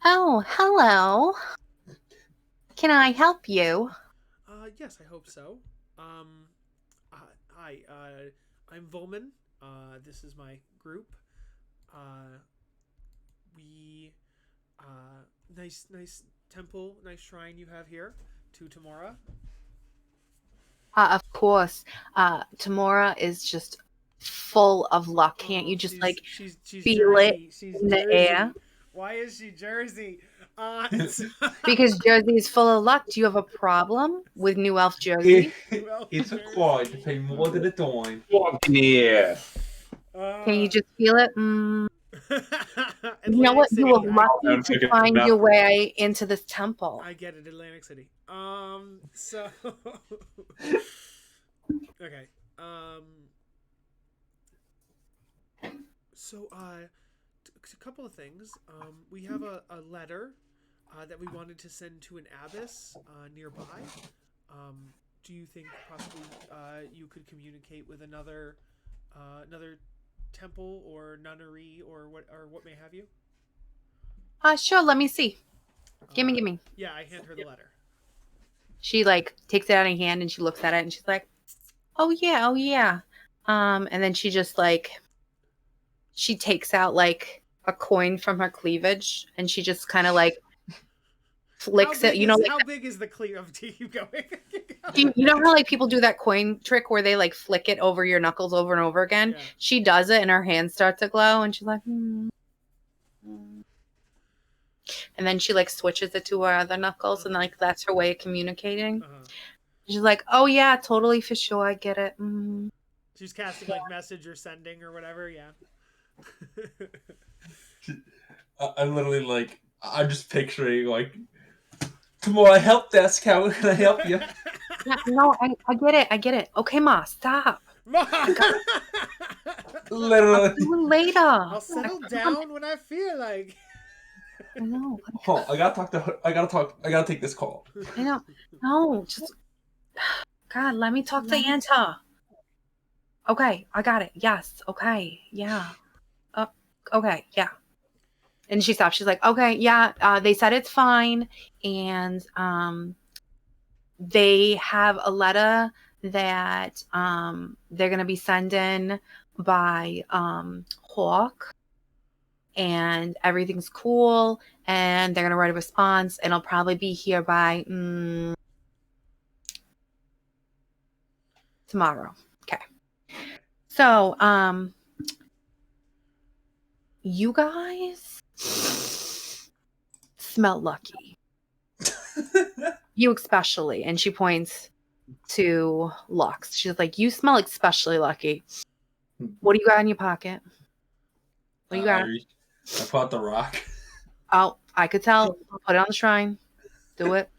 Oh, hello. Can I help you? Yes, I hope so. Hi. I'm Volman. This is my group. We nice temple, nice shrine you have here to Tamora. Of course. Tamora is just full of luck. Can't you just like she's feel Jersey. it She's in the Jersey. air? Why is she Jersey? Because Jersey is full of luck. Do you have a problem with New Elf Jersey? It's a quad to pay more than a dime. Yeah. Can you just feel it? You know Atlantic what? You were City. lucky I'm to taking find enough. your way into this temple. I get it, Atlantic City. So okay. So a couple of things. We have a letter that we wanted to send to an abbess nearby. Do you think possibly you could communicate with another temple or nunnery or what may have you? Sure, let me see. Give me. Yeah, I hand her the letter. She like takes it out of her hand and she looks at it and she's like, oh yeah. And then she just like, she takes out like a coin from her cleavage and she just kind of like flicks it. You know, like how big is the cleave? Do you going? you know how like people do that coin trick where they like flick it over your knuckles over and over again? Yeah. She does it and her hands start to glow and she's like, And then she like switches it to her other knuckles and like that's her way of communicating. She's like, oh yeah, totally for sure, I get it. She's casting like message or sending or whatever. Yeah. I'm literally like, I'm just picturing like, tomorrow help desk, how can I help you? No, I get it. Okay, Ma, stop. Literally. I'll do it later. I'll settle down when I feel like. I know. Oh, I gotta take this call. I know. No, just God, let me talk to Anta. Okay, I got it. Yes. Okay. Yeah. Okay. Yeah. And she stops. She's like, okay, yeah. They said it's fine, and they have a letter that they're gonna be sending by Hawk, and everything's cool, and they're gonna write a response, and it'll probably be here by tomorrow. Okay. So, you guys smell lucky. You especially. And she points to Lux. She's like, you smell especially lucky. What do you got in your pocket? What do you got? I pull out the rock. Oh, I could tell. Put it on the shrine. Do it.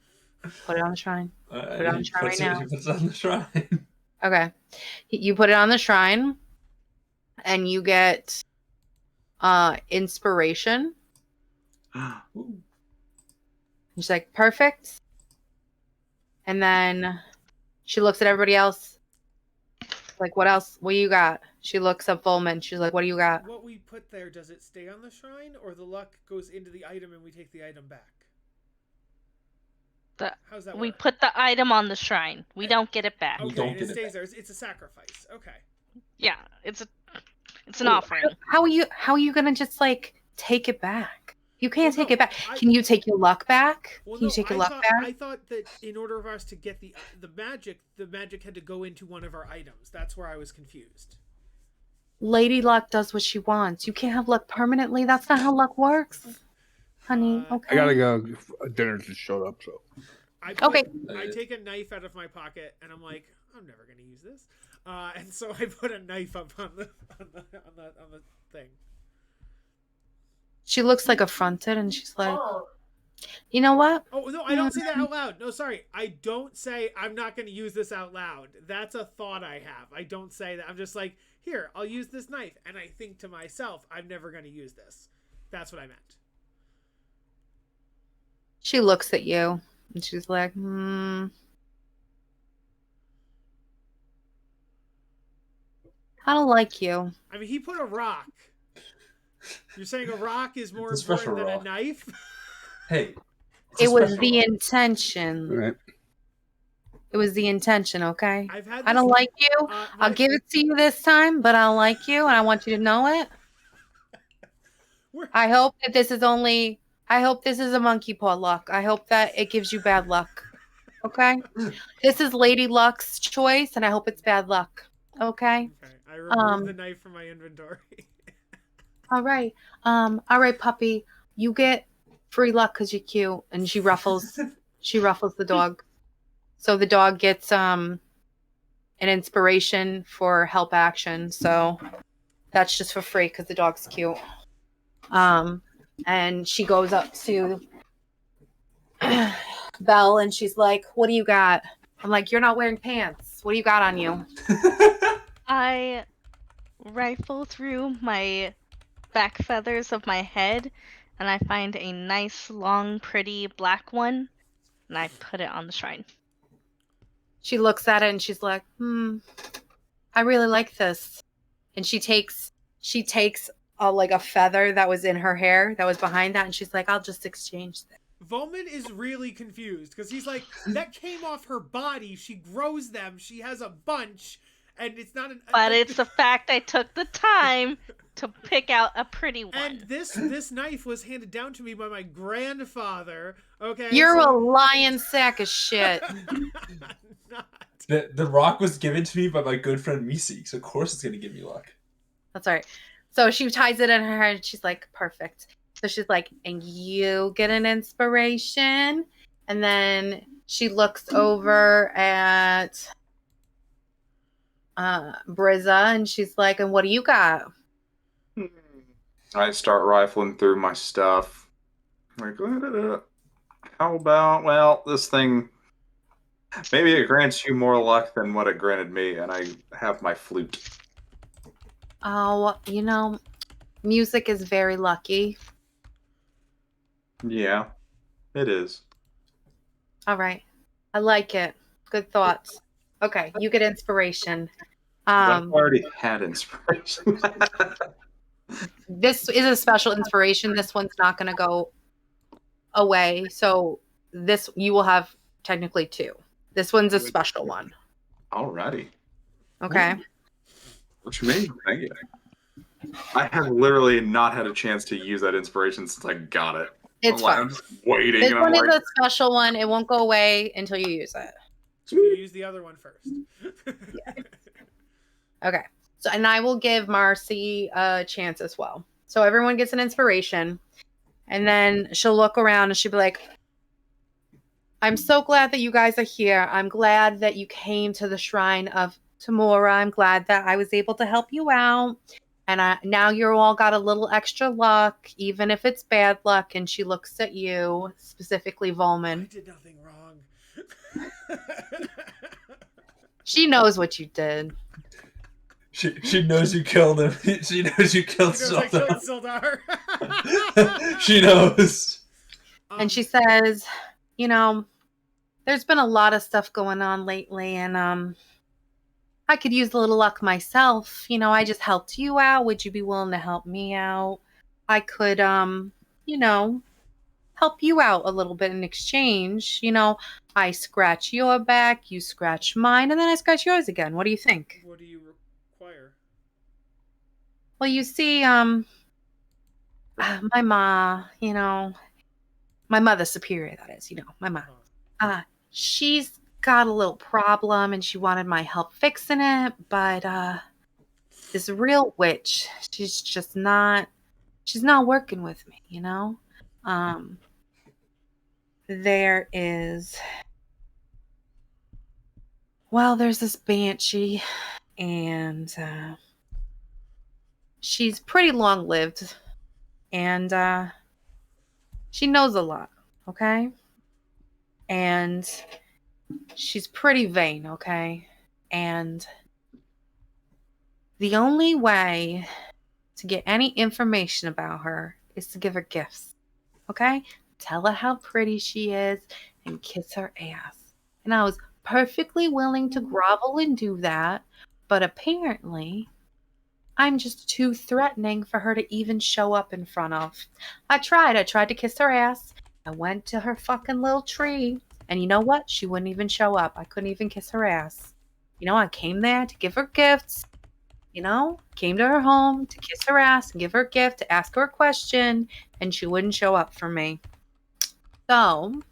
Put it on the shrine. Put it on the shrine right now. He puts it on the shrine. Okay. You put it on the shrine and you get inspiration. And she's like, perfect. And then she looks at everybody else. Like, what else? What do you got? She looks up Volman. She's like, what do you got? What we put there, does it stay on the shrine or the luck goes into the item and we take the item back? How's that We work? put the item on the shrine. We don't get it back. You Okay, don't and get it it stays back. there. It's a sacrifice. Okay. Yeah, it's an Wait, offering. How are you gonna just like take it back? You can't Well, take no, it back. I- Can you take your luck back? Well, Can you no, take your I luck thought back? I thought that in order for us to get the magic had to go into one of our items. That's where I was confused. Lady Luck does what she wants. You can't have luck permanently. That's not how luck works, honey. Okay. I gotta go. Dinner just showed up, so. Okay. I take a knife out of my pocket and I'm like, I'm never gonna use this, and so I put a knife up on the thing. She looks like affronted, and she's like, "You know what? Oh no, I don't say that out loud. No, sorry, I don't say I'm not gonna use this out loud. That's a thought I have. I don't say that. I'm just like, here, I'll use this knife, and I think to myself, I'm never gonna use this. That's what I meant. She looks at you, and she's like, I don't like you." I mean, he put a rock. You're saying a rock is more It's a special important than a rock. knife? Hey. it's a It was special the rock. intention. All right. It was the intention, okay? I've had. I don't this- like you. I'll give it to you this time, but I don't like you, and I want you to know it. We're- I hope that this is only. I hope this is a monkey paw luck. I hope that it gives you bad luck. Okay? This is Lady Luck's choice, and I hope it's bad luck. Okay? Okay, I removed the knife from my inventory. All right. All right, puppy. You get free luck because you're cute. And she ruffles the dog. So the dog gets an inspiration for help action. So that's just for free because the dog's cute. And she goes up to Belle and she's like, "What do you got?" I'm like, "You're not wearing pants. What do you got on you?" I rifle through my back feathers of my head and I find a nice, long, pretty black one and I put it on the shrine. She looks at it and she's like, I really like this. And she takes like a feather that was in her hair that was behind that, and she's like, I'll just exchange this. Volman is really confused because he's like, that came off her body. She grows them. She has a bunch, and it's not an. But it's the fact I took the time to pick out a pretty one. And this knife was handed down to me by my grandfather. Okay, You're a lying sack of shit. Not. The rock was given to me by my good friend Misi, so of course it's gonna give me luck. That's all right. So she ties it in her hair and she's like, perfect. So she's like, and you get an inspiration. And then she looks over at Brizza and she's like, and what do you got? I start rifling through my stuff. Like, how about, well, this thing, maybe it grants you more luck than what it granted me, and I have my flute. Oh, music is very lucky. Yeah, it is. All right. I like it. Good thoughts. Okay, you get inspiration. I've already had inspiration. This is a special inspiration. This one's not going to go away. So you will have technically two. This one's a special one. Alrighty. Okay. What you mean? Thank you. I have literally not had a chance to use that inspiration since I got it. It's I'm fine. just waiting, This and one I'm is like, a special one. It won't go away until you use it. Should we use the other one first? Okay. So, and I will give Marcy a chance as well. So everyone gets an inspiration. And then she'll look around and she'll be like, I'm so glad that you guys are here. I'm glad that you came to the shrine of Tamora. I'm glad that I was able to help you out. And now you're all got a little extra luck, even if it's bad luck. And she looks at you, specifically I Volman. did nothing wrong. She knows what you did. She knows you killed him. She knows you killed She knows I killed Sildar. Sildar. She knows. And she says, there's been a lot of stuff going on lately, and I could use a little luck myself. I just helped you out. Would you be willing to help me out? I could, help help you out a little bit in exchange. You know, I scratch your back, you scratch mine, and then I scratch yours again. What do you think? What do you require? Well, you see, my ma, you know, my mother superior, that is, you know, my ma. She's got a little problem and she wanted my help fixing it, but this real witch, she's not working with me, you know? There is, well, there's this banshee, and she's pretty long lived, and she knows a lot, okay? And she's pretty vain, okay? And the only way to get any information about her is to give her gifts, okay? Tell her how pretty she is and kiss her ass. And I was perfectly willing to grovel and do that, but apparently I'm just too threatening for her to even show up in front of. I tried to kiss her ass. I went to her fucking little tree, and you know what? She wouldn't even show up. I couldn't even kiss her ass. You know, I came there to give her gifts. You know, came to her home to kiss her ass and give her a gift, to ask her a question, and she wouldn't show up for me. So,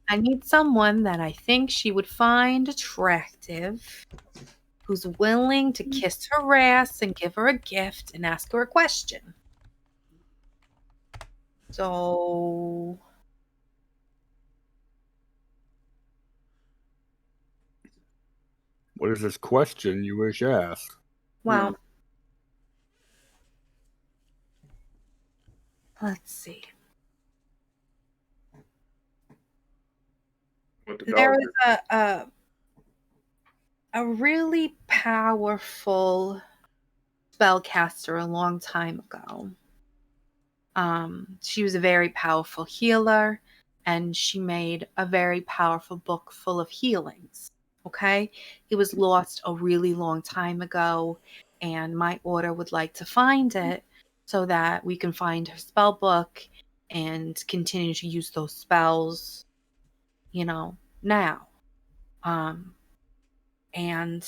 I need someone that I think she would find attractive, who's willing to kiss her ass and give her a gift and ask her a question. So, What is this question you wish asked? well, let's see. There was a really powerful spellcaster a long time ago. She was a very powerful healer, and she made a very powerful book full of healings. Okay? It was lost a really long time ago, and my order would like to find it so that we can find her spell book and continue to use those spells, you know, now. And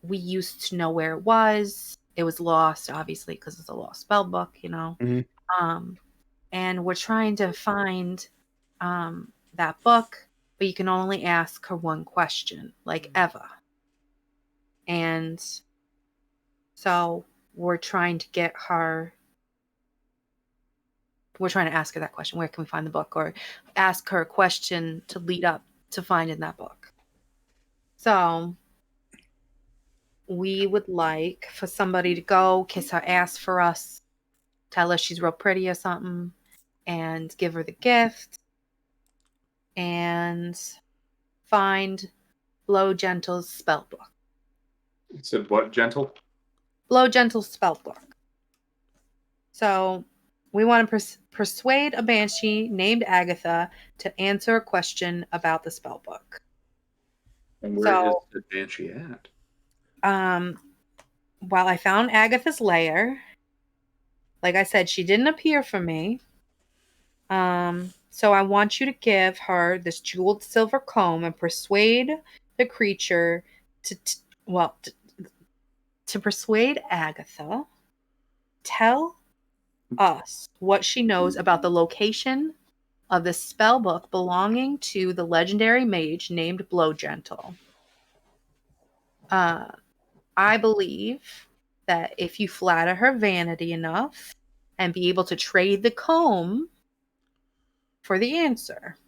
we used to know where it was. It was lost, obviously, because it's a lost spell book, you know. And we're trying to find that book, but you can only ask her one question, like ever. And so we're trying to get her. We're trying to ask her that question. Where can we find the book? Or ask her a question to lead up to finding that book. So we would like for somebody to go kiss her ass for us, tell her she's real pretty or something, and give her the gift, and find Blow Gentle's spell book. You said what, Gentle? Blow Gentle's spell book. So we want to persuade a banshee named Agatha to answer a question about the spell book. And where is the banshee at? While I found Agatha's lair, like I said, she didn't appear for me. So I want you to give her this jeweled silver comb and persuade the creature to persuade Agatha, tell us what she knows about the location of the spell book belonging to the legendary mage named Blow Gentle. I believe that if you flatter her vanity enough and be able to trade the comb for the answer,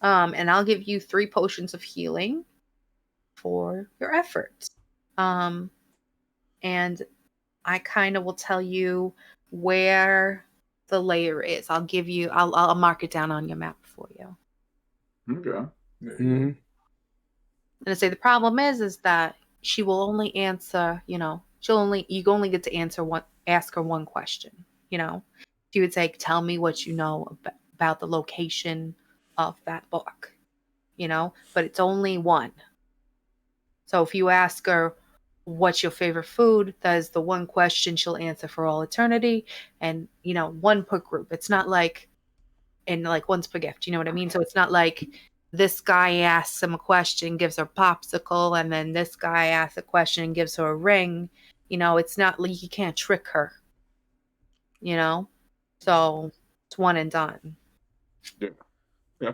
and I'll give you 3 potions of healing for your efforts. And I kind of will tell you where the layer is. I'll mark it down on your map for you. Okay. Mm-hmm. And I say the problem is that she will only answer, you only get to ask her one question, you know. She would say, tell me what you know about the location of that book, you know, but it's only one. So if you ask her, what's your favorite food? That is the one question she'll answer for all eternity. And, you know, one per group. It's not like and like once per gift. You know what I mean? So it's not like this guy asks him a question, gives her a popsicle, and then this guy asks a question and gives her a ring. You know, it's not like you can't trick her. You know, so it's one and done. Yeah. Yeah.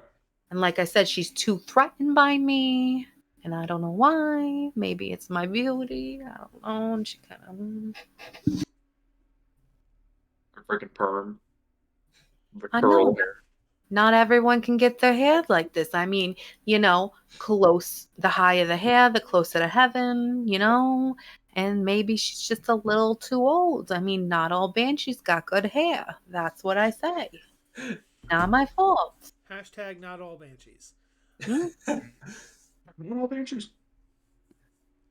And like I said, she's too threatened by me. And I don't know why. Maybe it's my beauty. I don't know. And she kind of. Freaking perm. The I curl know. hair. Not everyone can get their hair like this. I mean, you know, the higher the hair, the closer to heaven, you know? And maybe she's just a little too old. I mean, not all banshees got good hair. That's what I say. Not my fault. Hashtag not all banshees. Not all banshees.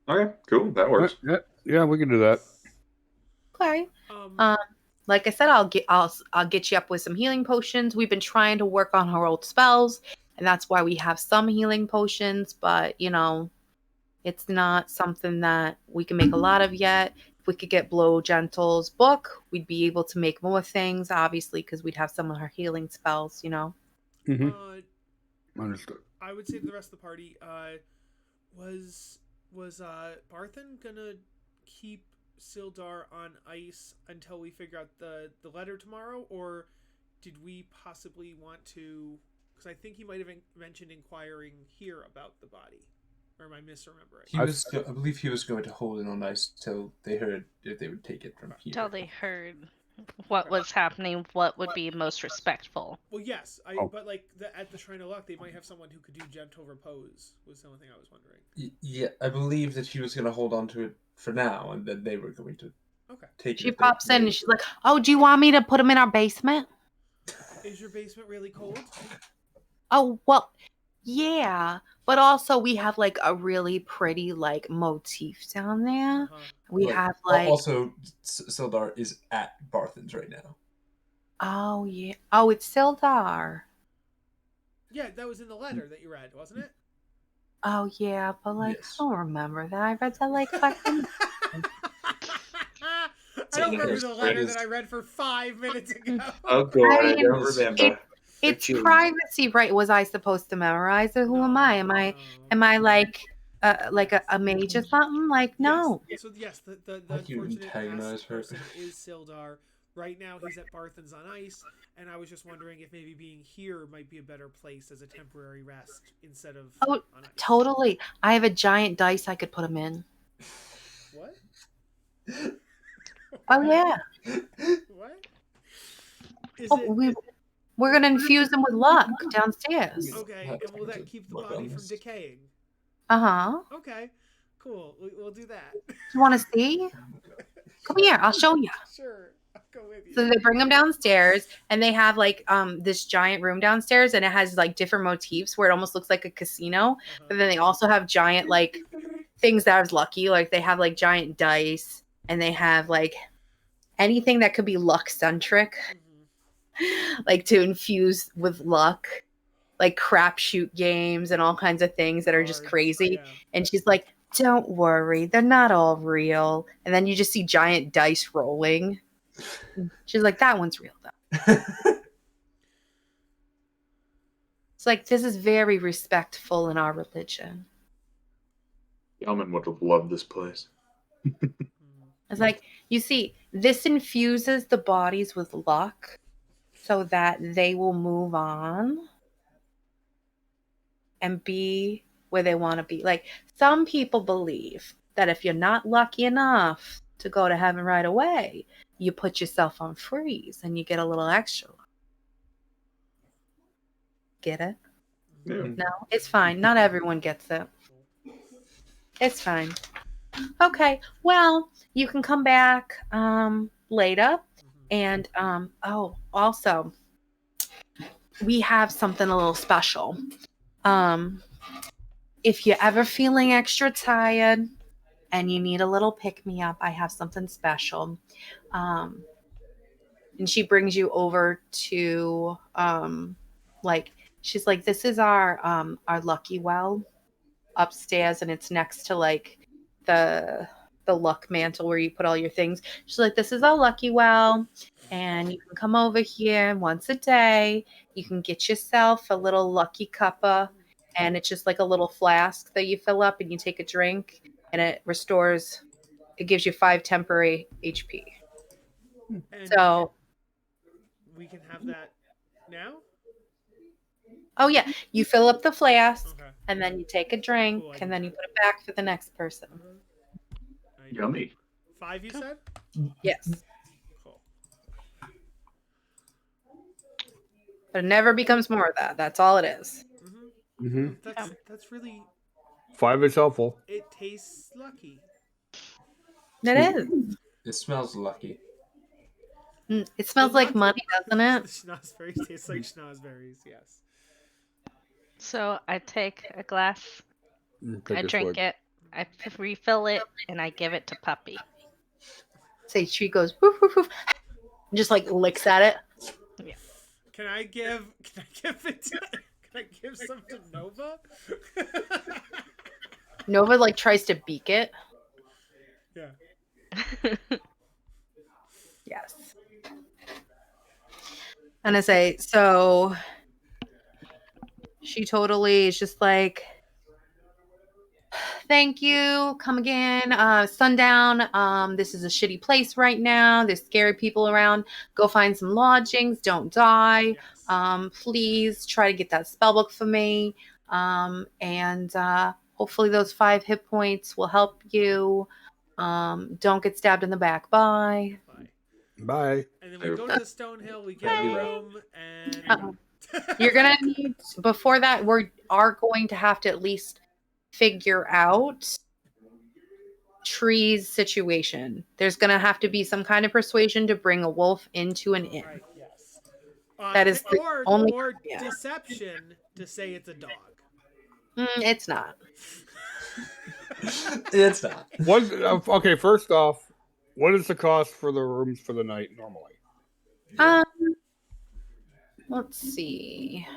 Okay, cool. That works. Yeah, we can do that. Okay. Like I said, I'll get you up with some healing potions. We've been trying to work on her old spells, and that's why we have some healing potions, but you know, it's not something that we can make a lot of yet. If we could get Blow Gentle's book, we'd be able to make more things, obviously, because we'd have some of her healing spells, you know. Understood. I would say to the rest of the party, was Barthen gonna keep Sildar on ice until we figure out the letter tomorrow, or did we possibly want to? Because I think he might have mentioned inquiring here about the body, or am I misremembering? I believe he was going to hold it on ice till they heard if they would take it from here. Till they heard what was happening, what would be most respectful. Well, yes, but like at the Shrine of Luck, they might have someone who could do gentle repose. Was the only thing I was wondering. Yeah, I believe that he was going to hold on to it for now, and then they were going to take it. She pops in and she's like, "Oh, do you want me to put him in our basement? Is your basement really cold?" Oh, well, yeah, but also we have like a really pretty like motif down there. We have like also Sildar is at Barthen's right now. Oh yeah. Oh, it's Sildar. Yeah, that was in the letter that you read, wasn't it? Oh yeah, but like Yes. I don't remember that. I read that like 5 minutes. I don't remember the letter that I read for 5 minutes ago. Oh god, I I mean, don't remember. It's privacy, right? Was I supposed to memorize it? Who am I? Am I like a mage or something? Like no. Yes. So yes, the Like you unfortunate antagonize past her. person is Sildar. Right now he's at Barthen's on ice, and I was just wondering if maybe being here might be a better place as a temporary rest instead of Oh, on ice. totally. I have a giant dice I could put him in. What? Oh yeah. What? We're gonna infuse him with luck downstairs. Okay, and will that keep the body from decaying? Uh-huh. Okay, cool. We'll do that. You want to see? Come here, I'll show you. Sure, I'll go with you. So they bring him downstairs, and they have like this giant room downstairs, and it has like different motifs where it almost looks like a casino. But then they also have giant like things that are lucky, like they have like giant dice, and they have like anything that could be luck centric. Like to infuse with luck, like crapshoot games and all kinds of things that are just crazy. Yeah. And she's like, "Don't worry, they're not all real." And then you just see giant dice rolling. She's like, "That one's real though." It's like, this is very respectful in our religion. Yaman would have loved this place. It's like, you see, this infuses the bodies with luck so that they will move on and be where they want to be. Like, some people believe that if you're not lucky enough to go to heaven right away, you put yourself on freeze and you get a little extra luck. Get it? Yeah. No, it's fine. Not everyone gets it. It's fine. Okay, well, you can come back later. And also, we have something a little special. If you're ever feeling extra tired and you need a little pick-me-up, I have something special. And she brings you over to she's like, this is our lucky well upstairs, and it's next to like the the luck mantle where you put all your things. She's like, this is a lucky well, and you can come over here once a day. You can get yourself a little lucky cuppa, and it's just like a little flask that you fill up and you take a drink, and it gives you 5 temporary HP. And So, we can have that now? oh yeah, you fill up the flask, Okay. and then you take a drink, Cool, I and do then you that. put it back for the next person. I do. Yummy. 5, you said? Yes. Cool. But it never becomes more of that. That's all it is. Mm-hmm. That's really. 5 is helpful. It tastes lucky. It is. It smells lucky. It smells The like luck- money, doesn't The it? schnozberries taste like schnozberries, yes. So I take a glass, Take I a drink swig. it, I refill it, and I give it to Puppy. Say she goes woof woof woof, and just like licks at it. Can I give it to, can I give some to Nova? Nova like tries to beak it. Yeah. Yes. And I say, so she totally is just like, thank you, come again. Sundown. This is a shitty place right now. There's scary people around. Go find some lodgings. Don't die. Yes. Please try to get that spell book for me. And hopefully those 5 hit points will help you. Don't get stabbed in the back. Bye. Bye. Bye. And then we go to the Stonehill, we get a Bye. room, and Uh-oh. You're gonna need, before that, we are going to have to at least figure out Tree's situation. There's gonna have to be some kind of persuasion to bring a wolf into an inn. Right, yes. That is the or only- or yeah. deception to say it's a dog. It's not. It's not. Okay, first off, what is the cost for the rooms for the night normally? Let's see.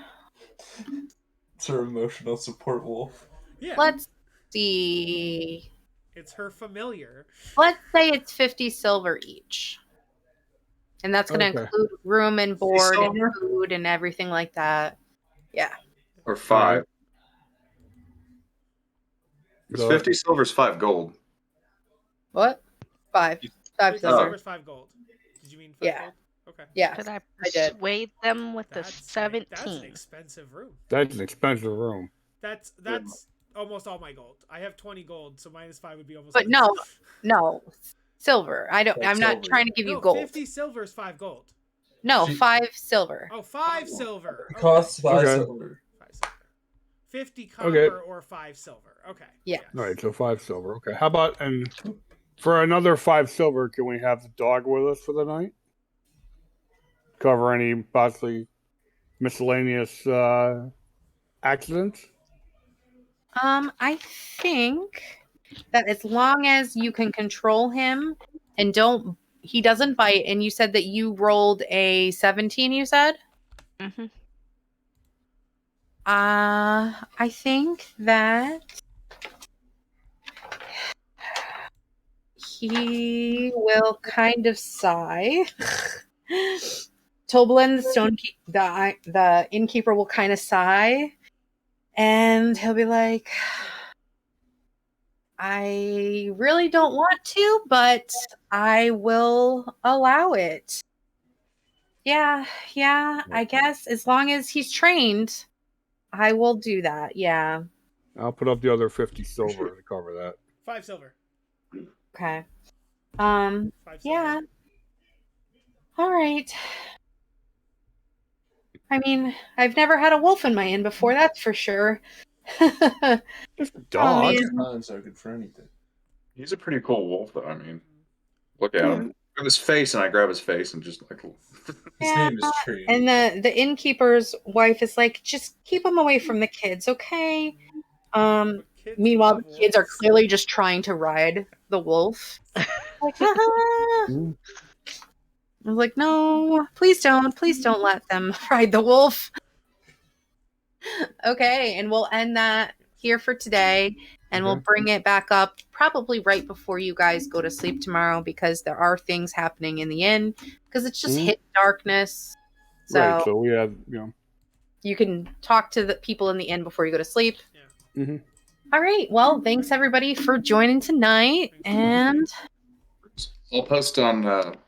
It's her emotional support wolf. Yeah. Let's see. It's her familiar. Let's say it's 50 silver each. And that's going to Okay. include room and board and silver? food and everything like that. Yeah. Or 5. It's So- 50 silver's 5 gold. What? 5. 5 50 silver. silver's 5 gold. Did you mean 5 Yeah. gold? Okay. Yeah. Could I I did. persuade them with the That's an 17? expensive room. That's an expensive room. That's almost all my gold. I have 20 gold, so minus 5 would be almost. But no. Silver. I'm That's not silver. trying to give you No, gold. 50 silver is 5 gold. No, She- 5 silver. Oh, 5 silver. It Okay. costs 5 Okay. silver. 5 silver. 50 copper Okay. or 5 silver. Okay. Yeah. Yes. All right, so 5 silver. Okay, how about, and for another 5 silver, can we have the dog with us for the night? Cover any possibly miscellaneous accidents? I think that as long as you can control him and he doesn't bite, and you said that you rolled a 17, you said? Mm-hmm. I think that he will kind of sigh. Toblin, the innkeeper, will kind of sigh, and he'll be like, I really don't want to, but I will allow it. Yeah, I guess as long as he's trained, I will do that. Yeah. I'll put up the other 50 silver to cover that. 5 silver. Okay. 5 silver. Yeah. All right. I mean, I've never had a wolf in my inn before, that's for sure. Just a Oh, dog. man. Cons are good for anything. He's a pretty cool wolf, though. I mean, look at him. Look at his face, and I grab his face and just like. His Yeah, name is Tree. And the innkeeper's wife is like, just keep him away from the kids, okay? But kids Meanwhile, love the kids are wolves. clearly just trying to ride the wolf. Like, I was like, no, please don't let them ride the wolf. Okay, and we'll end that here for today, and we'll bring it back up probably right before you guys go to sleep tomorrow, because there are things happening in the inn, because it's just hit darkness. So, right. So we have, you can talk to the people in the inn before you go to sleep. Yeah. Mhm. All right. Well, thanks everybody for joining tonight, and I'll post on